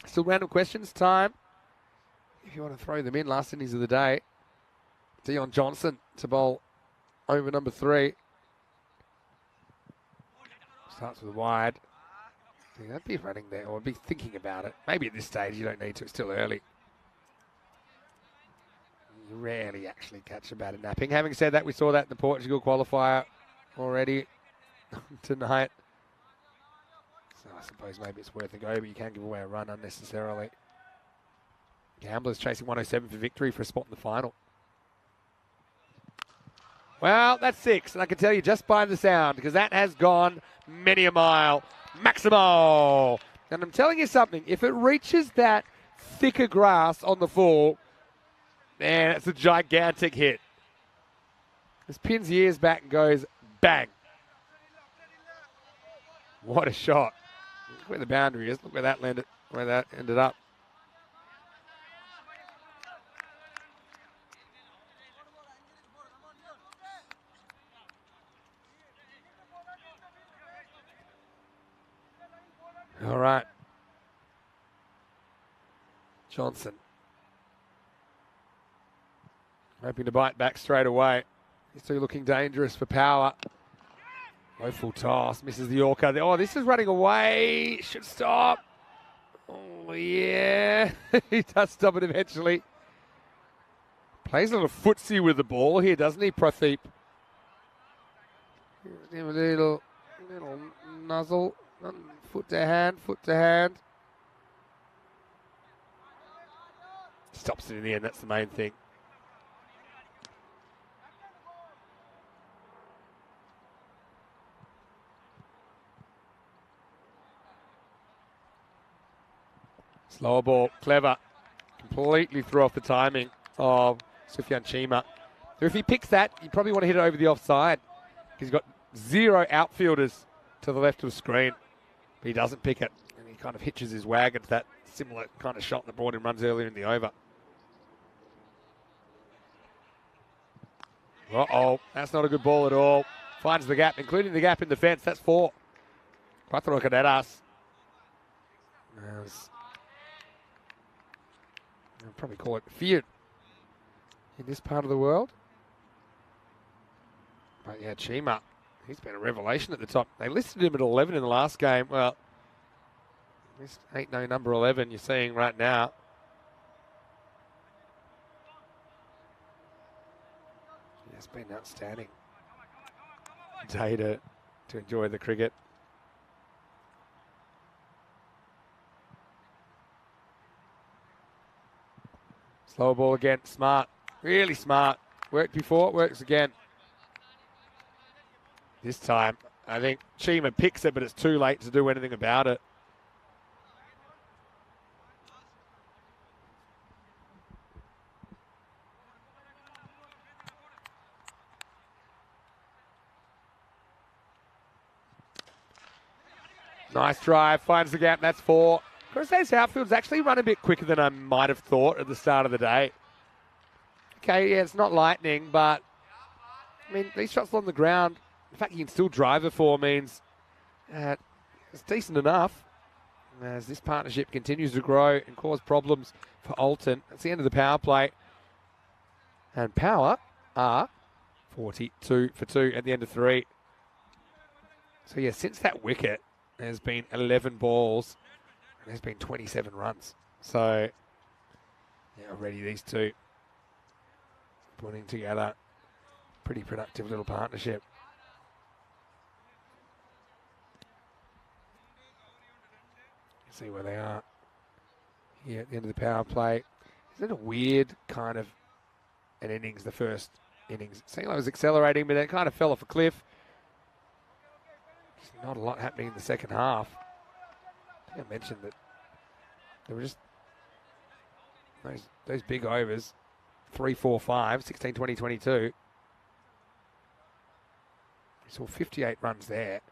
Still random questions time. If you want to throw them in, last innings of the day. Dion Johnson to bowl over number 3. Starts with a wide. I'd be running there, or be thinking about it. Maybe at this stage you don't need to, it's still early. You rarely actually catch a batter napping. Having said that, we saw that in the Portugal qualifier already tonight. So I suppose maybe it's worth a go, but you can't give away a run unnecessarily. Gamblers chasing 107 for victory for a spot in the final. Well, that's 6, and I can tell you just by the sound, because that has gone many a mile. Maximo! And I'm telling you something, if it reaches that thicker grass on the full, man, it's a gigantic hit. This pins the ears back and goes bang. What a shot. Look where the boundary is. Look where that landed, where that ended up. All right. Johnson. Hoping to bite back straight away. He's still looking dangerous for power. Low full toss. Misses the Yorker. Oh, this is running away. Should stop. Oh, yeah. He does stop it eventually. Plays a little footsie with the ball here, doesn't he, Pradeep? Give him a little nuzzle. Foot to hand, foot to hand. Stops it in the end, that's the main thing. Slower ball, clever. Completely threw off the timing of Sufyan Chima. So if he picks that, you probably want to hit it over the offside. He's got 0 outfielders to the left of the screen. But he doesn't pick it, and he kind of hitches his wagon to that similar kind of shot that brought him runs earlier in the over. Uh-oh, that's not a good ball at all. Finds the gap, including the gap in the fence. That's 4. Cuatro caderas. I'll probably call it feared in this part of the world. But yeah, Chima. He's been a revelation at the top. They listed him at 11 in the last game. Well, this ain't no number 11 you're seeing right now. It's been outstanding day to enjoy the cricket. Slow ball again. Smart. Really smart. Worked before, works again. This time, I think Chima picks it, but it's too late to do anything about it. Nice drive, finds the gap, that's 4. Crusade's outfield's actually run a bit quicker than I might have thought at the start of the day. Okay, yeah, it's not lightning, but I mean, these shots on the ground, the fact you can still drive a 4 means it's decent enough. As this partnership continues to grow and cause problems for Alton. That's the end of the power play. And Power are 42 for 2 at the end of 3. So yeah, since that wicket, there's been 11 balls. And there's been 27 runs. So yeah, already these two putting together pretty productive little partnership. See where they are here at the end of the power play. Isn't it a weird kind of an innings, the first innings? It seemed like it was accelerating, but it kind of fell off a cliff. Just not a lot happening in the second half. I think I mentioned that there were just those big overs, 3, 4, 5, 16, 20, 22. We saw 58 runs there.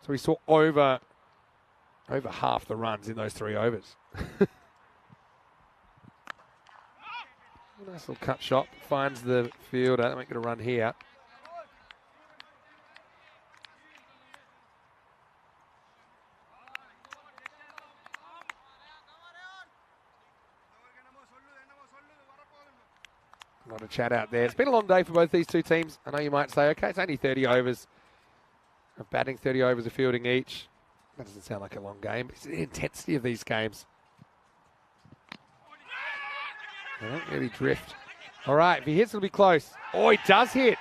So we saw over half the runs in those 3 overs. Nice little cut shot, finds the fielder. They won't get a run here. A lot of chat out there. It's been a long day for both these two teams. I know you might say, okay, it's only 30 overs of batting, 30 overs of fielding each. That doesn't sound like a long game, but it's the intensity of these games. They don't really drift. All right, if he hits, it'll be close. Oh, he does hit.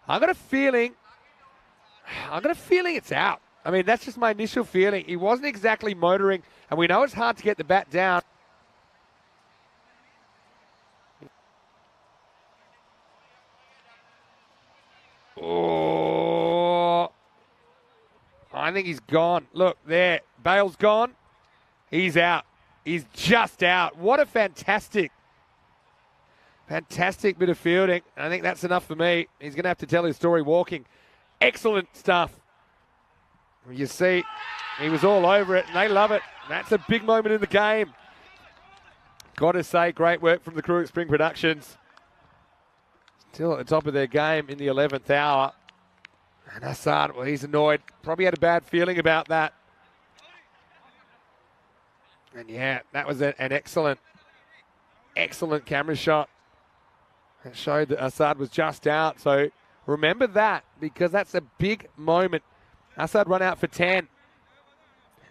I've got a feeling it's out. I mean, that's just my initial feeling. He wasn't exactly motoring, and we know it's hard to get the bat down. Oh, I think he's gone. Look, there. Bale's gone. He's out. He's just out. What a fantastic bit of fielding. I think that's enough for me. He's going to have to tell his story walking. Excellent stuff. You see, he was all over it, and they love it. That's a big moment in the game. Got to say, great work from the crew at Spring Productions. Still at the top of their game in the 11th hour. And Assad, well, he's annoyed. Probably had a bad feeling about that. And yeah, that was an excellent camera shot. It showed that Assad was just out. So remember that, because that's a big moment. Assad run out for 10.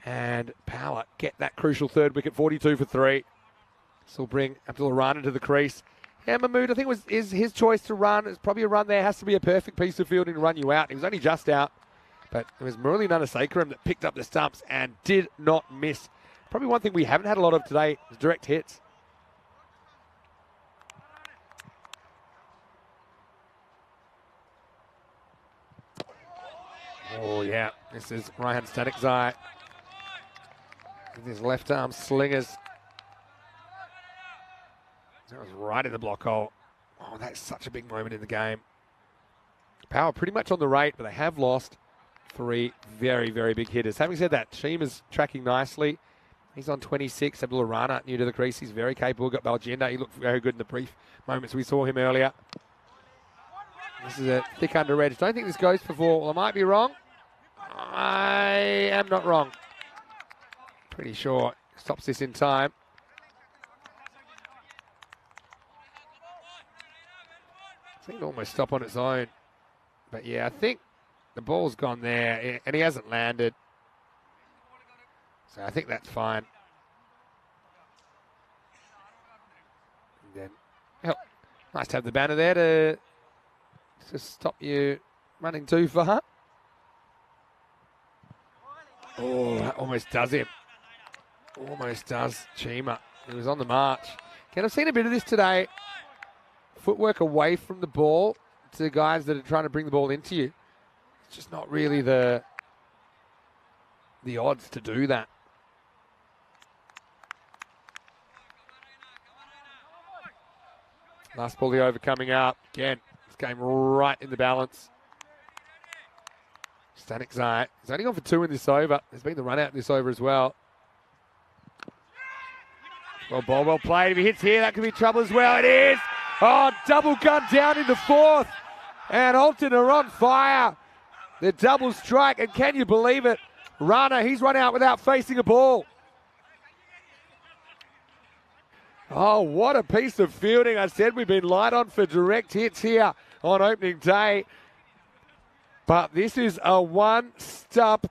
And Power get that crucial third wicket, 42 for 3. This will bring Abdul Rahman to the crease. Yeah, Mahmood, I think is his choice to run. It's probably a run there. Has to be a perfect piece of fielding to run you out. He was only just out. But it was Murali Nanasekharam that picked up the stumps and did not miss. Probably one thing we haven't had a lot of today is direct hits. Oh, yeah. This is Raihan Statikzai with his left arm slingers. That was right in the block hole. Oh, that's such a big moment in the game. Power pretty much on the rate, but they have lost 3 very, very big hitters. Having said that, Chima's tracking nicely. He's on 26. Abdul Rana new to the crease. He's very capable. Got Baljinder. He looked very good in the brief moments we saw him earlier. This is a thick under edge. Don't think this goes for 4. Well, I might be wrong. I am not wrong. Pretty sure stops this in time. I think it'll almost stop on its own. But yeah, I think the ball's gone there and he hasn't landed. So I think that's fine. And then, oh, nice to have the banner there to stop you running too far. Oh, that almost does him. Almost does Chima. He was on the march. Again, I've seen a bit of this today. footwork away from the ball to guys that are trying to bring the ball into you. It's just not really the odds to do that. Last ball, the over coming up. Again, this game right in the balance. Static Zai. He's only gone for 2 in this over. There's been the run out in this over as well. Well, ball well played. If he hits here, that could be trouble as well. It is. Oh, double gun down in the 4th. And Alton are on fire. The double strike. And can you believe it? Rana, he's run out without facing a ball. Oh, what a piece of fielding. I said we've been light on for direct hits here on opening day. But this is a one-stop